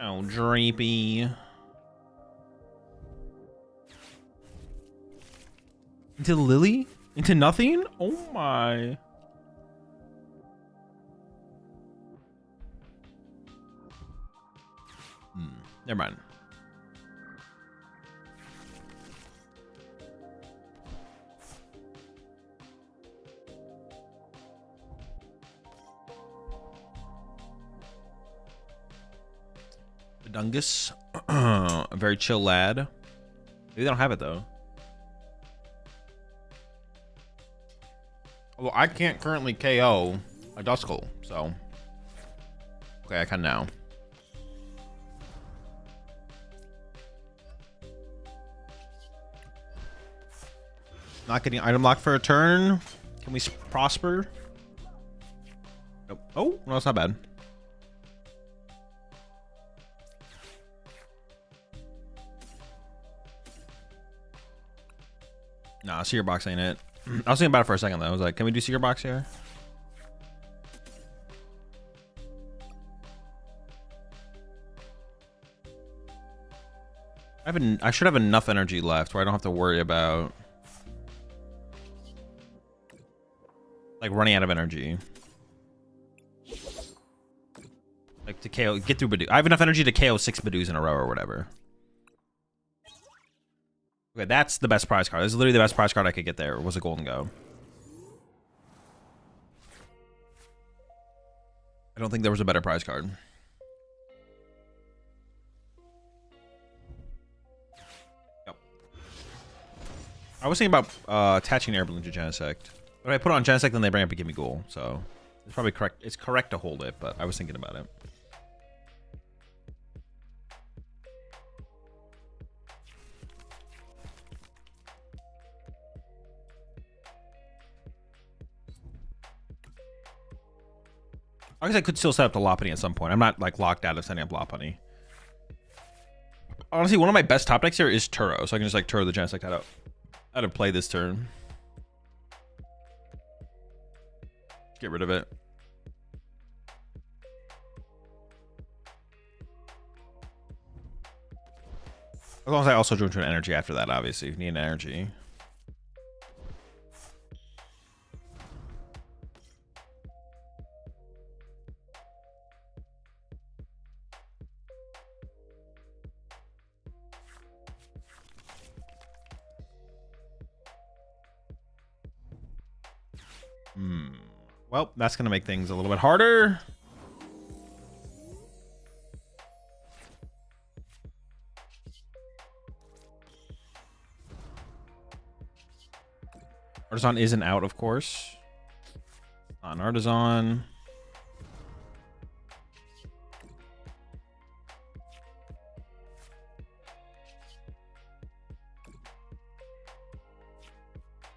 Oh, Dreepy. Into Lily? Into nothing? Oh my. Never mind. Dungus. A very chill lad. Maybe they don't have it though. Well, I can't currently KO a Duskull, so. Okay, I can now. Not getting item lock for a turn. Can we prosper? Nope. Oh, no, it's not bad. No, Nah, Secret Box ain't it. I was thinking about it for a second though. I was like, can we do Secret Box here? I should have enough energy left where I don't have to worry about like running out of energy. Like to KO, get through Badoo. I have enough energy to KO 6 Badoos in a row or whatever. Okay, that's the best prize card. This is literally the best prize card I could get there. Was a Gholdengo. I don't think there was a better prize card. Yep. I was thinking about attaching an air balloon to Genesect. But if I put it on Genesect, then they bring up a Gimme Ghoul. So it's probably correct. It's correct to hold it, but I was thinking about it. I guess I could still set up the Lopunny at some point. I'm not like locked out of setting up Lopunny. Honestly, one of my best top decks here is Turo, so I can just like Turo the Genesect out of play this turn. Get rid of it. As long as I also drew into an energy after that, obviously. You need an energy. Well, that's going to make things a little bit harder. Artisan isn't out, of course. Not an Artisan.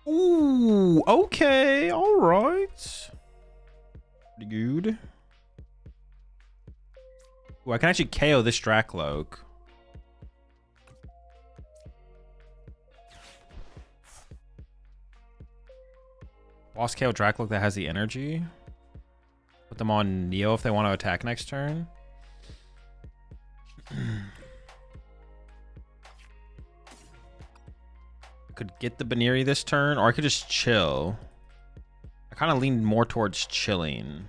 Ooh, okay, all right. Pretty good. Ooh, I can actually KO this Dracloak. Boss KO Dracloak that has the energy. Put them on Neo if they want to attack next turn. Could get the Baneri this turn, or I could just chill. I kind of lean more towards chilling.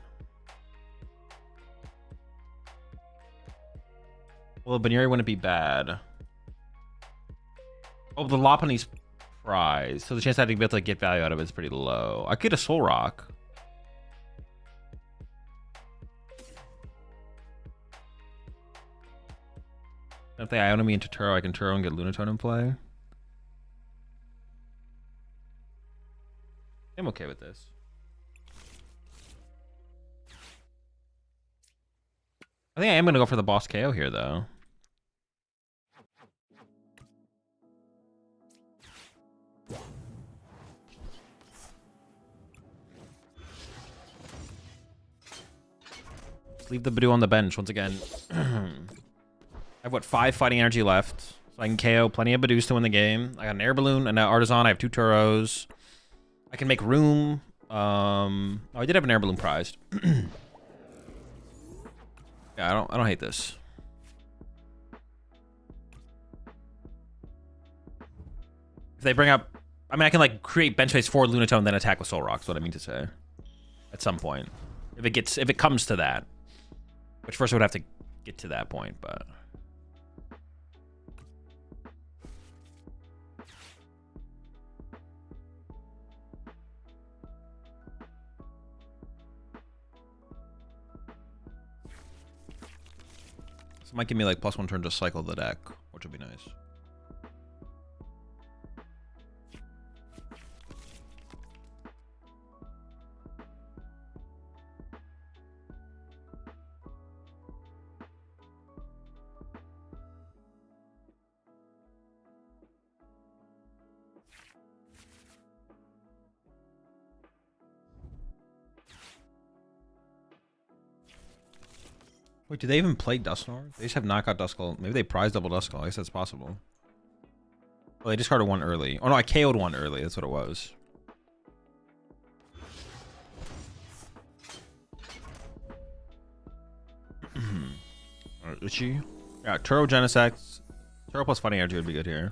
Well, the Baneri wouldn't be bad. Oh, the Lopunny's prize, so the chance I had to be able to get value out of it is pretty low. I could get a Soul Rock. If they Iona me into Turo, I can Turo and get Lunatone in play. I'm okay with this. I think I am going to go for the boss KO here, though. Let's leave the Badoo on the bench once again. I have, what, 5 fighting energy left. So I can KO plenty of Badoos to win the game. I got an Air Balloon and an Artisan. I have 2 Turos. I can make room. Oh, I did have an Air Balloon prized. Yeah, I don't hate this. If they bring up, I mean, I can like create bench space for Lunatone, then attack with Soul Rock. Is what I mean to say. At some point, if it comes to that, which first I would have to get to that point, but. This might give me like +1 turn to cycle the deck, which would be nice. Wait, do they even play Dusknoir? They just have knockout Duskull. Maybe they prize double Duskull. I guess that's possible. Oh, they discarded one early. Oh no, I KO'd one early. That's what it was. Alright, Uchi. Yeah, Turo Genesect. Turo plus Fighting Energy would be good here.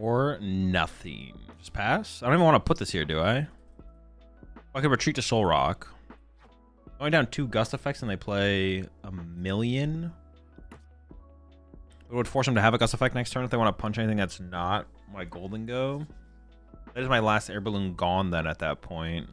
Or nothing. Just pass? I don't even want to put this here, do I? I could retreat to Soul Rock. Going down 2 Gust effects and they play a million. It would force them to have a Gust effect next turn if they want to punch anything that's not my Gholdengo. That is my last air balloon gone then at that point.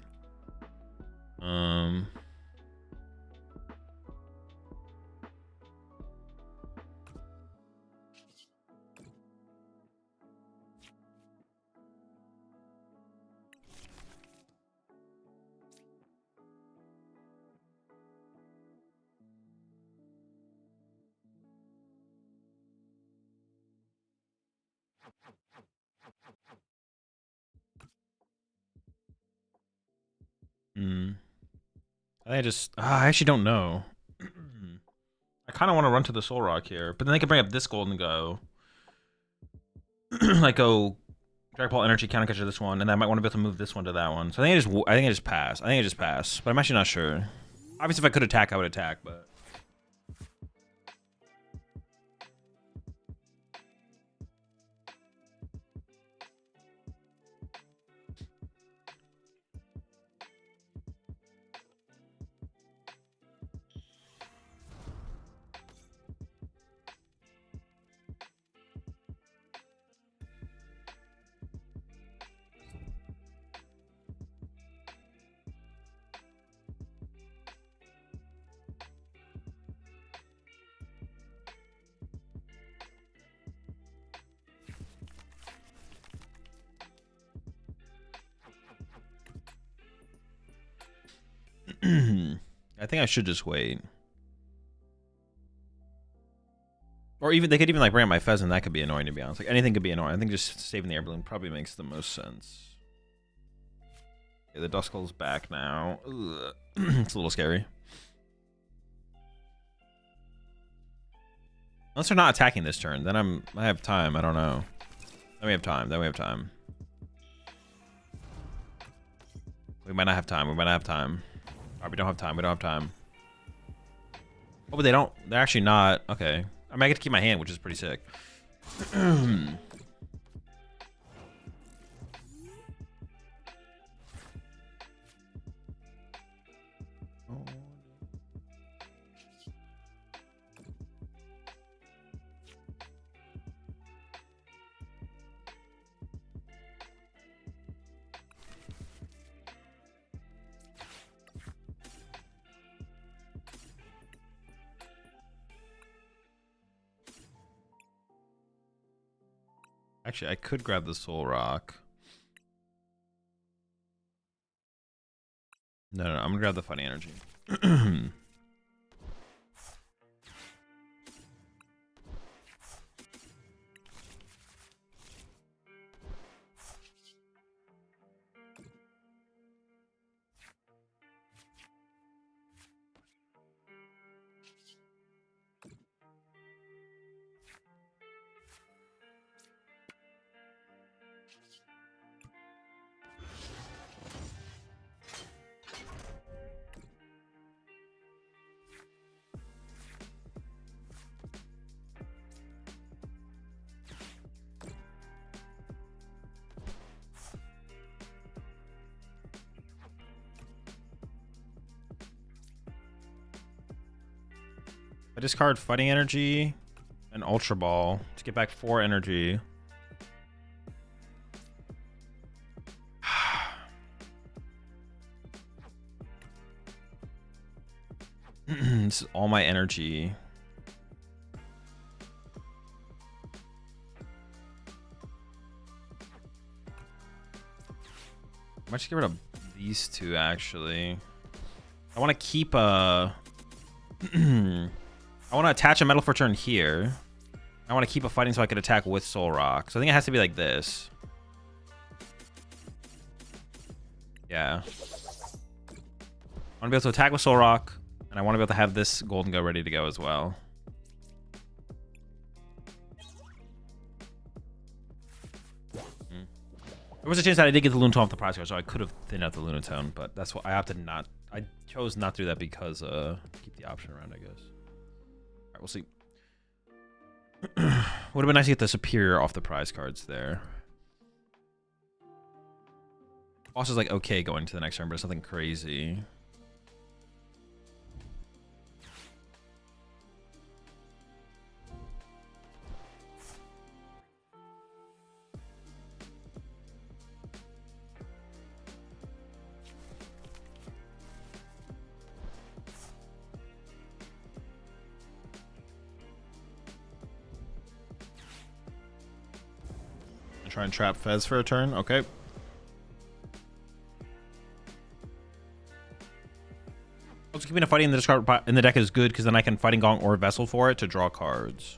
I actually don't know. I kind of want to run to the Soul Rock here, but then they can bring up this Gholdengo. Like go Drag Ball Energy counter catcher this one, and I might want to be able to move this one to that one. So I think I just pass. I just pass, but I'm actually not sure. Obviously, if I could attack, I would attack, but. I think I should just wait. Or even they could even like bring up my Pheasant. That could be annoying, to be honest. Like anything could be annoying. I think just saving the air balloon probably makes the most sense. Okay, the Duskull's back now. It's a little scary. Unless they're not attacking this turn, then I have time. I don't know. Then we have time. We might not have time. Oh, we don't have time. Oh, but they don't. They're actually not. Okay. I mean, I get to keep my hand, which is pretty sick. Actually, I could grab the Soul Rock. No, I'm gonna grab the Fighting Energy. I discard Fighting Energy and Ultra Ball to get back 4 energy. This is all my energy. I might just get rid of these two, actually. I want to keep a... I want to attach a Metal for turn here. I want to keep a Fighting so I could attack with Soul Rock. So I think it has to be like this. Yeah. I want to be able to attack with Soul Rock, and I want to be able to have this Gholdengo ready to go as well. There was a chance that I did get the Lunatone off the prize card, so I could have thinned out the Lunatone, but that's what I opted not. I chose not to do that because keep the option around, I guess. All right, we'll see. Would have been nice to get the Superior off the prize cards there. Boss is like okay going to the next turn, but it's nothing crazy. Try and trap Fez for a turn. Okay. Also, keeping a fighting in the discard in the deck is good because then I can Fighting Gong or Vessel for it to draw cards.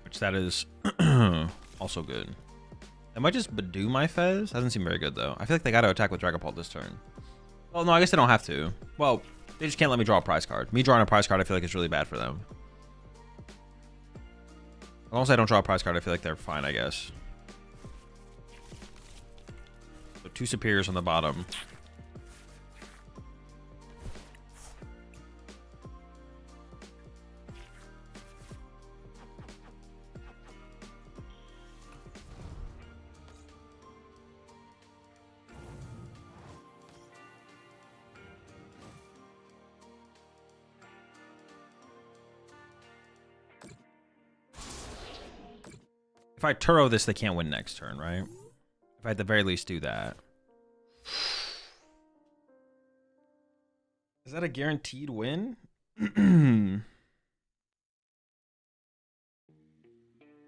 Which that is also good. I might just Badoo my Fez. Doesn't seem very good though. I feel like they got to attack with Dragapult this turn. Well, no, I guess they don't have to. Well, they just can't let me draw a prize card. Me drawing a prize card, I feel like it's really bad for them. As long as I don't draw a prize card, I feel like they're fine, I guess. So 2 Superiors on the bottom. If I Turo this, they can't win next turn, right? If I at the very least do that. Is that a guaranteed win? Because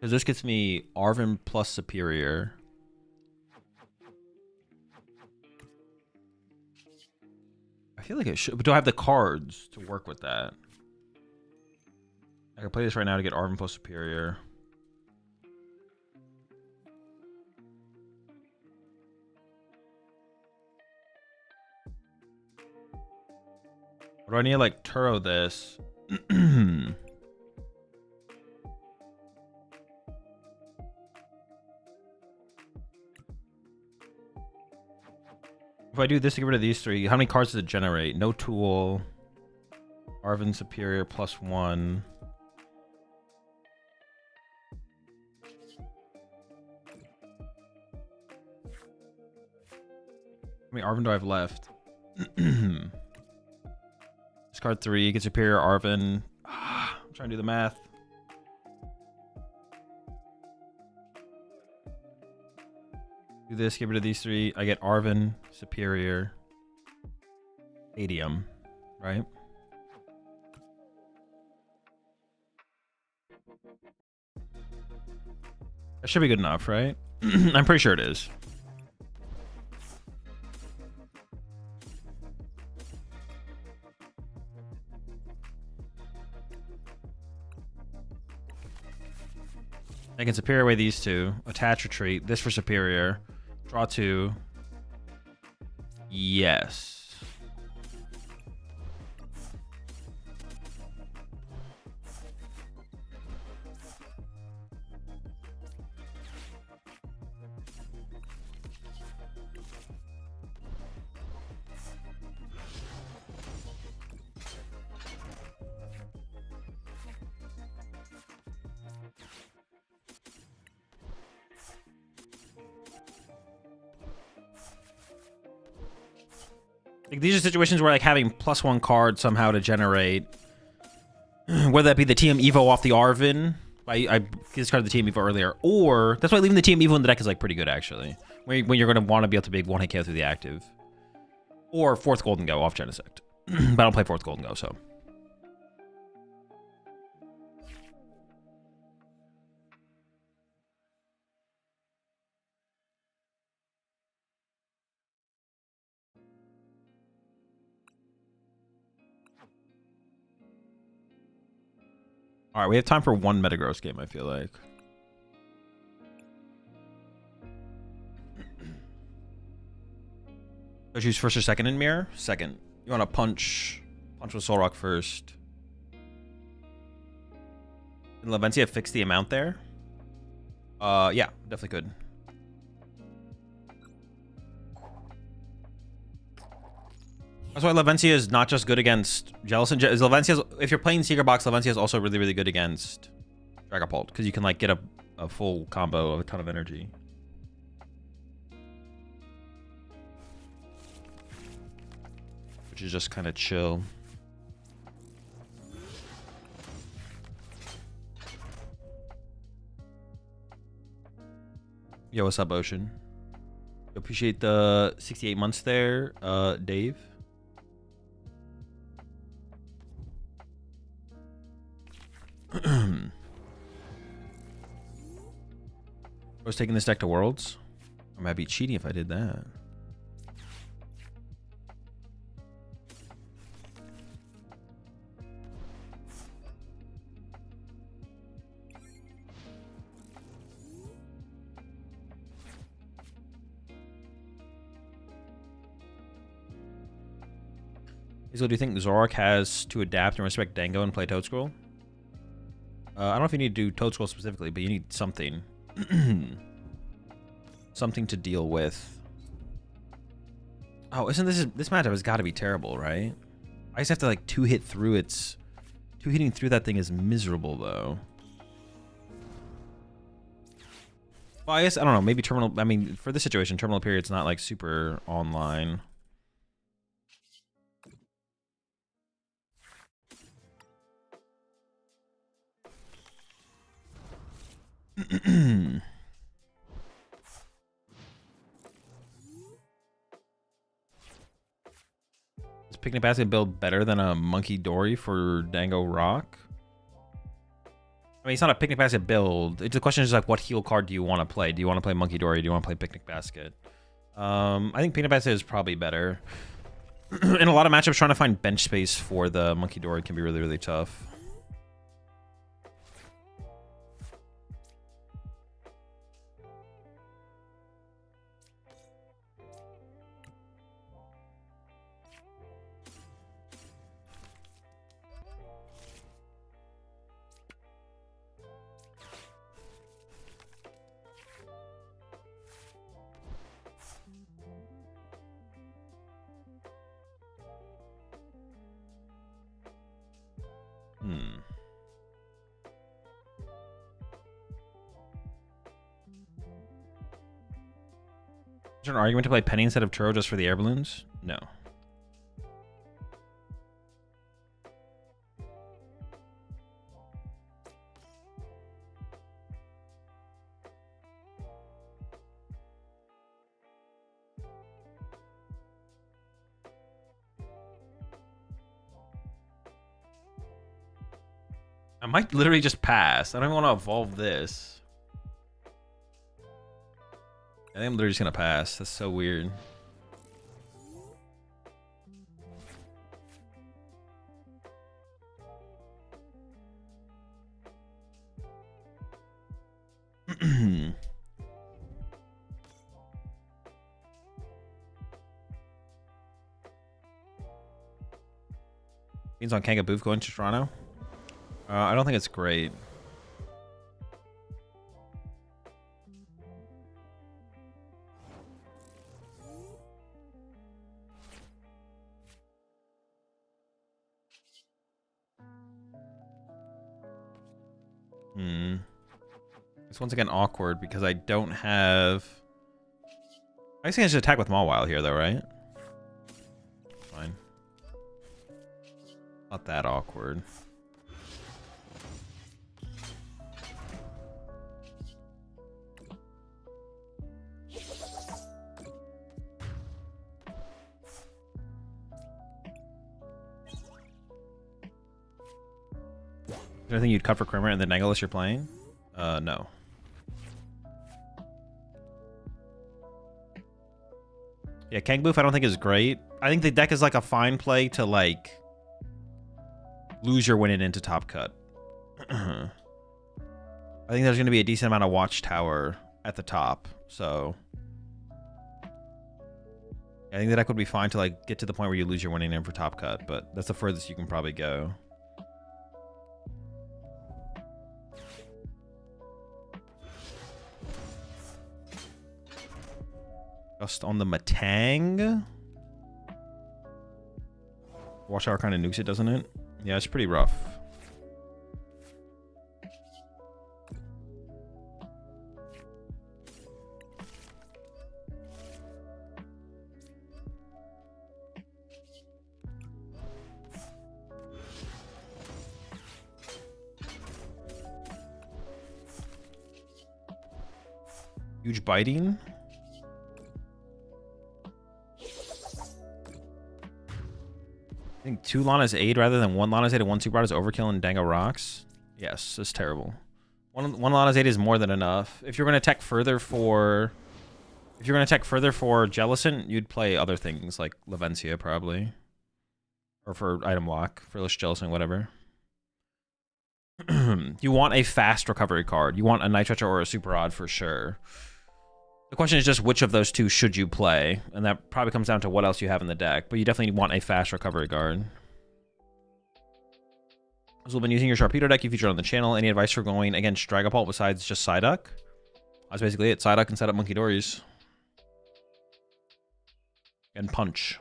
this gets me Arven plus Superior. I feel like it should, but do I have the cards to work with that? I can play this right now to get Arven plus Superior. What do I need to like Turo this? If I do this to get rid of these 3, how many cards does it generate? No Tool. Arven Superior +1. How many Arven do I have left? Discard 3, get Superior Arven. I'm trying to do the math. Do this, get rid of these 3. I get Arven, Superior, Adium, right? That should be good enough, right? I'm pretty sure it is. I can Superior away these 2. Attach, retreat. This for Superior. Draw 2. Yes. Like, these are situations where like having +1 card somehow to generate, whether that be the TM Evo off the Arven, I discarded the TM Evo earlier, or that's why leaving the TM Evo in the deck is like pretty good actually, when you're going to want to be able to big 1-hit KO through the active, or 4th Gholdengo off Genesect. But I don't play 4th Gholdengo, so. All right, we have time for one Metagross game, I feel like. So choose first or second in mirror? Second. You want to punch with Soul Rock first. Can Lavencia fix the amount there? Yeah, definitely could. That's why Lavencia is not just good against Jellicent. Lavencia's, if you're playing Secret Box, Lavencia is also really, really good against Dragapult, because you can like get a full combo of a ton of energy. Which is just kind of chill. Yo, what's up, Ocean? Appreciate the 68 months there, Dave. I was taking this deck to Worlds. I might be cheating if I did that. So do you think Zoroark has to adapt and respect Dango and play Toad Scroll? I don't know if you need to do Toad Scroll specifically, but you need something. Something to deal with. Oh, isn't this matchup has got to be terrible, right? I just have to like two-hit through its... Two-hitting through that thing is miserable, though. Well, I guess, I don't know, maybe Terminal... I mean, for this situation, Terminal Period's not like super online. Is Picnic Basket build better than a Monkey Dory for Dango Rock? I mean, it's not a Picnic Basket build. It's the question is like, what heal card do you want to play? Do you want to play Monkey Dory? Do you want to play Picnic Basket? I think Picnic Basket is probably better. In a lot of matchups, trying to find bench space for the Monkey Dory can be really, really tough. Is there an argument to play Penny instead of Churro just for the air balloons? No. I might literally just pass. I don't even want to evolve this. I think I'm literally just gonna pass. That's so weird. Beans on Kangaboof going to Toronto? I don't think it's great. It's once again awkward because I don't have... I guess I should attack with Mawile here though, right? Fine. Not that awkward. Is there anything you'd cut for Kramer in the Legolas you're playing? No. Yeah, Kangboof I don't think is great. I think the deck is like a fine play to like lose your winning into top cut. I think there's going to be a decent amount of Watchtower at the top, so... Yeah, I think the deck would be fine to like get to the point where you lose your winning in for top cut, but that's the furthest you can probably go. Just on the Matang. Watchtower kind of nukes it, doesn't it? Yeah, it's pretty rough. Huge biting. I think 2 Lana's Aid rather than 1 Lana's Aid and 1 Super Rod is overkill and Dango rocks. Yes, it's terrible. One Lana's Aid is more than enough. If you're gonna tech further for Jellicent, you'd play other things like Lavencia probably. Or for item lock, for Jellicent, whatever. You want a fast recovery card. You want a Night Stretcher or a Super Rod for sure. The question is just which of those two should you play, and that probably comes down to what else you have in the deck, but you definitely want a fast recovery card. Azul, been using your Sharpedo deck you featured on the channel. Any advice for going against Dragapult besides just Psyduck? That's basically it. Psyduck and set up Monkey Dories. And Punch.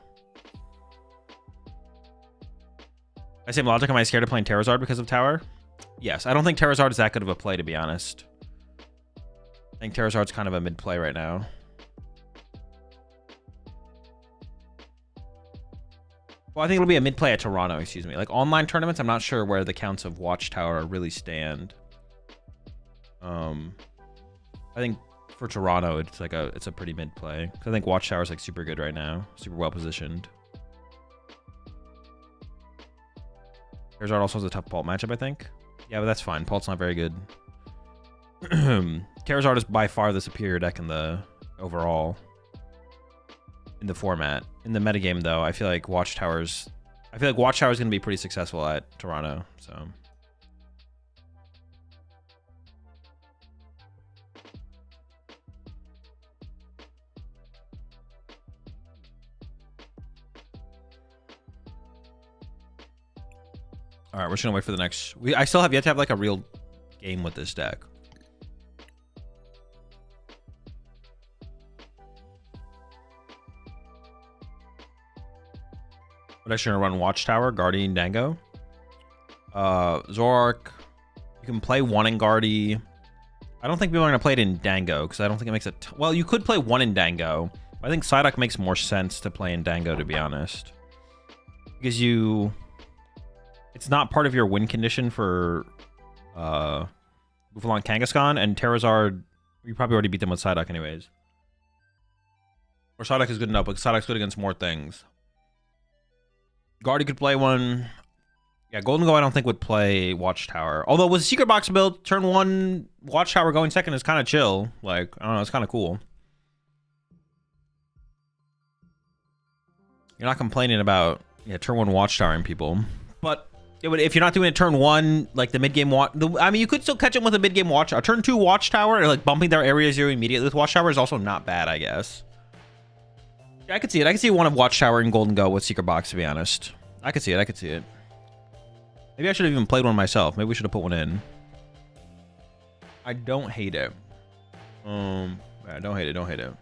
By same logic, am I scared of playing Terrazard because of Tower? Yes, I don't think Terrazard is that good of a play, to be honest. I think Terrazard's kind of a mid-play right now. Well, I think it'll be a mid-play at Toronto, excuse me. Like, online tournaments, I'm not sure where the counts of Watchtower really stand. I think for Toronto, it's like it's a pretty mid-play. I think Watchtower's like super good right now. Super well-positioned. Terrazard also has a tough Pult matchup, I think. Yeah, but that's fine. Pult's not very good. Terrazard is by far the superior deck in the overall in the format. In the metagame, though, I feel like Watchtower's going to be pretty successful at Toronto. So all right, we're just gonna wait for the next. I still have yet to have like a real game with this deck. But I should run Watchtower, Guardian, Dango. Zoroark. You can play 1 in Guardy. I don't think people are going to play it in Dango, because I don't think it makes it... Well, you could play 1 in Dango. I think Psyduck makes more sense to play in Dango, to be honest. Because you... It's not part of your win condition for... Buffalon Kangaskhan, and Terrazard... You probably already beat them with Psyduck anyways. Or Psyduck is good enough, but Psyduck's good against more things. Guardy could play 1. Yeah, Gholdengo I don't think would play Watchtower. Although with Secret Box build, turn 1 Watchtower going second is kind of chill. Like, I don't know, it's kind of cool. You're not complaining about turn 1 Watchtowering people. But if you're not doing it turn 1, like the mid-game I mean, you could still catch them with a mid-game Watchtower. Turn 2 Watchtower, or like bumping their area 0 immediately with Watchtower is also not bad, I guess. Yeah, I could see it. I could see one of Watchtower and Gholdengo with Secret Box, to be honest. I could see it. I could see it. Maybe I should have even played one myself. Maybe we should have put one in. I don't hate it. Yeah, don't hate it. Don't hate it.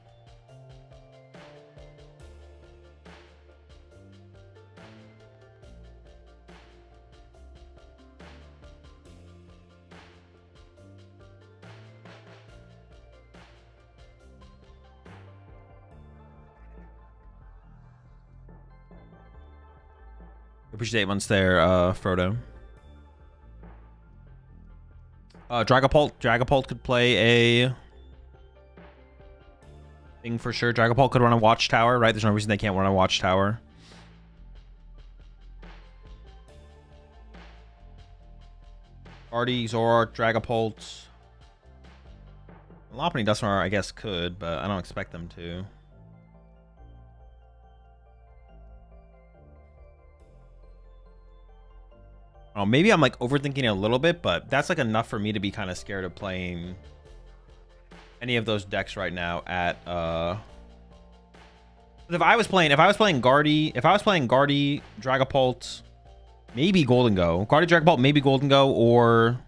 Appreciate 8 months there, Frodo. Dragapult could play a thing for sure. Dragapult could run a Watchtower, right? There's no reason they can't run a Watchtower. Artie, Zoroark, Dragapult. Lopunny Dusknoir, I guess, could, but I don't expect them to. Oh, maybe I'm like overthinking it a little bit, but that's like enough for me to be kind of scared of playing any of those decks right now at If I was playing Guardy, Dragapult, maybe Gholdengo. Guardy, Dragapult, maybe Gholdengo, or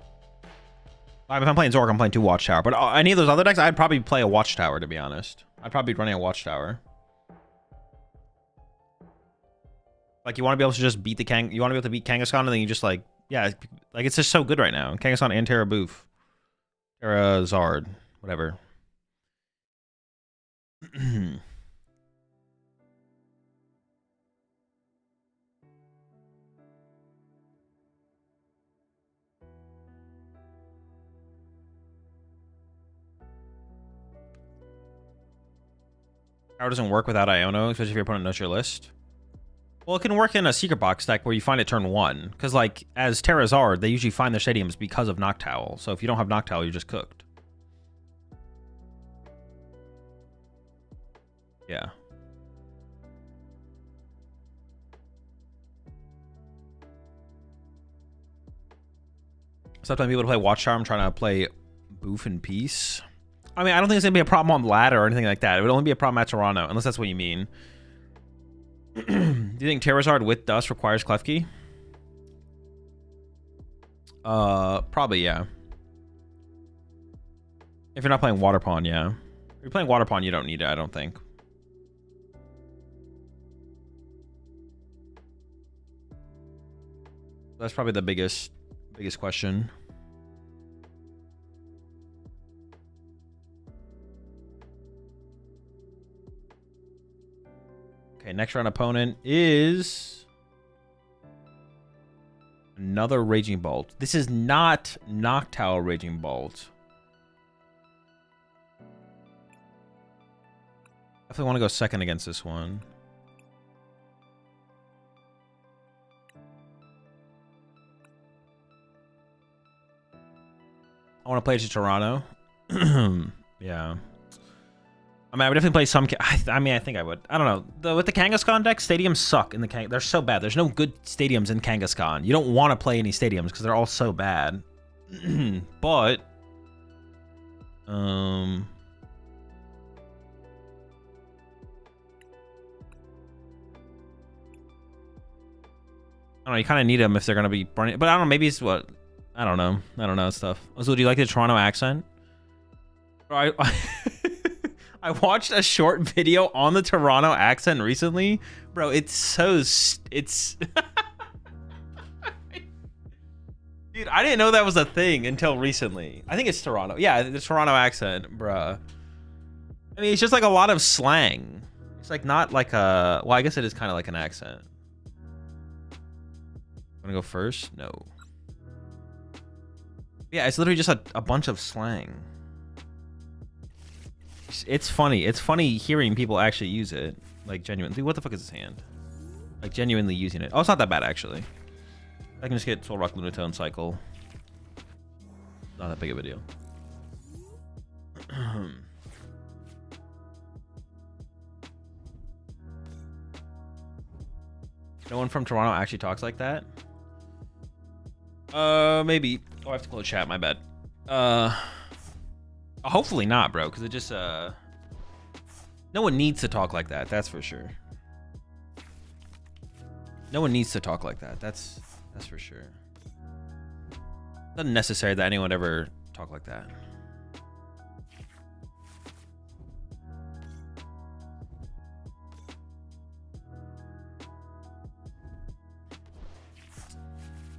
if I'm playing Zork, I'm playing 2 Watchtower. But any of those other decks, I'd probably play a Watchtower, to be honest. I'd probably be running a Watchtower. Like, you want to be able to just beat the you want to be able to beat Kangaskhan, and then you just like, yeah, like it's just so good right now. Kangaskhan and Terra Boof. Terra Zard, whatever. Power doesn't work without Iono, especially if your opponent knows your list. Well, it can work in a Secret Box deck where you find it turn 1. Because, like, as Terra Zard, they usually find their stadiums because of Noctowl. So if you don't have Noctowl, you're just cooked. Yeah. Stop telling people to play Watchtower. I'm trying to play Boof in peace. I mean, I don't think it's going to be a problem on the ladder or anything like that. It would only be a problem at Toronto, unless that's what you mean. Do you think Terrazard with Dust requires Klefki? Probably, yeah. If you're not playing Water Pawn, yeah. If you're playing Water Pawn, you don't need it, I don't think. That's probably the biggest question. Okay, next round opponent is another Raging Bolt. This is not Noctowl Raging Bolt. Definitely want to go second against this one. I want to play to Toronto. Yeah. I mean, I would definitely play some... I mean, I think I would. I don't know. With the Kangaskhan deck, stadiums suck. They're so bad. There's no good stadiums in Kangaskhan. You don't want to play any stadiums because they're all so bad. But... I don't know. You kind of need them if they're going to be burning... But I don't know. Maybe it's what... I don't know. I don't know stuff. Also, do you like the Toronto accent? I watched a short video on the Toronto accent recently. Bro, it's so... It's... Dude, I didn't know that was a thing until recently. I think it's Toronto. Yeah, the Toronto accent, bruh. I mean, it's just like a lot of slang. It's like not like a... Well, I guess it is kind of like an accent. Wanna go first? No. Yeah, it's literally just a bunch of slang. It's funny. It's funny hearing people actually use it. Like, genuinely. What the fuck is his hand? Like, genuinely using it. Oh, it's not that bad, actually. I can just get Soul Rock Lunatone Cycle. Not that big of a deal. No one from Toronto actually talks like that? Maybe. Oh, I have to close chat. My bad. Hopefully not, bro, because it just no one needs to talk like that. That's for sure. No one needs to talk like that. That's for sure. It's not necessary that anyone ever talk like that.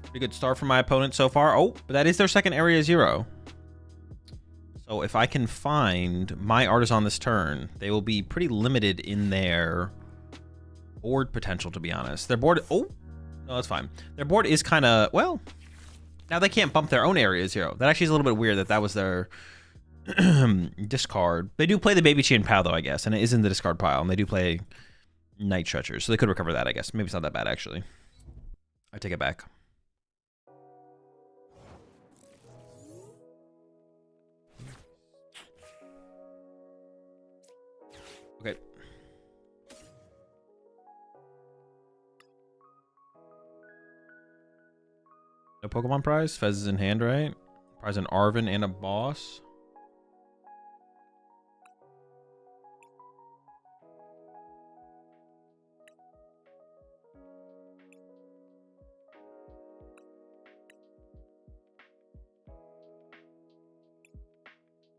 Pretty good start for my opponent so far. Oh, but that is their second area 0. So if I can find my Artisan this turn, they will be pretty limited in their board potential, to be honest. Their board... Oh! No, that's fine. Their board is kind of... Well, now they can't bump their own area 0. That actually is a little bit weird that was their discard. They do play the Baby Chi and Pow, though, I guess. And it is in the discard pile. And they do play Night Stretchers. So they could recover that, I guess. Maybe it's not that bad, actually. I take it back. Okay. No Pokemon prize? Fez is in hand, right? Prize an Arvin and a boss.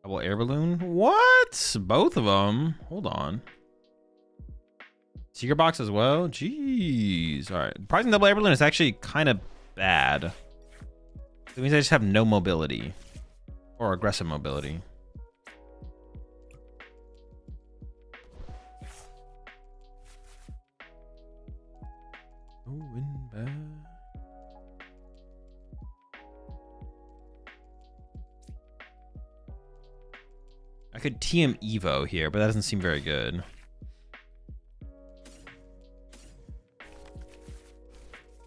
Double air balloon? What? Both of them? Hold on. Secret box as well? Jeez. All right. Pricing double air balloon is actually kind of bad. It means I just have no mobility. Or aggressive mobility. Going back. I could TM Evo here, but that doesn't seem very good.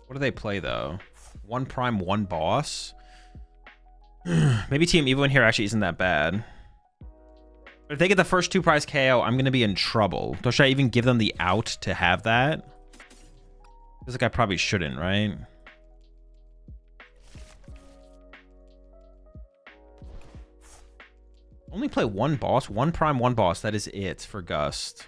What do they play though? One prime, one boss. Maybe TM Evo in here actually isn't that bad. But if they get the first 2 prize KO, I'm gonna be in trouble. So should I even give them the out to have that? Feels like I probably shouldn't, right? Only play one boss, one prime, one boss. That is it for Gust.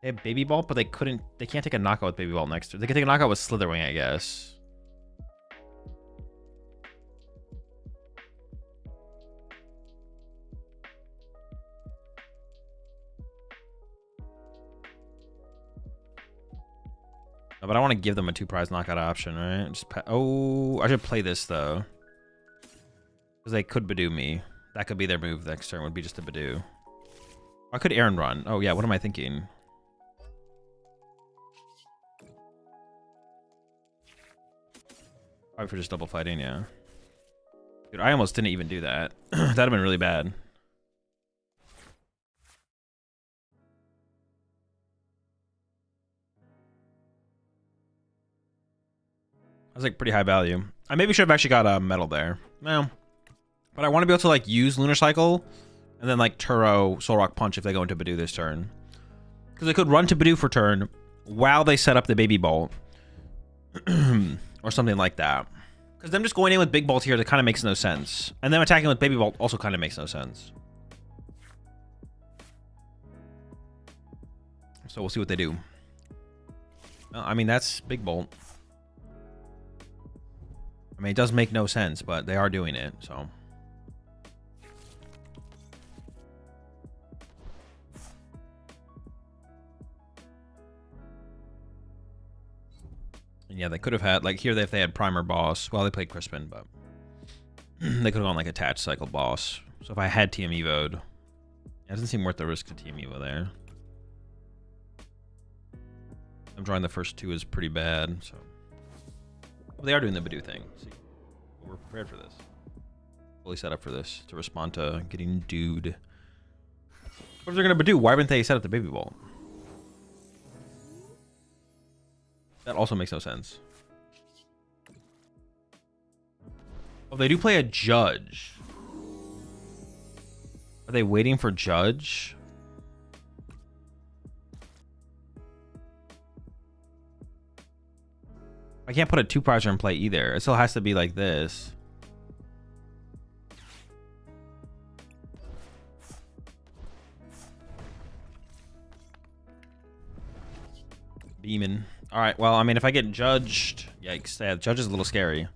They have Baby Ball, but they can't take a knockout with Baby Ball next to it. They can take a knockout with Slitherwing, I guess. No, but I want to give them a 2 prize knockout option, right? Just oh, I should play this though. Because they could Badoo me. That could be their move next turn, would be just a Badoo. I could Aaron run. Oh yeah, what am I thinking? Probably for just double fighting, yeah. Dude, I almost didn't even do that. That'd have been really bad. I was like pretty high value. I maybe should have actually got a metal there. No. But I want to be able to like use Lunar Cycle and then like Turo Soul Rock Punch if they go into Badoo this turn. Because they could run to Badoo for turn while they set up the Baby Bolt. Or something like that. Because them just going in with Big Bolt here, that kind of makes no sense. And them attacking with Baby Bolt also kind of makes no sense. So we'll see what they do. Well, I mean, that's Big Bolt. I mean, it does make no sense, but they are doing it, so. And yeah, they could have had, like, here if they had Primer Boss. Well, they played Crispin, but they could have gone, like, Attached Cycle Boss. So if I had TM Evo'd, it doesn't seem worth the risk to TM Evo there. I'm drawing the first 2 is pretty bad, so. Well, they are doing the Badoo thing. See, we're prepared for this. Fully set up for this to respond to getting dude. What if they're gonna Badoo? Why wouldn't they set up the Baby Bolt? That also makes no sense. Oh, they do play a Judge. Are they waiting for Judge? I can't put a 2 prizer in play either. It still has to be like this. Beeman. Alright, well, I mean, if I get judged... Yikes. Yeah, Judge is a little scary.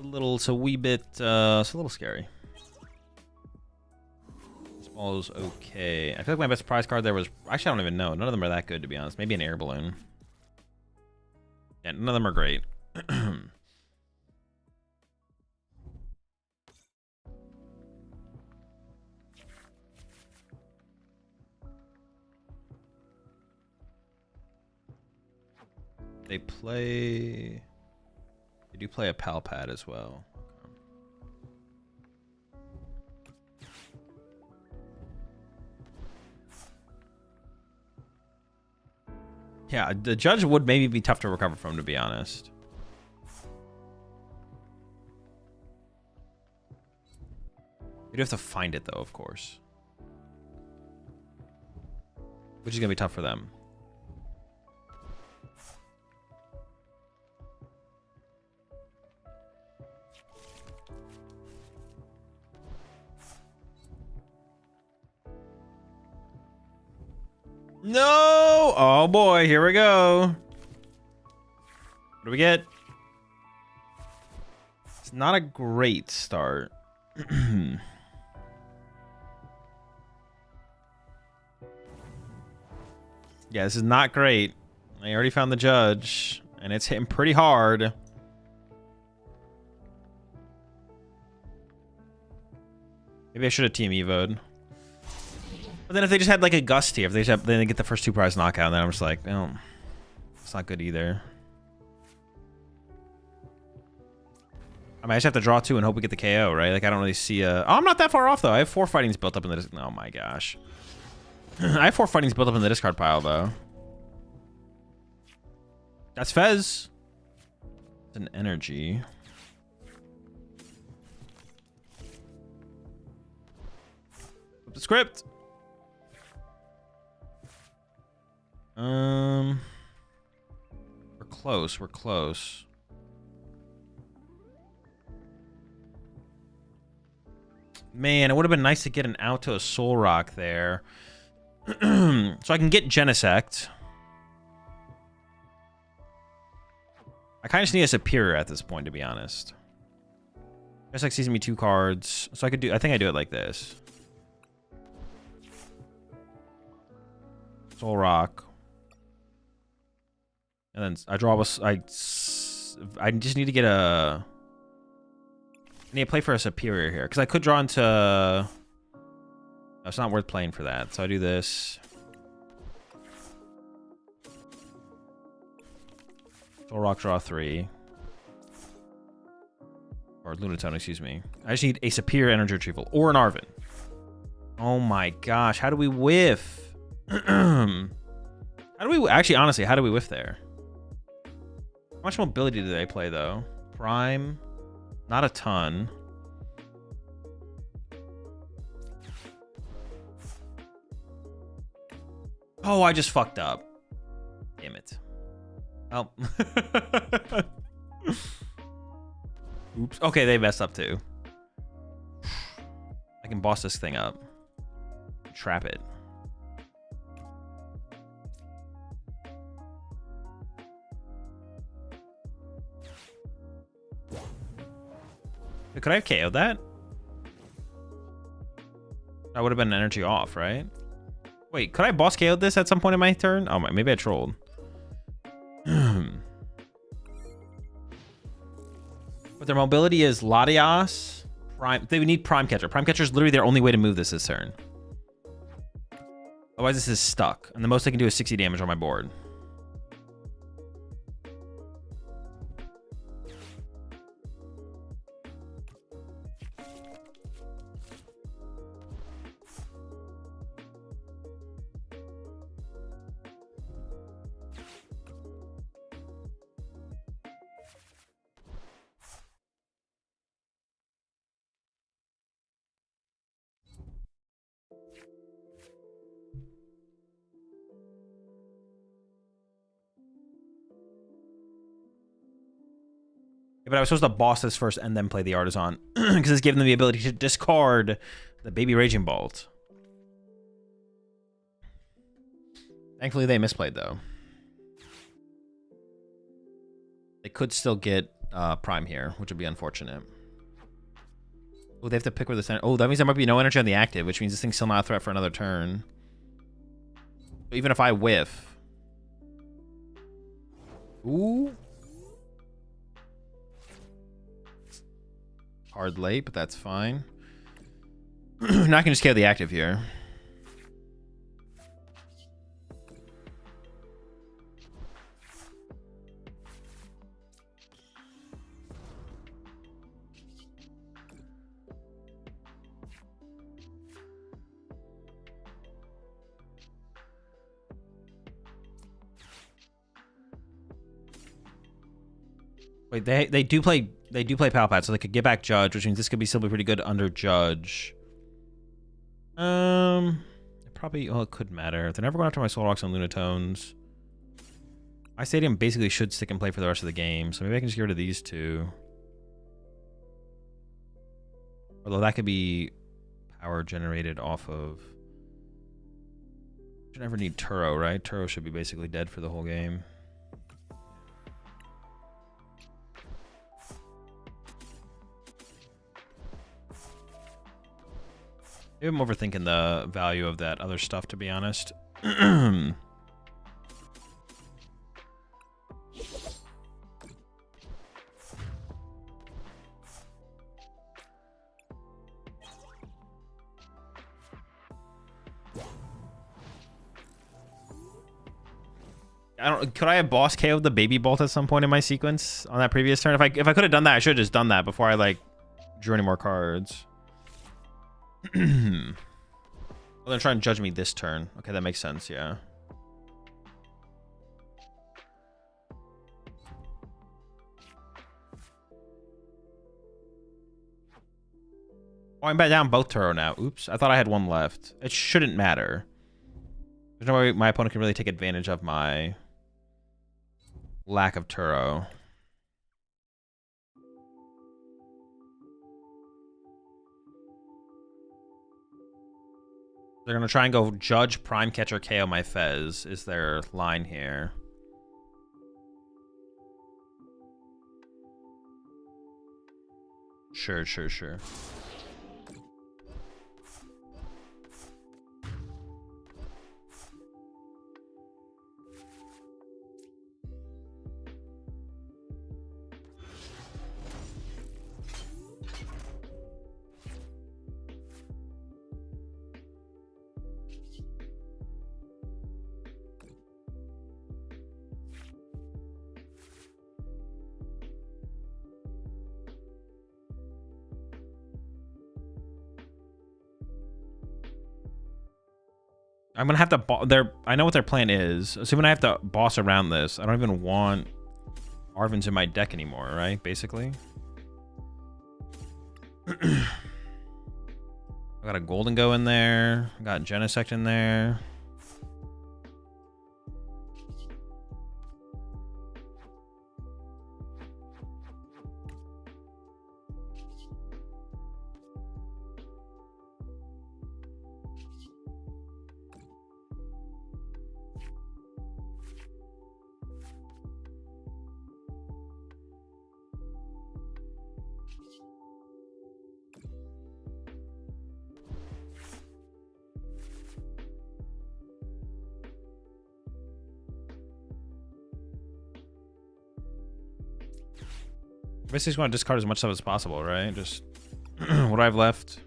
It's a wee bit... it's a little scary. This ball is okay. I feel like my best prize card there was... Actually, I don't even know. None of them are that good, to be honest. Maybe an air balloon. Yeah, none of them are great. They do play a Pal Pad as well. Yeah, the Judge would maybe be tough to recover from, to be honest. You'd have to find it, though, of course. Which is going to be tough for them. No! Oh boy, here we go. What do we get? It's not a great start. Yeah, this is not great. I already found the judge, and it's hitting pretty hard. Maybe I should have team evo'd. But then if they just had like a gusty, if they just then they get the first 2 prize knockout, then I'm just like, oh, it's not good either. I mean, I just have to draw 2 and hope we get the KO, right? Like, I don't really see a... Oh, I'm not that far off, though. I have 4 fightings built up in the... Oh, my gosh. I have 4 fightings built up in the discard pile, though. That's Fez. It's an energy. Flip the script. We're close. We're close. Man, it would have been nice to get an out to a Soul Rock there. So I can get Genesect. I kind of just need a Superior at this point, to be honest. Genesect sees me 2 cards. So I could do... I think I do it like this. Soul Rock. And then I draw... I just need to get a... I need to play for a Superior here, because I could draw into... No, it's not worth playing for that. So I do this. Soul Rock, draw 3. Or Lunatone, excuse me. I just need a Superior Energy Retrieval. Or an Arven. Oh my gosh, how do we whiff? How do we... Actually, honestly, how do we whiff there? How much mobility do they play, though? Prime... Not a ton. Oh, I just fucked up. Damn it. Oh. Oops. Okay, they messed up too. I can boss this thing up. Trap it. Could I have KO'd that? That would have been energy off, right? Wait, could I boss KO'd this at some point in my turn? Oh, maybe I trolled. But their mobility is Latias. Prime. They would need Prime Catcher. Prime Catcher is literally their only way to move this turn. Otherwise, this is stuck. And the most I can do is 60 damage on my board. But I was supposed to boss this first and then play the Artisan. Because it's giving them the ability to discard the Baby Raging Bolt. Thankfully, they misplayed, though. They could still get Prime here, which would be unfortunate. Oh, they have to pick where the... Oh, that means there might be no energy on the active, which means this thing's still not a threat for another turn. Even if I whiff... Ooh... Hard late, but that's fine. Now I can just KO the active here. Wait, they do play Palpat, so they could get back Judge, which means this could be still be pretty good under Judge. Probably, oh, it could matter. If they're never going after my Soul Rocks and Lunatones. My Stadium basically should stick and play for the rest of the game, so maybe I can just get rid of these 2. Although that could be power generated off of... Should never need Turo, right? Turo should be basically dead for the whole game. Maybe I'm overthinking the value of that other stuff, to be honest. Could I have boss KO'd the baby bolt at some point in my sequence on that previous turn? If I could have done that, I should have just done that before I like drew any more cards. Well, they're trying to judge me this turn. Okay, that makes sense, yeah. Oh, I'm back down both Turo now. Oops, I thought I had one left. It shouldn't matter. There's no way my opponent can really take advantage of my lack of Turo. They're going to try and go Judge, Prime Catcher, KO my Fez is their line here. Sure. I'm gonna have to I know what their plan is. Assuming I have to boss around this, I don't even want Arvins in my deck anymore, right? Basically. I got a Gholdengo in there. I got Genesect in there. Basically just want to discard as much stuff as possible, right? Just what do I have left?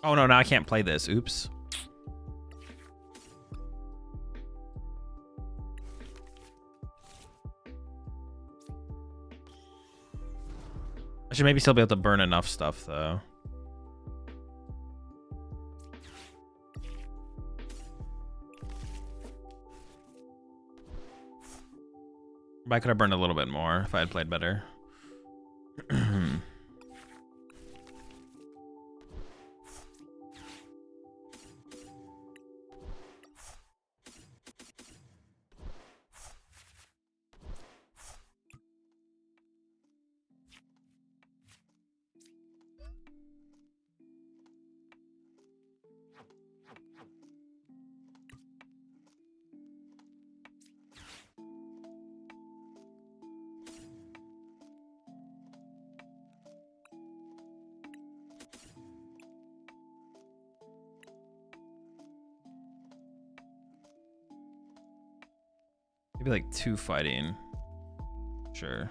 Oh no, now I can't play this. Oops. I should maybe still be able to burn enough stuff, though. But I could have burned a little bit more if I had played better. Maybe like 2 fighting. Sure.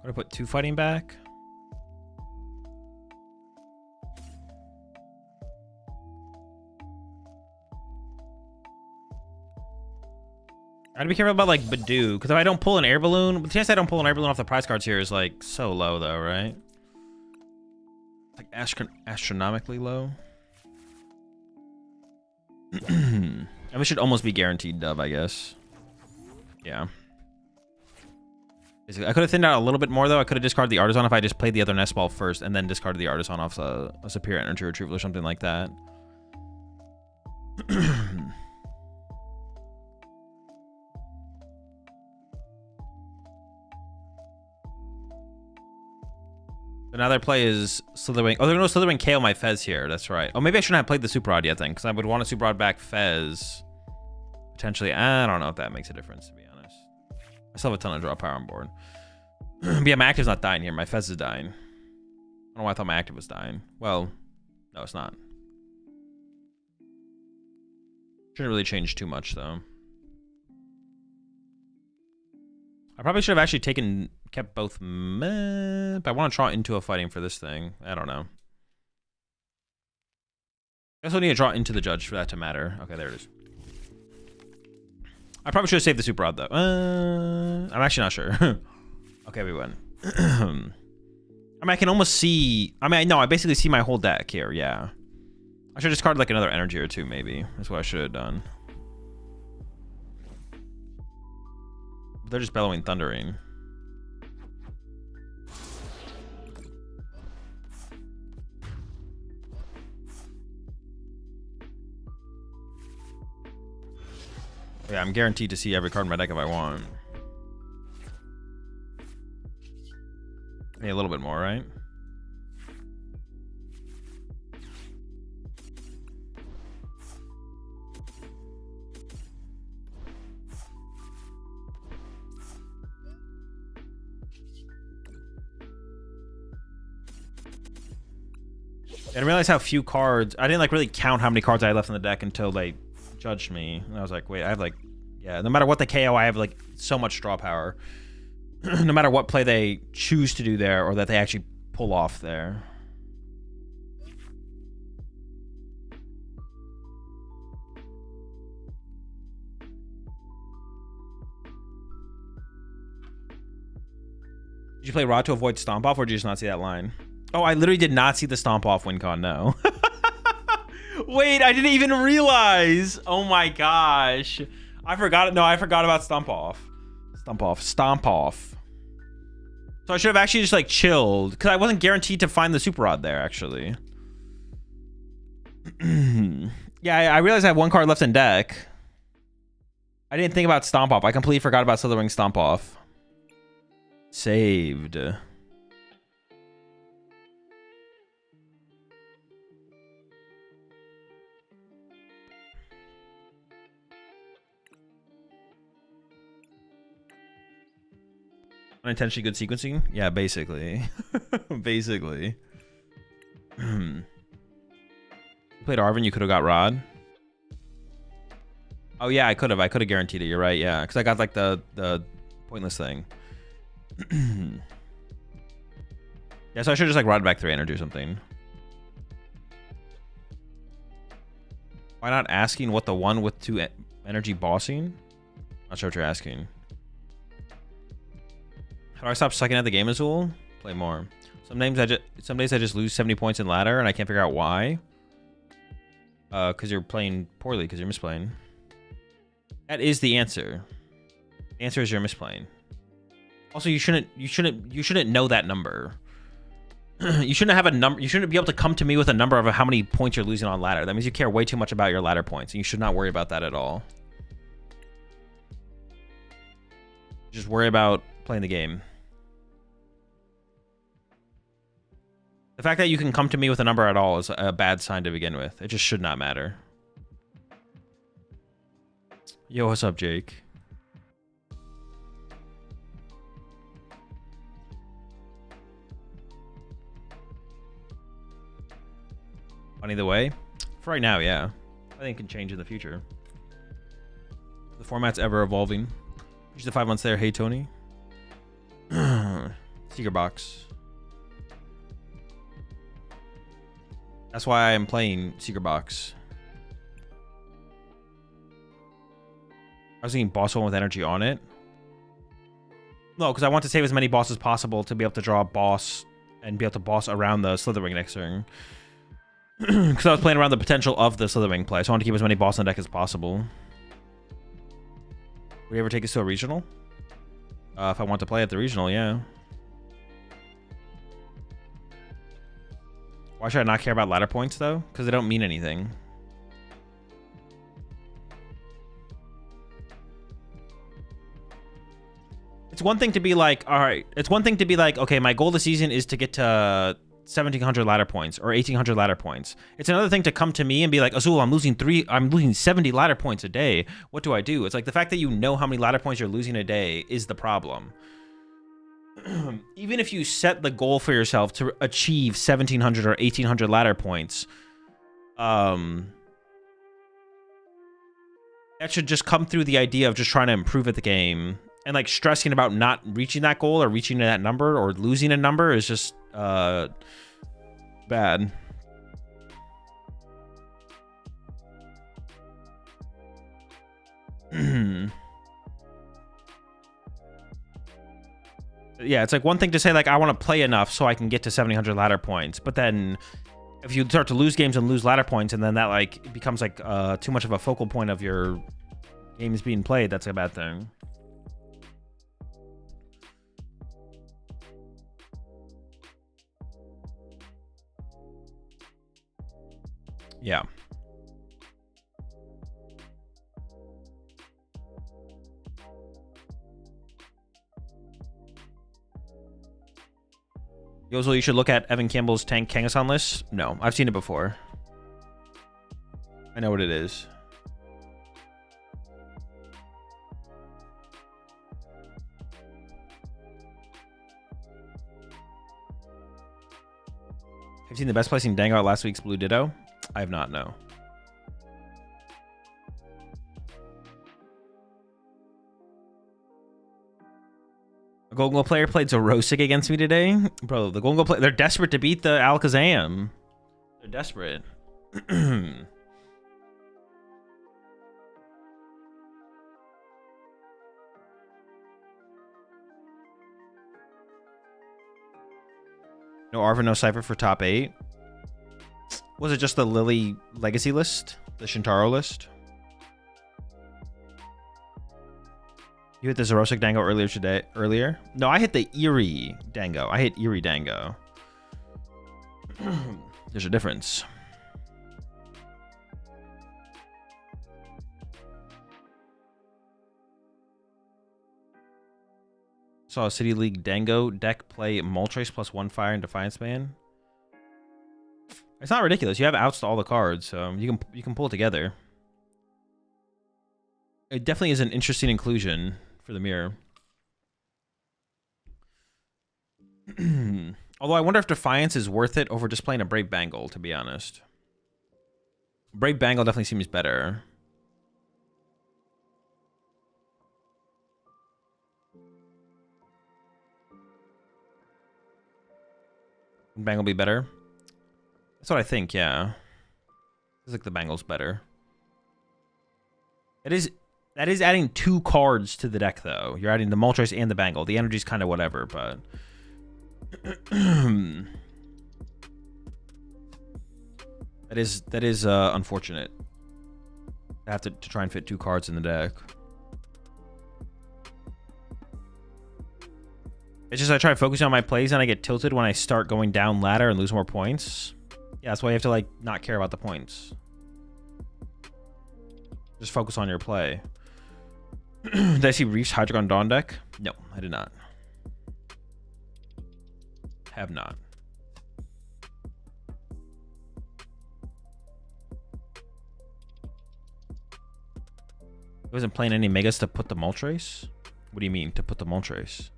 Gotta put 2 fighting back. I gotta be careful about like Badoo, because if I don't pull an air balloon, the chance I don't pull an air balloon off the prize cards here is like so low though, right? Like astronomically low. And we should almost be guaranteed dub, I guess. Yeah. Basically, I could have thinned out a little bit more, though. I could have discarded the Artisan if I just played the other Nest Ball first and then discarded the Artisan off a Superior Energy Retrieval or something like that. So now their play is Slitherwing. Oh, they're going to Slitherwing KO my Fez here. That's right. Oh, maybe I shouldn't have played the Super Rod yet then, because I would want to Super Rod back Fez. Potentially. I don't know if that makes a difference, to be honest. I still have a ton of draw power on board. But yeah, my active's not dying here. My Fez is dying. I don't know why I thought my active was dying. Well, no, it's not. Shouldn't really change too much, though. I probably should have actually kept both. But I want to draw into a fighting for this thing. I don't know. I guess we'll need to draw into the Judge for that to matter. Okay, there it is. I probably should have saved the Super Rod, though. I'm actually not sure. Okay, we win. I mean, I can almost see... I mean, no, I basically see my whole deck here, yeah. I should discard like another energy or two, maybe. That's what I should have done. They're just bellowing, thundering. Yeah, I'm guaranteed to see every card in my deck if I want. Maybe a little bit more, right? I didn't realize how few cards. I didn't like really count how many cards I had left in the deck until they judged me. And I was like, wait, I have like, yeah, no matter what the KO, I have like so much draw power. No matter what play they choose to do there or that they actually pull off there. Did you play Rod to avoid Stomp Off or did you just not see that line? Oh, I literally did not see the Stomp Off win con, no. Wait, I didn't even realize. Oh my gosh. I forgot. No, I forgot about Stomp Off. Stomp Off. Stomp Off. So I should have actually just like chilled because I wasn't guaranteed to find the Super Rod there, actually. Yeah, I realized I have one card left in deck. I didn't think about Stomp Off. I completely forgot about Slitherwing Stomp Off. Saved. Unintentionally good sequencing? Yeah, basically. Basically. You played Arvin, you could have got Rod. Oh yeah, I could have guaranteed it. You're right, yeah. Because I got like the pointless thing. Yeah, so I should just like Rod back 3 energy or something. Why not asking what the one with 2 energy bossing? Not sure what you're asking. How do I stop sucking at the game, Azul? Play more. Some days I just lose 70 points in ladder and I can't figure out why. Because you're playing poorly, because you're misplaying. That is the answer. The answer is you're misplaying. Also, you shouldn't know that number. You shouldn't have a number. You shouldn't be able to come to me with a number of how many points you're losing on ladder. That means you care way too much about your ladder points, and you should not worry about that at all. Just worry about playing the game. The fact that you can come to me with a number at all is a bad sign to begin with. It just should not matter. Yo, what's up, Jake? Funny the way? For right now, yeah. I think it can change in the future. The format's ever evolving. Here's the 5 months there. Hey, Tony. Secret box. That's why I'm playing Secret Box. I was thinking boss one with energy on it. No, because I want to save as many bosses as possible to be able to draw a boss and be able to boss around the Slitherwing next turn. Because I was playing around the potential of the Slitherwing play, so I want to keep as many bosses on the deck as possible. Would you ever take us to a regional? If I want to play at the regional, yeah. Why should I not care about ladder points, though? Because they don't mean anything. It's one thing to be like, all right. It's one thing to be like, okay, my goal this season is to get to 1,700 ladder points or 1,800 ladder points. It's another thing to come to me and be like, Azul, I'm losing 70 ladder points a day. What do I do? It's like the fact that you know how many ladder points you're losing a day is the problem. Even if you set the goal for yourself to achieve 1,700 or 1,800 ladder points, that should just come through the idea of just trying to improve at the game. And like stressing about not reaching that goal or reaching that number or losing a number is just bad. Yeah, it's like one thing to say like I want to play enough so I can get to 700 ladder points, but then if you start to lose games and lose ladder points, and then that like it becomes like too much of a focal point of your games being played, that's a bad thing. Yeah. Yozel, you should look at Evan Campbell's Tank Kangaskhan list. No, I've seen it before. I know what it is. Have you seen the best placing Dango at last week's Blue Ditto? I have not, no. A Gholdengo player played Zorosic against me today. Bro, the Gholdengo player, they're desperate to beat the Alakazam. They're desperate. No Arvin, no Cypher for top 8. Was it just the Lily Legacy list? The Shintaro list? You hit the Zorosic Dango earlier? No, I hit the Eerie Dango. I hit Eerie Dango. There's a difference. Saw a City League Dango deck play Moltres plus 1 Fire and Defiance Man. It's not ridiculous. You have outs to all the cards, so you can pull it together. It definitely is an interesting inclusion for the mirror. Although I wonder if Defiance is worth it over just playing a Brave Bangle, to be honest. Brave Bangle definitely seems better. Would Bangle be better? That's what I think, yeah. Feels like the Bangle's better. That is adding 2 cards to the deck, though. You're adding the Moltres and the Bangle. The energy's kind of whatever, but... that is unfortunate. I have to try and fit 2 cards in the deck. It's just I try focusing on my plays and I get tilted when I start going down ladder and lose more points. Yeah, that's why you have to like not care about the points. Just focus on your play. Did I see Reef's Hydreigon Dawn deck? No, I did not. Have not. I wasn't playing any Megas to put the Moltres? What do you mean, to put the Moltres?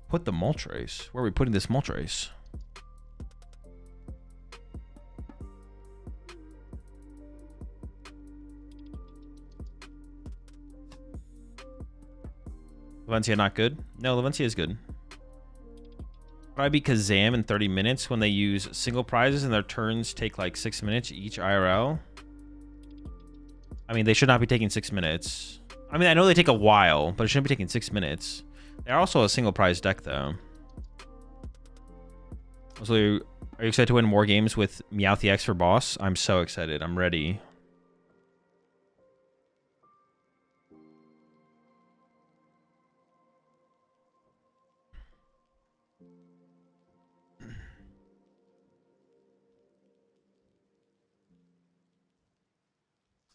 Put the Moltres? Where are we putting this Moltres? Levencia not good? No, Levencia is good. Probably Kazam in 30 minutes when they use single prizes and their turns take like 6 minutes each IRL. I mean, they should not be taking 6 minutes. I mean, I know they take a while, but it shouldn't be taking 6 minutes. They're also a single prize deck, though. So Are you excited to win more games with Meowth EX for boss? I'm so excited. I'm ready.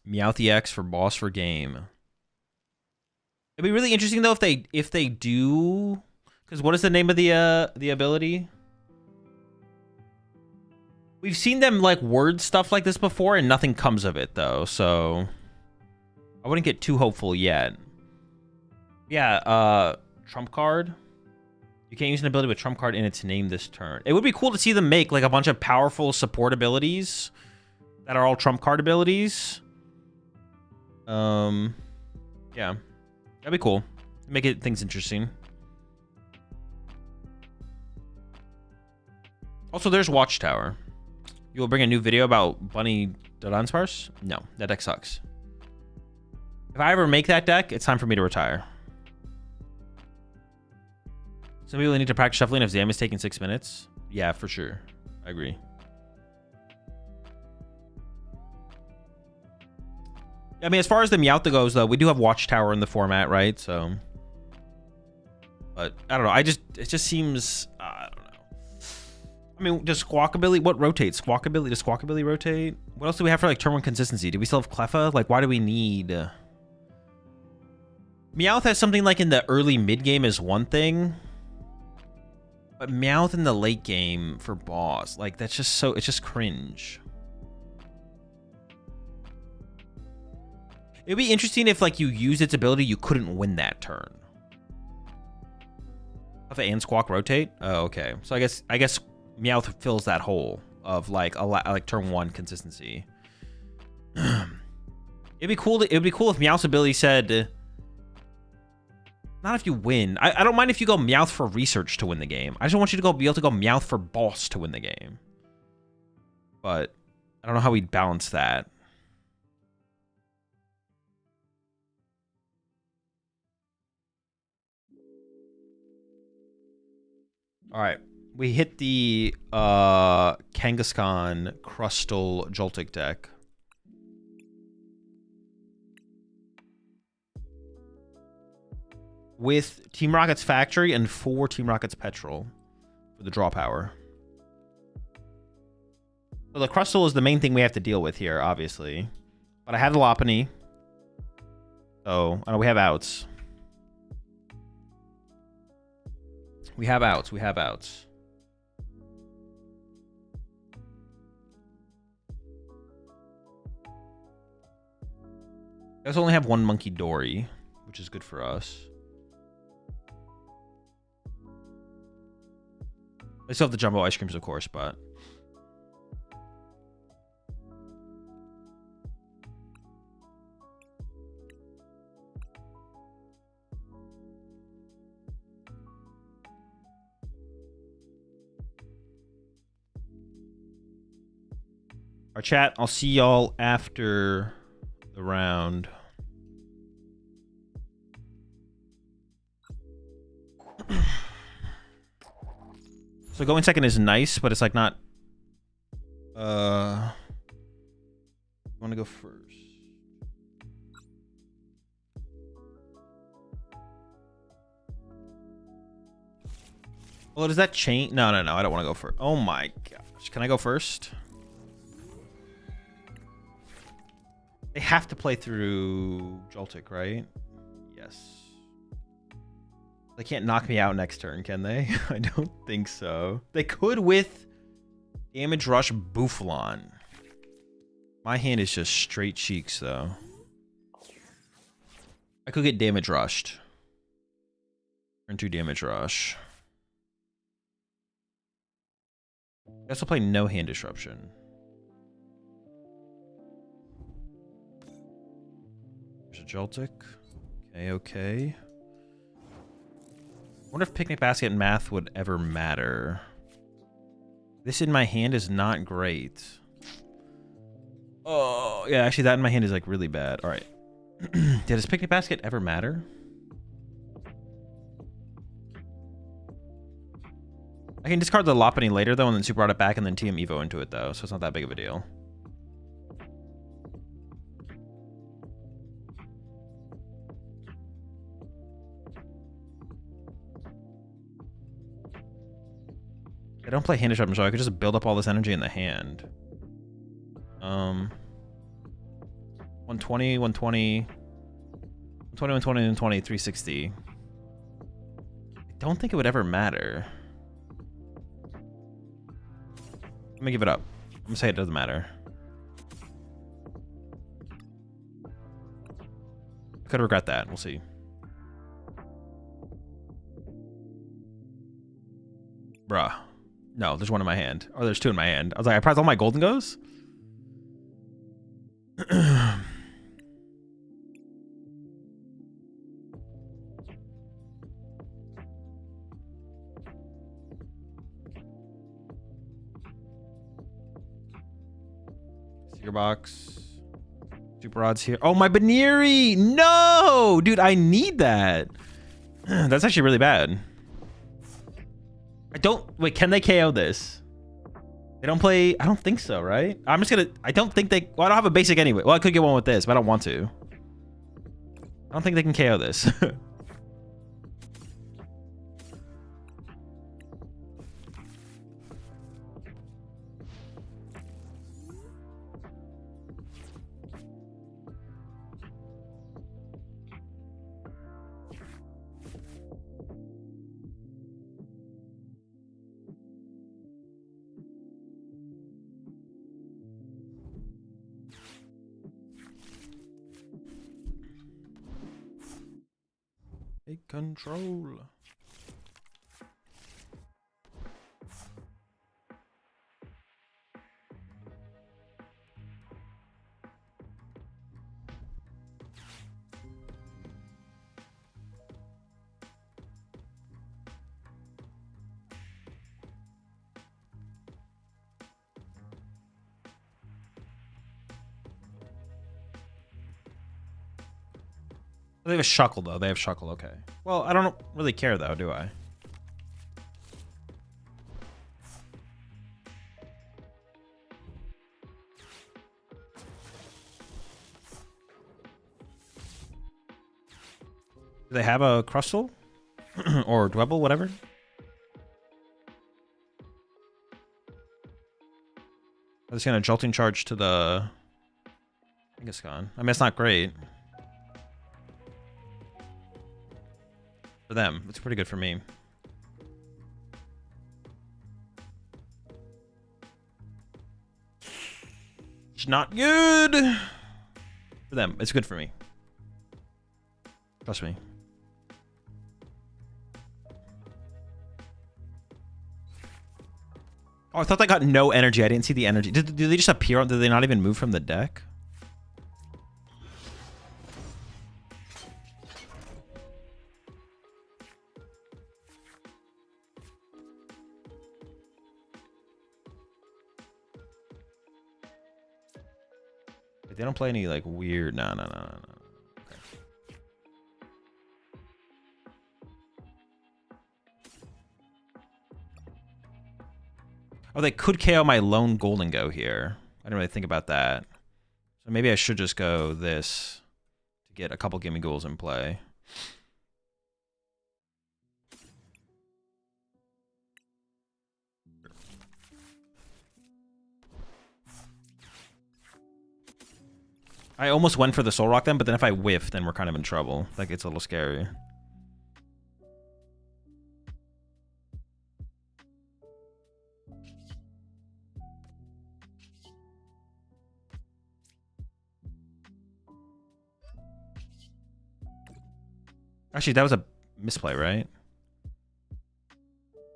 Meowth EX for boss for game. It'd be really interesting though if they do, because what is the name of the ability? We've seen them like word stuff like this before and nothing comes of it though, so I wouldn't get too hopeful yet. Yeah, trump card. You can't use an ability with trump card in its name this turn. It would be cool to see them make like a bunch of powerful support abilities that are all trump card abilities. Yeah, that'd be cool. Make it things interesting. Also, there's Watchtower. You will bring a new video about Bunny Dunsparce? No, that deck sucks. If I ever make that deck, it's time for me to retire. Some people need to practice shuffling if Zam is taking 6 minutes. Yeah, for sure. I agree. I mean, as far as the Meowth goes, though, we do have Watchtower in the format, right? So, but I don't know. It just seems, I don't know. I mean, does Squawkabilly, what rotates? Squawkabilly, does Squawkabilly rotate? What else do we have for like turn one consistency? Do we still have Cleffa? Like, why do we need? Meowth has something like in the early mid game is one thing, but Meowth in the late game for boss, like that's just so, it's just cringe. It'd be interesting if like you used its ability, you couldn't win that turn. Cleffa and Squawk rotate? Oh, okay. So I guess Meowth fills that hole of like like turn one consistency. It'd be cool if Meowth's ability said, not if you win. I don't mind if you go Meowth for research to win the game. I just want you to be able to go Meowth for boss to win the game. But I don't know how we'd balance that. All right, we hit the Kangaskhan Crustal Joltik deck. With Team Rocket's Factory and 4 Team Rocket's Petrol for the draw power. So the Crustal is the main thing we have to deal with here, obviously. But I had the Lopunny. So, we have outs. We have outs. We have outs. I also only have 1 Monkey Dory, which is good for us. I still have the Jumbo Ice Creams, of course, but... Our chat, I'll see y'all after the round. So going second is nice, but it's like not... I want to go first. Well, does that change? No, I don't want to go first. Oh my gosh. Can I go first? They have to play through Joltik, right? Yes. They can't knock me out next turn, can they? I don't think so. They could with Damage Rush Bouffalant. My hand is just straight cheeks, though. I could get Damage Rushed. Turn 2 Damage Rush. I also play no Hand Disruption. There's a Joltik. Okay. I wonder if Picnic Basket and Math would ever matter. This in my hand is not great. Oh, yeah, actually that in my hand is like really bad. All right. Does Picnic Basket ever matter? I can discard the Lopunny later, though, and then super out it back and then TM Evo into it, though, so it's not that big of a deal. I don't play hand disruption, so I could just build up all this energy in the hand. 120, 120, 120, 120, 120, 360. I don't think it would ever matter. Let me give it up. I'm gonna say it doesn't matter. I could regret that. We'll see. Bruh. No, there's one in my hand. Oh, there's two in my hand. I was like, I prized all my Gholdengos? Secret box. Super odds here. Oh, my Baneri! No! Dude, I need that. That's actually really bad. I don't... Wait, can they KO this? They don't play... I don't think so, right? I'm just gonna... I don't think they... Well, I don't have a basic anyway. Well, I could get one with this, but I don't want to. I don't think they can KO this. Take control. They have a Shuckle, though. They have Shuckle, okay. Well, I don't really care, though, do I? Do they have a Crustle? Or Dwebble, whatever? I'm just gonna Jolting Charge to the... I think it's gone. I mean, it's not great. For them, it's pretty good for me. It's not good for them. It's good for me. Trust me. Oh, I thought they got no energy. I didn't see the energy. Did they just appear? Did they not even move from the deck? They don't play any like weird. No. Okay. Oh, they could KO my lone Gholdengo here. I didn't really think about that. So maybe I should just go this to get a couple Gimme Ghouls in play. I almost went for the Soul Rock then, but then if I whiff, then we're kind of in trouble. That gets a little scary. Actually, that was a misplay, right?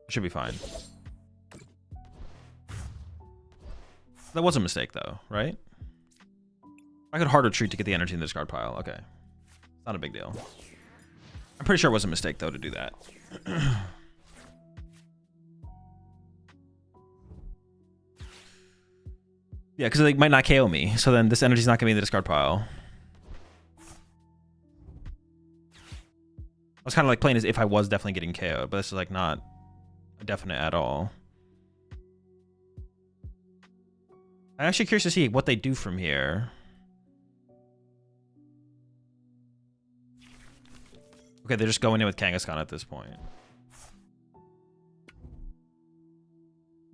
Should be fine. That was a mistake, though, right? I could hard retreat to get the energy in the discard pile. Okay. Not a big deal. I'm pretty sure it was a mistake, though, to do that. Yeah, because they might not KO me. So then this energy's not going to be in the discard pile. I was kind of like playing as if I was definitely getting KO'd, but this is like not definite at all. I'm actually curious to see what they do from here. Okay, they're just going in with Kangaskhan at this point.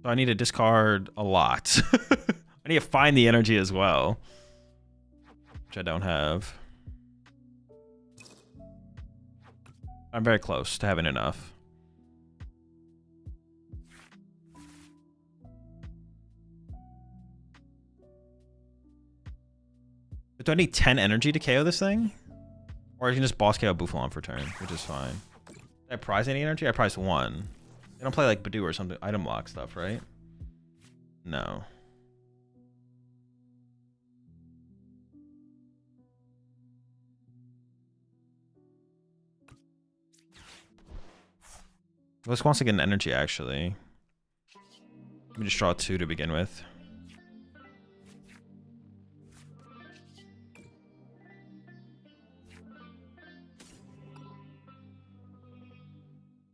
So I need to discard a lot. I need to find the energy as well, which I don't have. I'm very close to having enough. But do I need 10 energy to KO this thing? Or I can just boss KO Bouffalon for turn, which is fine. Did I prize any energy? I prized 1. They don't play like Badoo or something, item lock stuff, right? No. This wants to get an energy, actually. Let me just draw 2 to begin with.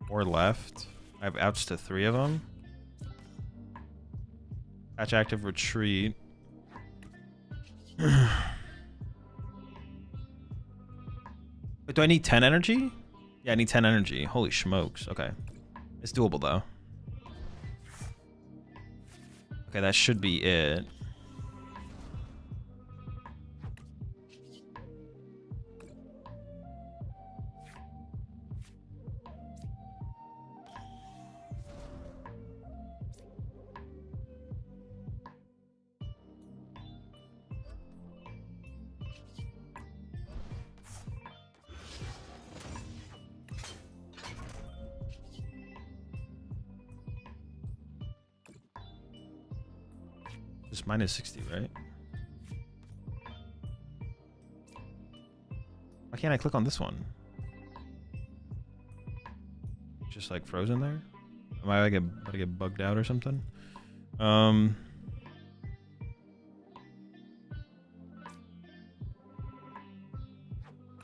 Four left. I have outs to 3 of them. Patch active retreat. Wait, do I need 10 energy? Yeah, I need 10 energy. Holy smokes. Okay. It's doable, though. Okay, that should be it. This minus 60, right? Why can't I click on this one? Just like frozen there? Am I like about to get bugged out or something?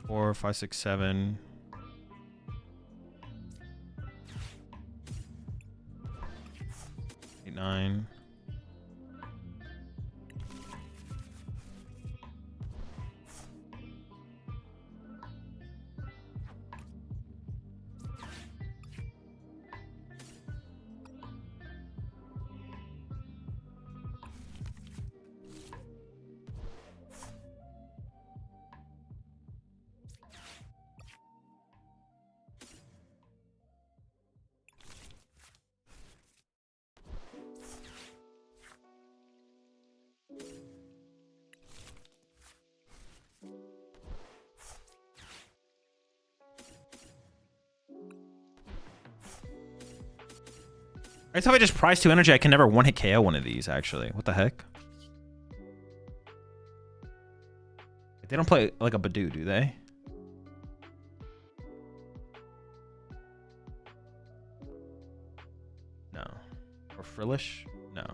4, 5, 6, 7. 8, 9. I thought I just prize 2 energy. I can never one-hit KO one of these, actually. What the heck? They don't play like a Badoo, do they? No. Or Frillish? No.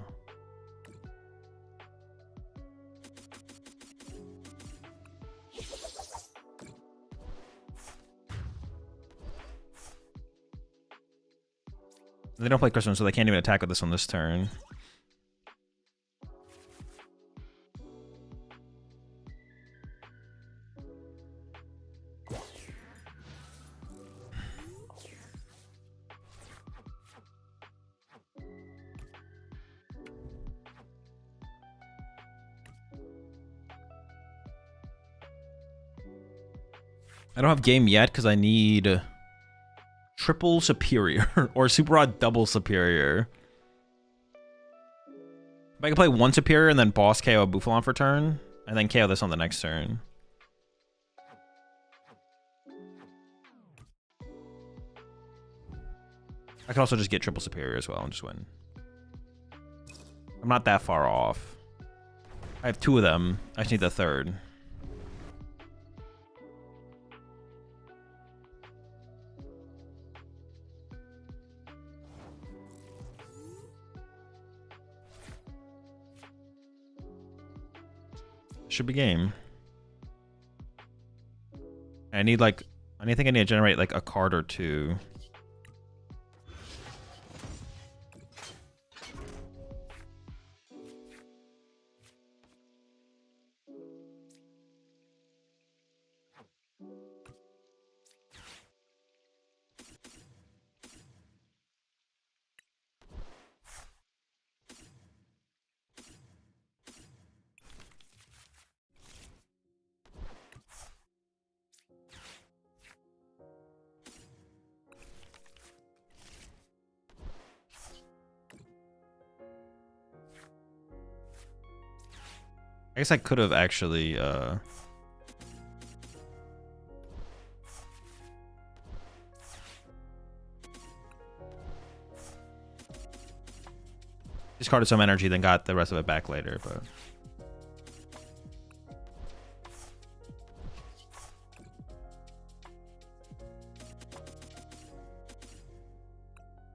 They don't play Christmas, so they can't even attack with this on this turn. I don't have game yet because I need triple superior or super odd double superior. If I can play 1 superior and then boss KO Bouffalon for turn, and then KO this on the next turn. I can also just get triple superior as well and just win. I'm not that far off. I have 2 of them. I just need the third. Should be game. I need like, I think I need to generate like a card or 2. I guess I could have actually discarded some energy, then got the rest of it back later, but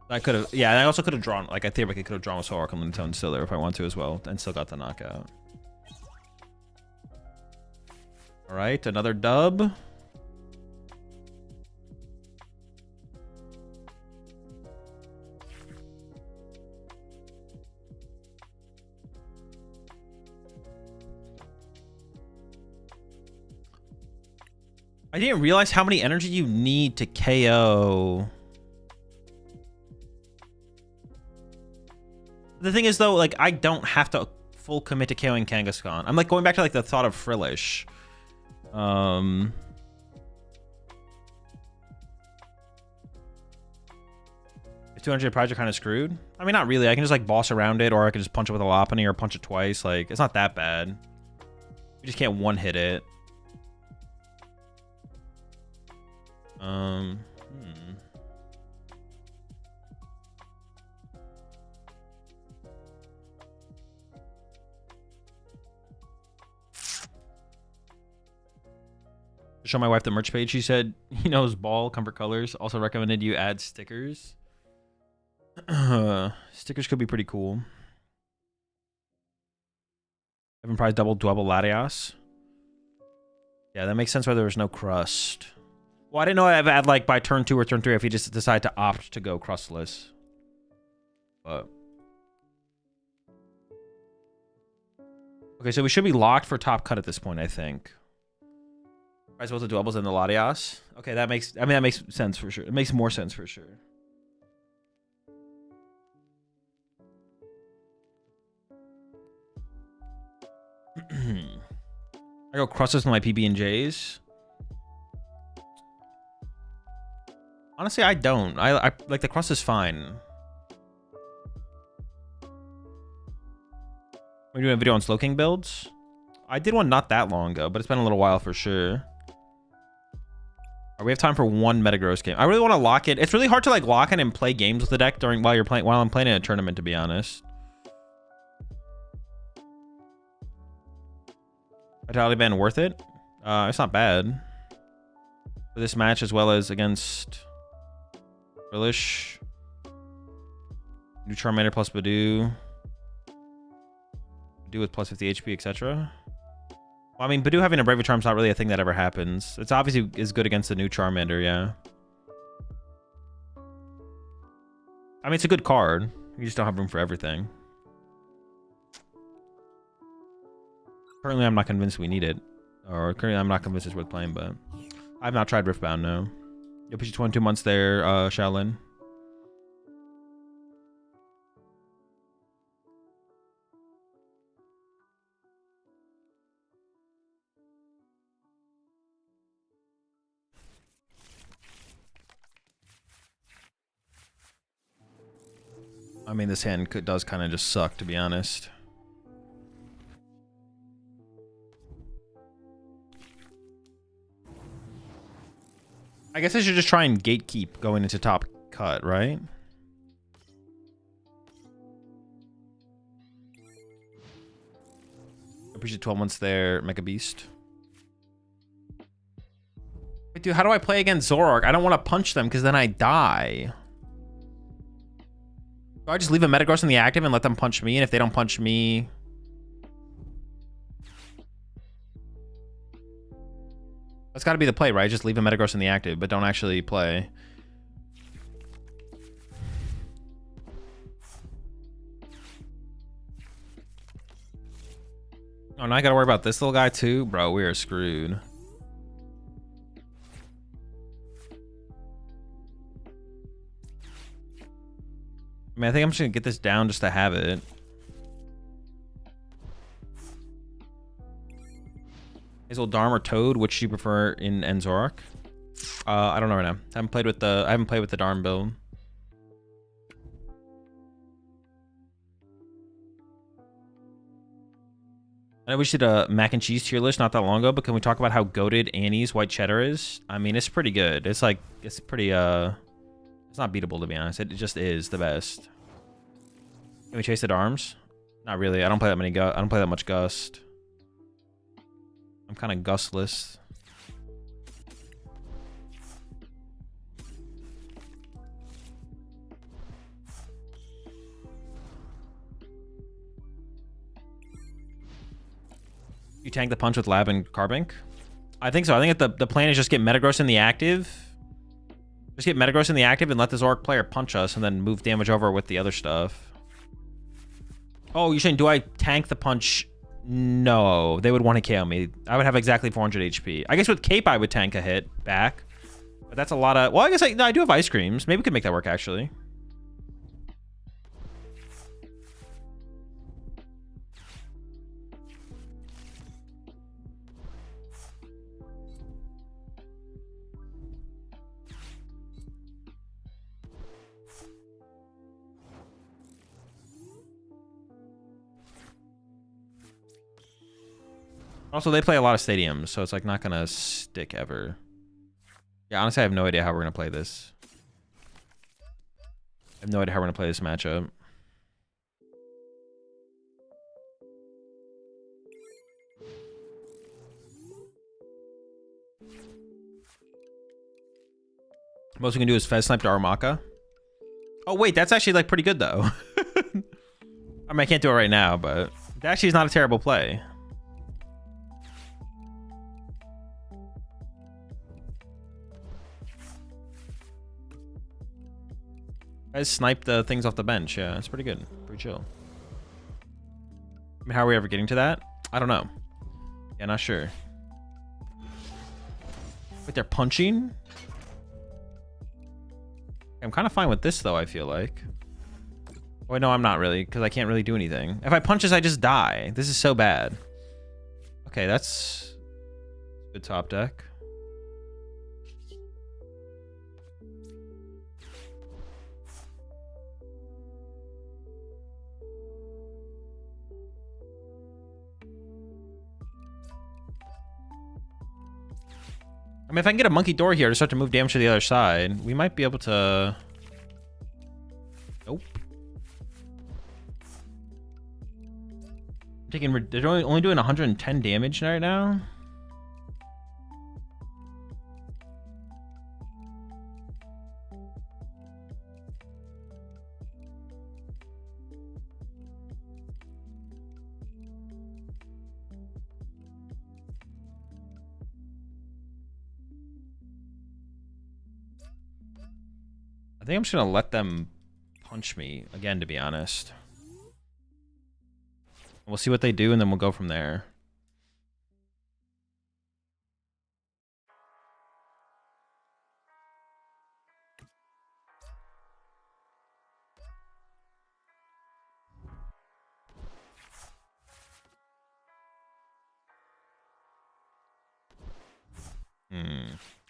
I could have, yeah, I also could have drawn, like, I theoretically could have drawn with Soul and Lunatone still there if I want to as well, and still got the knockout. All right, another dub. I didn't realize how many energy you need to KO. The thing is, though, like, I don't have to full commit to KOing Kangaskhan. I'm, like, going back to, like, the thought of Frillish. If 200 prize are kind of screwed. I mean, not really. I can just, like, boss around it, or I can just punch it with a Lopunny or punch it twice. Like, it's not that bad. You just can't one-hit it. Show my wife the merch page. She said he knows ball, comfort colors. Also recommended you add stickers. Stickers could be pretty cool. Heaven prize double Latias. Yeah, that makes sense why there was no crust. Well, I didn't know I've had, like, by turn 2 or turn 3 if you just decide to opt to go crustless. But okay, so we should be locked for top cut at this point, I think. Price both the Dwebbles and the Latias. Okay, that makes, I mean, that makes sense for sure. It makes more sense for sure. I go crustless with my PB&Js. Honestly, I don't. I like, the crust is fine. We're doing a video on Slow King builds. I did one not that long ago, but it's been a little while for sure. We have time for one Metagross game. I really want to lock it. It's really hard to, like, lock in and play games with the deck while I'm playing in a tournament, to be honest. Vitality Band worth it? It's not bad for this match, as well as against Frillish. New Charmander plus Badoo. Badoo with plus 50 HP, etc. Well, I mean, Badoo having a Brave Charm is not really a thing that ever happens. It's obviously is good against the new Charmander, yeah. I mean, it's a good card. You just don't have room for everything. Currently, I'm not convinced we need it. Or currently, I'm not convinced it's worth playing, but I've not tried Riftbound, no. You'll push you 22 months there, Shaolin. I mean, this hand does kind of just suck, to be honest. I guess I should just try and gatekeep going into top cut, right? Appreciate 12 months there, Mecha Beast. Wait, dude, how do I play against Zoroark? I don't want to punch them because then I die. Do I just leave a Metagross in the active and let them punch me? And if they don't punch me... That's got to be the play, right? Just leave a Metagross in the active, but don't actually play. Oh, now I got to worry about this little guy too? Bro, we are screwed. I mean, I think I'm just going to get this down just to have it. Hazel Darm or Toad, which do you prefer in Zoroark? I don't know right now. I haven't played with the Darm build. I know we did a mac and cheese tier list not that long ago, but can we talk about how goated Annie's white cheddar is? I mean, it's pretty good. It's like, it's pretty, it's not beatable, to be honest. It just is the best. Can we chase at arms? Not really. I don't play that many I don't play that much Gust. I'm kind of Gustless. You tank the punch with Lab and Carbink? I think so. I think the plan is just get Metagross in the active. Just get Metagross in the active and let the Zoroark player punch us and then move damage over with the other stuff. Oh, you're saying, do I tank the punch? No, they would want to KO me. I would have exactly 400 HP. I guess with Cape, I would tank a hit back. But that's a lot of... Well, I guess no, I do have Ice Creams. Maybe we could make that work, actually. Also, they play a lot of stadiums, so it's like not gonna stick ever. Yeah, honestly, I have no idea how we're gonna play this. I have no idea how we're gonna play this matchup. Most we can do is Fez Snipe to Armaka. Oh wait, that's actually like pretty good though. I mean, I can't do it right now, but that actually is not a terrible play. I just snipe the things off the bench. Yeah, it's pretty good. Pretty chill. I mean, how are we ever getting to that? I don't know. Yeah, not sure. Wait, they're punching? I'm kind of fine with this, though, I feel like. Oh, no, I'm not really, because I can't really do anything. If I punch this, I just die. This is so bad. Okay, that's good top deck. I mean, if I can get a Monkey Door here to start to move damage to the other side, we might be able to... Nope. They're only doing 110 damage right now. I think I'm just gonna let them punch me again, to be honest. We'll see what they do, and then we'll go from there.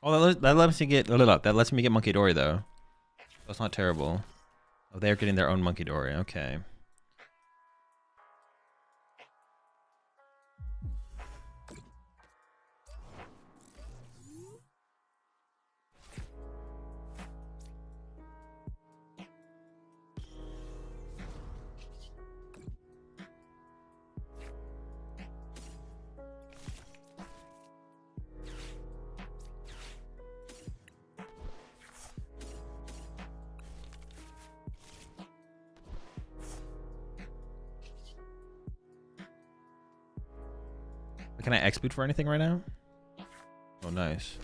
Oh, that lets me get Monkey Dory though. That's not terrible. Oh, they're getting their own Monkey Dory. Okay. Can I X boot for anything right now? Oh, nice.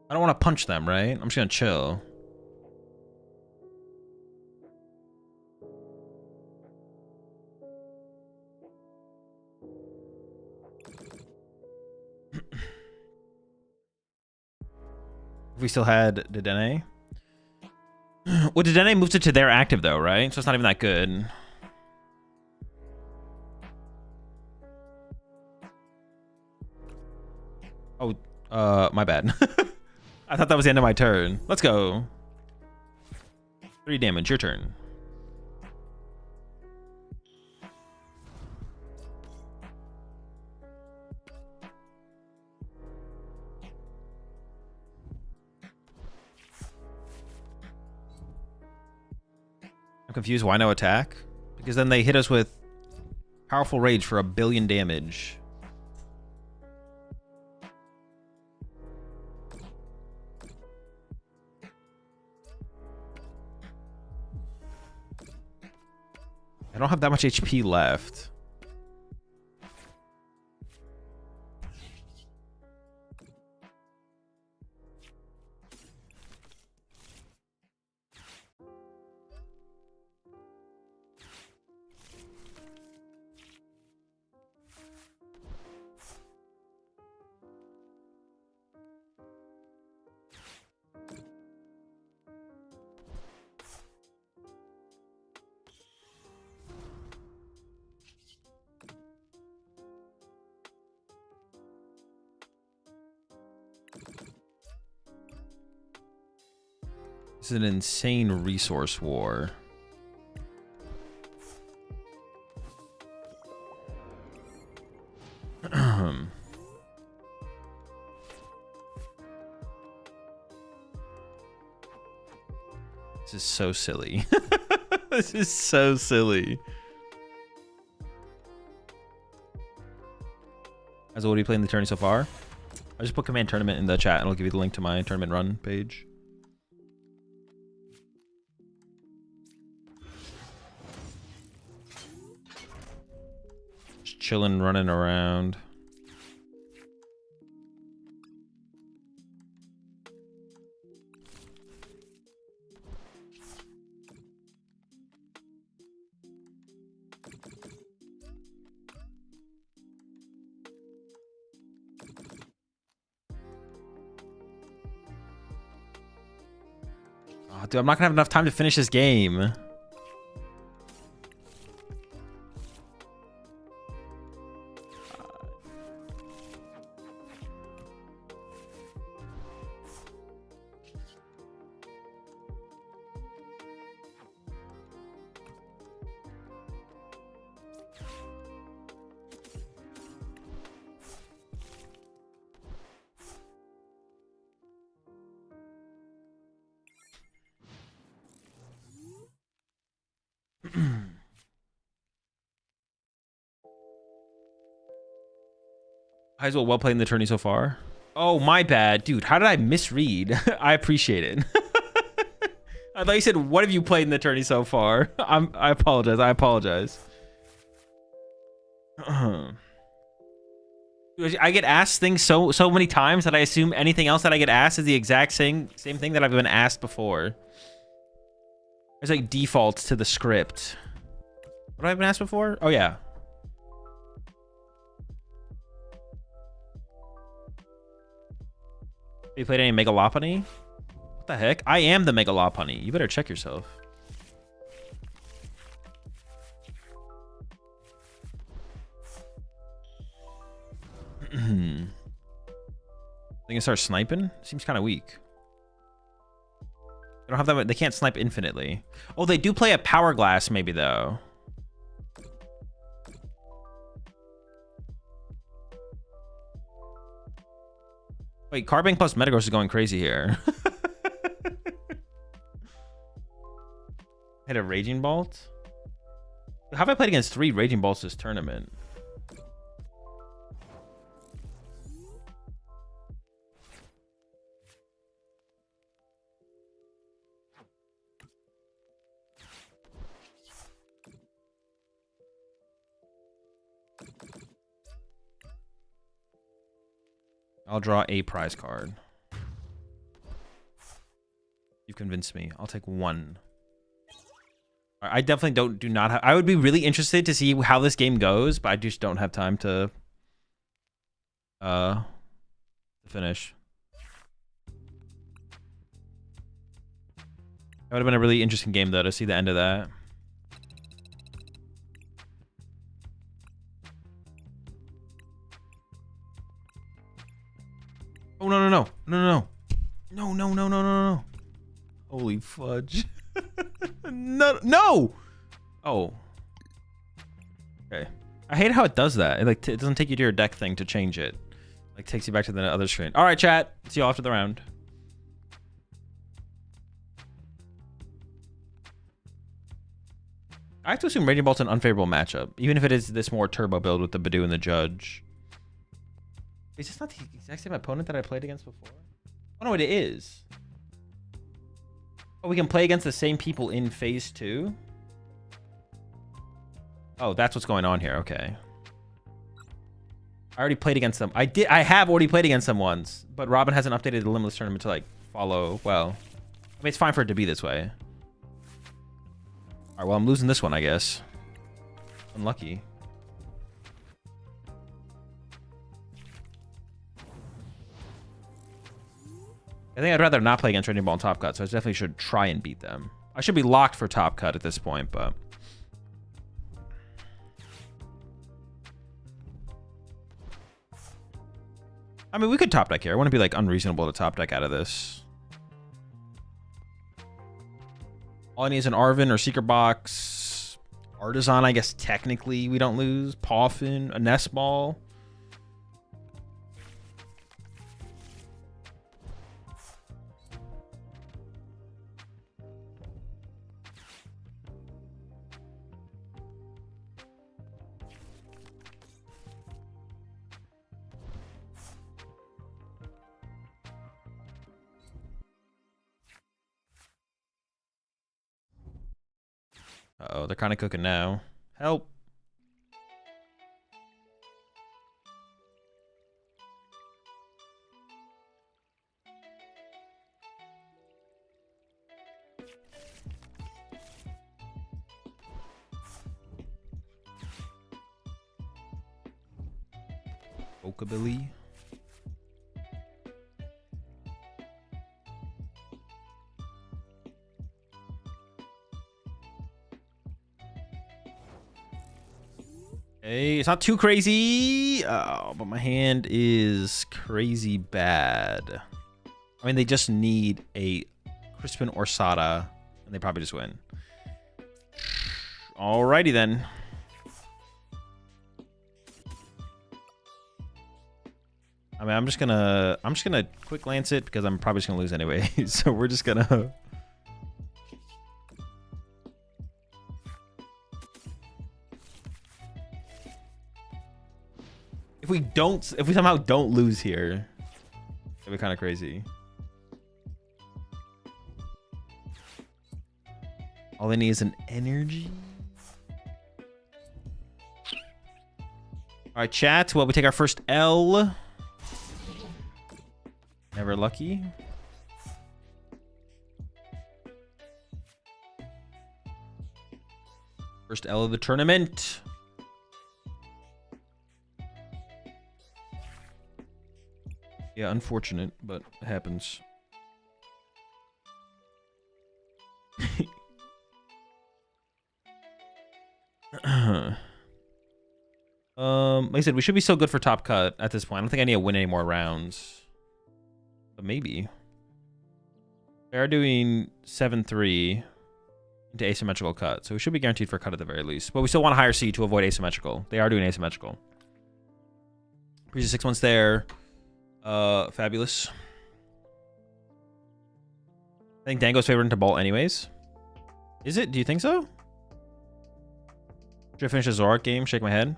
I don't want to punch them, right? I'm just gonna chill. If we still had Dedenne. Well, Dedenne moves it to their active though, right? So it's not even that good. Oh, my bad. I thought that was the end of my turn. Let's go. 3 damage, your turn. I'm confused. Why no attack? Because then they hit us with powerful rage for 1 billion damage. I don't have that much HP left. This is an insane resource war. This is so silly. This is so silly. Azul, what are you playing the tourney so far? I just put command tournament in the chat and I'll give you the link to my tournament run page. Just chilling, running around. Oh, dude, I'm not gonna have enough time to finish this game. Heisel, well played in the tourney so far. Oh, my bad. Dude, how did I misread? I appreciate it. I thought you said, what have you played in the tourney so far? I apologize. I apologize. I get asked things so many times that I assume anything else that I get asked is the exact same thing that I've been asked before. It's like defaults to the script. What have I been asked before? Oh, yeah. Have you played any Mega Lopunny? What the heck? I am the Mega Lopunny. You better check yourself. They can start sniping? Seems kind of weak. They don't have that. They can't snipe infinitely. Oh, they do play a Power Glass, maybe though. Wait, Carbink plus Metagross is going crazy here. Hit a Raging Bolt. How have I played against 3 Raging Bolts this tournament? I'll draw a prize card. You've convinced me. I'll take 1. I definitely do not have... I would be really interested to see how this game goes, but I just don't have time to finish. That would have been a really interesting game, though, to see the end of that. Oh, no, no, no. No, no, no. No, no, no, no, no, no. Holy fudge. No, no! Oh. Okay. I hate how it does that. It, like, it doesn't take you to your deck thing to change it. Like, takes you back to the other screen. All right, chat. See you after the round. I have to assume Raging Bolt's an unfavorable matchup, even if it is this more turbo build with the Badoo and the Judge. Is this not the exact same opponent that I played against before? Oh, no, it is. Oh, we can play against the same people in phase 2? Oh, that's what's going on here. Okay. I already played against them. I have already played against them once, but Robin hasn't updated the Limitless tournament to, like, follow well. I mean, it's fine for it to be this way. All right, well, I'm losing this one, I guess. Unlucky. I think I'd rather not play against Raging Ball and Top Cut, so I definitely should try and beat them. I should be locked for Top Cut at this point, but... I mean, we could top deck here. I want to be, like, unreasonable to top deck out of this. All I need is an Arvin or Secret Box. Artisan, I guess, technically we don't lose. Poffin, a Nest Ball. Uh-oh, they're kind of cooking now. Help. Okabilly. Hey, it's not too crazy. Oh, but my hand is crazy bad. I mean, they just need a Crispin or Sada, and they probably just win. Alrighty then. I mean, I'm just gonna quick lance it because I'm probably just gonna lose anyway. So we're just gonna. If we somehow don't lose here, it'd be kind of crazy. All I need is an energy. All right, chat. Well, we take our first L. Never lucky. First L of the tournament. Yeah, unfortunate, but it happens. Like I said, we should be so good for Top Cut at this point. I don't think I need to win any more rounds. But maybe. They are doing 7-3 into asymmetrical cut, so we should be guaranteed for cut at the very least. But we still want a higher C to avoid asymmetrical. They are doing asymmetrical. Previous 6 months there. Fabulous. I think Dango's favored into Bolt anyways. Is it? Do you think so? Should I finish a Zorak game? Shake my head.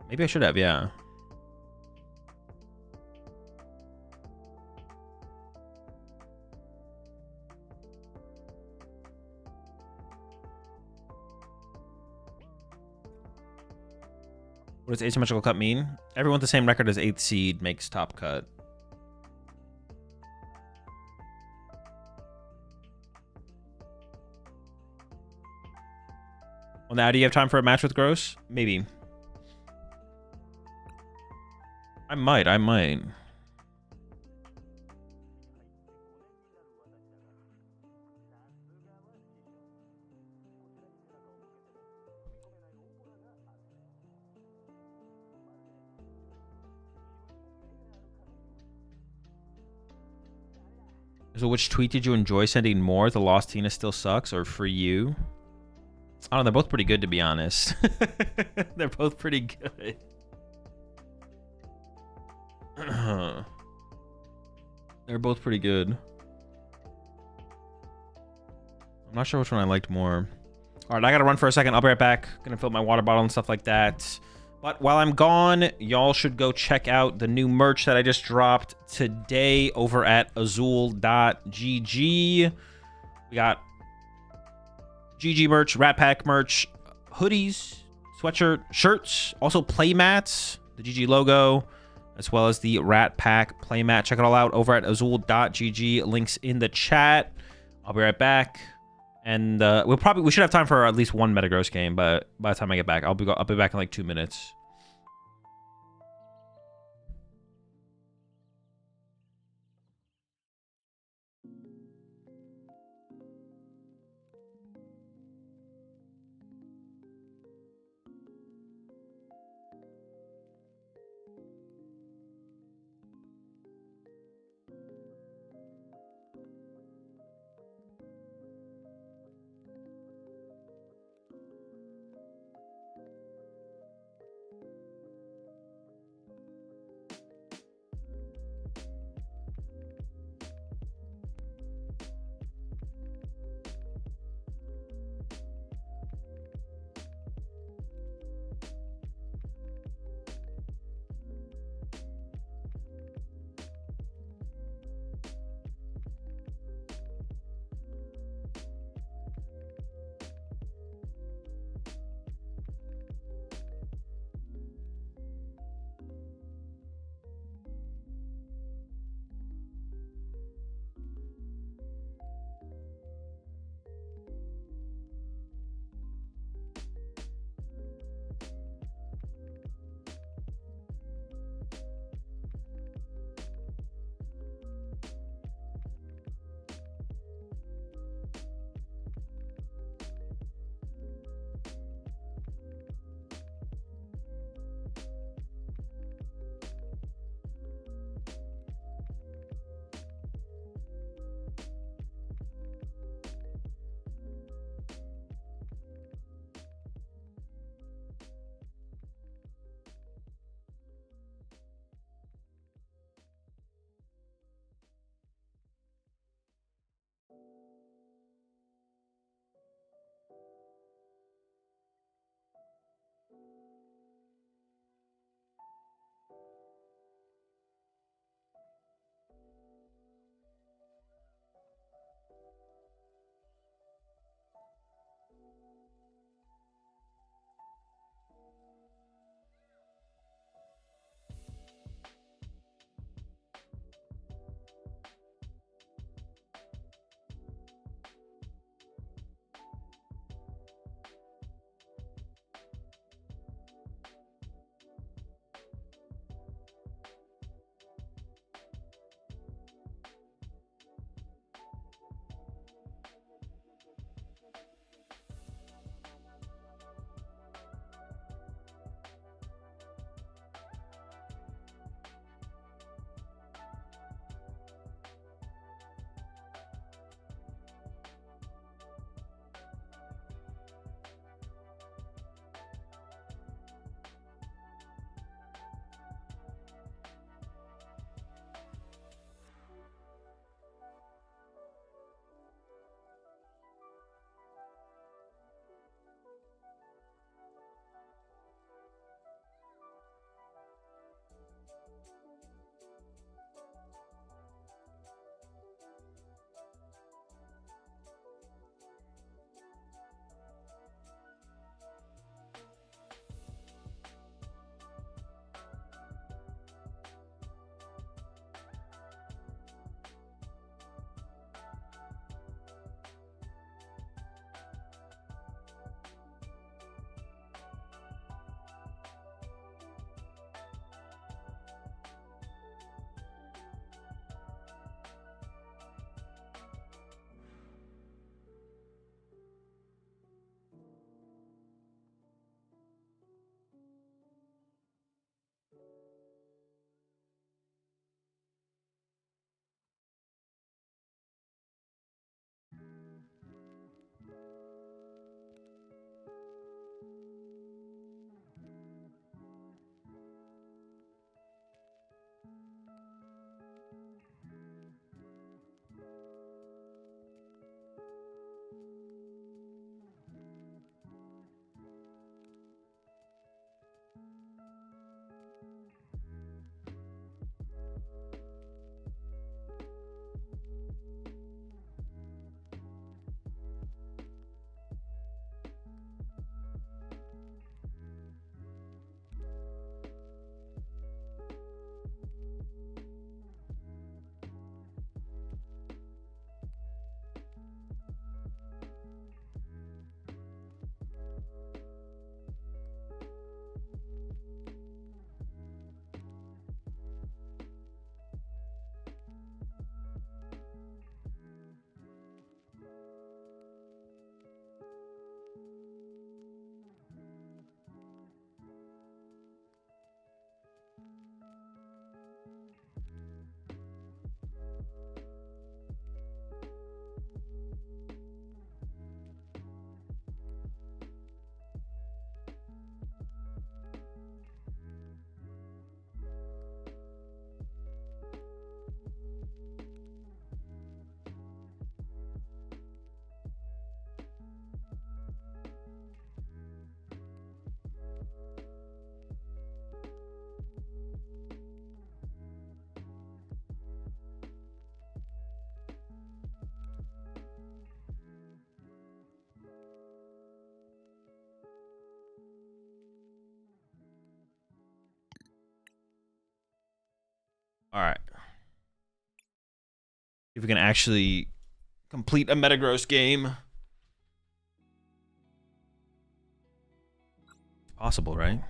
Maybe I should have, yeah. What does asymmetrical cut mean? Everyone with the same record as 8th seed makes Top Cut. Well, now do you have time for a match with Gross? Maybe. I might. So which tweet did you enjoy sending more? The Lost Tina still sucks, or For You? I don't know. They're both pretty good, to be honest. They're both pretty good. They're both pretty good. I'm not sure which one I liked more. All right, I gotta run for a second. I'll be right back. Gonna fill up my water bottle and stuff like that. But while I'm gone, y'all should go check out the new merch that I just dropped today over at AzulGG. We got GG merch, Rat Pack merch, hoodies, sweatshirt, shirts, also play mats, the GG logo, as well as the Rat Pack playmat. Check it all out over at azul.gg. Links in the chat. I'll be right back. And we should have time for at least one Metagross game, but by the time I get back, I'll be back in like 2 minutes. if we can actually complete a Metagross game. It's possible, right?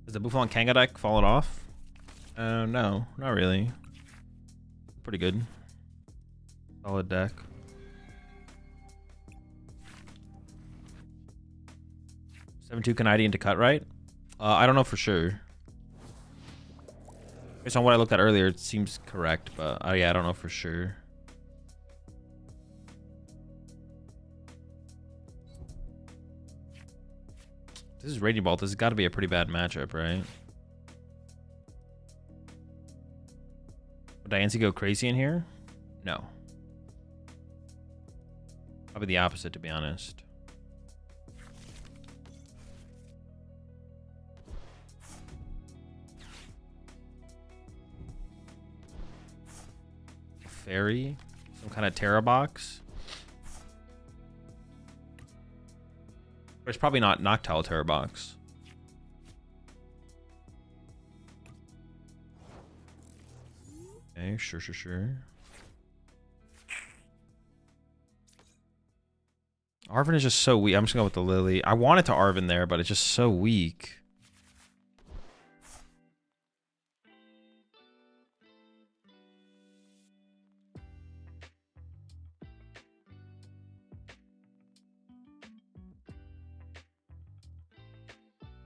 Does the Buffon Kanga deck fall off? No, not really. Pretty good. Solid deck. 7-2 Canadian to cut, right? I don't know for sure. Based on what I looked at earlier, it seems correct, but yeah, I don't know for sure. This is Raging Bolt. This has got to be a pretty bad matchup, right? Would Diancie go crazy in here? No. Probably the opposite, to be honest. Fairy? Some kind of Terra box? But it's probably not Noctowl Terra box. Okay, sure. Arven is just so weak. I'm just going to go with the Lily. I wanted to Arven there, but it's just so weak.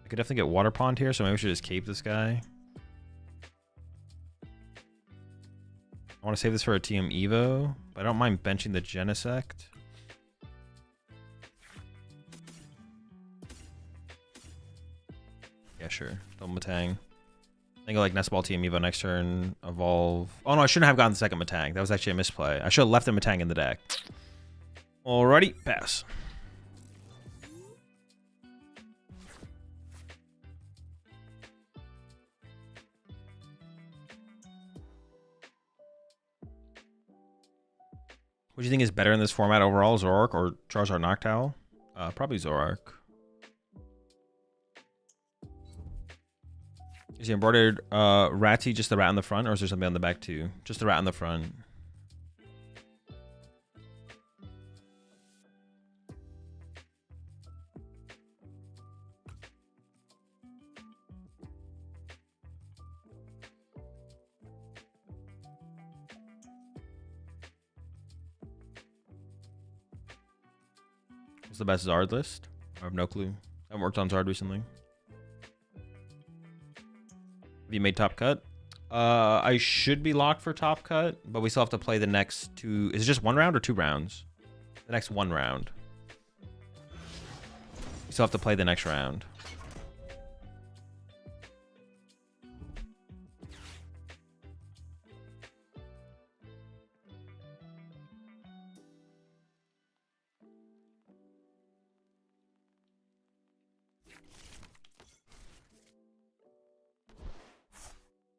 I could definitely get Water Pond here, so maybe we should just cape this guy. I want to save this for a TM Evo, but I don't mind benching the Genesect. Yeah, sure. Double Matang. I think I like Nest Ball TM Evo next turn. Evolve. Oh no, I shouldn't have gotten the second Matang. That was actually a misplay. I should have left the Matang in the deck. Alrighty, pass. What do you think is better in this format overall, Zoroark or Charizard Noctowl? Probably Zoroark. Is the embroidered Ratty just the rat on the front, or is there something on the back too? Just the rat on the front. What's the best Zard list? I have no clue. I haven't worked on Zard recently. Have you made top cut? I should be locked for top cut, but we still have to play the next two. Is it just 1 round or 2 rounds? The next 1 round. We still have to play the next round.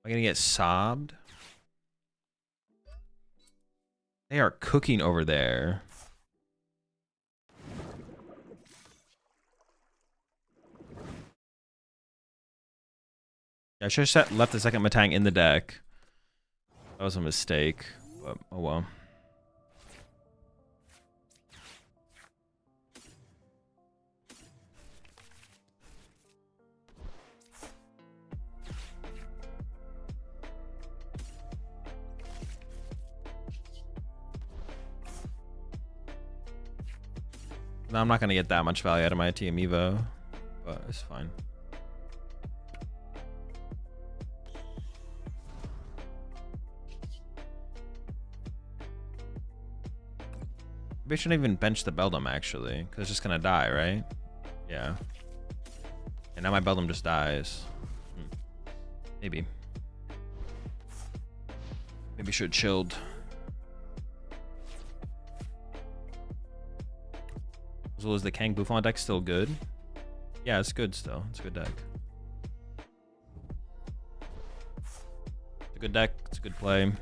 Am I gonna get sobbed? They are cooking over there. Yeah, I should have left the second Matang in the deck. That was a mistake, but oh well. No, I'm not going to get that much value out of my TM Evo. but it's fine. Maybe I shouldn't even bench the Beldum actually, because it's just gonna die, right? Yeah. And now my Beldum just dies. Maybe. Maybe should have chilled. As well as the Kang Buffon deck still good? Yeah, it's good still. It's a good deck. It's a good deck. It's a good play.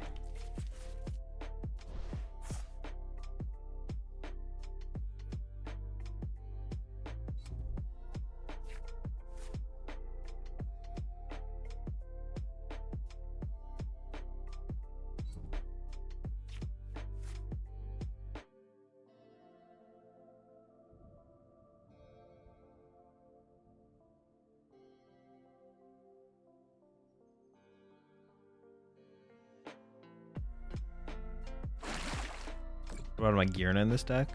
What am I gearing in this deck?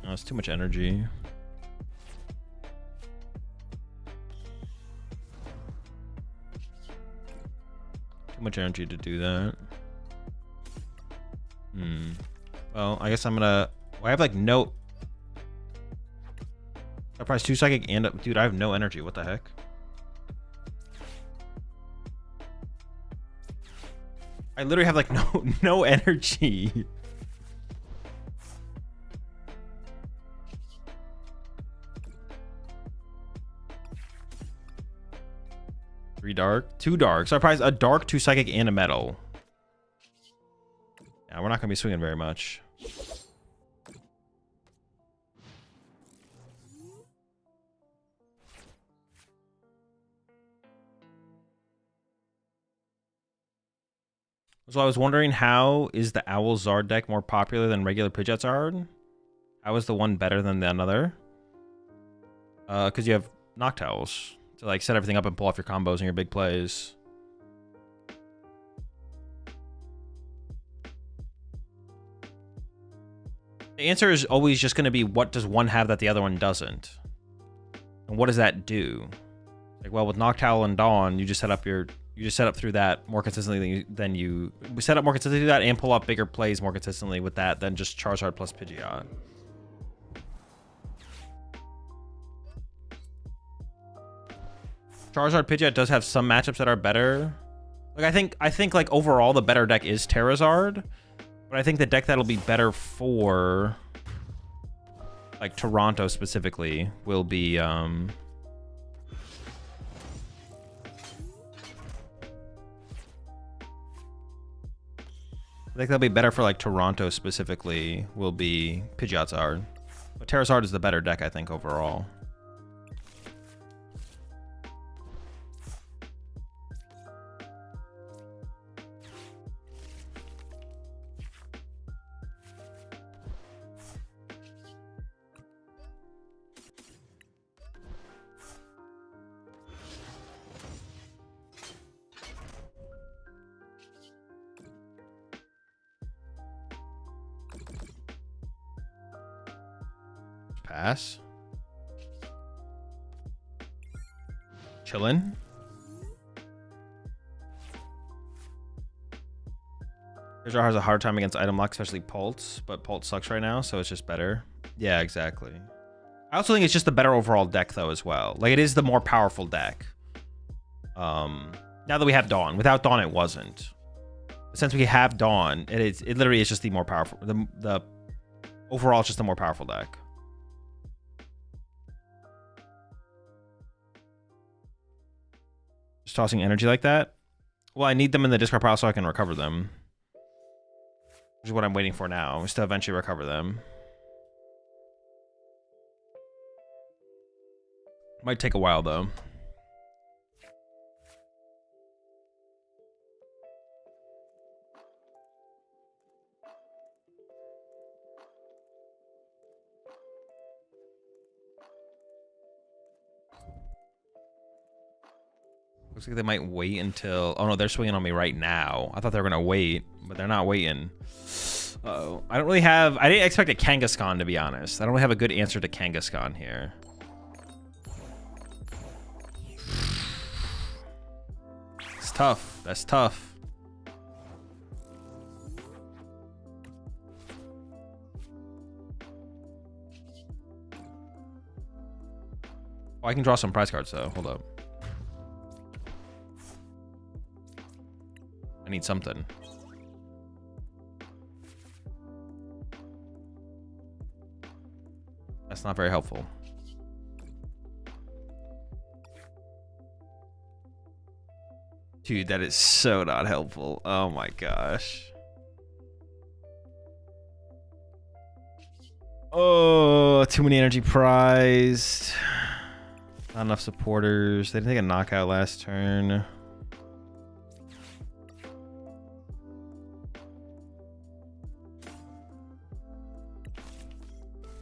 Oh, it's too much energy. Too much energy to do that. Well, I guess I'm gonna... Well, I have like no... I price 2 psychic and... Dude, I have no energy. What the heck? I literally have like no energy. Three dark, 2 dark. So I prize a dark, 2 psychic, and a metal. Yeah, we're not gonna be swinging very much. So I was wondering, how is the Owl Zard deck more popular than regular Pidgeot Zard? How is the one better than the another? Because you have Noctowls to like set everything up and pull off your combos and your big plays. The answer is always just going to be, what does one have that the other one doesn't? And what does that do? Like, well, with Noctowl and Dawn, you just set up through that more consistently than you set up more consistently through that, and pull up bigger plays more consistently with that than just Charizard plus Pidgeot. Charizard Pidgeot does have some matchups that are better. Like I think like overall the better deck is Terrazard, but I think the deck that'll be better for like Toronto specifically will be I think that'll be better for like Toronto specifically will be Pidgeot Zard. But Terrazard is the better deck, I think, overall. Pass. Chillin'. Here's has a hard time against item lock, especially Pulse, but Pulse sucks right now, so it's just better. Yeah, exactly. I also think it's just the better overall deck, though, as well. Like, it is the more powerful deck. Now that we have Dawn. Without Dawn, it wasn't. Since we have Dawn, it literally is just the more powerful. The overall, it's just the more powerful deck. Just tossing energy like that? Well, I need them in the discard pile so I can recover them. Which is what I'm waiting for now, is to eventually recover them. Might take a while, though. Looks like they might wait until... Oh, no, they're swinging on me right now. I thought they were going to wait, but they're not waiting. Uh-oh. I don't really have... I didn't expect a Kangaskhan, to be honest. I don't really have a good answer to Kangaskhan here. tough. That's tough. Oh, I can draw some prize cards though. Hold up. I need something. That's not very helpful. Dude, that is so not helpful. Oh my gosh. Oh, too many energy prized. Not enough supporters. They didn't take a knockout last turn.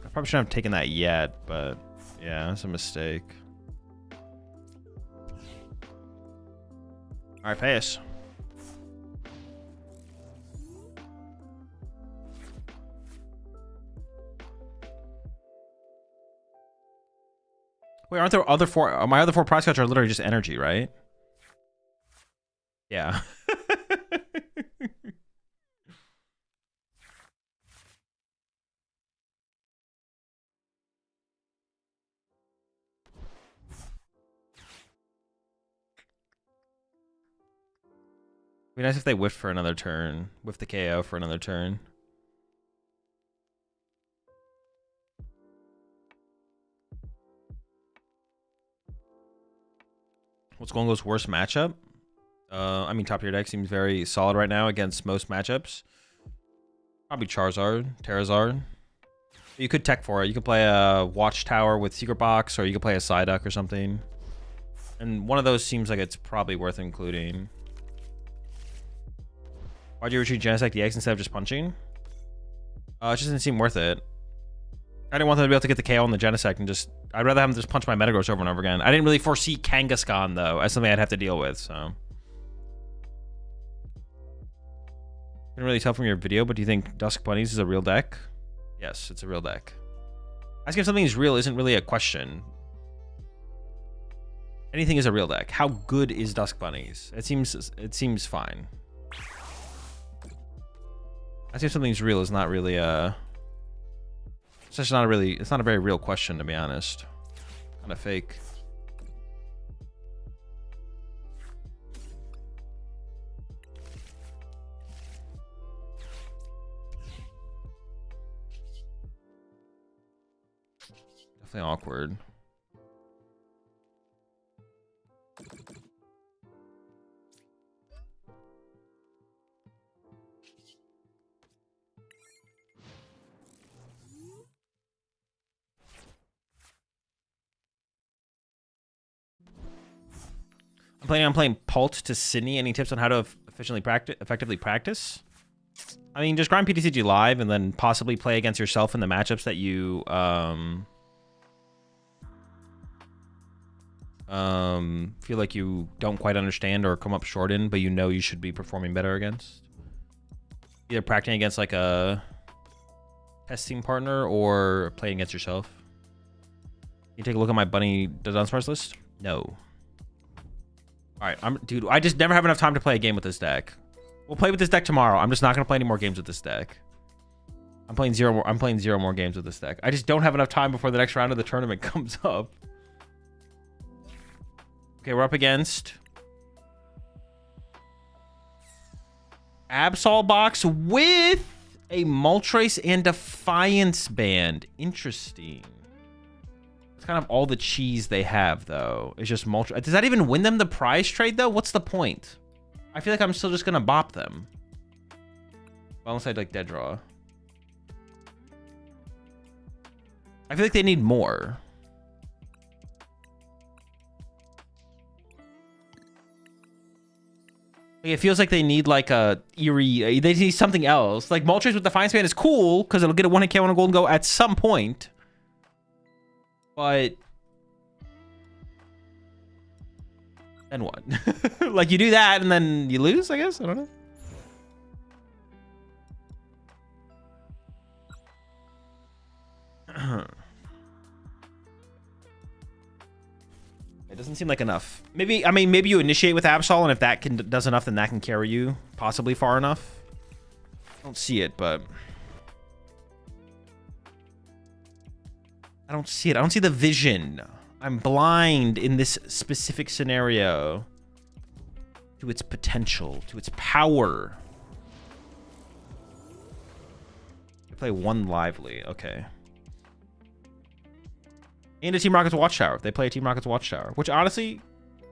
I probably shouldn't have taken that yet, but yeah, that's a mistake. All right, pay us. Wait, aren't there other four? My other four prize cards are literally just energy, right? Yeah. Be nice if they whiffed for another turn. Whiff the KO for another turn. What's Gholdengo's worst matchup? I mean, top tier deck seems very solid right now against most matchups. Probably Charizard, Terrazard. You could tech for it. You could play a Watchtower with Secret Box, or you could play a Psyduck or something. And one of those seems like it's probably worth including. Why'd you retreat Genesect DX instead of just punching? It just didn't seem worth it. I didn't want them to be able to get the KO on the Genesect and just... I'd rather have them just punch my Metagross over and over again. I didn't really foresee Kangaskhan, though, as something I'd have to deal with, so... Couldn't really tell from your video, but do you think Dusk Bunnies is a real deck? Yes, it's a real deck. Asking if something is real isn't really a question. Anything is a real deck. How good is Dusk Bunnies? It seems fine. Asking if something's real is not really a... It's just not a really... It's not a very real question, to be honest. Kind of fake. Definitely awkward. I'm planning on playing Pult to Sydney. Any tips on how to effectively practice? I mean, just grind PTCG live and then possibly play against yourself in the matchups that you feel like you don't quite understand or come up short in, but you know you should be performing better against. Either practicing against like a testing partner or playing against yourself. You take a look at my Bunny Dunsparce list? No. All right, dude, I just never have enough time to play a game with this deck. We'll play with this deck tomorrow. I'm just not gonna play any more games with this deck. I'm playing zero more games with this deck. I just don't have enough time before the next round of the tournament comes up. Okay, we're up against Absol box with a Moltres and Defiance Band. Interesting. It's kind of all the cheese they have, though. It's just Moltres. Does that even win them the prize trade, though? What's the point? I feel like I'm still just gonna bop them. Well, unless I like dead draw. I feel like they need more. Like, it feels like they need like a eerie. They need something else. Like Moltres with Defiance Band is cool because it'll get a 1-hit KO on a Gholdengo at some point. But then what? Like you do that and then you lose, I guess? I don't know. It doesn't seem like enough. Maybe, I mean, maybe you initiate with Absol, and if that does enough, then that can carry you possibly far enough. I don't see it, but I don't see it. I don't see the vision. I'm blind in this specific scenario to its potential, to its power. I play one lively. Okay. And a Team Rocket's Watchtower. They play a Team Rocket's Watchtower, which honestly,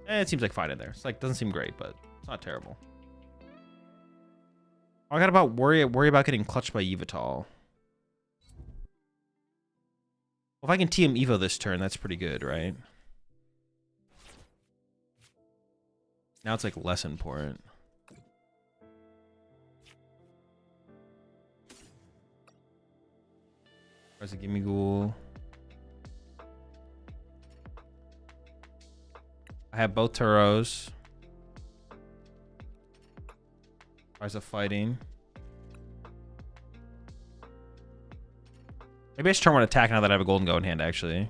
it seems like fine in there. It's like, doesn't seem great, but it's not terrible. I got about worry about getting clutched by Yveltal. Well, if I can TM Evo this turn, that's pretty good, right? Now it's like less important. Where's the Gimme Ghoul? I have both Turos. Rise of Fighting. Maybe I should turn one attack now that I have a Gholdengo in hand, actually.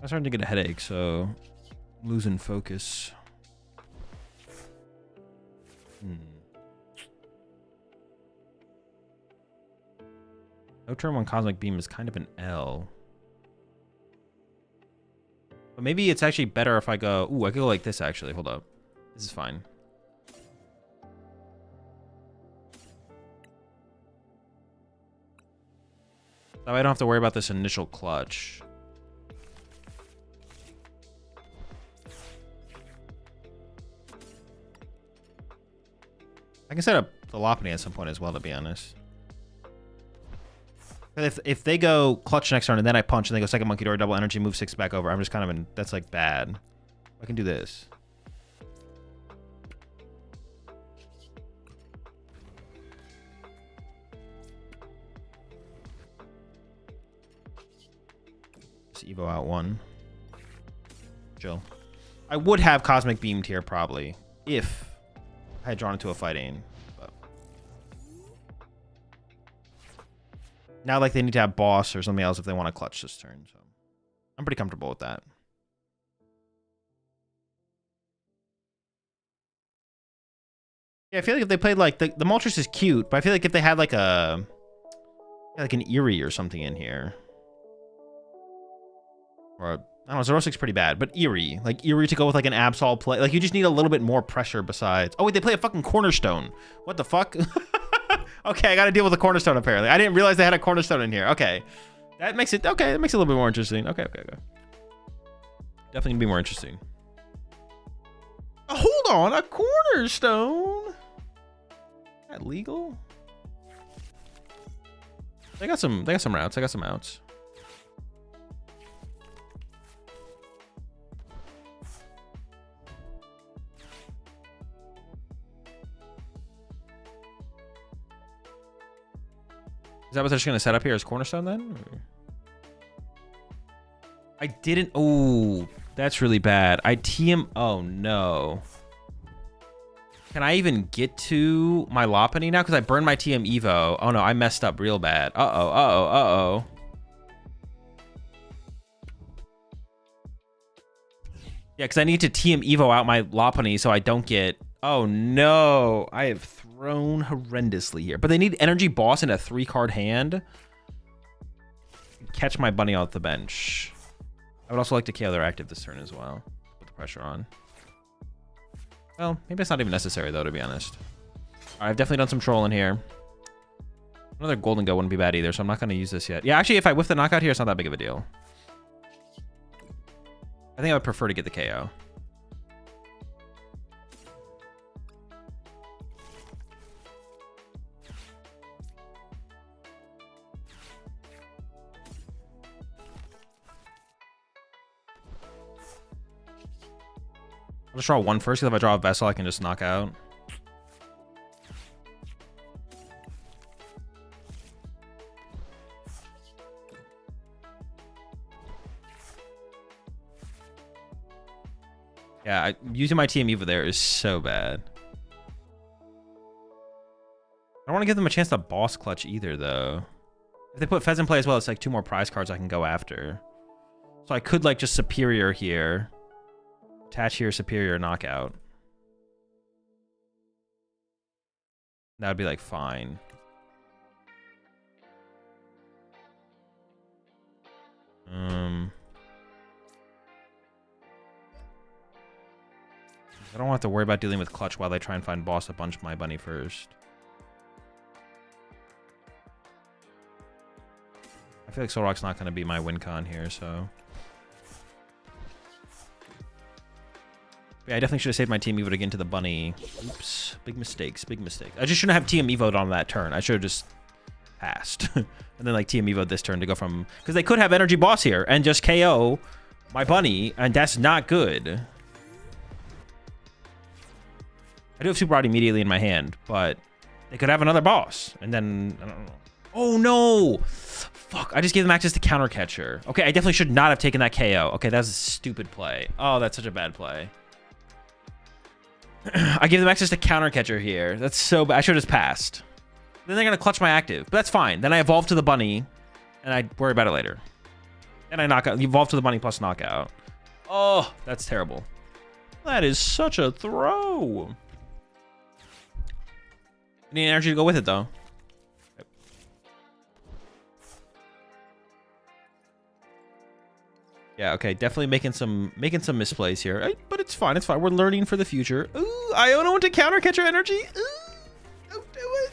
I'm starting to get a headache, so I'm losing focus. No turn one Cosmic Beam is kind of an L. But maybe it's actually better if I go... Ooh, I could go like this, actually. Hold up. This is fine. That way I don't have to worry about this initial clutch. I can set up the Lopunny at some point as well, to be honest. If they go clutch next turn and then I punch and they go second monkey door, double energy, move 6 back over, I'm just kind of in... That's like bad. I can do this. Just Evo out 1. Chill. I would have Cosmic Beamed here probably if I had drawn into a fighting. But now, like, they need to have boss or something else if they want to clutch this turn. So I'm pretty comfortable with that. Yeah, I feel like if they played like the Moltres is cute, but I feel like if they had like a an Eerie or something in here, or I don't know, Zoroark's pretty bad, but Eerie. Like, Eerie to go with, like, an Absol play. Like, you just need a little bit more pressure besides... Oh, wait, they play a fucking Cornerstone. What the fuck? Okay, I gotta deal with a Cornerstone, apparently. I didn't realize they had a Cornerstone in here. Okay. That makes it... Okay, that makes it a little bit more interesting. Okay. Definitely gonna be more interesting. Hold on, a Cornerstone? Is that legal? They got some routes. I got some outs. Is that what they're just going to set up here as Cornerstone then? Or... I didn't... Oh, that's really bad. I TM... Oh, no. Can I even get to my Lopunny now? Because I burned my TM Evo. Oh, no, I messed up real bad. Uh-oh. Yeah, because I need to TM Evo out my Lopunny so I don't get... Oh, no. I have thrown horrendously here. But they need Energy Boss in a 3-card hand. Catch my bunny off the bench. I would also like to KO their active this turn as well. Put the pressure on. Well, maybe it's not even necessary, though, to be honest. All right, I've definitely done some trolling here. Another Gholdengo wouldn't be bad either, so I'm not going to use this yet. Yeah, actually, if I whiff the knockout here, it's not that big of a deal. I think I would prefer to get the KO. I'll just draw one first, because if I draw a Vessel, I can just knock out. Yeah, using my TM Evo there is so bad. I don't want to give them a chance to boss clutch either, though. If they put Fez in play as well, it's like 2 more prize cards I can go after. So I could like just Superior here. Attach here, Superior, knockout. That would be like fine. I don't have to worry about dealing with clutch while I try and find boss a bunch my bunny first. I feel like Solrock's not going to be my win con here, so... Yeah, I definitely should have saved my Team Evo to get into the bunny. Oops. Big mistakes, big mistakes. I just shouldn't have TM Evo'd on that turn. I should have just passed. And then like TM Evo'd this turn to go from... Because they could have Energy Boss here and just KO my bunny, and that's not good. I do have Super Rod immediately in my hand, but they could have another boss. And then, I don't know. Oh, no. Fuck, I just gave them access to Counter Catcher. Okay, I definitely should not have taken that KO. Okay, that's a stupid play. Oh, that's such a bad play. I gave them access to Counter Catcher here. That's so bad. I should have just passed. Then they're going to clutch my active. But that's fine. Then I evolve to the bunny, and I worry about it later. Then I knock out. Evolve to the bunny plus knockout. Oh, that's terrible. That is such a throw. I need energy to go with it, though. Yep. Yeah, okay, definitely making some misplays here, but it's fine. It's fine. We're learning for the future. Ooh, Iono into Counter Catcher energy. Ooh, don't do it.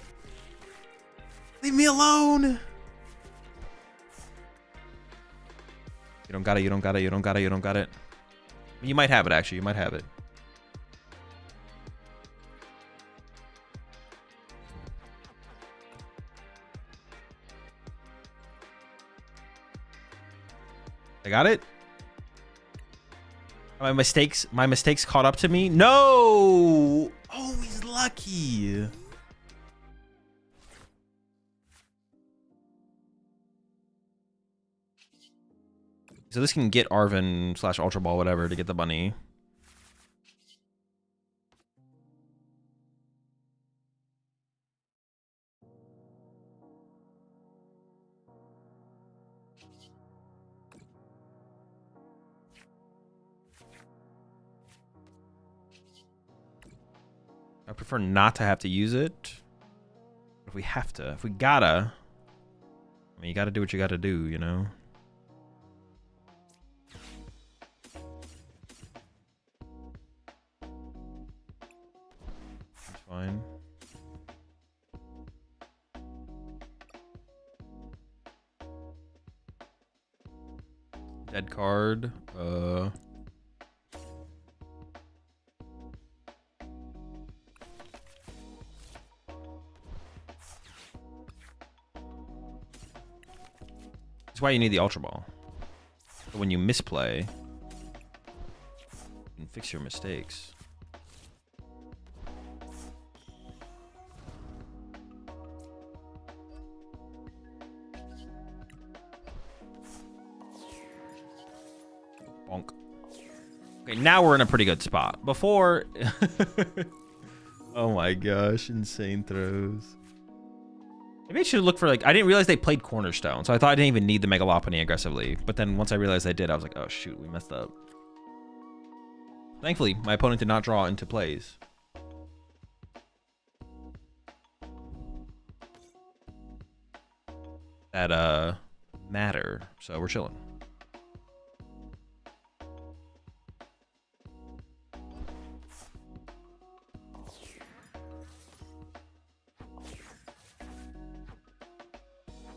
Leave me alone. You don't got it. You don't got it. You don't got it. You don't got it. You might have it, actually. You might have it. I got it. My mistakes caught up to me. No! Oh, he's lucky. So this can get Arven / Ultra Ball, whatever, to get the bunny. I prefer not to have to use it. But if we have to, if we gotta, I mean, you gotta do what you gotta do, you know? That's fine. Dead card. That's why you need the Ultra Ball. So when you misplay, you can fix your mistakes. Bonk. Okay, now we're in a pretty good spot. Before... Oh my gosh, insane throws. Maybe I should look for, like, I didn't realize they played Cornerstone, so I thought I didn't even need the Mega Lopunny aggressively. But then once I realized I did, I was like, oh shoot, we messed up. Thankfully, my opponent did not draw into plays. That, matter, so we're chilling.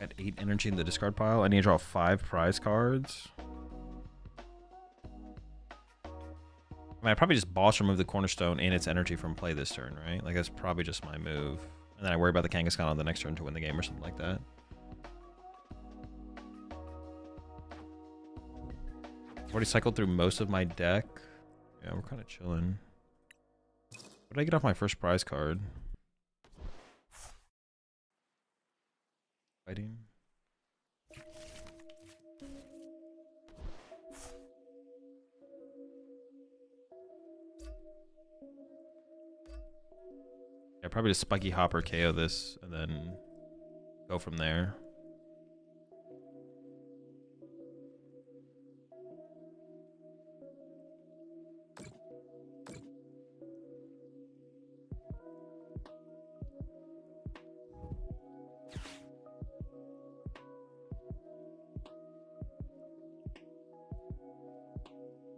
Got 8 energy in the discard pile. I need to draw 5 prize cards. I mean, I probably just boss remove the Cornerstone and its energy from play this turn, right? Like, that's probably just my move. And then I worry about the Kangaskhan on the next turn to win the game or something like that. I've already cycled through most of my deck. Yeah, we're kind of chilling. What did I get off my first prize card? Fighting. probably just Spiky Hopper KO this and then go from there.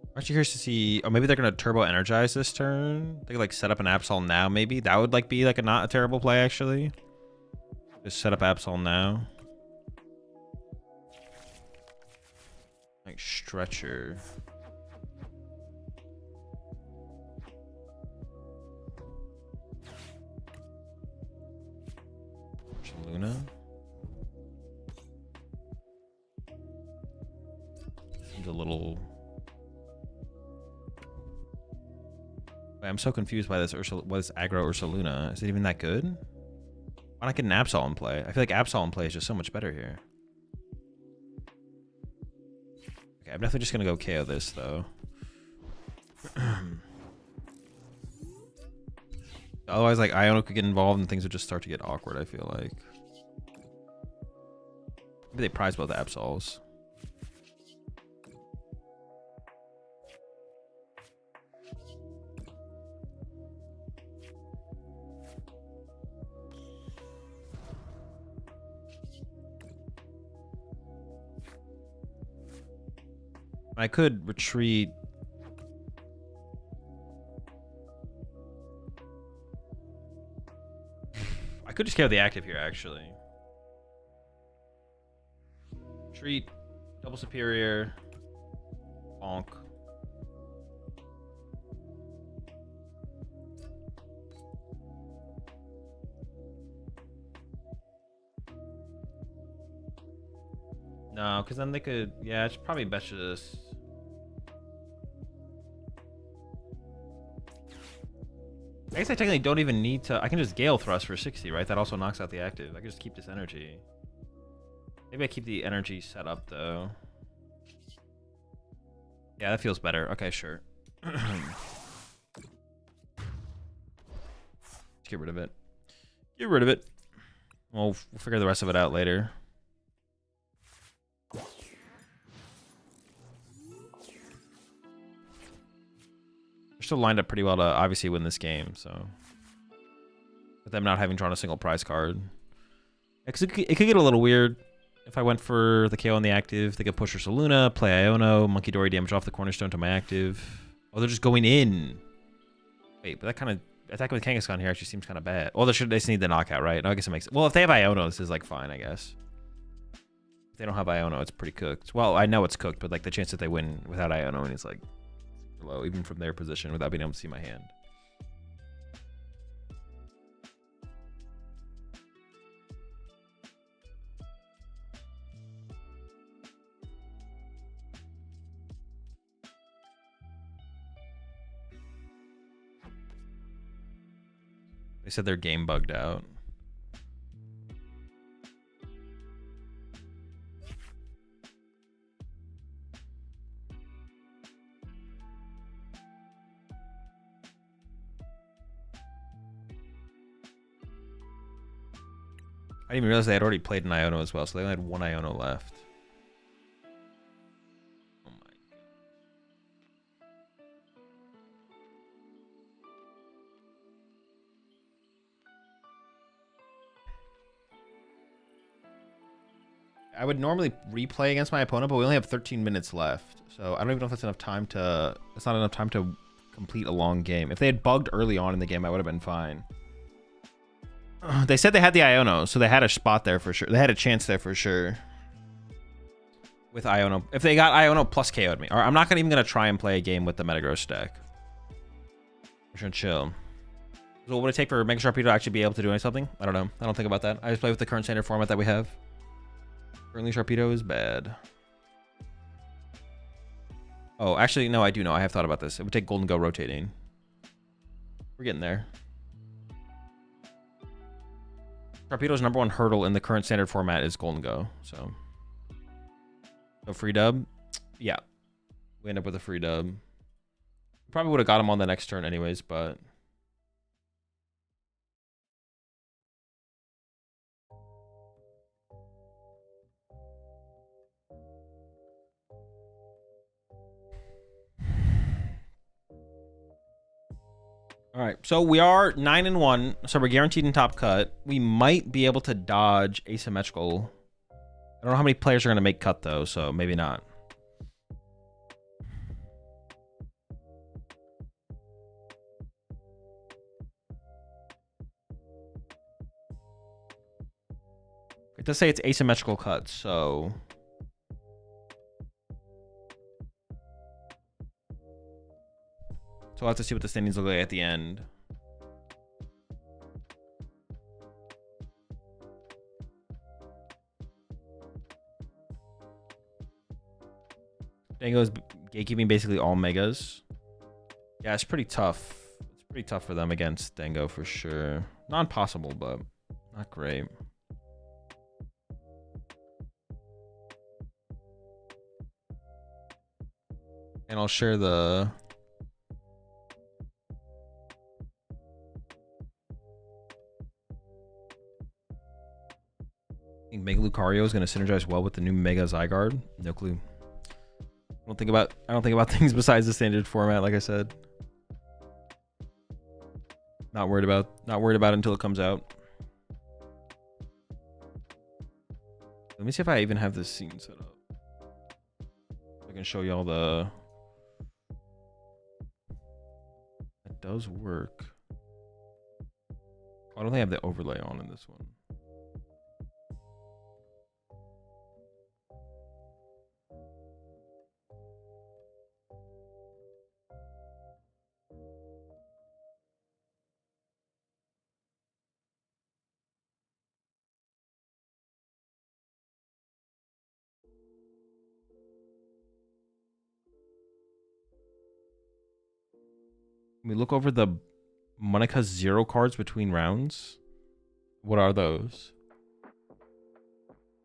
I'm actually curious to see. Oh, maybe they're gonna turbo energize this turn. They could like set up an Absol now. Maybe that would like be like not a terrible play actually. Just set up Absol now. Like Stretcher. Luna. Seems a little. I'm so confused by this what is aggro Ursaluna? Is it even that good? Why not get an Absol in play? I feel like Absol in play is just so much better here. Okay, I'm definitely just gonna go KO this though. Otherwise, like Iono could get involved and things would just start to get awkward, I feel like. Maybe they prize both Absols. I could retreat. I could just KO the active here, actually. Retreat, double superior, bonk. No, because then they could. Yeah, it's probably best to just. I guess I technically don't even need to. I can just Gale Thrust for 60, right? That also knocks out the active. I can just keep this energy. Maybe I keep the energy set up though. Yeah, that feels better. Okay, sure. Let's get rid of it. Get rid of it. We'll figure the rest of it out later. They're still lined up pretty well to obviously win this game, so with them not having drawn a single prize card. It could get a little weird if I went for the KO on the active. They could push Ursaluna, play Iono, Monkey Dory damage off the cornerstone to my active. Oh, they're just going in. Wait, but that kind of attacking with Kangaskhan here actually seems kind of bad. Oh, they just need the knockout, right? No, I guess it makes it. Well, if they have Iono, this is like fine, I guess. If they don't have Iono, it's pretty cooked. Well, I know it's cooked, but like the chance that they win without Iono is like low, even from their position, without being able to see my hand. They said their game bugged out. I didn't even realize they had already played an Iono as well, so they only had one Iono left. Oh my god. I would normally replay against my opponent, but we only have 13 minutes left. So I don't even know if that's enough time to... It's not enough time to complete a long game. If they had bugged early on in the game, I would have been fine. They said they had the Iono, so they had a spot there for sure. They had a chance there for sure. With Iono. If they got Iono plus KO'd me. Or I'm not even going to try and play a game with the Metagross deck. I'm just chill. So what would it take for Mega Sharpedo to actually be able to do something? I don't know. I don't think about that. I just play with the current standard format that we have. Currently, Sharpedo is bad. Oh, actually, no, I do know. I have thought about this. It would take Gholdengo rotating. We're getting there. Sharpedo's #1 hurdle in the current standard format is Gholdengo, so free dub. Yeah, we end up with a free dub. Probably would have got him on the next turn anyways, but All right, so we are 9-1, so we're guaranteed in top cut. We might be able to dodge asymmetrical. I don't know how many players are going to make cut, though, so maybe not. It does say it's asymmetrical cut, so... So we'll have to see what the standings look like at the end. Dango's gatekeeping basically all megas. Yeah, it's pretty tough. It's pretty tough for them against Dango for sure. Not impossible, but not great. And I'll share the... I think Mega Lucario is going to synergize well with the new Mega Zygarde. No clue. I don't think about things besides the standard format, like I said. Not worried about it until it comes out. Let me see if I even have this scene set up. I can show y'all the... It does work. I don't think I have the overlay on in this one. Can we look over the Monica 0 cards between rounds? What are those?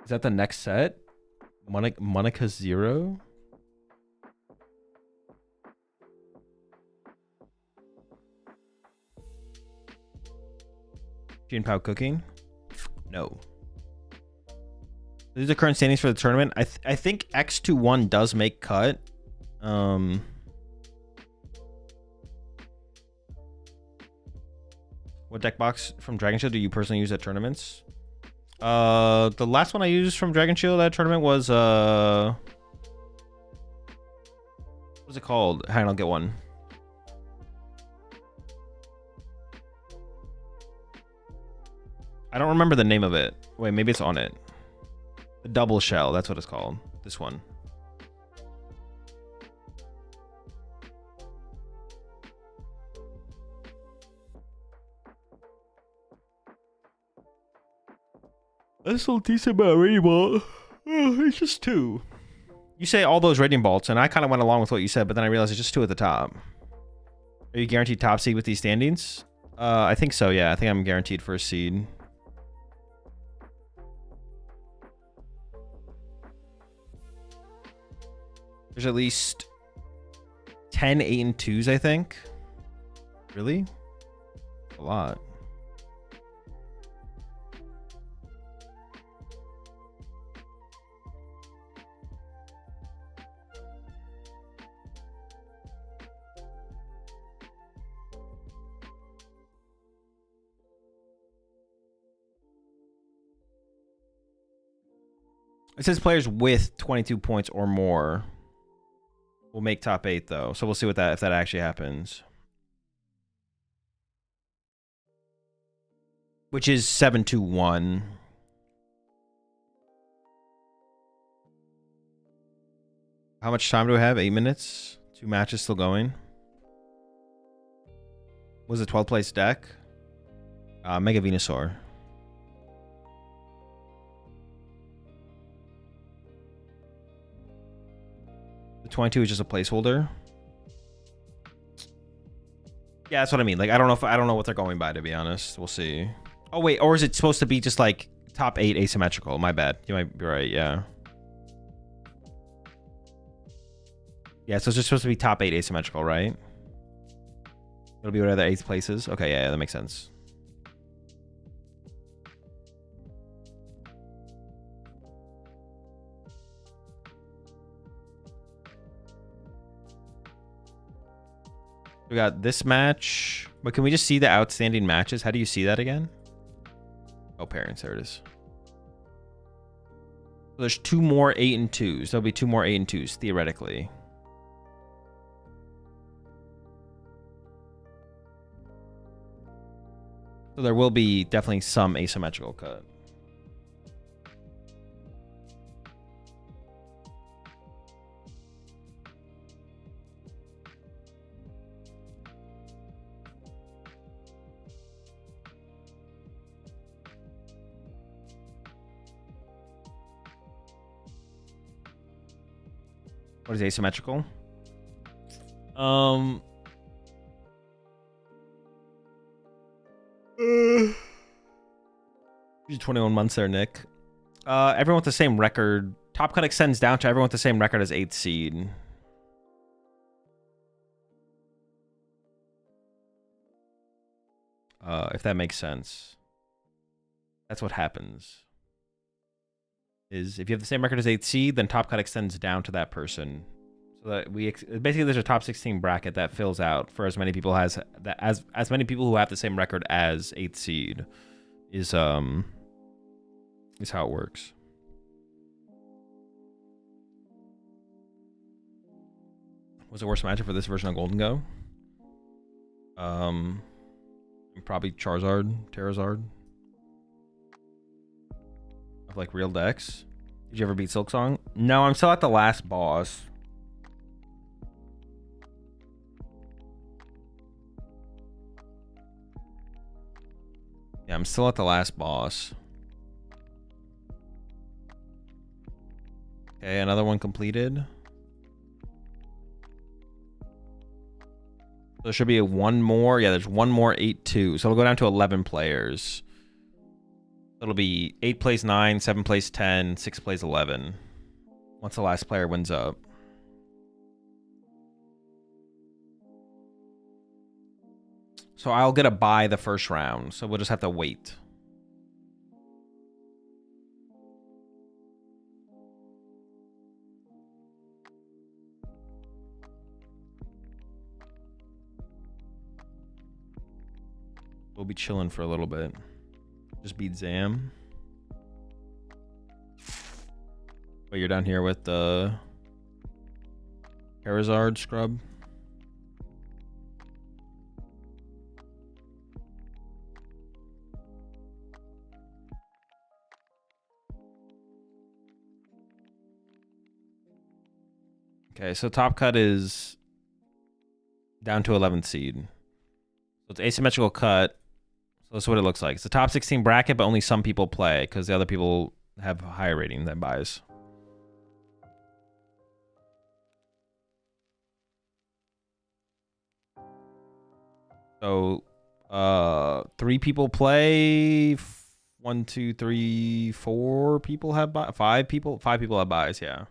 Is that the next set? Monica 0? Gene Pao cooking? No. These are the current standings for the tournament. I think X21 does make cut. What deck box from Dragon Shield do you personally use at tournaments? The last one I used from Dragon Shield at tournament was what's it called? Hang on, I'll get one. I don't remember the name of it. Wait, maybe it's on it. The double shell, that's what it's called. This one. That's so decent about Radiant Bolt. It's just 2. You say all those Radiant Bolts, and I kind of went along with what you said, but then I realized it's just 2 at the top. Are you guaranteed top seed with these standings? I think so, yeah. I think I'm guaranteed first seed. There's at least 10 8 and 2s, I think. Really? A lot. It says players with 22 points or more will make top 8, though. So we'll see what if that actually happens. Which is 7-1. How much time do we have? 8 minutes? 2 matches still going. Was it 12th place deck? Mega Venusaur. The 22 is just a placeholder. Yeah, that's what I mean. Like, I don't know what they're going by, to be honest. We'll see. Oh wait, or is it supposed to be just like top 8 asymmetrical? My bad. You might be right. Yeah. Yeah, so it's just supposed to be top 8 asymmetrical, right? It'll be whatever the 8th places. Okay, yeah, that makes sense. We got this match. But can we just see the outstanding matches? How do you see that again? Oh, parents, there it is. So there's 2 more 8 and 2s. There'll be 2 more 8 and 2s, theoretically. So there will be definitely some asymmetrical cut. What is asymmetrical? 21 months there, Nick. Everyone with the same record. Top cut extends down to everyone with the same record as 8th seed. If that makes sense. That's what happens. Is if you have the same record as 8th seed, then top cut extends down to that person. So that basically there's a top 16 bracket that fills out for as many people as many people who have the same record as 8th seed is how it works. What's the worst matchup for this version of Gholdengo? Probably Charizard. Of like real decks. Did you ever beat Silksong? No, I'm still at the last boss. Yeah, I'm still at the last boss. Okay, another one completed. So there should be one more. Yeah, there's one more 8-2. So it'll go down to 11 players. It'll be 8 plays 9, 7 plays 10, 6 plays 11. Once the last player wins up. So I'll get a bye the first round. So we'll just have to wait. We'll be chilling for a little bit. Just beat Zam. Oh, you're down here with the Charizard scrub. Okay, so top cut is down to 11th seed. So it's asymmetrical cut. So that's what it looks like. It's a top 16 bracket, but only some people play because the other people have higher rating than buys. So 3 people play. 1, 2, 3, 4 people have buys. 5 people have buys, yeah.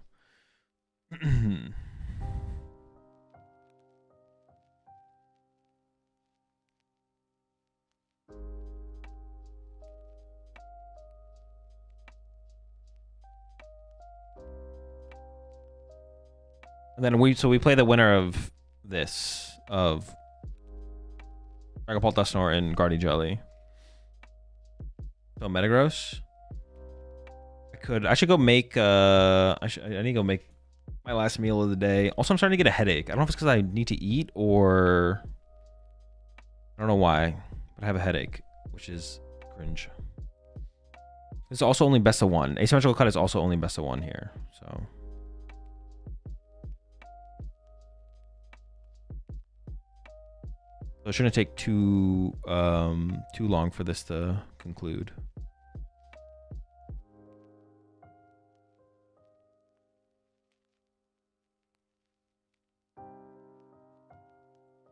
And then we play the winner of this, of Dragapult Dusknoir and Guardy Jelly. So Metagross. I should go make I need to go make my last meal of the day. Also, I'm starting to get a headache. I don't know if it's because I need to eat or I don't know why, but I have a headache, which is cringe. It's also only best of 1. Asymmetrical cut is also only best of 1 here, so. So it shouldn't take too long for this to conclude.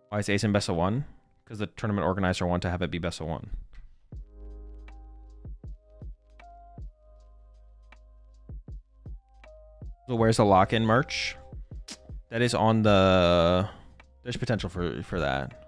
Why is Ace in best of 1? Because the tournament organizer want to have it be best of 1. So where's the lock-in merch? That is on the... There's potential for that.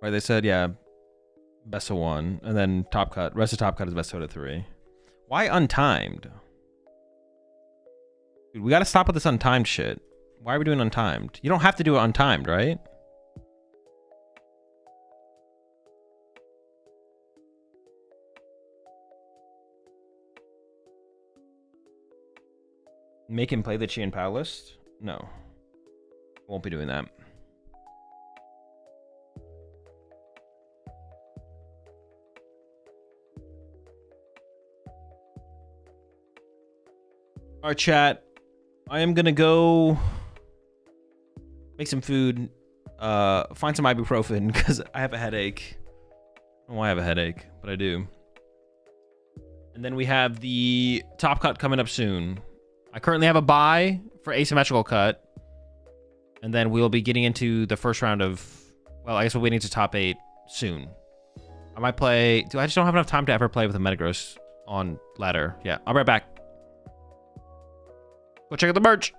Right, they said, yeah, best of 1. And then top cut. Rest of top cut is best out of 3. Why untimed? Dude, we gotta stop with this untimed shit. Why are we doing untimed? You don't have to do it untimed, right? Make him play the Chi and Pow list? No. Won't be doing that. Alright, chat. I am gonna go make some food. Find some ibuprofen because I have a headache. I don't know why I have a headache, but I do. And then we have the top cut coming up soon. I currently have a buy for asymmetrical cut. And then we'll be getting into the first round of... Well, I guess we're waiting to top 8 soon. I might play... I just don't have enough time to ever play with a Metagross on ladder. Yeah, I'll be right back. Go check out the merch.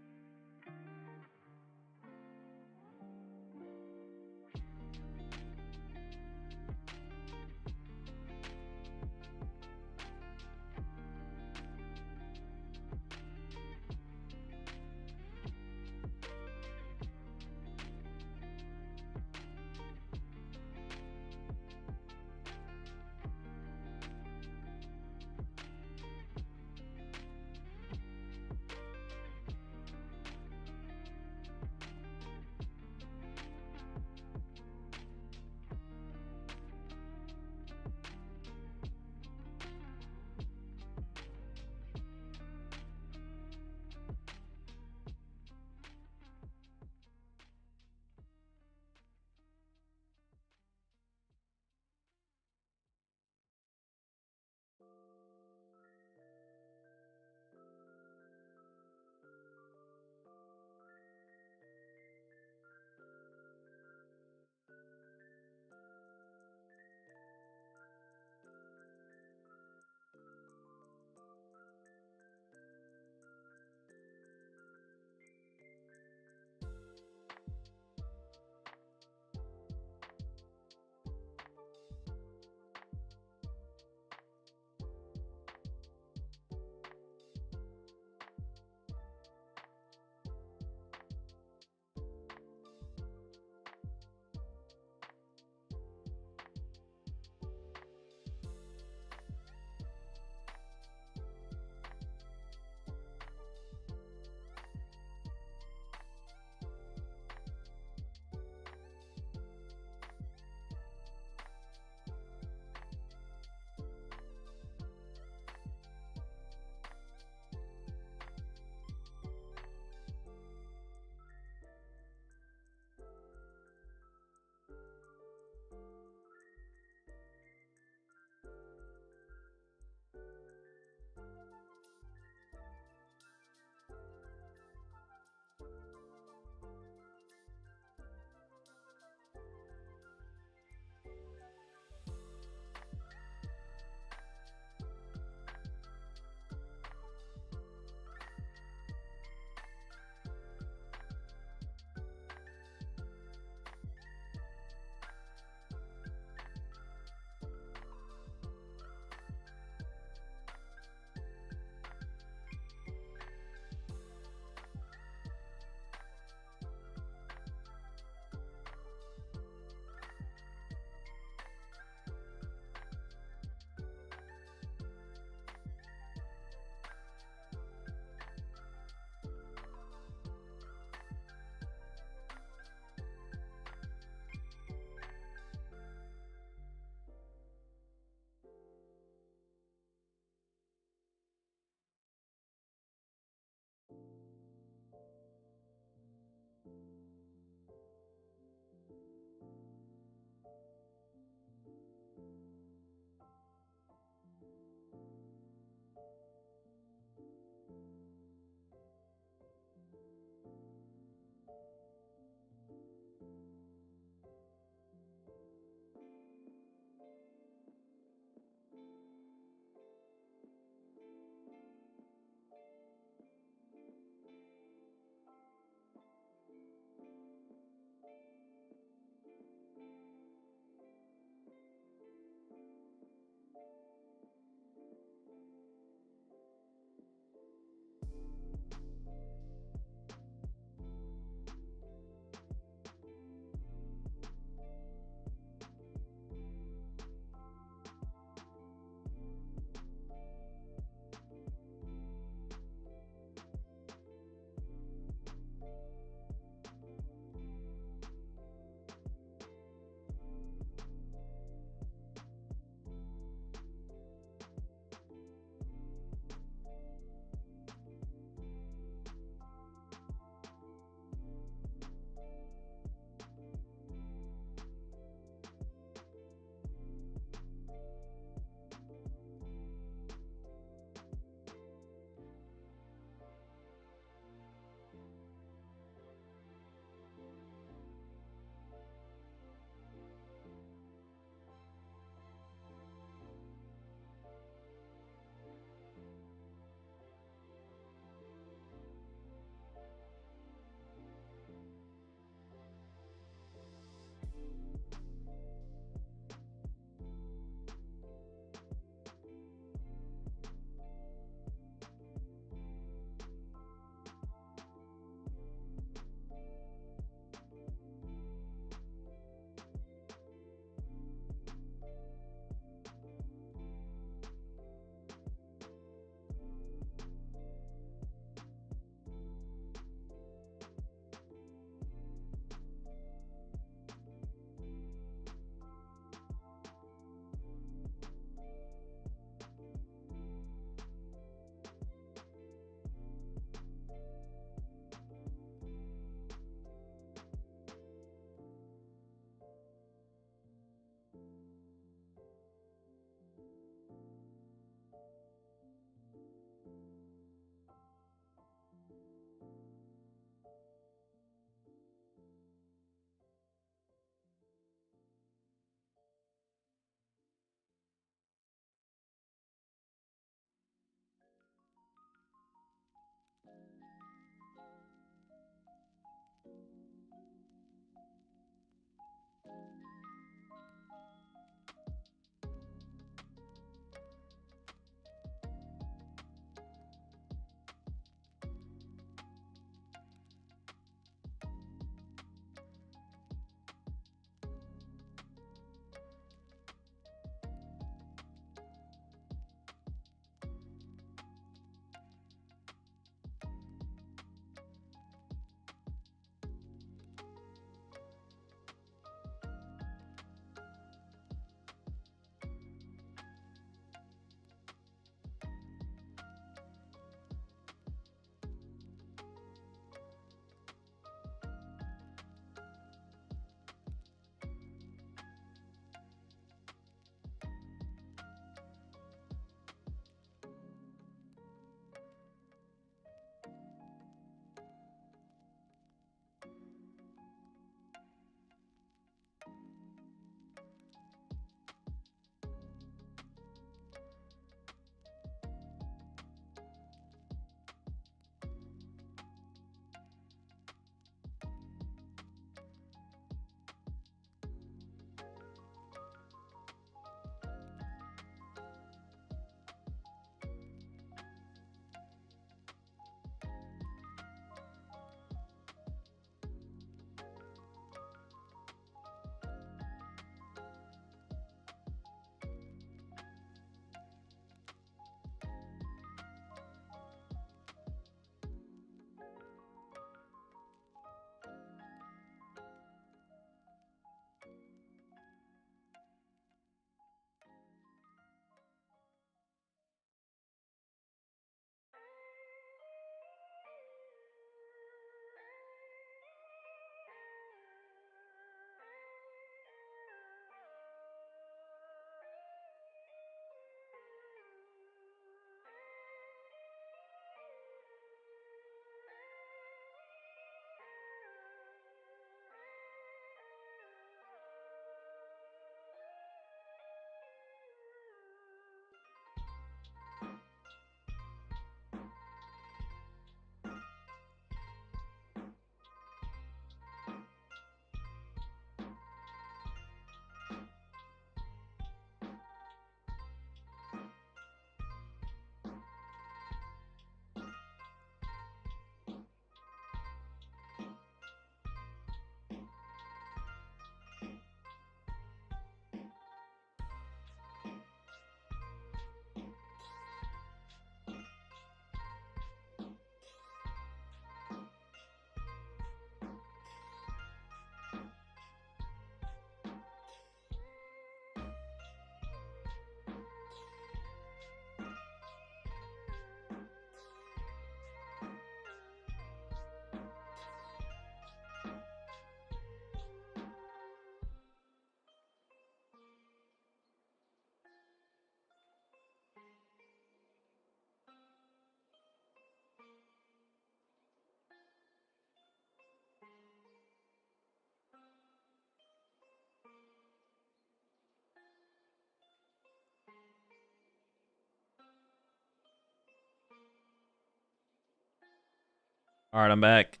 All right, I'm back.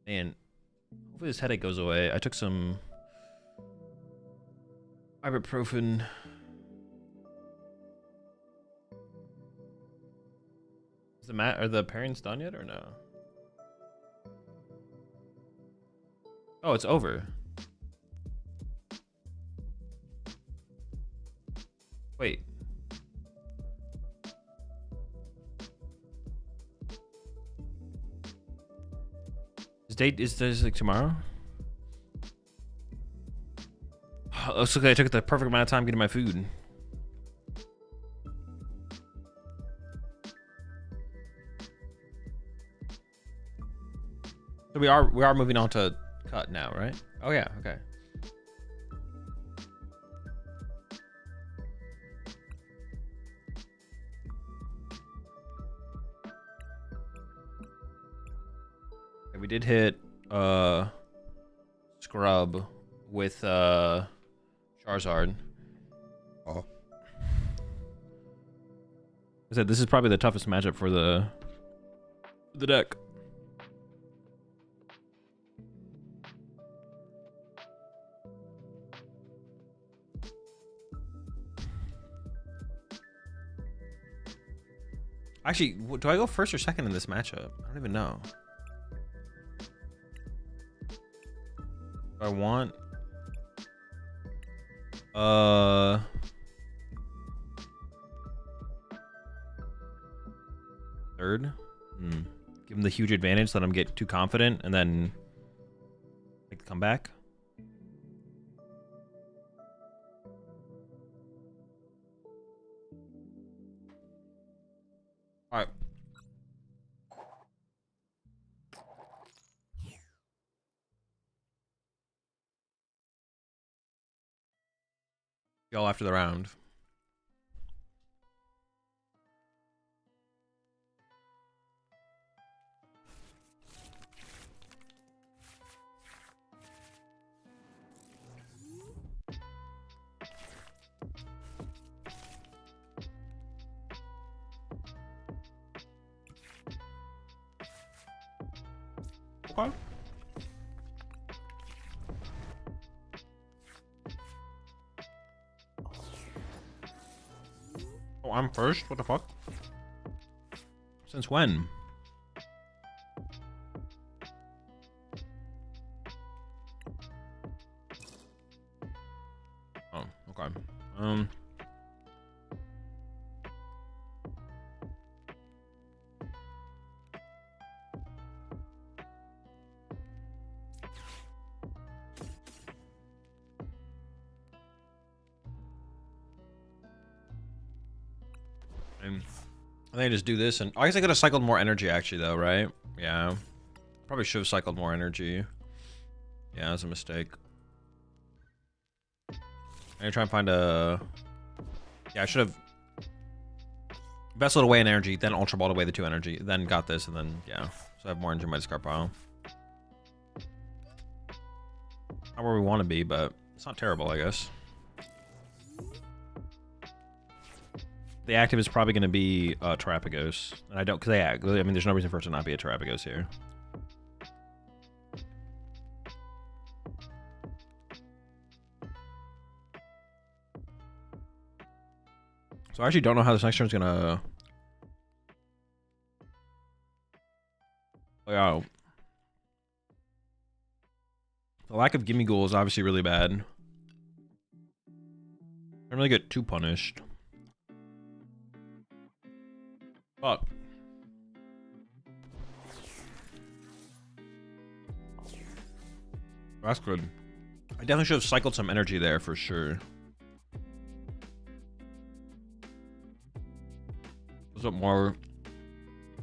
Man, hopefully this headache goes away. I took some ibuprofen. Is are the parents done yet or no? Oh, it's over. Wait. Is this like tomorrow? Looks like I took the perfect amount of time getting my food. So we are moving on to cut now, right? Oh yeah, okay. Okay, we did hit Scrub with Charizard. Oh. I said this is probably the toughest matchup for the deck. Actually, do I go first or second in this matchup? I don't even know. I want third. Give him the huge advantage, let him get too confident, and then make the comeback. All right. Go after the round. Okay. Oh, I'm first? What the fuck? Since when? Oh, okay. I think I just do this, and I guess I could have cycled more energy actually though, right? Yeah. Probably should have cycled more energy. Yeah, that was a mistake. I'm gonna try and find a... Yeah, I should have vesseled away an energy, then ultra balled away the 2 energy, then got this, and then, yeah. So I have more energy in my discard pile. Not where we want to be, but it's not terrible, I guess. The active is probably going to be Terrapagos. And I don't, because I mean, there's no reason for it to not be a Terrapagos here. So I actually don't know how this next turn's going to play out. The lack of Gimme Ghoul is obviously really bad. I don't really get too punished. But that's good. I definitely should have cycled some energy there for sure. What's up more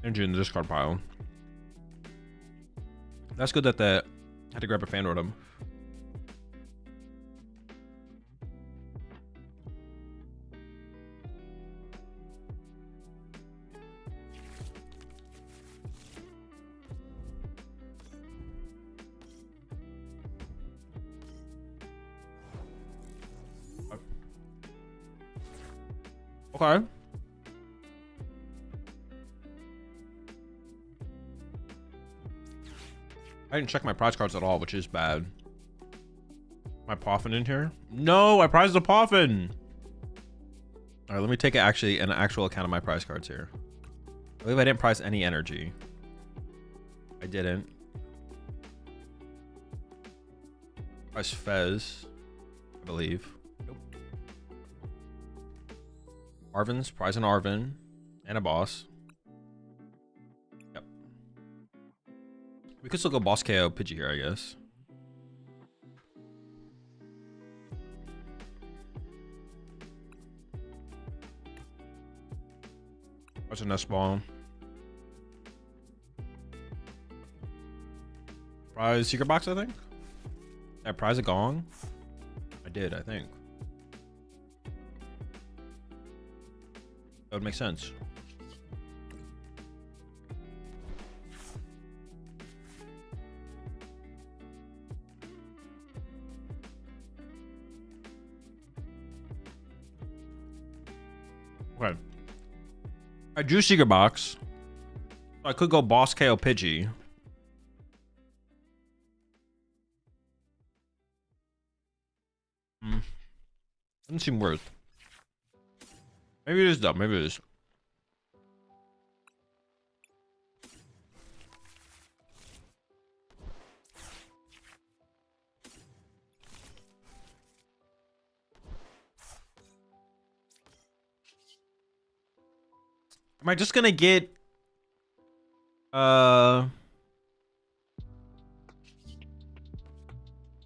energy in the discard pile? That's good that I had to grab a fan rotom. Okay. I didn't check my prize cards at all, which is bad. My Poffin in here? No, I prized a Poffin. All right, let me take actually an actual account of my prize cards here. I believe I didn't prize any energy. I didn't. Prize Fez, I believe. Nope. Arvin's, prize an Arvin, and a boss. Yep. We could still go boss KO Pidgey here, I guess. Prize a Nest Ball. Prize Secret Box, I think. I prize a Gong? I did, I think. That would make sense. Okay. I drew Secret Box. So I could go boss KO Pidgey. Doesn't seem worth. Maybe it is though. Maybe it is. Am I just gonna get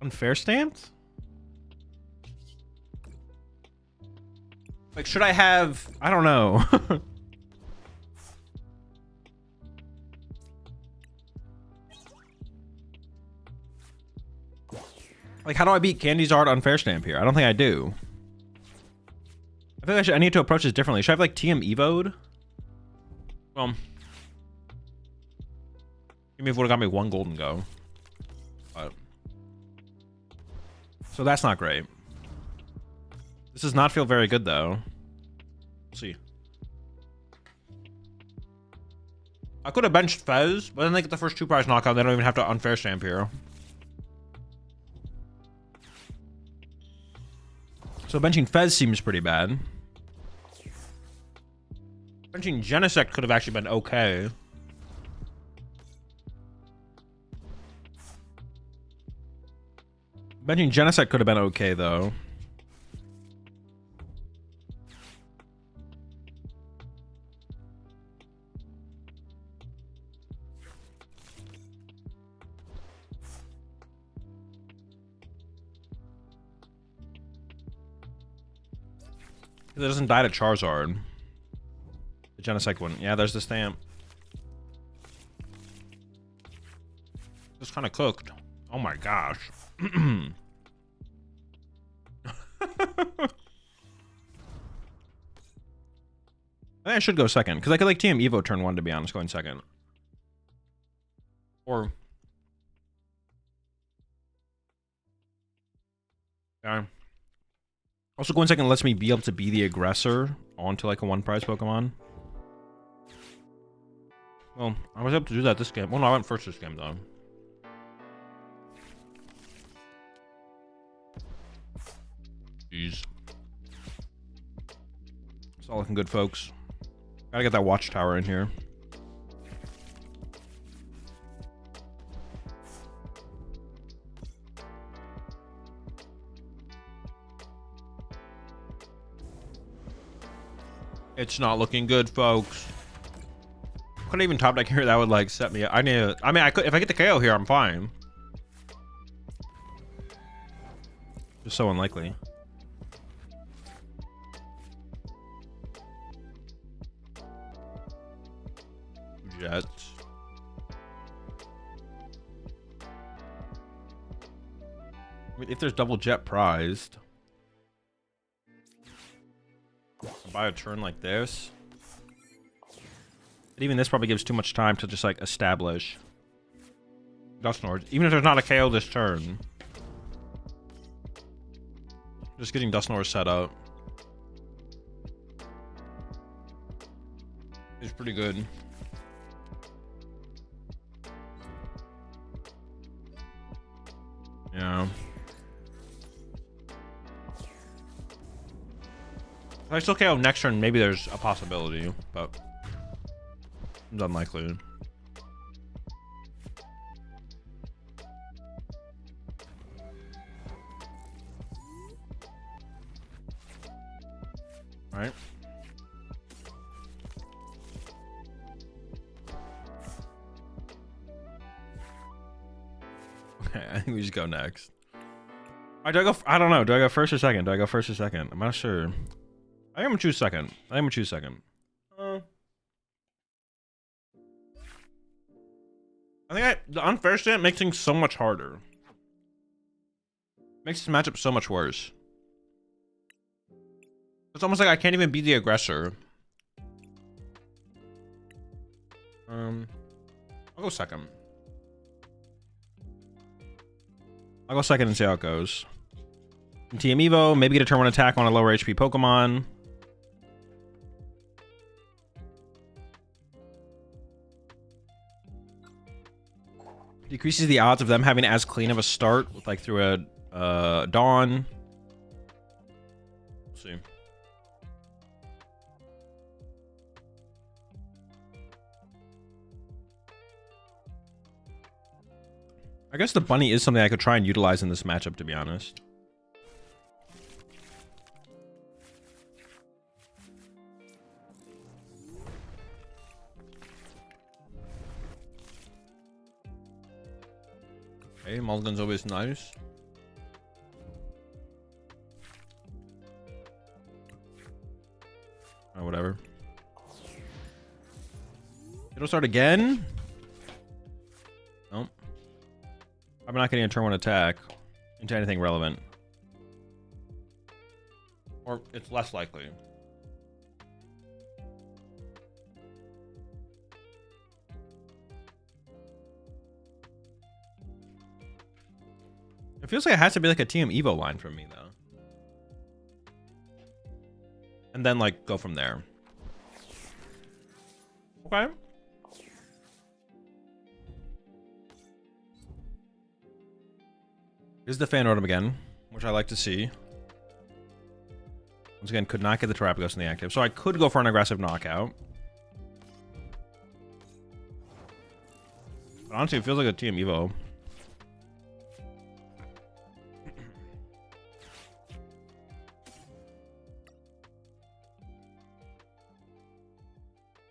unfair stamped? Like, should I have... I don't know. Like, how do I beat Candy's Art unfair stamp here? I don't think I do. I think I need to approach this differently. Should I have, like, TM Evo'd? Well... Maybe it would have got me one Gholdengo. But... So that's not great. This does not feel very good, though. We'll see. I could have benched Fez, but then they get the first 2 prize knockout. They don't even have to unfair stamp here. So benching Fez seems pretty bad. Benching Genesect could have actually been okay. Benching Genesect could have been okay, though. It doesn't die to Charizard. The Genesect one. Yeah, there's the stamp. It's kind of cooked. Oh my gosh. I think I should go second, because I could like TM Evo turn 1, to be honest, going second. Or... Yeah. Also, going second lets me be able to be the aggressor onto like a 1 prize Pokemon. Well, I was able to do that this game. Well, no, I went first this game, though. Jeez. It's all looking good, folks. Gotta get that watchtower in here. It's not looking good, folks. Couldn't even top deck here. That would like set me up. I mean, I could, if I get the KO here, I'm fine. Just so unlikely. Jets. I mean, if there's double jet prized, I'll buy a turn like this. But even this probably gives too much time to just like establish Dusknoir. Even if there's not a KO this turn. Just getting Dusknoir set up. It's pretty good. Yeah. If I still KO next turn, maybe there's a possibility, but it's unlikely. All right. Okay, I think we just go next. All right, do I go? I don't know. Do I go first or second? Do I go first or second? I'm not sure. I think I'm gonna choose second. I think I'm gonna choose second. I think the unfair stamp makes things so much harder. Makes this matchup so much worse. It's almost like I can't even be the aggressor. I'll go second. I'll go second and see how it goes. Team Evo, maybe get a turn 1 attack on a lower HP Pokemon. Decreases the odds of them having as clean of a start with like through a Dawn. We'll see. I guess the bunny is something I could try and utilize in this matchup, to be honest. Okay, Mulligan's always nice. Oh, whatever. It'll start again. Nope. I'm not getting a turn 1 attack into anything relevant. Or it's less likely. It feels like it has to be like a Team Evo line from me, though. And then, like, go from there. Okay. Here's the fan rotom again, which I like to see. Once again, could not get the Terapagos in the active, so I could go for an aggressive knockout. But honestly, it feels like a Team Evo.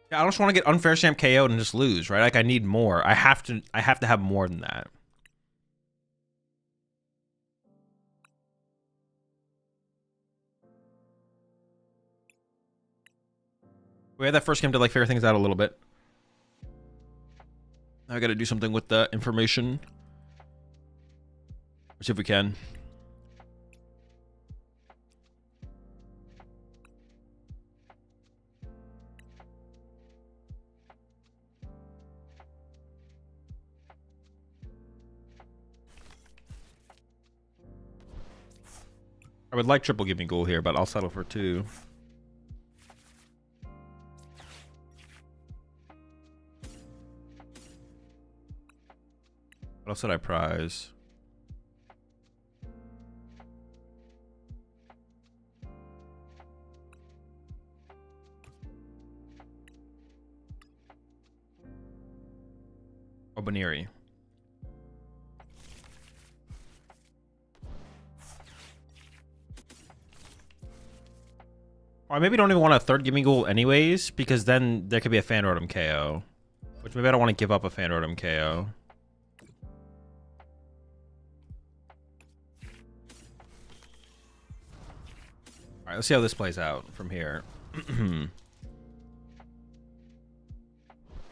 Yeah, I don't just want to get unfair stamp KO'd and just lose, right? Like I need more. I have to have more than that. We had that first game to like figure things out a little bit. Now I got to do something with the information. Let's see if we can. I would like triple give me ghoul here, but I'll settle for 2. What else did I prize? Oh, Baneri. Or maybe don't even want a third Gimme Ghoul anyways, because then there could be a Fan Rotom KO. Which maybe I don't want to give up a Fan Rotom KO. Alright, let's see how this plays out from here. Yeah,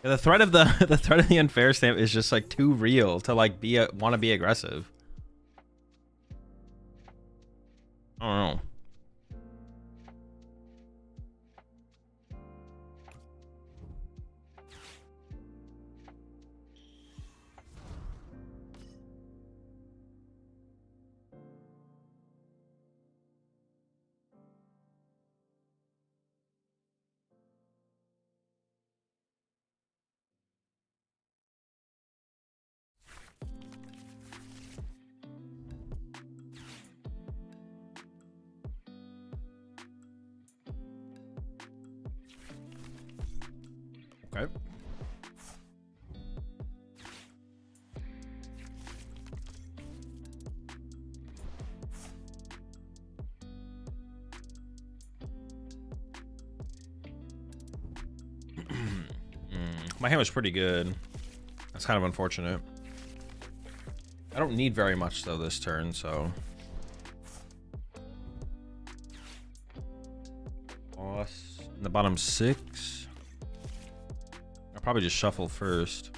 the threat of the unfair stamp is just like too real to like want to be aggressive. I don't know. My hand was pretty good. That's kind of unfortunate. I don't need very much though this turn, so. Boss in the bottom 6. I'll probably just shuffle first.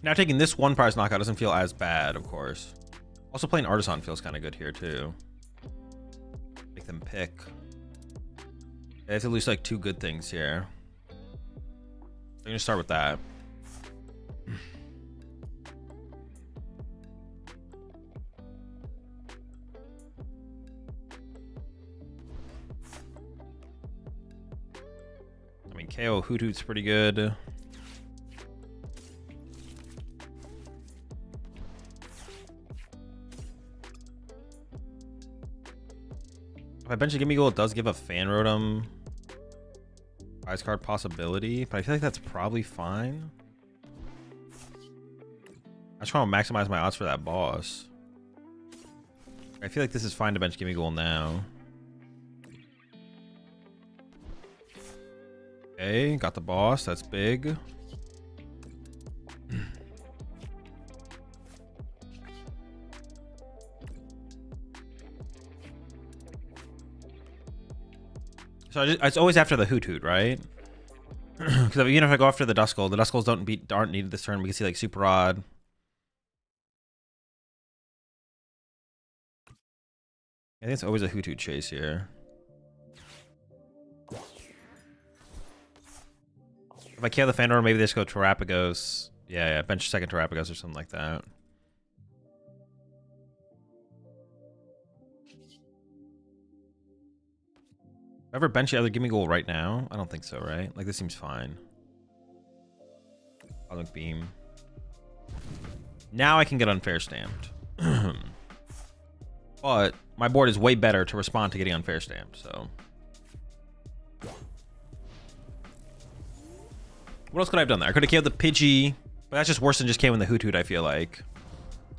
Now taking this one prize knockout doesn't feel as bad, of course. Also playing Artisan feels kind of good here too. Make them pick. They have to lose like 2 good things here. I'm gonna start with that. I mean, KO Hoot Hoot's pretty good. If I bench a Gimme Goal, it does give a Fan Rotom prize card possibility, but I feel like that's probably fine. I just want to maximize my odds for that boss. I feel like this is fine to bench Gimme Goal now. Okay, got the boss. That's big. So it's always after the Hoot Hoot, right? Because even if I go after the Duskull, the Duskulls aren't needed this turn. We can see like Super Rod. I think it's always a Hoot Hoot chase here. If I kill the Fandor, maybe they just go Terapagos. Yeah, bench second Terapagos or something like that. Ever bench the other Gimme Goal right now? I don't think so, right? Like, this seems fine. Cosmic Beam. Now I can get Unfair Stamped. But my board is way better to respond to getting Unfair Stamped, so. What else could I have done there? I could have KO'd the Pidgey, but that's just worse than just KO'ing the Hoot Hoot, I feel like.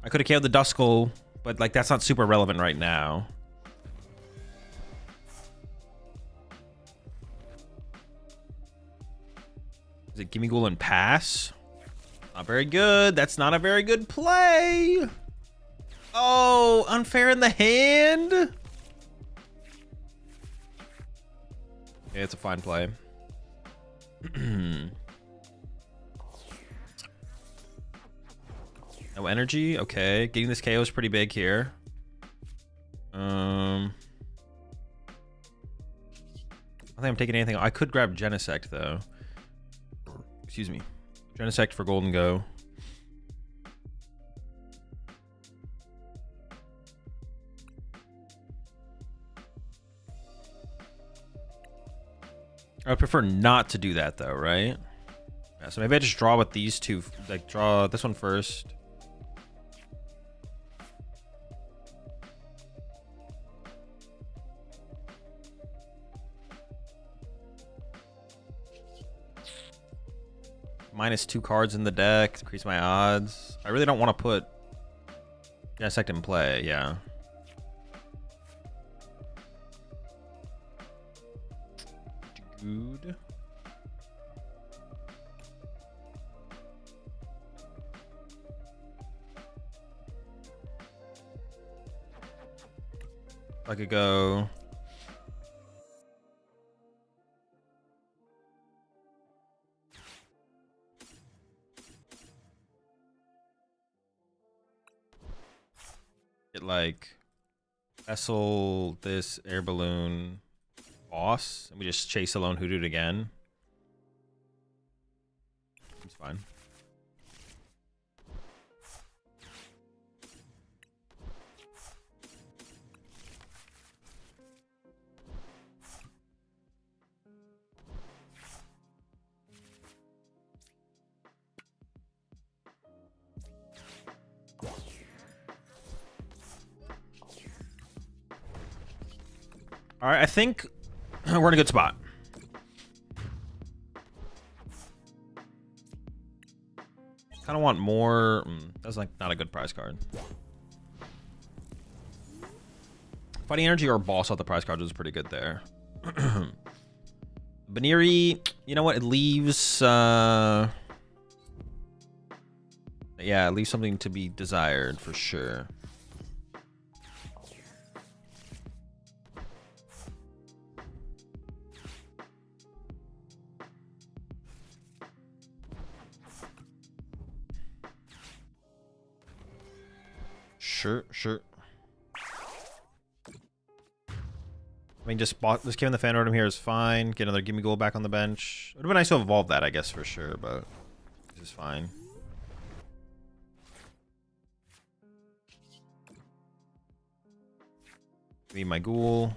I could have KO'd the Duskull, but like that's not super relevant right now. Is it Gimme Goal and pass? Not very good. That's not a very good play. Oh, unfair in the hand. Okay, it's a fine play. No energy. Okay, getting this KO is pretty big here. I don't think I'm taking anything. I could grab Genesect though. Excuse me. Genesect for Gholdengo. I would prefer not to do that though, right? Yeah, so maybe I just draw with these two, like draw this one first. -2 cards in the deck, increase my odds. I really don't want to put Genesect in play, yeah. Good. I could go get like Vessel, this Air Balloon, boss, and we just chase alone Hoot Hoot again. It's fine. All right, I think we're in a good spot. Kind of want more. That's like not a good prize card. Fighting Energy or Boss out the prize card was pretty good there. Baniri, you know what? It leaves... yeah, it leaves something to be desired for sure. Sure. I mean, just giving the fan rotom here is fine. Get another Gimme Gold back on the bench. It would have been nice to evolve that, I guess, for sure, but this is fine. Give me my Ghoul.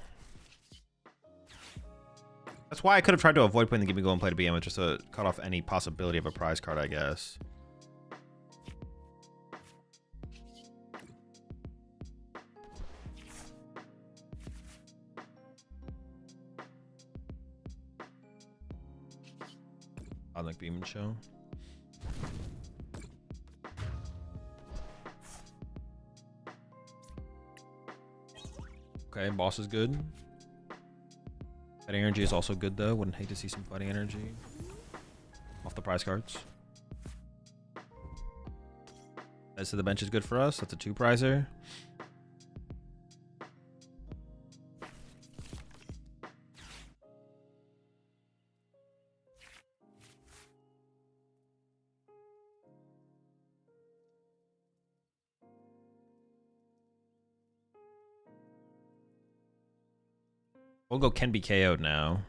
That's why I could have tried to avoid putting the Gimme Gold and play to BM, just to cut off any possibility of a prize card, I guess. Like Beam and Show. Okay, boss is good. Fighting energy is also good though. Wouldn't hate to see some fighting energy off the prize cards. As to the bench is good for us. That's a 2-prizer. Gholdengo can be KO'd now.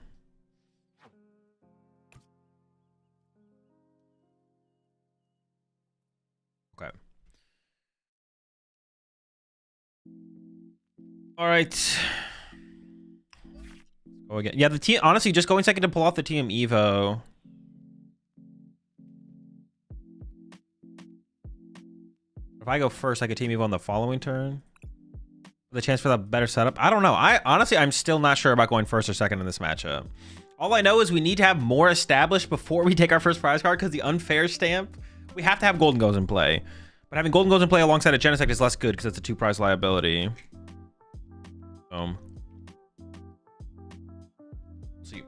Okay. All right. Go again. Yeah, the team. Honestly, just going second to pull off the team Evo. If I go first, I could team Evo on the following turn. The chance for that better setup. I don't know. I'm still not sure about going first or second in this matchup. All I know is we need to have more established before we take our first prize card, because the unfair stamp, we have to have Gholdengos in play. But having Gholdengos in play alongside a Genesect is less good because it's a 2-prize liability. See,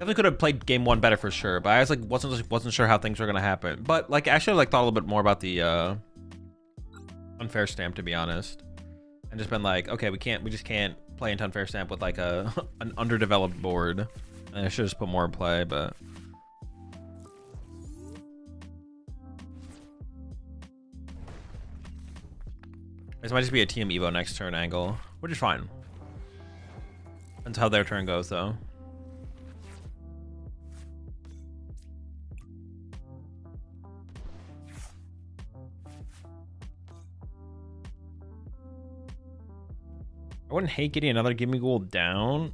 definitely could have played game 1 better for sure, but I was like wasn't sure how things were gonna happen. But like I should have like thought a little bit more about the unfair stamp, to be honest. And just been like, okay, we just can't play into unfair stamp with like an underdeveloped board. And I should just put more in play, but this might just be a team Evo next turn angle, which is fine. Depends how their turn goes though. I wouldn't hate getting another Gimme Gold down.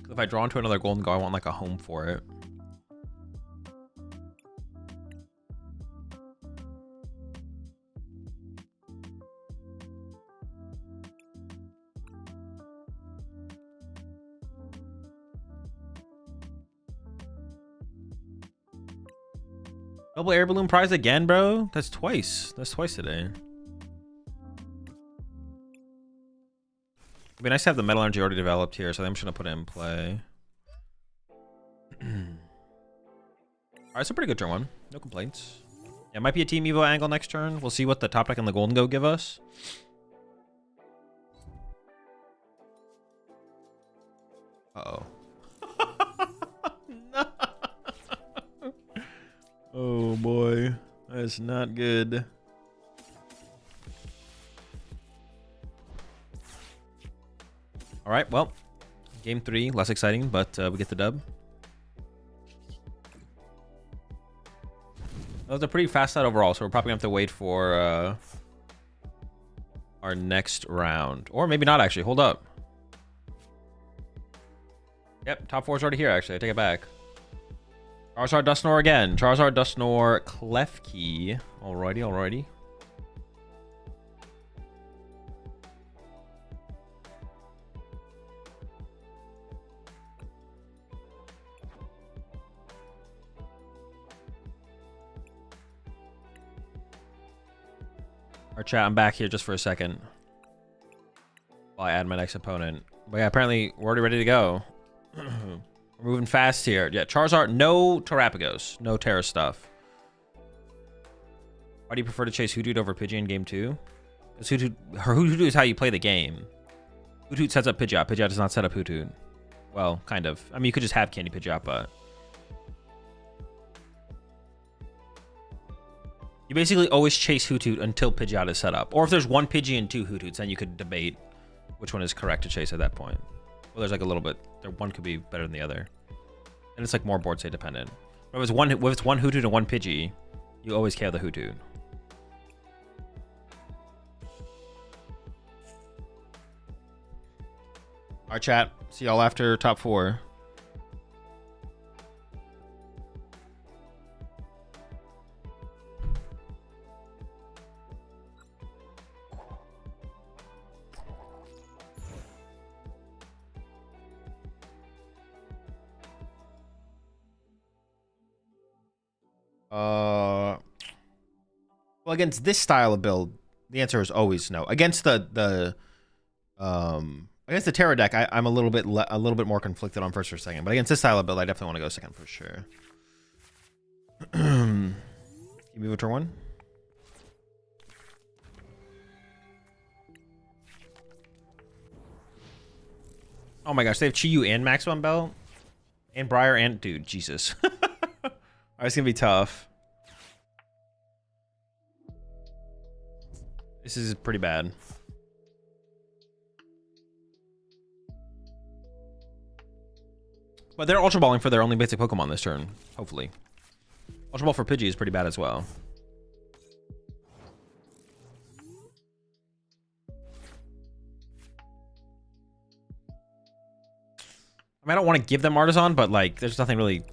If I draw into another Gholdengo, I want like a home for it. Double air balloon prize again, bro? That's twice. That's twice today. It'd be nice to have the metal energy already developed here, so I'm just gonna put it in play. Alright, it's a pretty good turn 1. No complaints. Yeah, it might be a Team Evo angle next turn. We'll see what the top deck and the Gholdengo give us. Uh-oh. No. Oh boy, that's not good. All right, well, game 3, less exciting, but we get the dub. That was a pretty fast set overall, so we're probably gonna have to wait for our next round, or maybe not actually. Hold up. Yep, top 4 is already here. Actually, I take it back. Charizard, Dusknoir again. Charizard, Dusknoir, Klefki. Alrighty. Our chat, I'm back here just for a second while I add my next opponent. But yeah, apparently we're already ready to go. We're moving fast here. Yeah, Charizard, no Terrapagos, no Terra stuff. Why do you prefer to chase Hoothoot over Pidgey in game 2? Because Hoothoot is how you play the game. Hoothoot sets up Pidgeot. Pidgeot does not set up Hoothoot. Well, kind of. I mean, you could just have Candy Pidgeot, but... You basically always chase Hoothoot until Pidgeot is set up. Or if there's one Pidgey and two Hootoots, then you could debate which one is correct to chase at that point. Well, there's like a little bit. One could be better than the other. And it's like more board state dependent. But if it's one Hoothoot and one Pidgey, you always KO the Hoothoot. Alright, chat. See y'all after top 4. Well, against this style of build, the answer is always no. Against the Terra deck, I'm a little bit more conflicted on first or second. But against this style of build, I definitely want to go second for sure. You move a turn 1. Oh my gosh, they have Chi-Yu and Maximum Belt? And Briar and... Dude, Jesus. Alright, it's gonna be tough. This is pretty bad. But they're Ultra Balling for their only basic Pokemon this turn, hopefully. Ultra Ball for Pidgey is pretty bad as well. I mean, I don't want to give them Artisan, but like, there's nothing really...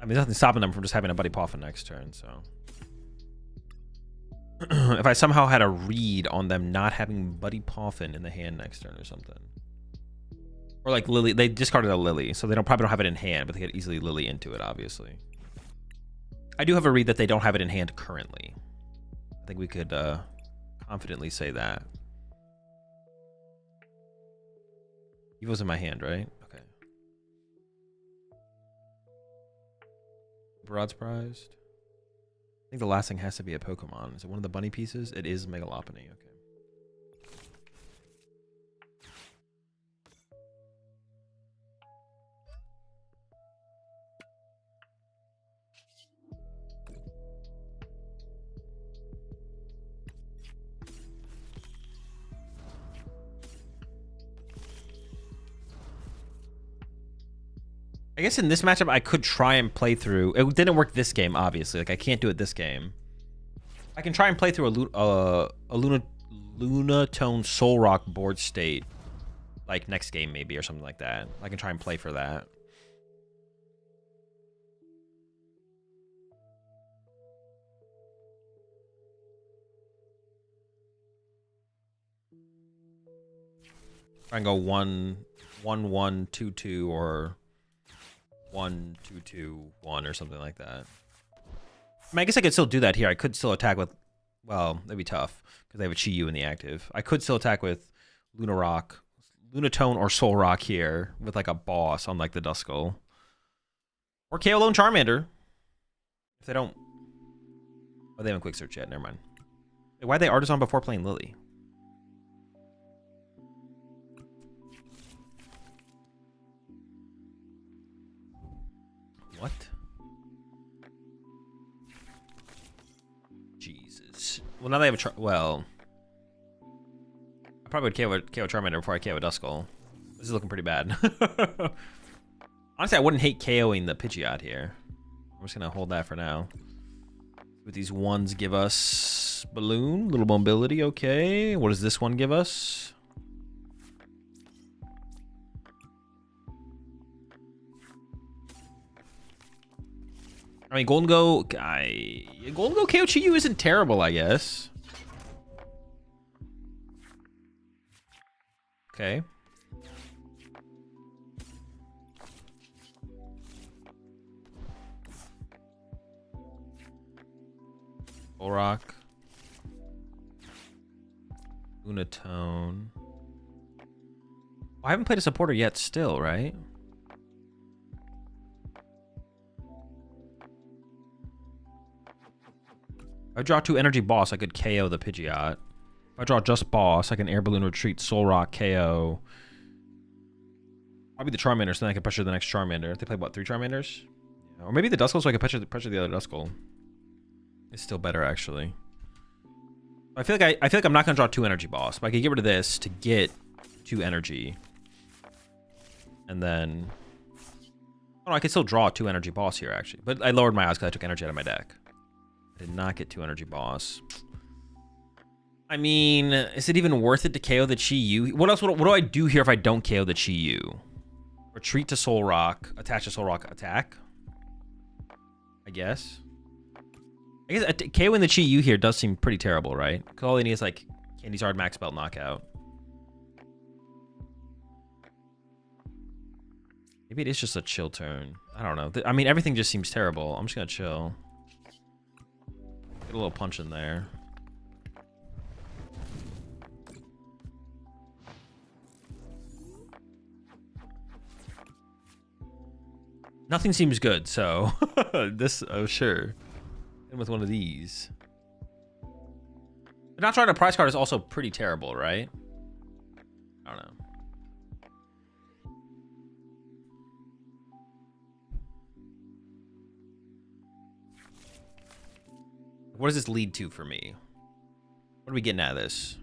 I mean, there's nothing stopping them from just having a Buddy Poffin next turn, so... If I somehow had a read on them not having Buddy Poffin in the hand next turn or something. Or like Lily, they discarded a Lily, so they probably don't have it in hand, but they could easily Lily into it, obviously. I do have a read that they don't have it in hand currently. I think we could confidently say that. Evo's in my hand, right? Okay. Broad surprised. I think the last thing has to be a Pokemon. Is it one of the bunny pieces? It is Mega Lopunny. Okay. I guess in this matchup, I could try and play through. It didn't work this game, obviously. Like, I can't do it this game. I can try and play through a Lunatone Soul Rock board state, like next game maybe, or something like that. I can try and play for that. Try and go 1-1-1-2-2 or 1-2-2-1 or something like that. I mean, I guess I could still do that here. I could still attack with, well, that'd be tough because they have a Chi-Yu in the active. I could still attack with Lunatone or Soul Rock here with like a boss on like the Duskull. Or KO Lone Charmander. If they don't... Oh, they haven't quick search yet. Never mind. Wait, why'd they Artisan before playing Lily? What? Jesus. Well, now they have a well... I probably would KO Charmander before I KO a Duskull. This is looking pretty bad. Honestly, I wouldn't hate KOing the Pidgeot here. I'm just going to hold that for now. What these ones give us? Balloon, little mobility, okay. What does this one give us? I mean, Gholdengo KO Chi-Yu isn't terrible, I guess. Okay. Full Rock. Unatone. I haven't played a supporter yet still, right? If I draw 2 energy boss, I could KO the Pidgeot. If I draw just boss, I can air balloon retreat, soul rock, KO. Probably the Charmander, so then I can pressure the next Charmander. If they play what, 3 Charmanders? Yeah. Or maybe the Duskull, so I can pressure the other Duskull. It's still better actually. I feel like I'm not gonna draw 2 energy boss, but I could get rid of this to get 2 energy. And then oh no, I could still draw 2 energy boss here actually. But I lowered my odds because I took energy out of my deck. I did not get 2 energy boss. I mean, is it even worth it to KO the Chi-Yu? What else? What do I do here if I don't KO the Chi-Yu? Retreat to Soul Rock, attach to Soul Rock, attack. I guess KOing the Chi-Yu here does seem pretty terrible, right? Because all they need is like Candy's Hard, Max Belt, Knockout. Maybe it is just a chill turn. I don't know. I mean, everything just seems terrible. I'm just gonna chill. Get a little punch in there. Nothing seems good, so this, oh sure. And with one of these. But not trying to prize card is also pretty terrible, right? I don't know. What does this lead to for me? What are we getting out of this?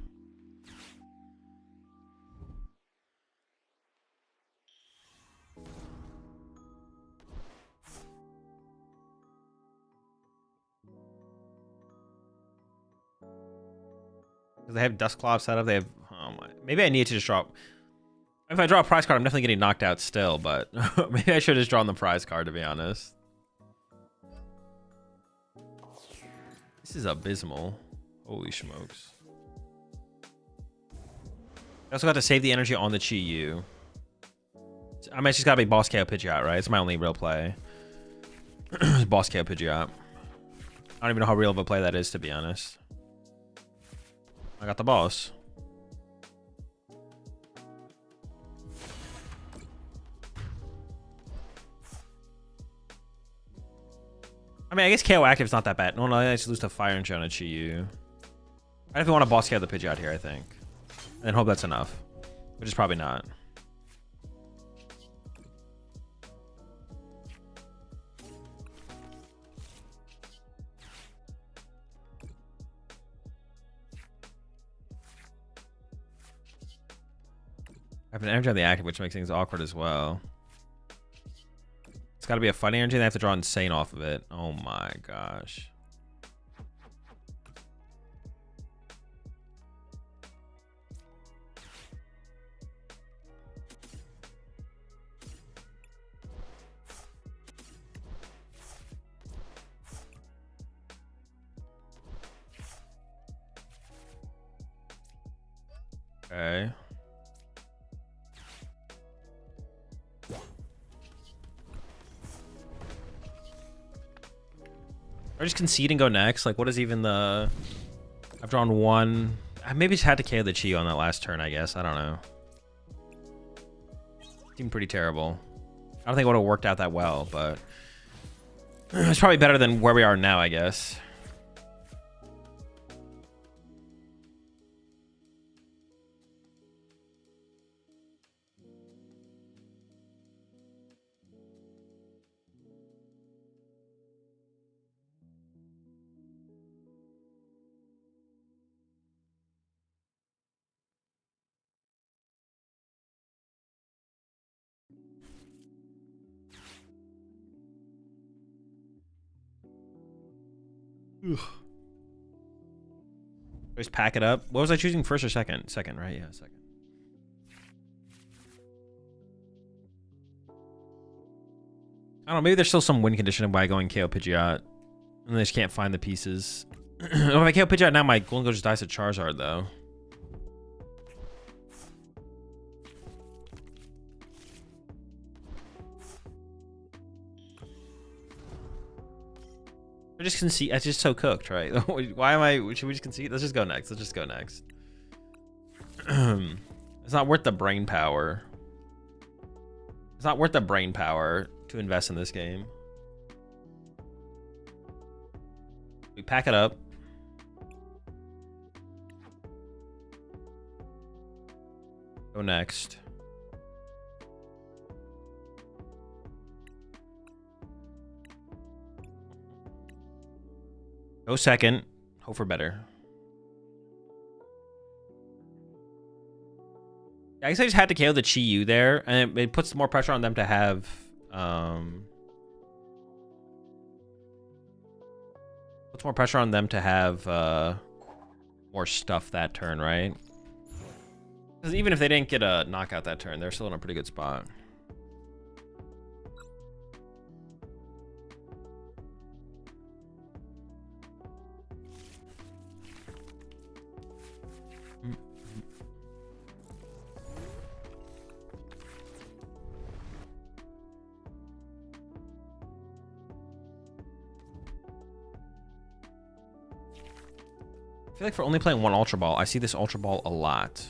Because they have Dusclops set up. They have. Oh my. Maybe I need to just draw. If I draw a prize card, I'm definitely getting knocked out still. But maybe I should have just drawn the prize card, to be honest. This is abysmal. Holy smokes. I also got to save the energy on the Chi-Yu. I mean, it's just gotta be boss KO Pidgeot, right? It's my only real play. Boss KO Pidgeot. I don't even know how real of a play that is, to be honest. I got the boss. I mean, I guess KO active is not that bad. No, I just lose to Fire and Jonah Chi-Yu. I definitely want to boss KO the Pidgeot here, I think. And then hope that's enough. Which is probably not. I have an energy on the active, which makes things awkward as well. It's got to be a fighting energy, and I have to draw insane off of it. Oh my gosh. Okay. Or just concede and go next. Like, what is even the... I've drawn one. I maybe just had to KO the Chi on that last turn, I guess. I don't know. Seemed pretty terrible. I don't think it would have worked out that well, but... It's probably better than where we are now, I guess. Ugh. Just pack it up. What was I choosing, first or second? Second, right? Yeah, second. I don't know. Maybe there's still some win condition by going KO Pidgeot, and they just can't find the pieces. If I KO Pidgeot now, my Gholdengo just dies to Charizard, though. We're just concede. It's just so cooked, right? Why am I? Should we just concede? Let's just go next. Let's just go next. It's not worth the brain power. It's not worth the brain power to invest in this game. We pack it up. Go next. Go second. Hope for better. I guess I just had to KO the Chi-Yu there, and it puts more pressure on them to have puts more pressure on them to have more stuff that turn, right? Because even if they didn't get a knockout that turn, they're still in a pretty good spot. I feel like for only playing one Ultra Ball, I see this Ultra Ball a lot.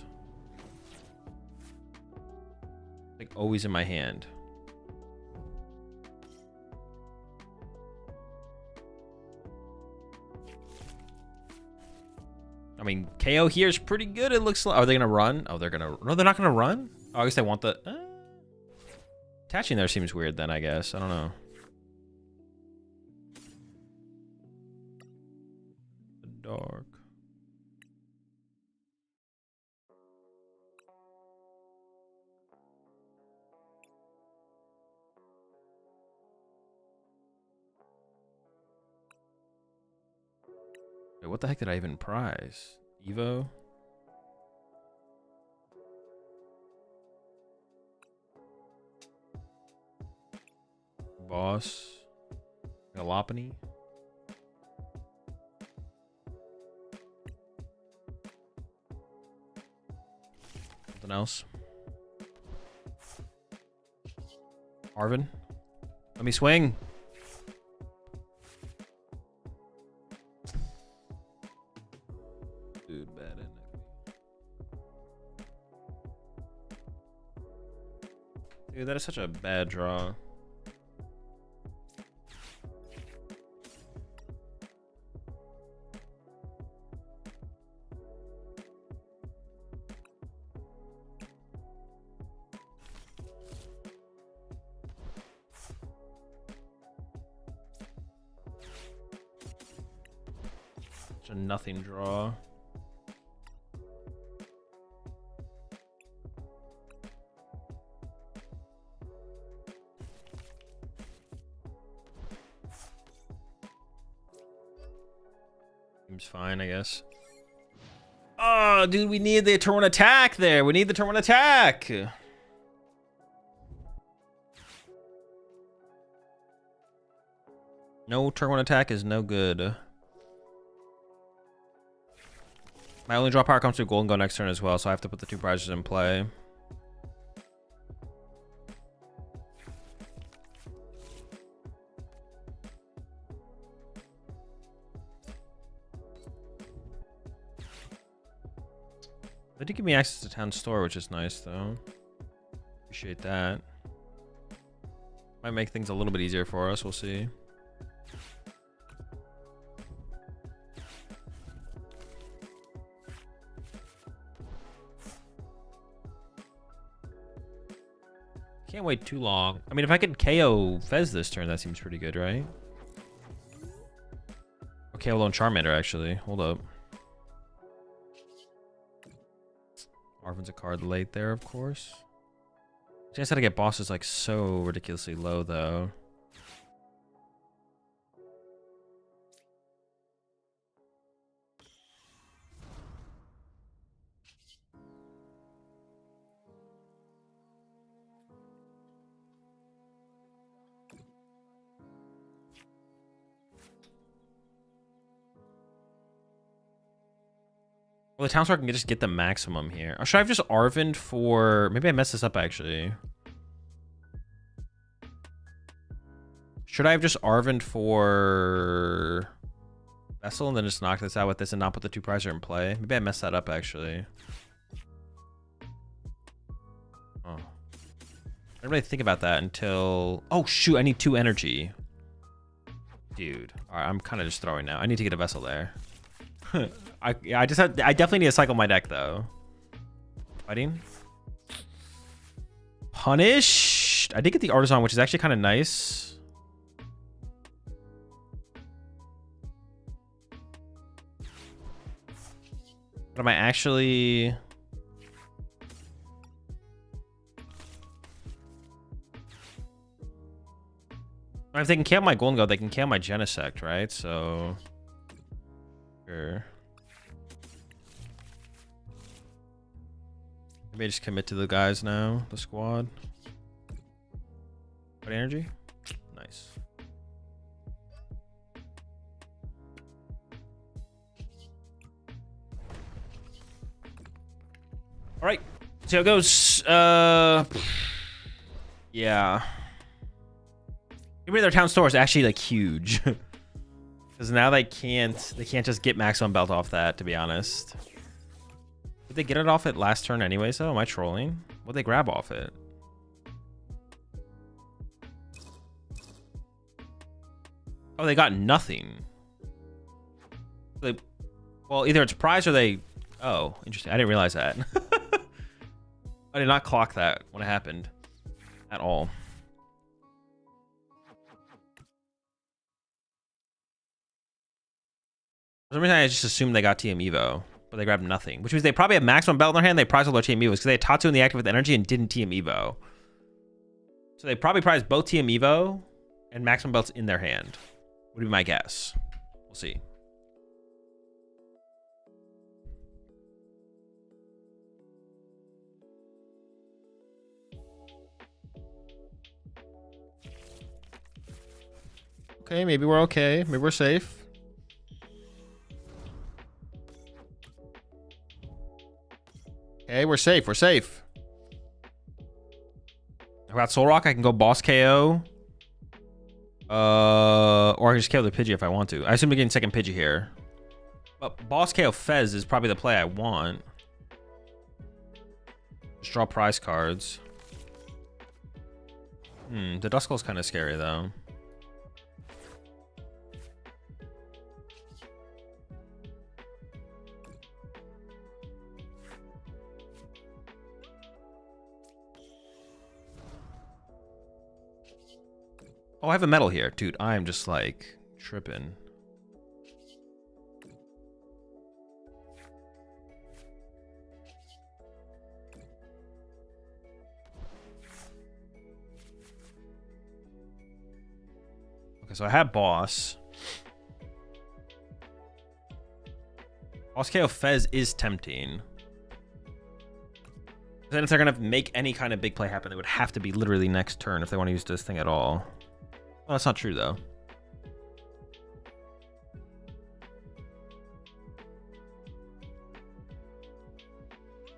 Like always in my hand. I mean, KO here is pretty good. It looks like. Are they gonna run? Oh, they're gonna. No, they're not gonna run. Oh, I guess they want the. Attaching there seems weird. Then I guess I don't know. The dark. Wait, what the heck did I even prize? Evo? Boss? Lopunny? Something else? Arvin? Let me swing! Dude, bad isn't it? Dude, that is such a bad draw. Such a nothing draw. Seems fine, I guess. Oh, dude, we need the turn one attack there. We need the turn one attack. No turn one attack is no good. My only draw power comes through Gholdengo next turn as well, so I have to put the two prizes in play. They did give me access to town store, which is nice though. Appreciate that. Might make things a little bit easier for us, we'll see. Can't wait too long. I mean, if I could KO Fez this turn, that seems pretty good, right? Or KO Lone Charmander, actually. Hold up. Arvin's a card late there, of course. Chance to get bosses like so ridiculously low, though. Well, the Townstar can just get the maximum here. Or should I have just Arvin for... Maybe I messed this up, actually. Should I have just Arvin for... Vessel and then just knock this out with this and not put the two prizer in play? Maybe I messed that up, actually. Oh. I didn't really think about that until... Oh, shoot. I need 2 energy. Dude. All right, I'm kind of just throwing now. I need to get a vessel there. I definitely need to cycle my deck, though. Fighting. Punished. I did get the Artisan, which is actually kind of nice. But am I actually... If they can KO my Gholdengo, they can KO my Genesect, right? So... Sure. Maybe I just commit to the guys now, the squad. What energy? Nice. All right, see how it goes. Yeah. Maybe their town store is actually like huge, because now they can't just get maximum belt off that. To be honest, did they get it off it last turn anyway? So am I trolling? What'd they grab off it? Oh, they got nothing. Well, either it's prize or they... Oh, interesting. I didn't realize that. I did not clock that when it happened at all. For some reason, I just assumed they got TM Evo, but they grabbed nothing, which means they probably have maximum belt in their hand. They prized all their TM Evos because they had Tatsu in the active with energy and didn't TM Evo. So they probably prized both TM Evo and maximum belts in their hand. Would be my guess. We'll see. Okay, maybe we're okay. Maybe we're safe. Okay, we're safe. We're safe. I got Soul Rock. I can go boss KO. Or I can just KO the Pidgey if I want to. I assume we're getting second Pidgey here. But boss KO Fez is probably the play I want. Just draw prize cards. The Duskull's kind of scary though. Oh, I have a medal here. Dude, I am just like tripping. Okay, so I have boss. Boss KO Fez is tempting. Then if they're going to make any kind of big play happen, it would have to be literally next turn if they want to use this thing at all. Well, that's not true, though.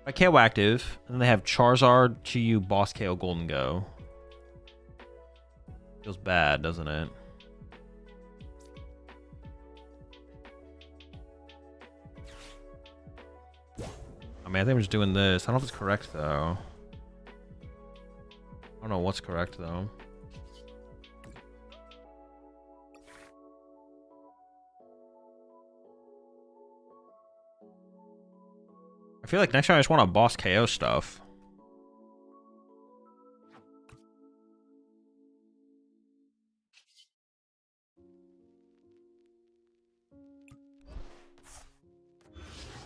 I KO active, and then they have Charizard, Chi-Yu, Boss KO, Gholdengo. Feels bad, doesn't it? I mean, I think I'm just doing this. I don't know if it's correct, though. I don't know what's correct, though. I feel like next time I just want to boss KO stuff.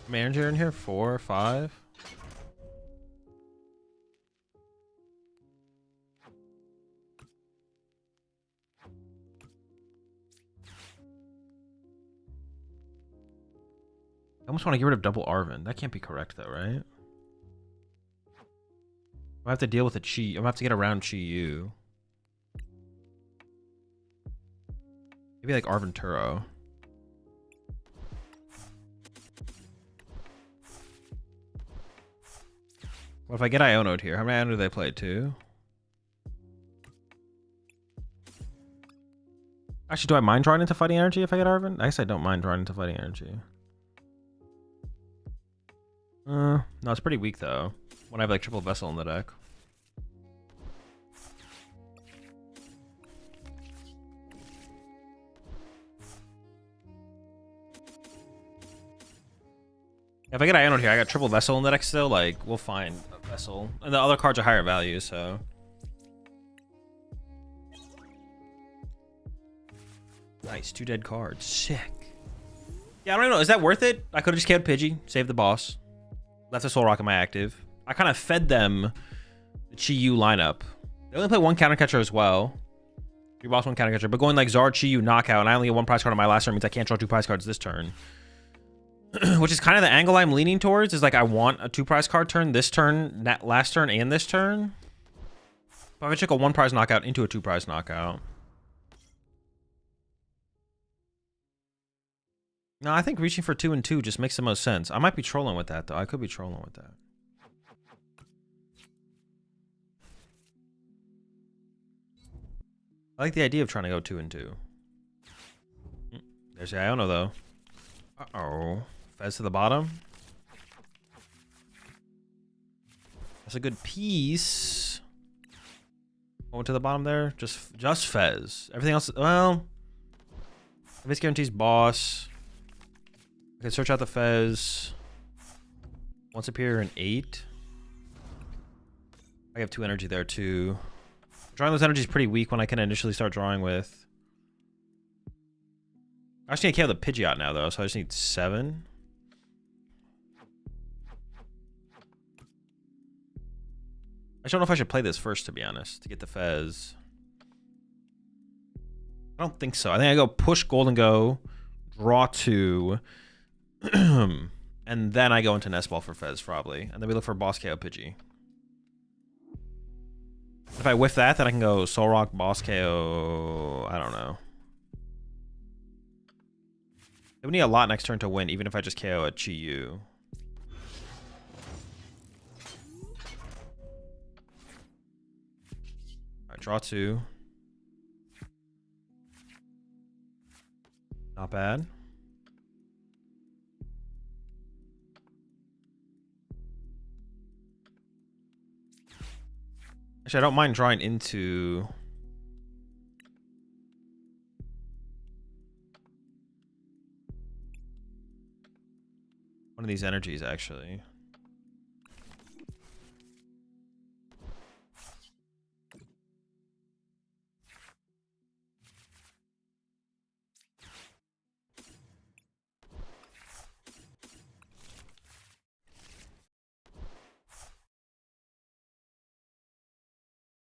Manager in here? 4 or 5? I almost want to get rid of double Arvin. That can't be correct though, right? I have to deal with a Chi. I'm gonna have to get around Chi-Yu. Maybe like Arvin Turo. What if I get Iono'd here? How many Iono do they play? 2? Actually, do I mind drawing into Fighting Energy if I get Arvin? I guess I don't mind drawing into Fighting Energy. No, it's pretty weak though. When I have like triple Vessel in the deck. If I get Ionode here, I got triple Vessel in the deck still. Like, we'll find a Vessel. And the other cards are higher value, so. Nice, 2 dead cards. Sick. Yeah, I don't know. Is that worth it? I could have just killed Pidgey, saved the boss. Left the Soul Rock in my active. I kind of fed them the Chi-Yu lineup. They only play 1 counter catcher as well. 3 boss, 1 counter catcher. But going like Zard, Chi-Yu, knockout, and I only get 1 prize card on my last turn means I can't draw 2 prize cards this turn. Which is kind of the angle I'm leaning towards, is like I want a 2 prize card turn this turn, last turn, and this turn. But if I check a 1 prize knockout into a 2 prize knockout. No, I think reaching for 2 and 2 just makes the most sense. I might be trolling with that, though. I could be trolling with that. I like the idea of trying to go 2 and 2. There's the Iono, though. Uh-oh. Fez to the bottom. That's a good piece. Going to the bottom there. Just Fez. Everything else, well... If it's guarantees boss... I can search out the Fez. Once appear in 8. I have 2 energy there too. Drawing those energies pretty weak when I can initially start drawing with. I just need to KO the Pidgeot now though, so I just need 7. I don't know if I should play this first, to be honest, to get the Fez. I don't think so. I think I go push Gholdengo, draw 2. And then I go into Nest Ball for Fez, probably. And then we look for Boss KO Pidgey. If I whiff that, then I can go Soul Rock, Boss KO... I don't know. We need a lot next turn to win, even if I just KO a Chi-Yu. Alright, draw 2. Not bad. Actually, I don't mind drawing into... one of these energies, actually.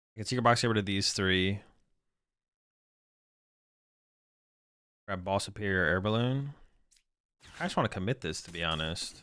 I can secret box, get rid of these 3. Grab Ball Superior Air Balloon. I just want to commit this, to be honest.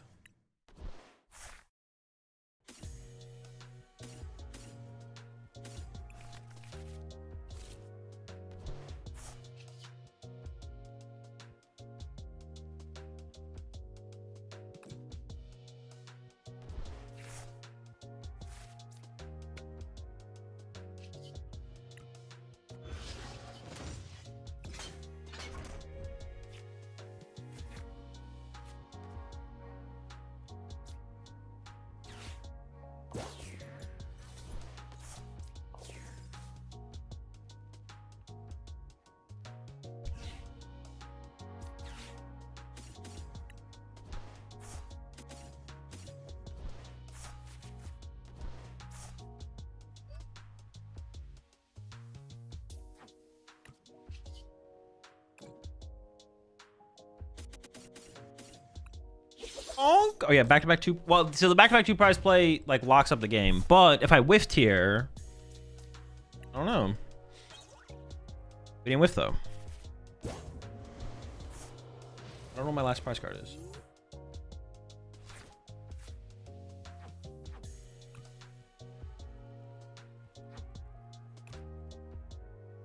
Oh yeah, back-to-back 2. Well, so the back-to-back 2 prize play like locks up the game. But if I whiffed here, I don't know. We didn't whiff though. I don't know what my last prize card is.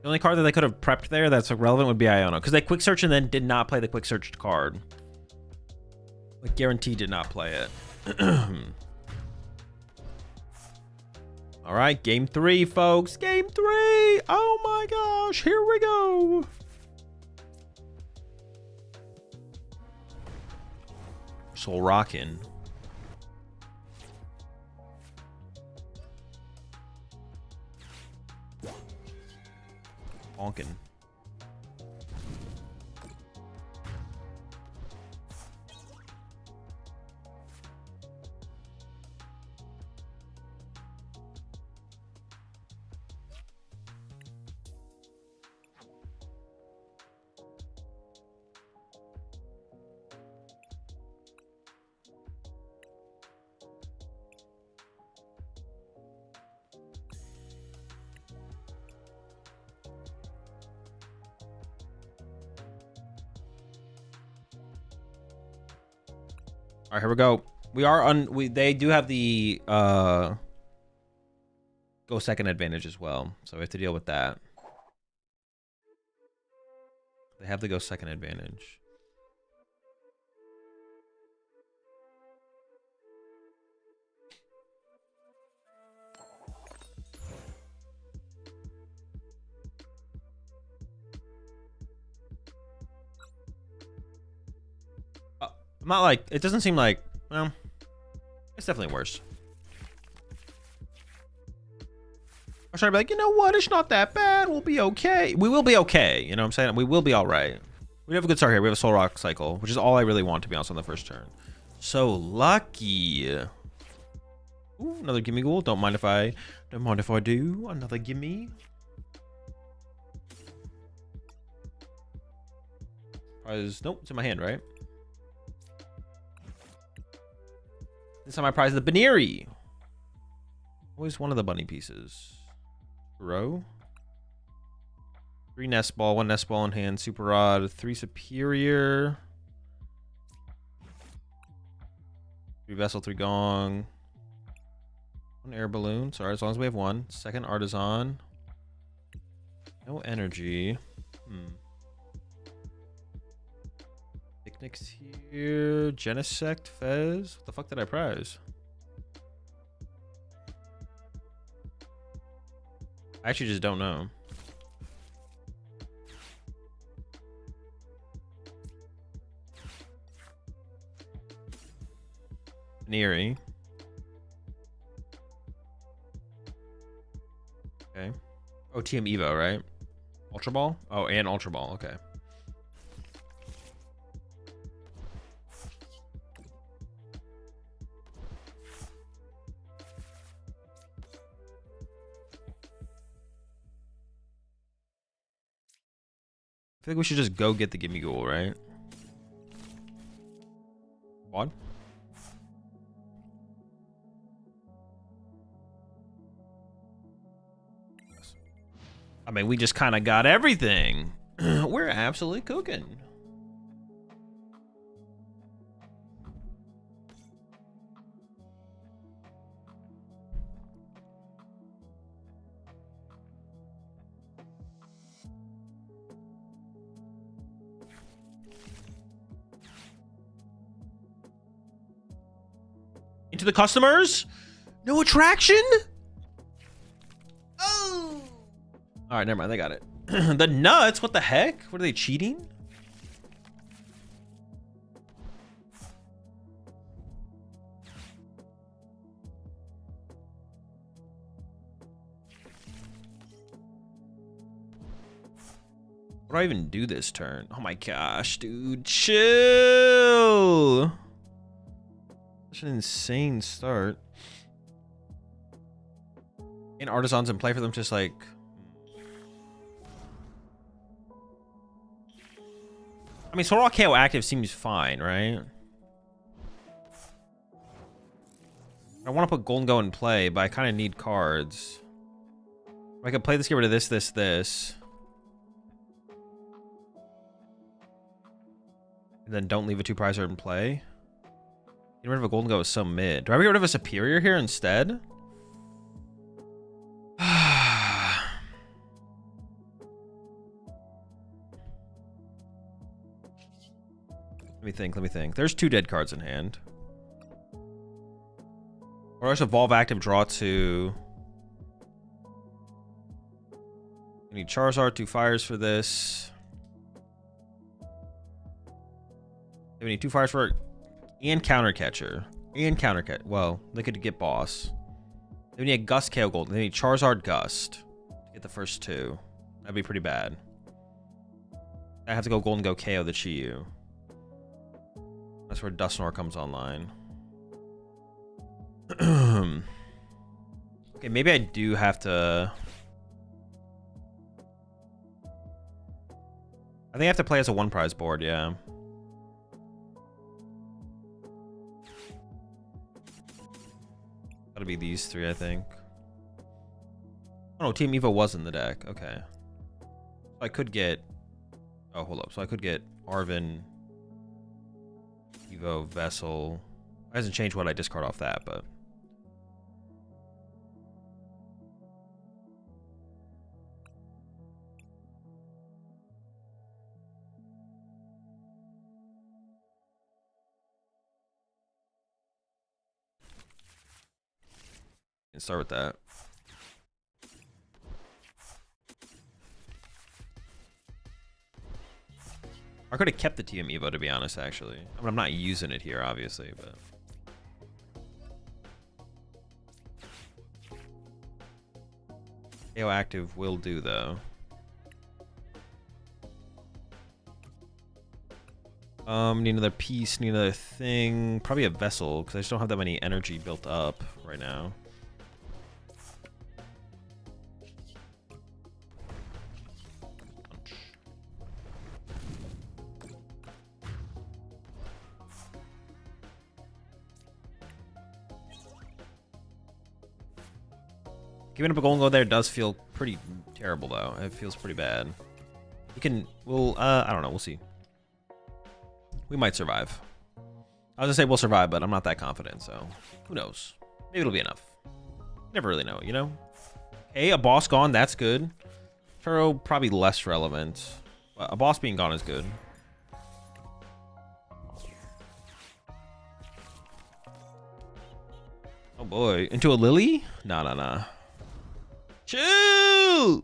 The only card that they could have prepped there that's relevant would be Iono, because they quick search and then did not play the quick searched card. Like, guaranteed did not play it. All right, game 3, folks. Game 3. Oh my gosh, here we go. Soul rockin'. Bonkin'. All right, here we go. We are on. They do have the go second advantage as well, so we have to deal with that. They have the go second advantage. I'm not like, it doesn't seem like, well, it's definitely worse. I was trying to be like, you know what? It's not that bad. We'll be okay. We will be okay. You know what I'm saying? We will be all right. We have a good start here. We have a Soul Rock cycle, which is all I really want, to be honest, on the first turn. So lucky. Ooh, another gimme ghoul. Don't mind if I do. Another gimme. Prize. Nope, it's in my hand, right? This time I prize the Baneri. Always one of the bunny pieces. Row. 3 nest ball, 1 nest ball in hand, super rod, 3 superior. 3 vessel, 3 gong. 1 air balloon. Sorry, as long as we have 1. 2nd artisan. No energy. Picnics here. Genesect, Fez. What the fuck did I prize? I actually just don't know. Neary. Okay. Oh, TM Evo, right? Ultra Ball? Oh, and Ultra Ball. Okay. I feel like we should just go get the Gimme Ghoul, right? Quad? I mean, we just kind of got everything. We're absolutely cooking. Into the customers? No attraction? Oh! Alright, never mind, they got it. The nuts? What the heck? What are they, cheating? What do I even do this turn? Oh my gosh, dude. Chill! Such an insane start. And artisans in play for them, just like... I mean, Soul Rock KO active seems fine, right? I want to put Gholdengo in play, but I kind of need cards. I could play this, get rid of this, this. And then don't leave a 2-prizer in play. Getting rid of a Gholdengo is so mid. Do I get rid of a Superior here instead? Let me think. There's 2 dead cards in hand. Or else evolve active, draw 2. I need Charizard, 2 fires for this. We need 2 fires for... And counter catcher. And counter catch. Well, they could get boss. They need a Gust KO Gold. They need Charizard Gust to get the first 2. That'd be pretty bad. I have to go Gholdengo KO the Chi-Yu. That's where Dusknoir comes online. Okay, maybe I do have to... I think I have to play as a 1-prize board, yeah. Gotta be these 3, I think. Oh no, Team Evo was in the deck. Okay. So I could get... Oh, hold up. So I could get Arven, Evo, Vessel. It hasn't changed what I discard off that, but. Can start with that. I could have kept the TM Evo, to be honest, actually. I mean, I'm not using it here, obviously, but... KO active will do, though. Need another piece, need another thing. Probably a vessel, because I just don't have that many energy built up right now. Giving up a Gholdengo there does feel pretty terrible, though. It feels pretty bad. We can, I don't know, we'll see. We might survive. I was gonna say we'll survive, but I'm not that confident, so who knows? Maybe it'll be enough. Never really know, you know? Hey, a boss gone, that's good. Turo, probably less relevant. But a boss being gone is good. Oh boy, into a Lily? Nah, nah, nah. Chill!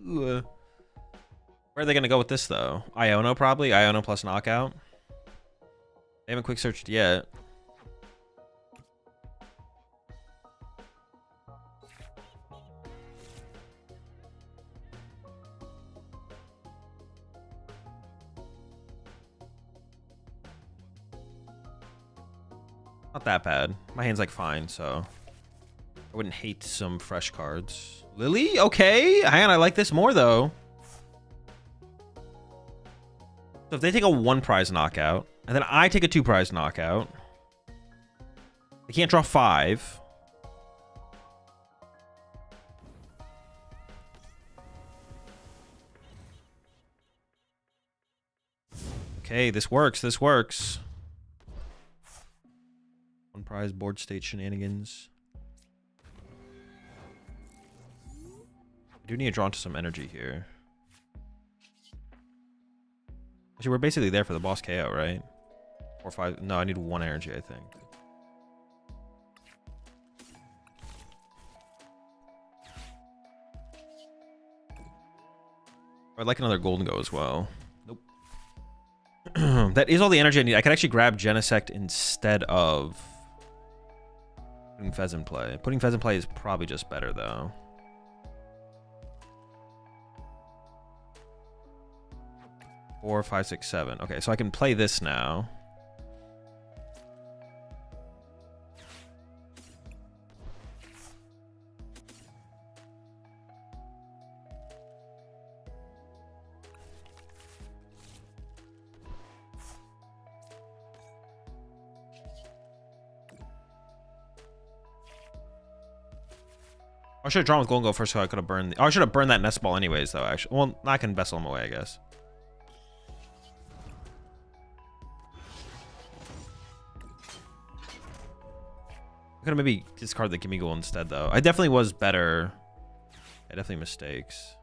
Where are they going to go with this, though? Iono, probably? Iono plus knockout? They haven't quick searched yet. Not that bad. My hand's like fine, so I wouldn't hate some fresh cards. Lily? Okay. Hang on, I like this more though. So if they take a 1-prize knockout, and then I take a 2-prize knockout, they can't draw 5. Okay, this works. This works. 1-prize board state shenanigans. I do need to draw into some energy here. Actually, we're basically there for the boss KO, right? 4 or 5. No, I need 1 energy, I think. I'd like another Gholdengo as well. Nope. That is all the energy I need. I could actually grab Genesect instead of putting Fez in play. Putting Fez in play is probably just better, though. Four, 5, 6, 7. Okay, so I can play this now. I should have drawn with Gholdengo first, so I could have burned. Oh, I should have burned that nest ball anyways, though. Actually, well, I can vessel him away, I guess. I could have maybe discarded the Gimme Ghoul instead, though. I definitely was better. Yeah, definitely mistakes.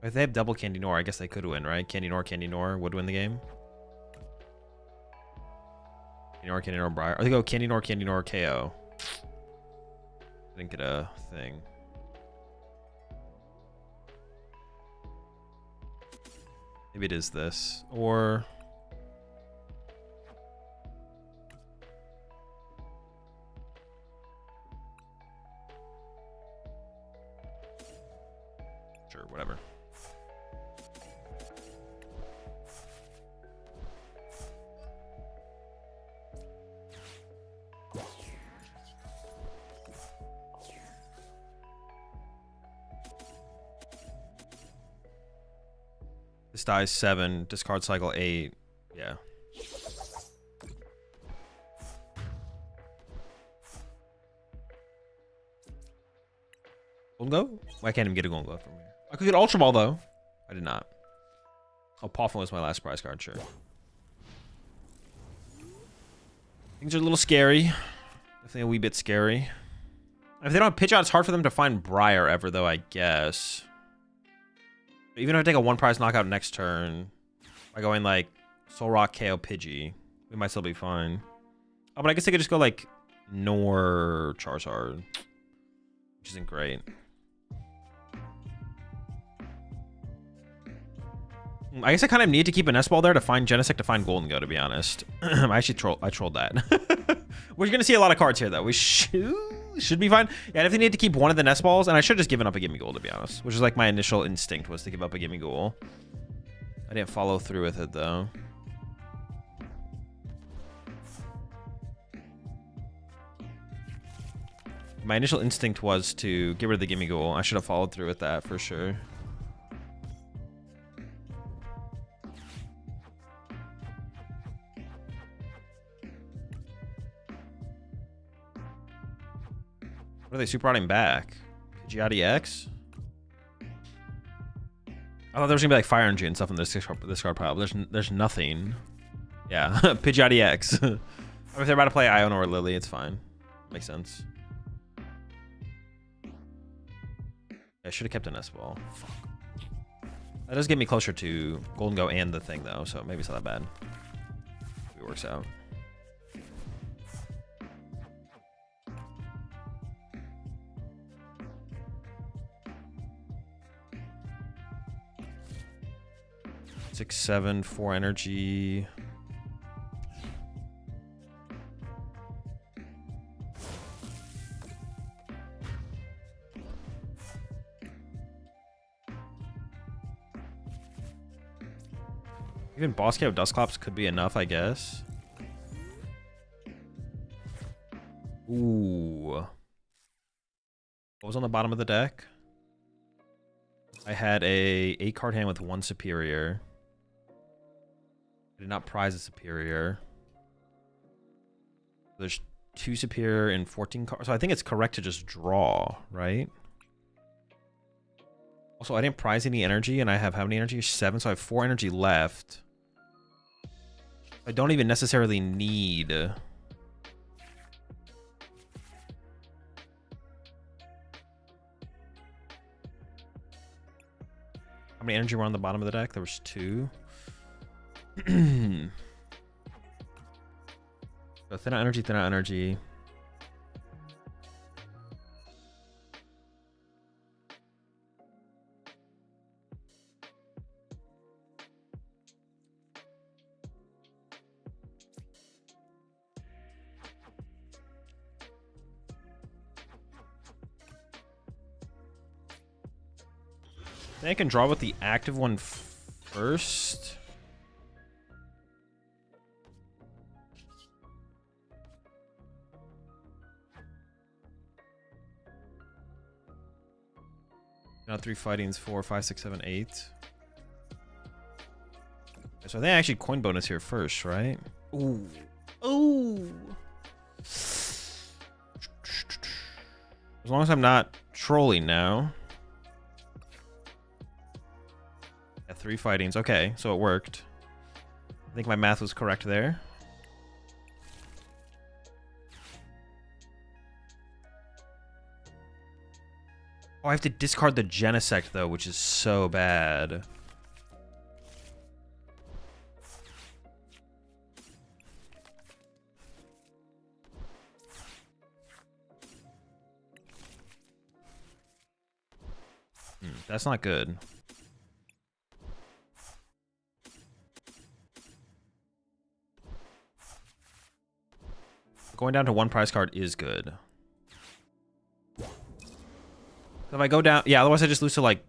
If they have double Candy Nor, I guess they could win, right? Candy Nor would win the game. Candy Nor, Briar. Or they go Candy Nor, KO. I didn't get a thing. Maybe it is this. Or... sure, whatever. This dies 7, discard cycle 8. Yeah. Gholdengo? Why can't even get a Gholdengo from here? I could get Ultra Ball though. I did not. Oh, Poffin was my last prize card, sure. Things are a little scary. Definitely a wee bit scary. If they don't have pitch out, it's hard for them to find Briar ever, though, I guess. Even if I take a one prize knockout next turn, by going like Soul Rock, KO, Pidgey, we might still be fine. Oh, but I guess they could just go like Nor Charizard, which isn't great. I guess I kind of need to keep an S-Ball there to find Genesect to find Gholdengo, to be honest. I trolled that. We're going to see a lot of cards here, though. We should be fine. Yeah, I definitely need to keep one of the Nest Balls, and I should have just given up a Gimme Ghoul, to be honest. Which is like my initial instinct was to give up a Gimme Ghoul. I didn't follow through with it, though. My initial instinct was to get rid of the Gimme Ghoul. I should have followed through with that for sure. What are they super routing back? Pidgeotty X? I thought there was gonna be like Fire Energy and stuff in this card pile, but there's nothing. Yeah, Pidgeotty X. If they're about to play Iona or Lily, it's fine. Makes sense. I should have kept an S-Ball. Fuck. That does get me closer to Gholdengo and the thing though, so maybe it's not that bad. It works out. Six, 7, 4 energy. Even Boss KO Dusclops could be enough, I guess. Ooh. What was on the bottom of the deck? I had a 8-card hand with 1 superior. I did not prize a superior. There's 2 superior and 14 cards. So I think it's correct to just draw, right? Also, I didn't prize any energy, and I have how many energy? 7, so I have 4 energy left. I don't even necessarily need... How many energy were on the bottom of the deck? There was 2. So thin out energy, thin out energy. I think I can draw with the active one first. Now 3 fightings, 4, 5, 6, 7, 8. So I think I actually coin bonus here first, right? Ooh. Ooh. As long as I'm not trolling now. Yeah, 3 fightings. Okay, so it worked. I think my math was correct there. Oh, I have to discard the Genesect, though, which is so bad. That's not good. Going down to 1 prize card is good. If I go down, yeah, otherwise I just lose to like...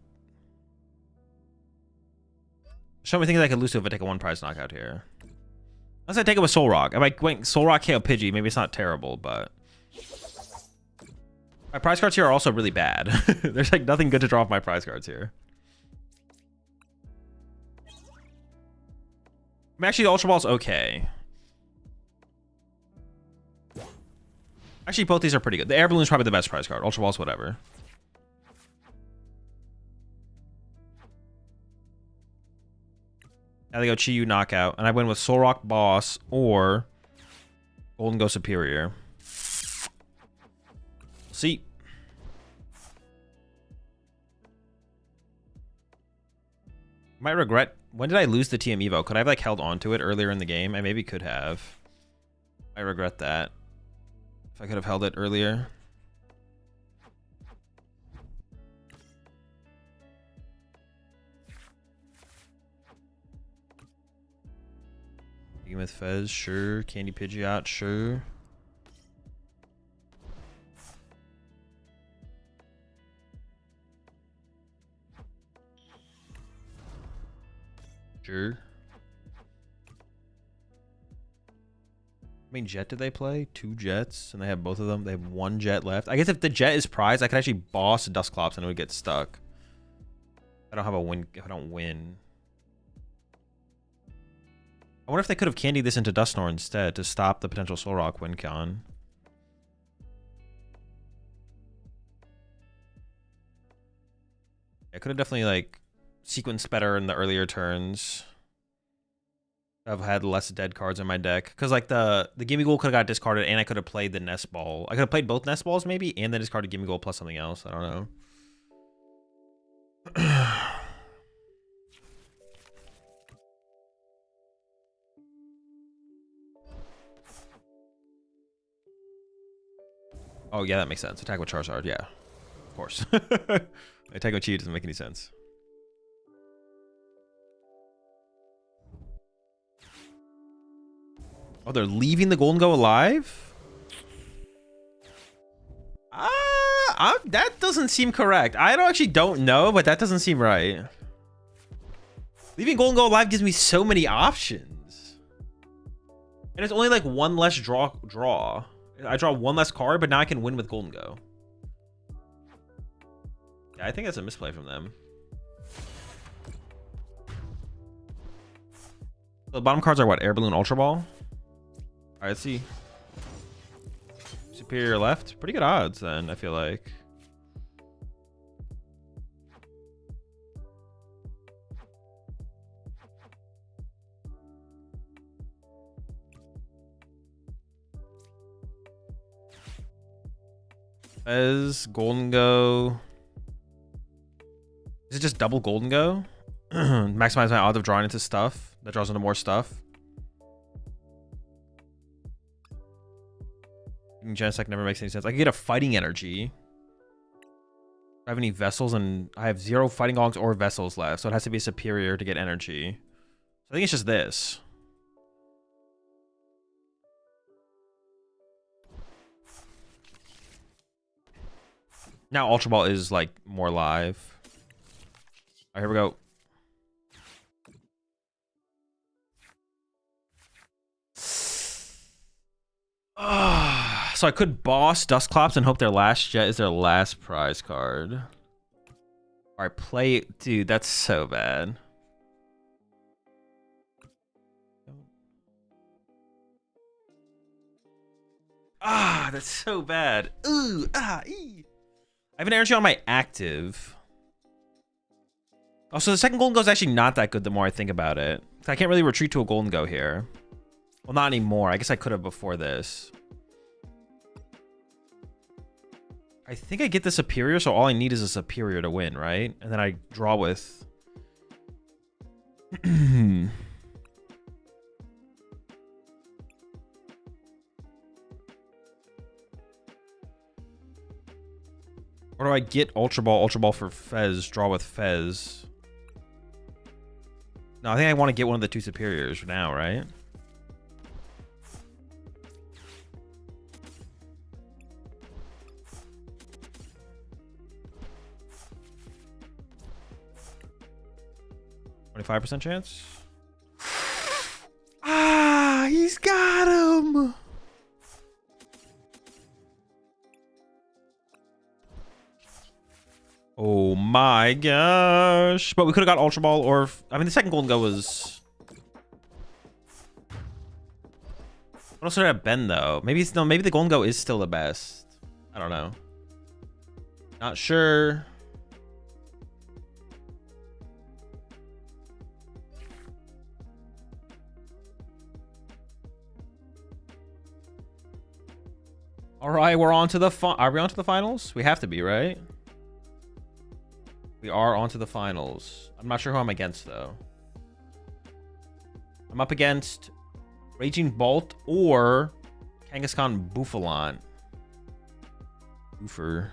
Show me things I could lose to if I take a 1 prize knockout here. Unless I take it with Soul Rock. If I went Soul Rock, KO Pidgey, maybe it's not terrible, but... My prize cards here are also really bad. There's like nothing good to draw off my prize cards here. I mean, actually, the Ultra Ball's okay. Actually, both these are pretty good. The Air Balloon's probably the best prize card. Ultra Ball's whatever. Now they go Chi-Yu knockout, and I win with Soul Rock Boss or Gholdengo Superior. See. Might regret. When did I lose the TM Evo? Could I have like held on to it earlier in the game? I maybe could have. I regret that. If I could have held it earlier. Beacon with Fez, sure. Candy Pidgeot, sure. Sure. How many jet did they play? 2 jets, and they have both of them. They have 1 jet left. I guess if the jet is prized, I could actually boss Dusclops and it would get stuck. I don't have a win. If I don't win, I wonder if they could have candied this into Dusknoir instead to stop the potential Soul Rock win con. I could have definitely like sequenced better in the earlier turns. I've had less dead cards in my deck because like the Gimmighoul could have got discarded and I could have played the Nest Ball. I could have played both Nest Balls maybe and then discarded Gimmighoul plus something else. I don't know. Oh yeah, that makes sense. Attack with Charizard, yeah, of course. Attack with Chi doesn't make any sense. Oh, they're leaving the Gholdengo alive? That doesn't seem correct. I actually don't know, but that doesn't seem right. Leaving Gholdengo alive gives me so many options. And it's only like 1 less draw. I draw 1 less card, but now I can win with Gholdengo. Yeah, I think that's a misplay from them. So the bottom cards are what? Air Balloon, Ultra Ball? Alright, let's see. Superior left. Pretty good odds then, I feel like. As Gholdengo. Is it just double Gholdengo? Maximize my odds of drawing into stuff. That draws into more stuff. Genesect never makes any sense. I can get a fighting energy. I have any vessels, and I have 0 fighting gongs or vessels left, so it has to be superior to get energy. So I think it's just this. Now Ultra Ball is like more live. All right, here we go. So I could boss Dusclops and hope their last jet is their last prize card. All right, play. Dude, that's so bad. That's so bad. Ooh, ee. I have an energy on my active. Oh, so the second Gholdengo is actually not that good the more I think about it. I can't really retreat to a Gholdengo here. Well, not anymore. I guess I could have before this. I think I get the superior, so all I need is a superior to win, right? And then I draw with... Or do I get Ultra Ball for Fez, draw with Fez? No, I think I want to get one of the 2 superiors now, right? %chance. He's got him. Oh my gosh. But we could have got Ultra Ball or... I mean, the second Gholdengo was... What else did I have been, though? Maybe it's... No, maybe the Gholdengo is still the best. I don't know. Not sure. All right, we're on to the are we on to the finals? We have to be, right? We are on to the finals. I'm not sure who I'm against, though. I'm up against Raging Bolt or Kangaskhan Bouffalon. Boofer.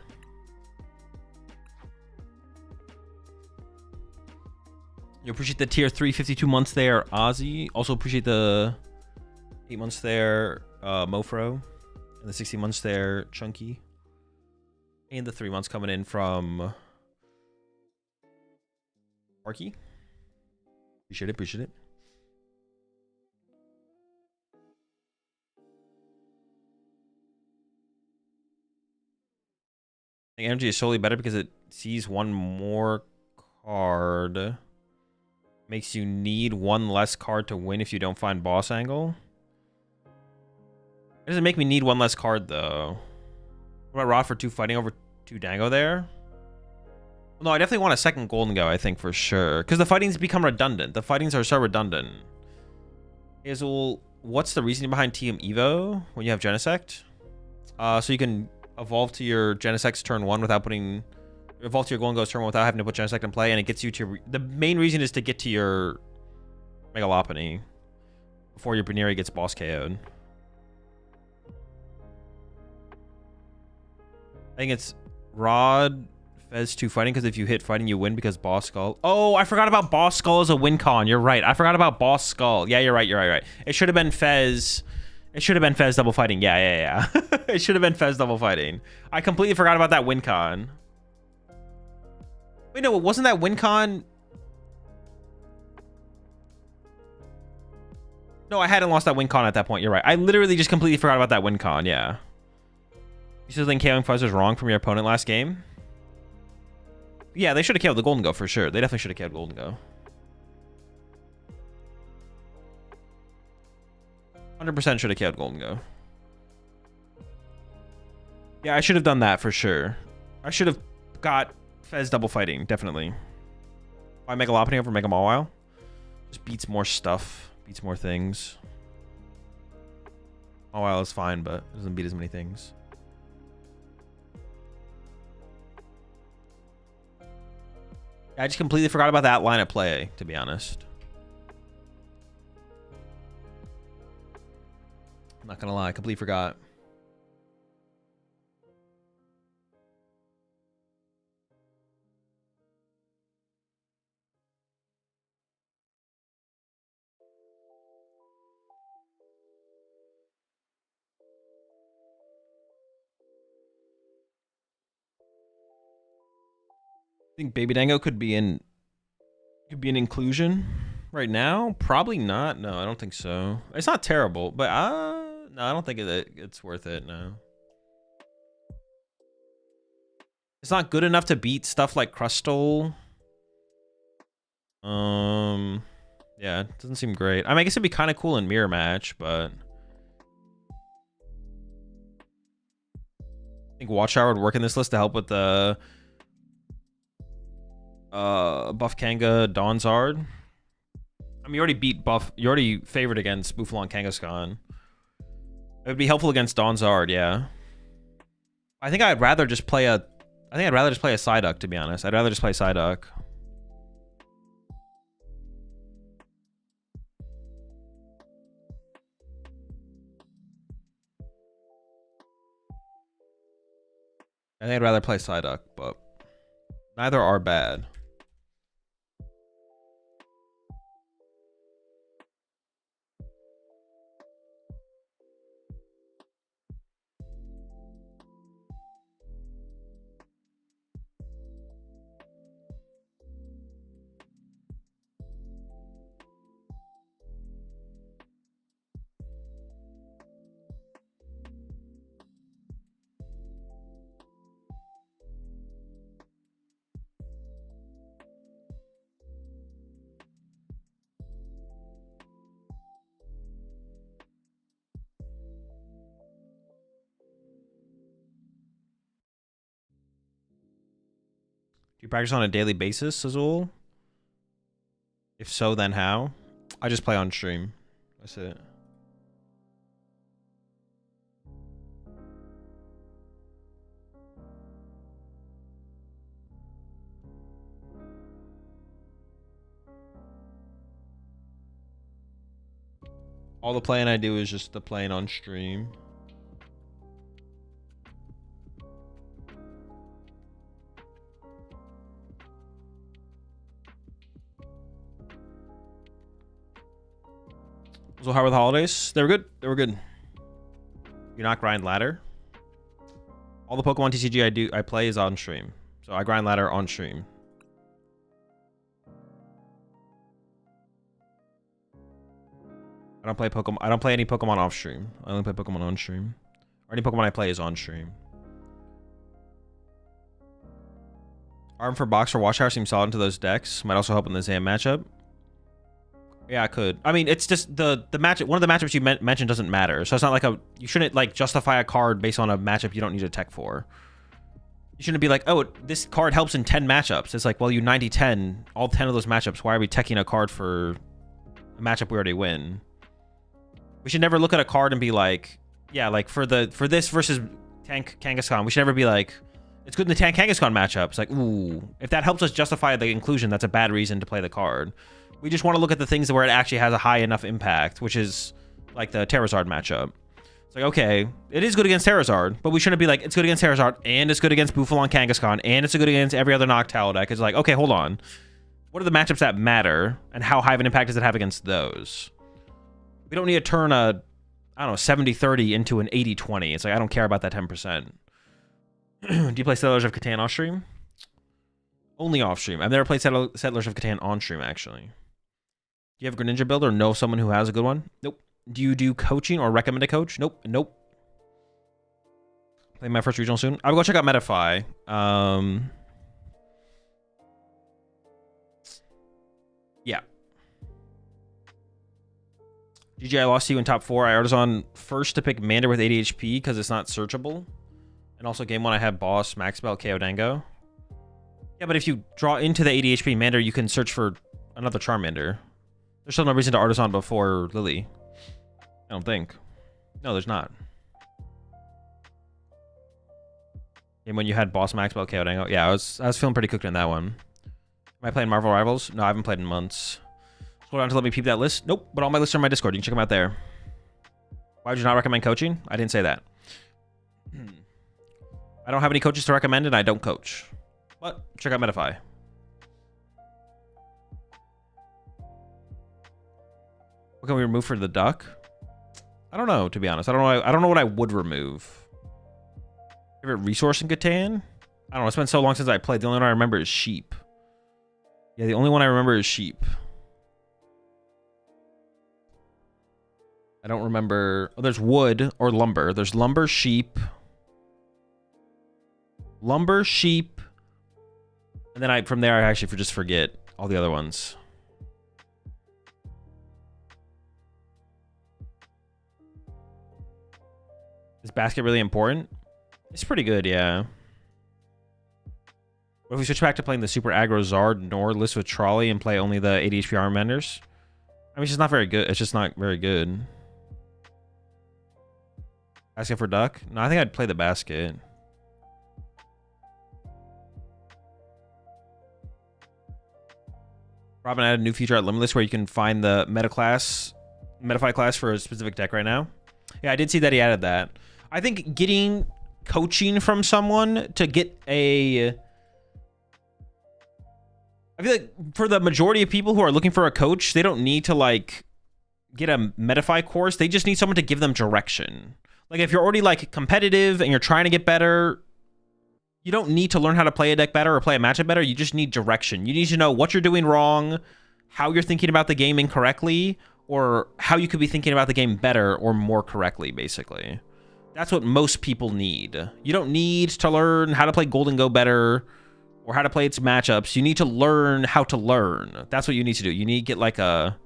You appreciate the tier 3 52 months there, Ozzy. Also appreciate the 8 months there, Mofro. And the 60 months there, Chunky. And the 3 months coming in from Marky. Appreciate it, appreciate it. The energy is solely better because it sees one more card. Makes you need one less card to win if you don't find boss angle. It doesn't make me need one less card, though. What about Rod for 2 fighting over 2 Dango there? No, I definitely want a second Gholdengo, I think, for sure. Because the fightings become redundant. The fightings are so redundant. Azul, what's the reasoning behind TM Evo when you have Genesect? So you can evolve to your Genesect turn 1 without putting... Evolve to your Gholdengo's turn 1 without having to put Genesect in play, and it gets you to... The main reason is to get to your Mega Lopunny before your Baneri gets boss KO'd. I think it's Rod, Fez 2 fighting, because if you hit fighting, you win because Boss Skull. Oh, I forgot about Boss Skull as a win con. You're right. I forgot about Boss Skull. Yeah, you're right. You're right. It should have been Fez. It should have been Fez double fighting. Yeah. It should have been Fez double fighting. I completely forgot about that win con. Wait, no, wasn't that win con? No, I hadn't lost that win con at that point. You're right. I literally just completely forgot about that win con. Yeah. You still think KOing Fuzz was wrong from your opponent last game? Yeah, they should have killed the Gholdengo for sure. They definitely should have killed Gholdengo. 100% should have killed Gholdengo. Yeah, I should have done that for sure. I should have got Fez double fighting, definitely. Why Mega Lopunny over Mega Mawile? Just beats more stuff, beats more things. Mawile is fine, but it doesn't beat as many things. I just completely forgot about that line of play, to be honest. I'm not gonna lie, I completely forgot. I think Baby Dango could be an inclusion right now. Probably not. No, I don't think so. It's not terrible, but no, I don't think it's worth it. No, it's not good enough to beat stuff like Crustle. Yeah, it doesn't seem great. I mean, I guess it'd be kind of cool in Mirror Match, but I think Watchtower would work in this list to help with the Buff Kanga Donzard. I mean, you already beat Buff. You already favored against Bouffalon Kangaskhan. It would be helpful against Donzard, yeah. I think I'd rather just play a... I think I'd rather just play a Psyduck, to be honest. I'd rather just play Psyduck. I think I'd rather play Psyduck, but neither are bad. Do you practice on a daily basis, Azul? If so, then how? I just play on stream. That's it. All the playing I do is just the playing on stream. So how were the holidays? They were good. They were good. You not grind ladder? All the Pokemon TCG I play is on stream. So I grind ladder on stream. I don't play any Pokemon off stream. I only play Pokemon on stream. Or any Pokemon I play is on stream. Arm for box for Watchtower seems solid into those decks. Might also help in the Zam matchup. Yeah, I could. I mean, it's just the matchup. One of the matchups you mentioned doesn't matter. So it's not like you shouldn't like justify a card based on a matchup you don't need a tech for. You shouldn't be like, oh, this card helps in 10 matchups. It's like, well, you 90-10, all 10 of those matchups. Why are we teching a card for a matchup we already win? We should never look at a card and be like, yeah, like for this versus Kangaskhan, we should never be like, it's good in the Kangaskhan matchup. It's like, ooh, if that helps us justify the inclusion, that's a bad reason to play the card. We just want to look at the things where it actually has a high enough impact, which is like the Terrazard matchup. It's like, okay, it is good against Terrazard, but we shouldn't be like, it's good against Terrazard, and it's good against Bufalon Kangaskhan, and it's good against every other Noctowl deck. It's like, okay, hold on. What are the matchups that matter, and how high of an impact does it have against those? We don't need to turn a, I don't know, 70-30 into an 80-20. It's like, I don't care about that 10%. Do you play Settlers of Catan off stream? Only off stream. I've never played Settlers of Catan on stream, actually. Do you have a Greninja build or know someone who has a good one? Nope. Do you do coaching or recommend a coach? Nope. Nope. Playing my first regional soon. I'll go check out Metafy. Yeah. GG, I lost to you in top 4. I was on first to pick Mander with 80 HP because it's not searchable. And also game 1 I had Boss, Max Belt, Gholdengo. Yeah, but if you draw into the 80 HP Mander, you can search for another Charmander. There's still no reason to Artisan before Lily. I don't think. No, there's not. And when you had Boss, Max Belt, Gholdengo. Yeah, I was feeling pretty cooked in that one. Am I playing Marvel Rivals? No, I haven't played in months. Scroll down to let me peep that list. Nope, but all my lists are in my Discord. You can check them out there. Why would you not recommend coaching? I didn't say that. I don't have any coaches to recommend, and I don't coach. But check out Metafy. What can we remove for the duck? I don't know, to be honest. I don't know what I would remove. Favorite resource in Catan? I don't know. It's been so long since I played. The only one I remember is sheep. Yeah, the only one I remember is sheep. I don't remember. Oh, there's wood or lumber. There's lumber, sheep. Lumber, sheep. And then from there, I actually just forget all the other ones. Is basket really important? It's pretty good, yeah. What if we switch back to playing the Super Aggro Zard Nor list with Trolley and play only the 80 HP Arm Benders? I mean, it's just not very good. It's just not very good. Basket for duck? No, I think I'd play the basket. Robin added a new feature at Limitless where you can find the Metafy class for a specific deck right now. Yeah, I did see that he added that. I think getting coaching from someone to get a... I feel like for the majority of people who are looking for a coach, they don't need to like get a Metafy course. They just need someone to give them direction. Like if you're already like competitive and you're trying to get better, you don't need to learn how to play a deck better or play a matchup better. You just need direction. You need to know what you're doing wrong, how you're thinking about the game incorrectly, or how you could be thinking about the game better or more correctly, basically. That's what most people need. You don't need to learn how to play Gholdengo better or how to play its matchups. You need to learn how to learn. That's what you need to do. You need to get like a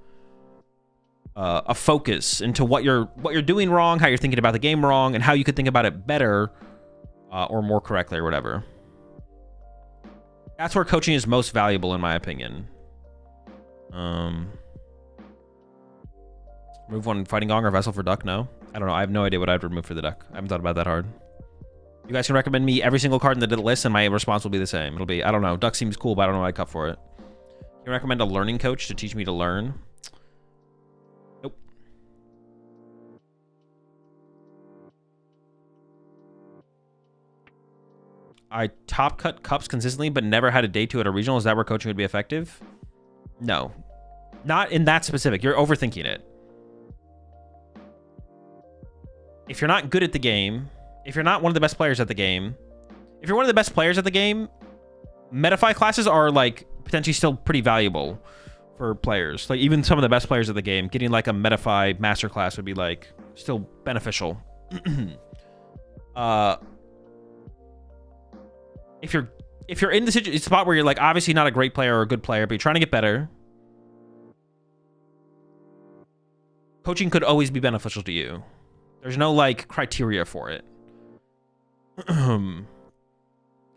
focus into what you're doing wrong, how you're thinking about the game wrong, and how you could think about it better or more correctly or whatever. That's where coaching is most valuable, in my opinion. Remove one Fighting Gong or Vessel for duck? No. I don't know. I have no idea what I'd remove for the duck. I haven't thought about that hard. You guys can recommend me every single card in the list, and my response will be the same. It'll be, I don't know. Duck seems cool, but I don't know what I'd cut for it. You recommend a learning coach to teach me to learn? Nope. I top cut cups consistently, but never had a day two at a regional. Is that where coaching would be effective? No, not in that specific. You're overthinking it. If you're not good at the game, if you're not one of the best players at the game, if you're one of the best players at the game, Metafy classes are like potentially still pretty valuable for players. Like even some of the best players of the game, getting like a Metafy master class would be like still beneficial. If you're in the spot where you're like obviously not a great player or a good player, but you're trying to get better, coaching could always be beneficial to you. There's no like criteria for it.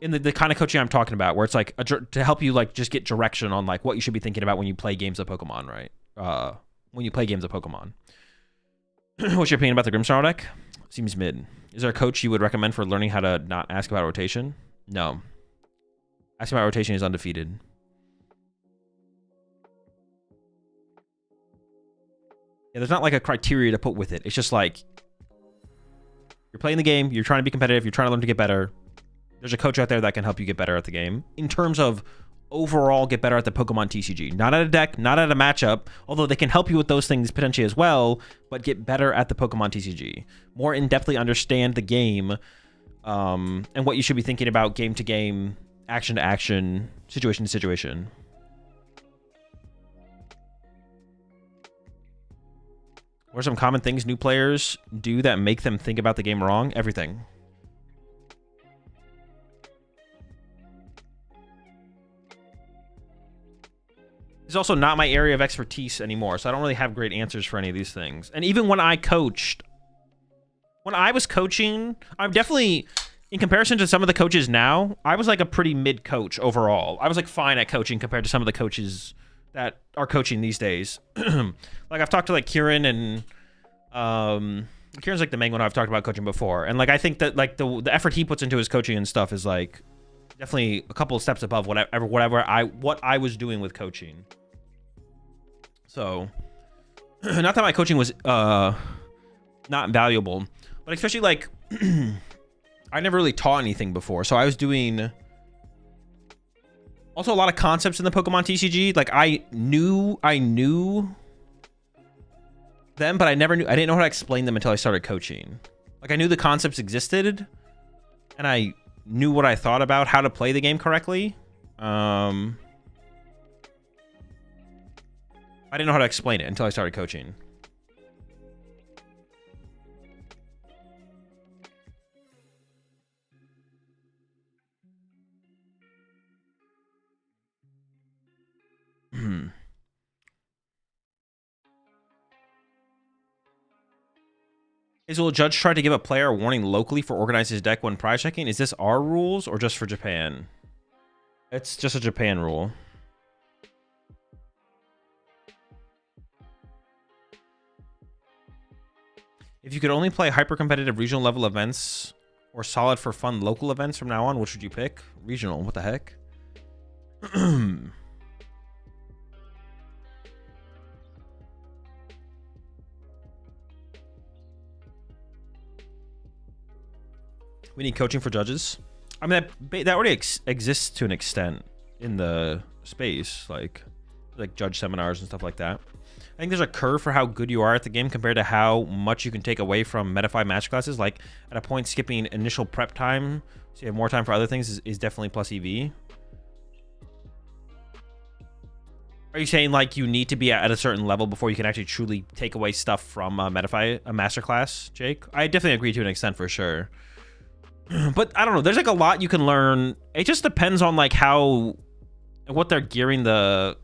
In the kind of coaching I'm talking about, where it's like to help you like just get direction on like what you should be thinking about when you play games of Pokemon, right? When you play games of Pokemon. What's your opinion about the Grimmsnarl deck? Seems mid. Is there a coach you would recommend for learning how to not ask about rotation? No. Asking about rotation is undefeated. Yeah, there's not like a criteria to put with it. It's just like you're playing the game, you're trying to be competitive, you're trying to learn to get better. There's a coach out there that can help you get better at the game in terms of overall get better at the Pokemon TCG. Not at a deck, not at a matchup, although they can help you with those things potentially as well, but get better at the Pokemon TCG. More in-depthly understand the game and what you should be thinking about game to game, action to action, situation to situation. What are some common things new players do that make them think about the game wrong? Everything. It's also not my area of expertise anymore, so I don't really have great answers for any of these things. And even when I coached, when I was coaching, I'm definitely, in comparison to some of the coaches now, I was like a pretty mid coach overall. I was like fine at coaching compared to some of the coaches that are coaching these days. Like I've talked to like Kieran and Kieran's like the main one I've talked about coaching before. And like I think that like the effort he puts into his coaching and stuff is like definitely a couple of steps above what I was doing with coaching. So not that my coaching was not valuable, but especially like I never really taught anything before. So I was doing also a lot of concepts in the Pokemon TCG. Like I knew them, but I didn't know how to explain them until I started coaching. Like I knew the concepts existed and I knew what I thought about how to play the game correctly. I didn't know how to explain it until I started coaching. Will a judge try to give a player a warning locally for organizing his deck when prize checking? Is this our rules or just for Japan? It's just a Japan rule. If you could only play hyper-competitive regional level events or solid for fun local events from now on, which would you pick? Regional, what the heck? We need coaching for judges. I mean, that already exists to an extent in the space, like judge seminars and stuff like that. I think there's a curve for how good you are at the game compared to how much you can take away from Metafy match classes. Like at a point, skipping initial prep time so you have more time for other things is definitely plus EV. Are you saying like you need to be at a certain level before you can actually truly take away stuff from Metafy, a master class, Jake? I definitely agree to an extent for sure. But I don't know. There's like a lot you can learn. It just depends on like what they're gearing the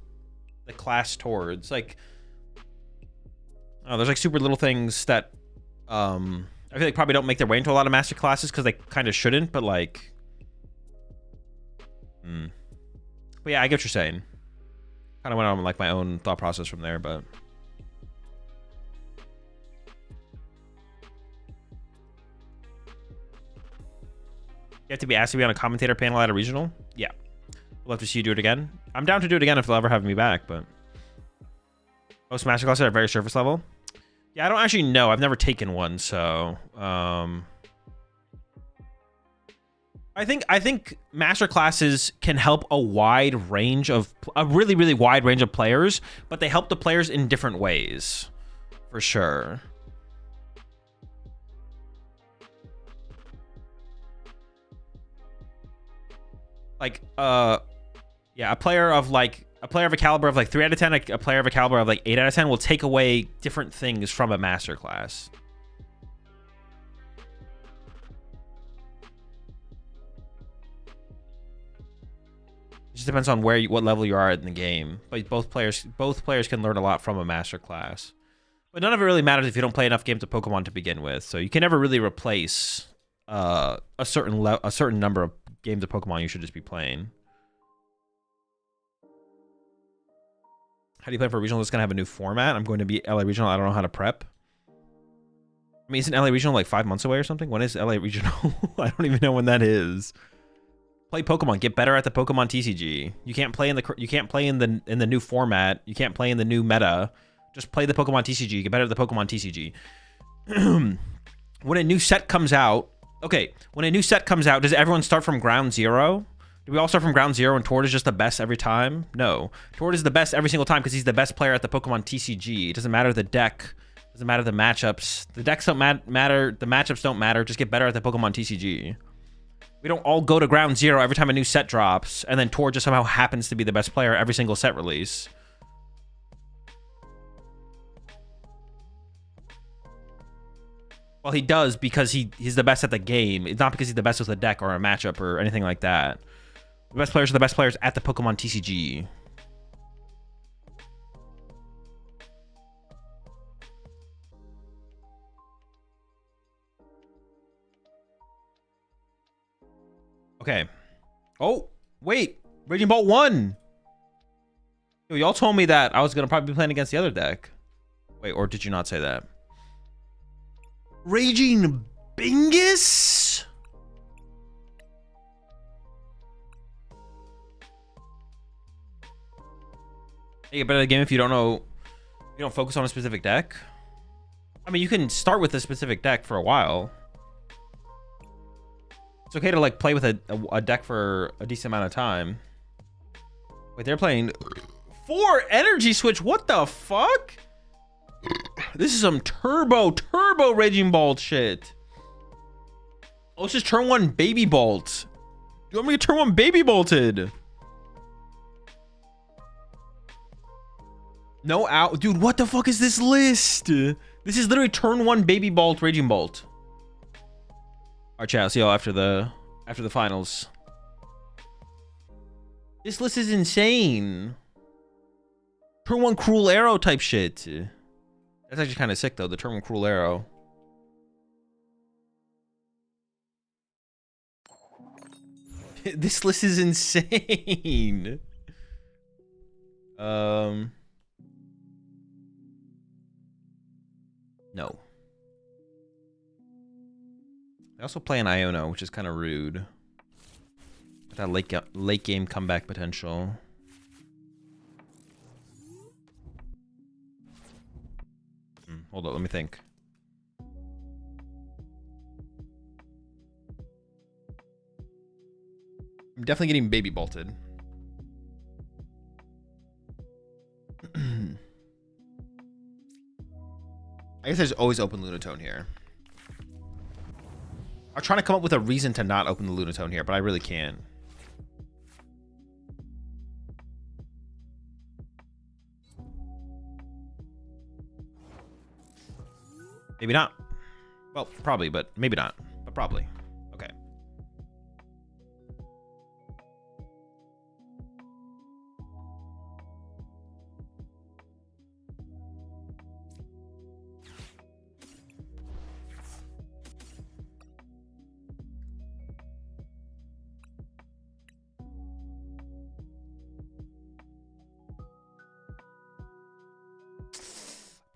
class towards. Like, there's like super little things that I feel like probably don't make their way into a lot of master classes because they kind of shouldn't. But like, but yeah, I get what you're saying. Kind of went on like my own thought process from there, but. You have to be asked to be on a commentator panel at a regional? Yeah. We'll have to see you do it again. I'm down to do it again if they'll ever have me back, but... Most master classes are very surface level? Yeah, I don't actually know. I've never taken one, so... I think master classes can help a wide range of really wide range of players, but they help the players in different ways, for sure. Like yeah, a player of a caliber of like 3 out of 10, a player of a caliber of like 8 out of 10 will take away different things from a master class. It just depends on what level you are in the game. But both players can learn a lot from a master class. But none of it really matters if you don't play enough games of Pokemon to begin with. So you can never really replace a certain number of games of Pokemon you should just be playing. How do you plan for regional? It's gonna have a new format. I'm going to be LA regional. I don't know how to prep. I mean, isn't LA regional like 5 months away or something? When is LA regional? I don't even know when that is. Play Pokemon. Get better at the Pokemon TCG. You can't play in the new format. You can't play in the new meta. Just play the Pokemon TCG. Get better at the Pokemon TCG. When a new set comes out, okay. When a new set comes out, does everyone start from ground zero? Do we all start from ground zero and Tord is just the best every time? No. Tord is the best every single time because he's the best player at the Pokemon TCG. It doesn't matter the deck. It doesn't matter the matchups. The decks don't matter. The matchups don't matter. Just get better at the Pokemon TCG. We don't all go to ground zero every time a new set drops, and then Tord just somehow happens to be the best player every single set release. Well, he does because he's the best at the game. It's not because he's the best with a deck or a matchup or anything like that. The best players are the best players at the Pokemon TCG. Okay. Oh, wait. Raging Bolt won. Yo, y'all told me that I was going to probably be playing against the other deck. Wait, or did you not say that? Raging Bingus? You get better at the game if you don't focus on a specific deck. I mean, you can start with a specific deck for a while. It's okay to like play with a deck for a decent amount of time. Wait, they're playing 4 energy switch. What the fuck? This is some turbo Raging Bolt shit. Oh, it's just turn 1 Baby Bolt. You want me to turn 1 Baby Bolted? No out, dude. What the fuck is this list? This is literally turn 1 Baby Bolt, Raging Bolt. Alright, chat. I'll see y'all after the finals. This list is insane. Turn 1 Cruel Arrow type shit. That's actually kind of sick though. The turn 1 Cruel Arrow. This list is insane. No. They also play an Iono, which is kind of rude. That late game comeback potential. Hold on, let me think. I'm definitely getting Baby Bolted. I guess there's always open Lunatone here. I'm trying to come up with a reason to not open the Lunatone here, but I really can't. Maybe not. Well, probably, but maybe not. But probably. Okay.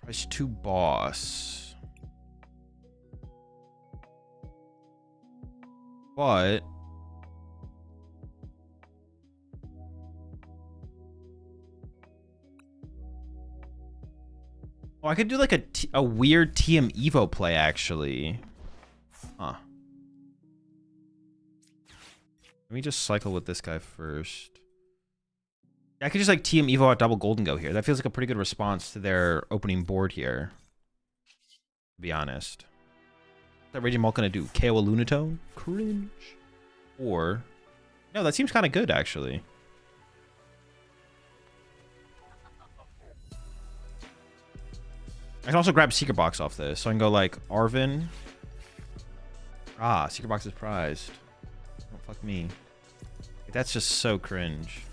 Price 2 boss. But oh, I could do like a weird TM Evo play actually. Huh. Let me just cycle with this guy first. I could just like TM Evo out double Gholdengo here. That feels like a pretty good response to their opening board here. To be honest. What's that Raging Bolt gonna do? KO a Lunatone? Cringe. Or... No, that seems kind of good, actually. I can also grab Secret Box off this. So I can go like Arvin. Ah, Secret Box is prized. Don't fuck me. That's just so cringe.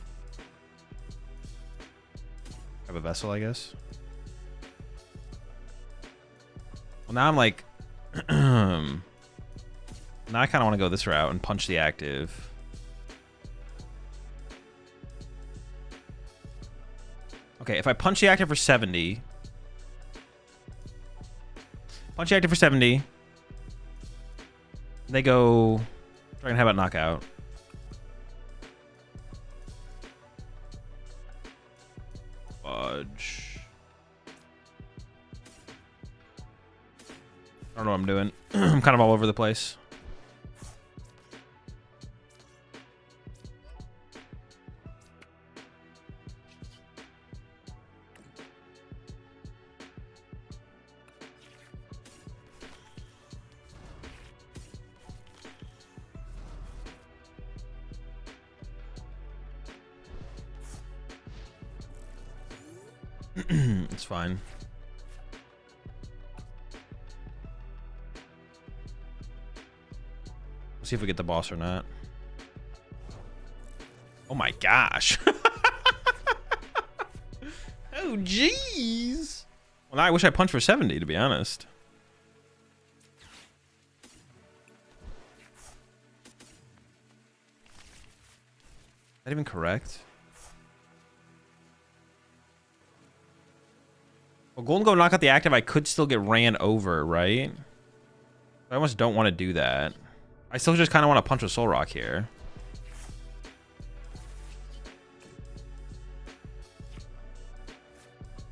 Have a Vessel, I guess. Well, now I'm like... now I kind of want to go this route and punch the active. Okay, if I punch the active for 70... Punch the active for 70. They go... Dragon Headbutt knockout. Fudge. I don't know what I'm doing. I'm kind of all over the place. It's fine. We'll see if we get the boss or not. Oh my gosh. Oh jeez. Well, now I wish I punched for 70, to be honest. Is that even correct? Well, Gholdengo knock out the active, I could still get ran over, right? I almost don't want to do that. I still just kind of want to punch a Soul Rock here.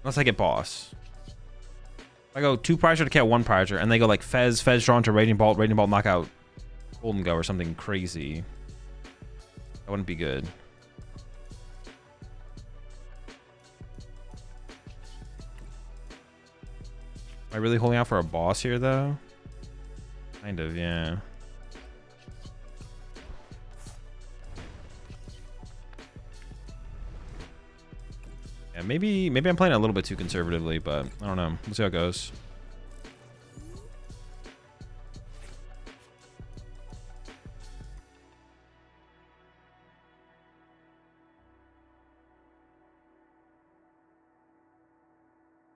Unless I get boss. If I go 2 Prizer to KO 1 Prizer, and they go like Fez drawn to Raging Bolt knockout Gholdengo or something crazy. That wouldn't be good. Am I really holding out for a boss here, though? Kind of, yeah. Yeah, maybe I'm playing a little bit too conservatively, but I don't know. We'll see how it goes.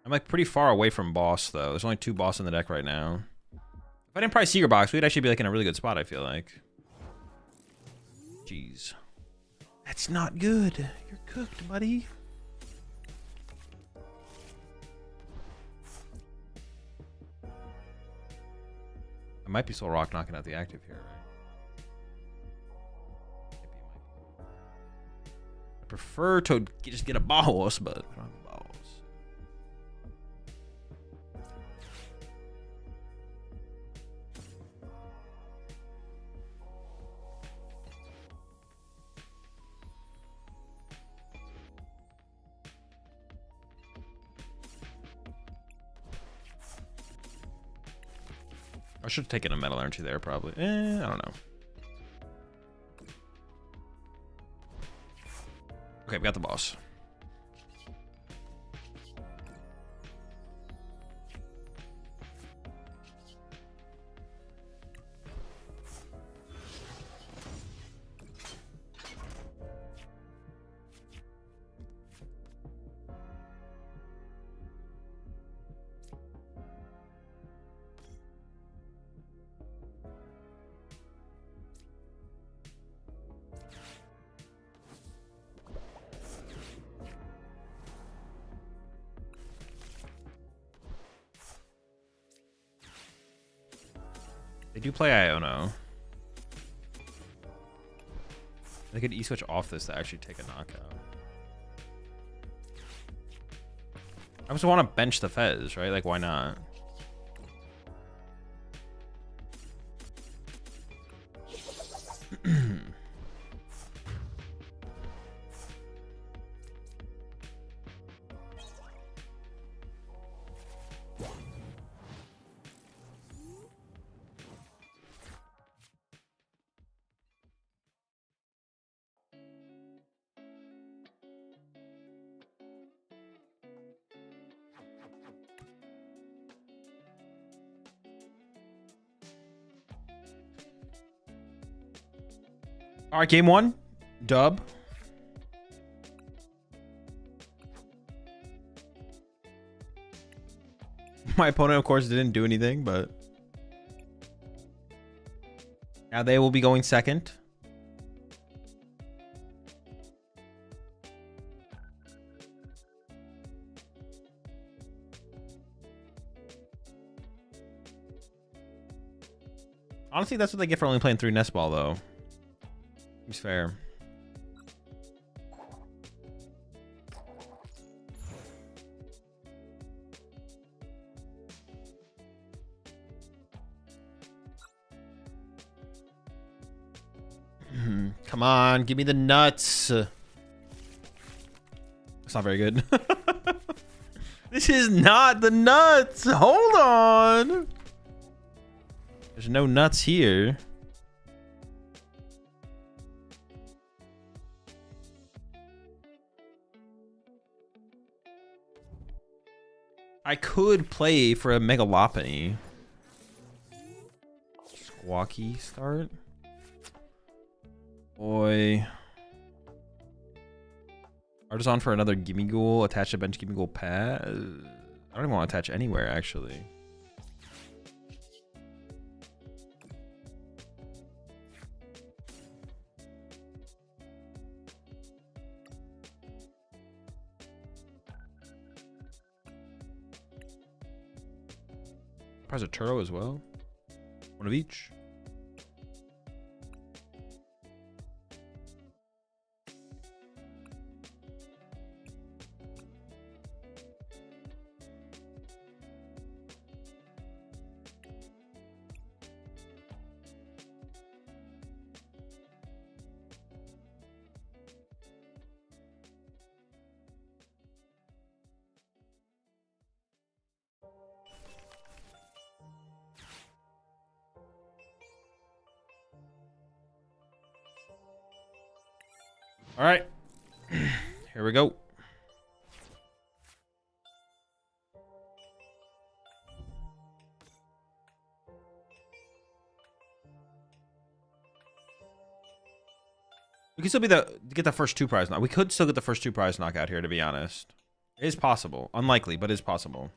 I'm like pretty far away from boss though. There's only 2 boss in the deck right now. If I didn't price Secret Box, we'd actually be like in a really good spot, I feel like. Jeez. That's not good. You're cooked, buddy. I might be Soul Rock knocking out the active here, right? I prefer to just get a boss, but I don't have a boss. I should have taken a Metal Energy there, probably. I don't know. Okay, we got the boss. They do play Iono. They could E-switch off this to actually take a knockout. I just want to bench the Fez, right? Like, why not? All right, game one. Dub. My opponent, of course, didn't do anything, but now they will be going second. Honestly, that's what they get for only playing 3 nest ball, though. Seems fair. Come on, give me the nuts. That's not very good. This is not the nuts. Hold on. There's no nuts here. I could play for a Mega Lopunny. Squawky start. Boy. Artisan for another Gimme Ghoul. Attach a bench Gimme Ghoul pad. I don't even want to attach anywhere, actually. Prize a Turo as well. One of each. All right, here we go. We could still get the first 2 prize knock. We could still get the first 2 prize knockout here, to be honest. It is possible. Unlikely, but it is possible.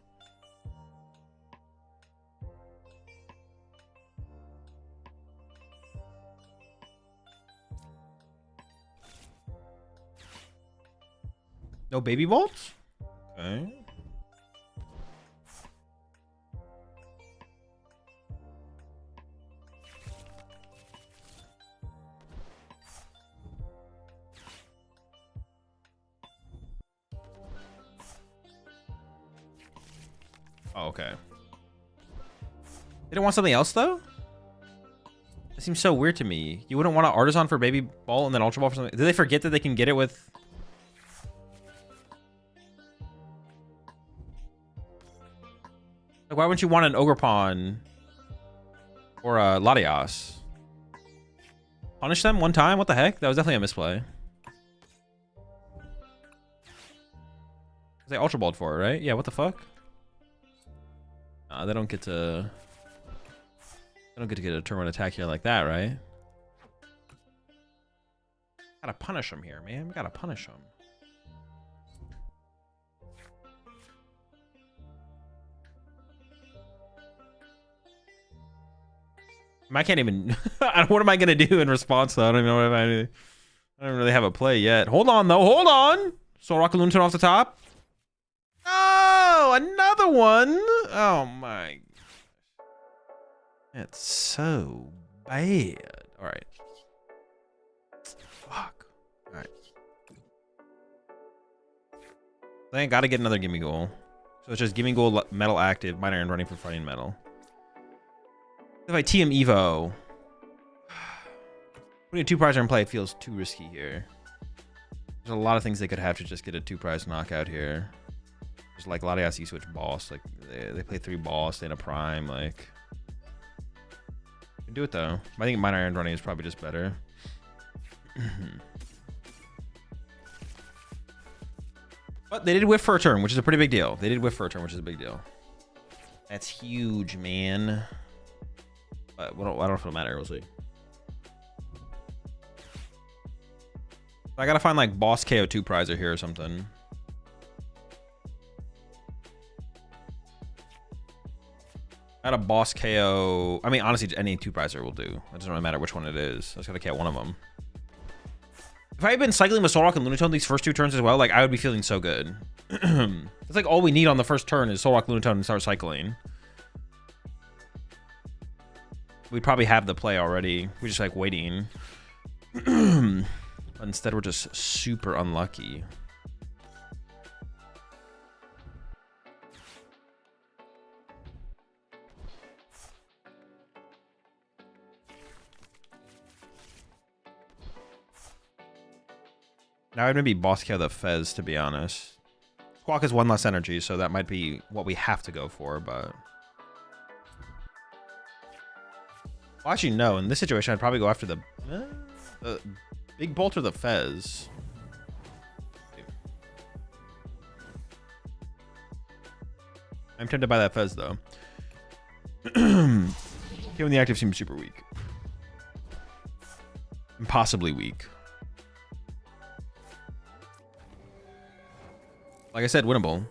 No baby vaults? Okay. Oh, okay. They didn't want something else, though? That seems so weird to me. You wouldn't want an Artisan for baby ball and then Ultra Ball for something? Did they forget that they can get it with... Like, why wouldn't you want an Ogerpon or a Latias? Punish them one time? What the heck? That was definitely a misplay. They Ultra Balled for it, right? Yeah, what the fuck? They don't get to... They don't get to get a turn 1 attack here like that, right? Gotta punish them here, man. We gotta punish them. I can't even... What am I going to do in response, though? I don't even know if I don't really have a play yet. Hold on, though. Hold on! Soul Rock Loon turn off the top. Oh, another one! Oh, my... That's so bad. All right. Fuck. All right. I think I got to get another Gimme Ghoul. So it's just Gimme Ghoul, Metal Active, Minor and running for Fighting Metal. If I TM Evo, putting a 2 prize in play feels too risky here. There's a lot of things they could have to just get a 2 prize knockout here. Just like Latias switch boss, like they play 3 boss, stay in a prime, like. You can do it though. I think Minor Iron running is probably just better. But they did whiff for a turn, which is a pretty big deal. They did whiff for a turn, which is a big deal. That's huge, man. I don't know if it'll matter. We'll see. I gotta find like boss KO2 prizer here or something. I got a boss KO. I mean, honestly, any 2 prizer will do. It doesn't really matter which one it is. I just gotta KO one of them. If I had been cycling with Solrock and Lunatone these first 2 turns as well, like I would be feeling so good. It's like all we need on the first turn is Solrock, Lunatone, and start cycling. We'd probably have the play already. We're just like waiting. But instead, we're just super unlucky. Now I'd maybe boss KO the Fez, to be honest. Squawk has 1 less energy, so that might be what we have to go for, but... Well, actually, no. In this situation, I'd probably go after the Big Bolt or the Fez. I'm tempted by that Fez, though. When the active seems super weak. Impossibly weak. Like I said, winnable.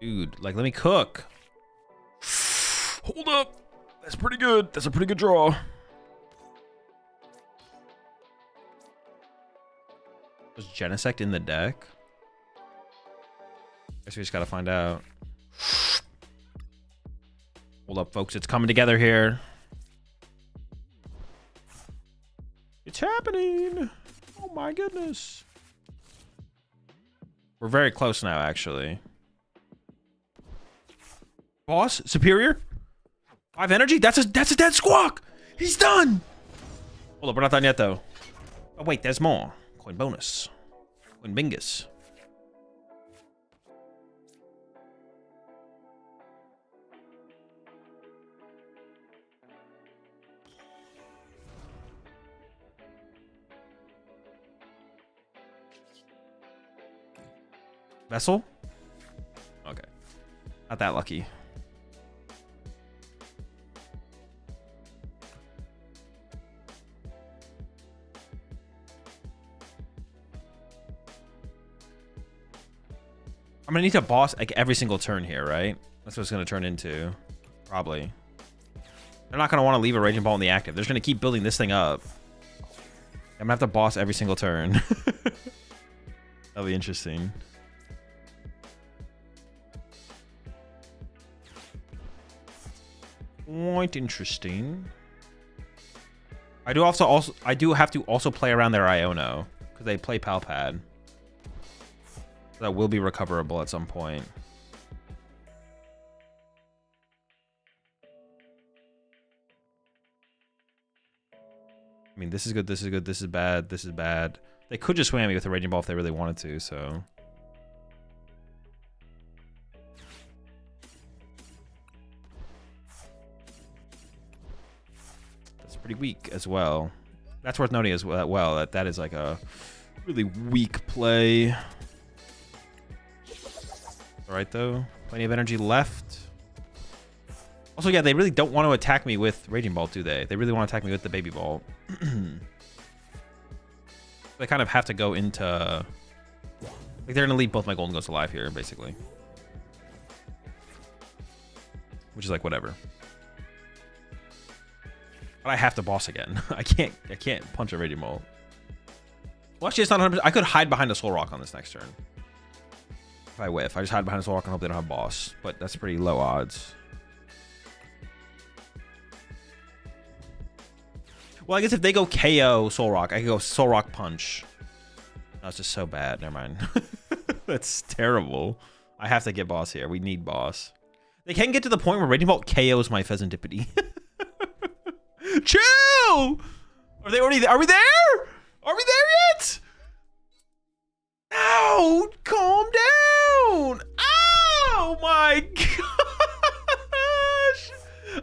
Dude, like, let me cook. Hold up. That's pretty good. That's a pretty good draw. Was Genesect in the deck? Guess we just gotta find out. Hold up, folks. It's coming together here. It's happening. Oh my goodness. We're very close now, actually. Boss? Superior? 5 energy? That's a dead Squawk! He's done! Hold up, we're not done yet, though. Oh, wait, there's more. Coin bonus. Coin bingus. Vessel? Okay. Not that lucky. I'm gonna need to boss like every single turn here, right? That's what it's gonna turn into. Probably. They're not gonna want to leave a Raging Ball in the active. They're just gonna keep building this thing up. I'm gonna have to boss every single turn. That'll be interesting. Quite interesting. I do have to also play around their Iono because they play Palpad. That will be recoverable at some point. I mean, this is good, this is good, this is bad, this is bad. They could just swam me with a Raging Ball if they really wanted to, so... That's pretty weak as well. That's worth noting as well, that is like a really weak play. Alright, though. Plenty of energy left. Also, yeah, they really don't want to attack me with Raging Ball, do they? They really want to attack me with the Baby Ball. They kind of have to go into... Like, they're going to leave both my Gholdengos alive here, basically. Which is like, whatever. But I have to boss again. I can't punch a Raging Ball. Well, actually, it's not 100%. I could hide behind a Soul Rock on this next turn. If I whiff, I just hide behind a Soul Rock and hope they don't have boss. But that's pretty low odds. Well, I guess if they go KO Soul Rock, I could go Soul Rock Punch. That's just so bad. Never mind. That's terrible. I have to get boss here. We need boss. They can get to the point where Raging Bolt KOs my Pheasantipity. Chill! Are they already there? Are we there? Are we there yet? Ow! Calm down! Oh my gosh!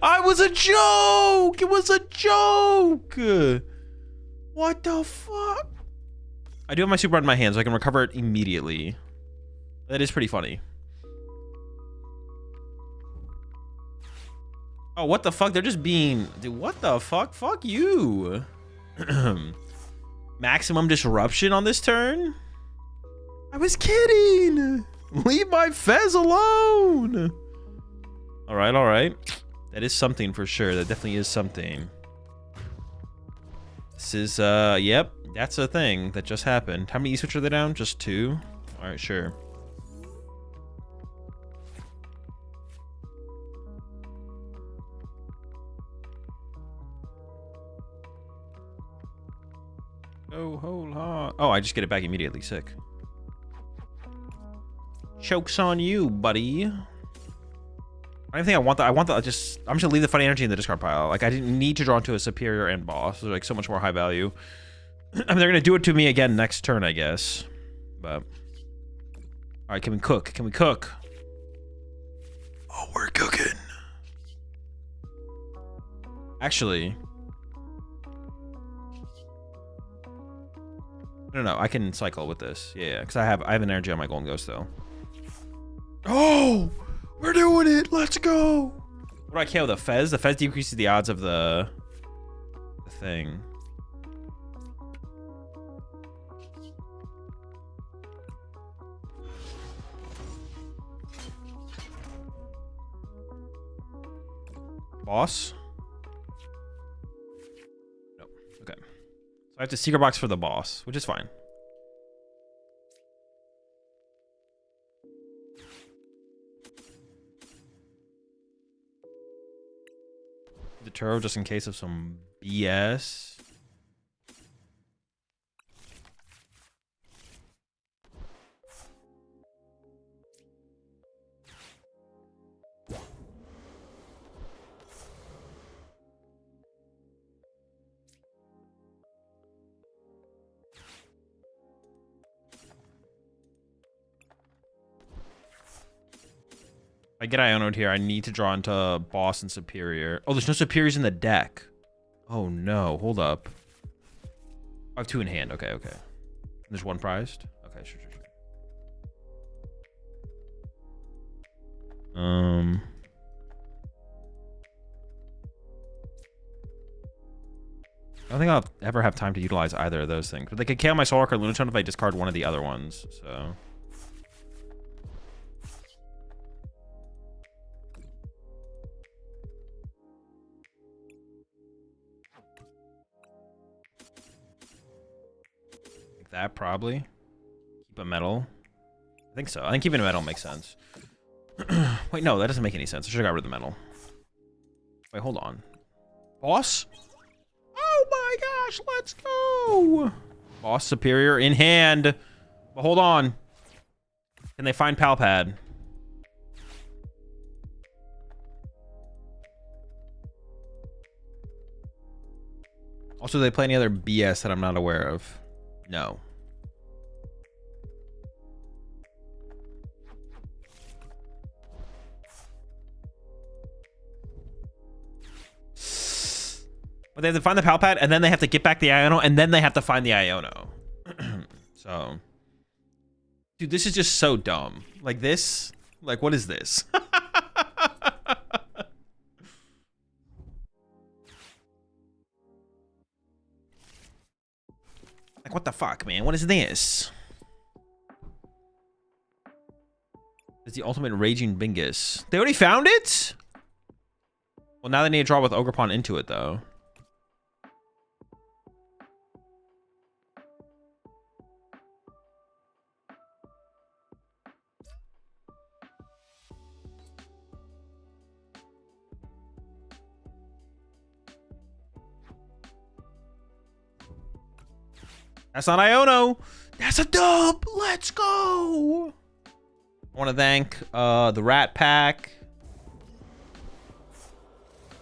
I was a joke! It was a joke! What the fuck? I do have my super rod in my hand, so I can recover it immediately. That is pretty funny. Oh, what the fuck? They're just being... Dude, what the fuck? Fuck you. Maximum disruption on this turn? I was kidding. Leave my Fez alone. All right, all right. That is something for sure. That definitely is something. This is, yep. That's a thing that just happened. How many E-switch are they down? Just 2? All right, sure. Oh, hold on. Oh, I just get it back immediately. Sick. Chokes on you, buddy. I don't think I want that. I'm just gonna leave the funny energy in the discard pile. Like, I didn't need to draw into a superior and boss. They're like so much more high value. I mean, they're gonna do it to me again next turn, I guess. But all right, can we cook? Can we cook? Oh, we're cooking. Actually, no, I can cycle with this. Yeah, because I have an energy on my Gholdengo still. Oh, we're doing it. Let's go. What do I KO? The Fez? The Fez decreases the odds of the thing. Boss? Nope. Okay. So I have to secret box for the boss, which is fine. The Turo just in case of some BS. If I get Ionoed here, I need to draw into boss and superior. Oh, there's no superiors in the deck. Oh no, hold up. I have 2 in hand. Okay, okay. There's 1 prized. Okay, sure. I don't think I'll ever have time to utilize either of those things. But they could KO my Solar Card Lunatone if I discard one of the other ones. So. That probably. Keep a metal. I think so. I think keeping a metal makes sense. Wait, no, that doesn't make any sense. I should have got rid of the metal. Wait, hold on. Boss? Oh my gosh, let's go! Boss superior in hand. But hold on. Can they find Palpad? Also, do they play any other BS that I'm not aware of? No. But they have to find the Palpad, and then they have to get back the Iono, and then they have to find the Iono. So, dude, this is just so dumb. Like this, like what is this? Like what the fuck, man? What is this? It's the ultimate raging Bingus. They already found it? Well, now they need to draw with Ogerpon into it, though. That's not Iono. That's a dub. Let's go. I want to thank the Rat Pack,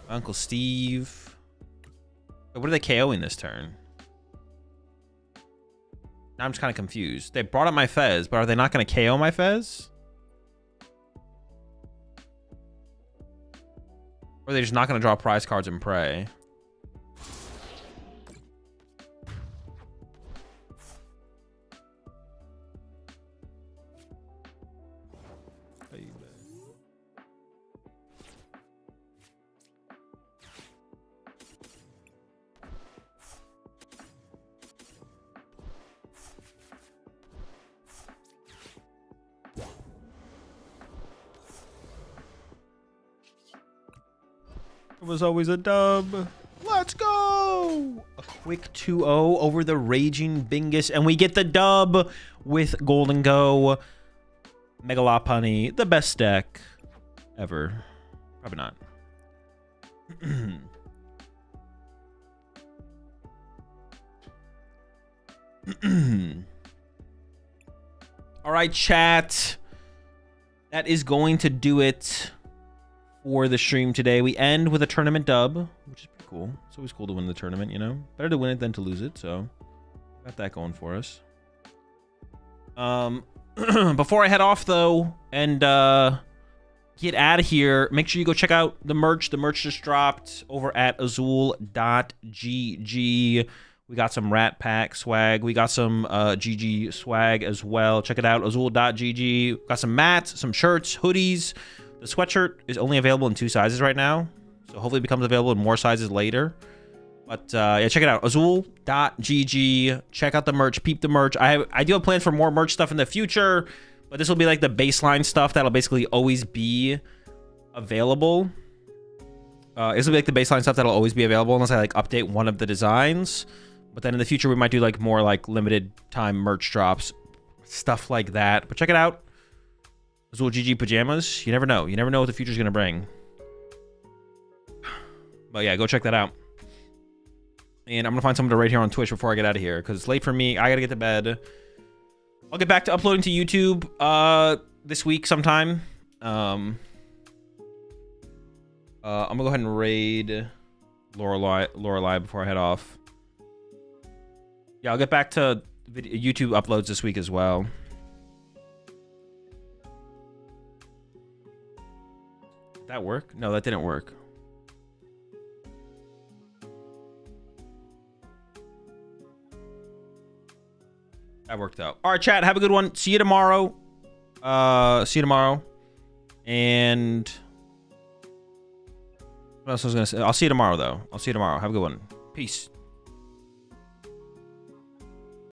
Uncle Steve. What are they KOing this turn? Now I'm just kind of confused. They brought up my Fez, but are they not going to KO my Fez? Or are they just not going to draw prize cards and pray? It was always a dub. Let's go! A quick 2-0 over the Raging Bingus, and we get the dub with Gholdengo. Mega Lopunny, the best deck ever. Probably not. All right, chat. That is going to do it for the stream today. We end with a tournament dub, which is pretty cool. It's always cool to win the tournament, you know? Better to win it than to lose it, so got that going for us. Before I head off, though, and get out of here, make sure you go check out the merch. The merch just dropped over at AzulGG. We got some Rat Pack swag. We got some GG swag as well. Check it out, AzulGG. Got some mats, some shirts, hoodies. The sweatshirt is only available in 2 sizes right now, so hopefully it becomes available in more sizes later. But yeah, check it out, AzulGG. Check out the merch, peep the merch. I do have plans for more merch stuff in the future, but this will be like the baseline stuff that'll basically always be available. This will be like the baseline stuff that'll always be available unless I like update one of the designs. But then in the future, we might do like more like limited time merch drops, stuff like that. But check it out. AzulGG pajamas. You never know. You never know what the future's going to bring. But yeah, go check that out. And I'm going to find someone to rate here on Twitch before I get out of here, because it's late for me. I got to get to bed. I'll get back to uploading to YouTube this week sometime. I'm going to go ahead and raid Lorelei before I head off. Yeah, I'll get back to YouTube uploads this week as well. Did that work? No, that didn't work. That worked out. All right, chat. Have a good one. See you tomorrow. And what else was I gonna say? I'll see you tomorrow, though. I'll see you tomorrow. Have a good one. Peace.